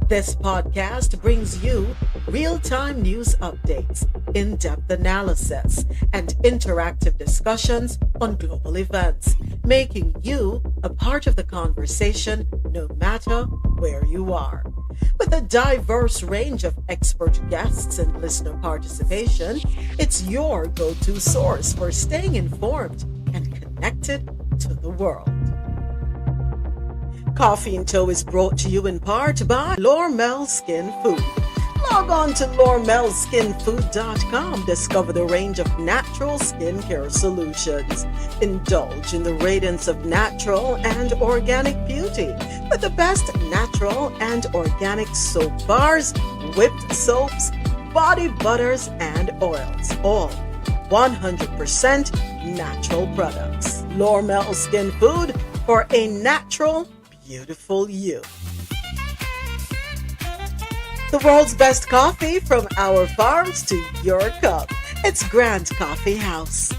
This podcast brings you real-time news updates, in-depth analysis, and interactive discussions on global events, making you a part of the conversation no matter where you are. With a diverse range of expert guests and listener participation, it's your go-to source for staying informed and connected to the world. Coffee in Tow is brought to you in part by Lormel Skin Food. Log on to lormelskinfood.com. Discover the range of natural skincare solutions. Indulge in the radiance of natural and organic beauty with the best natural and organic soap bars, whipped soaps, body butters, and oils. All 100% natural products. Lormel Skin Food for a natural, beautiful you. The world's best coffee from our farms to your cup. It's Grand Coffee House.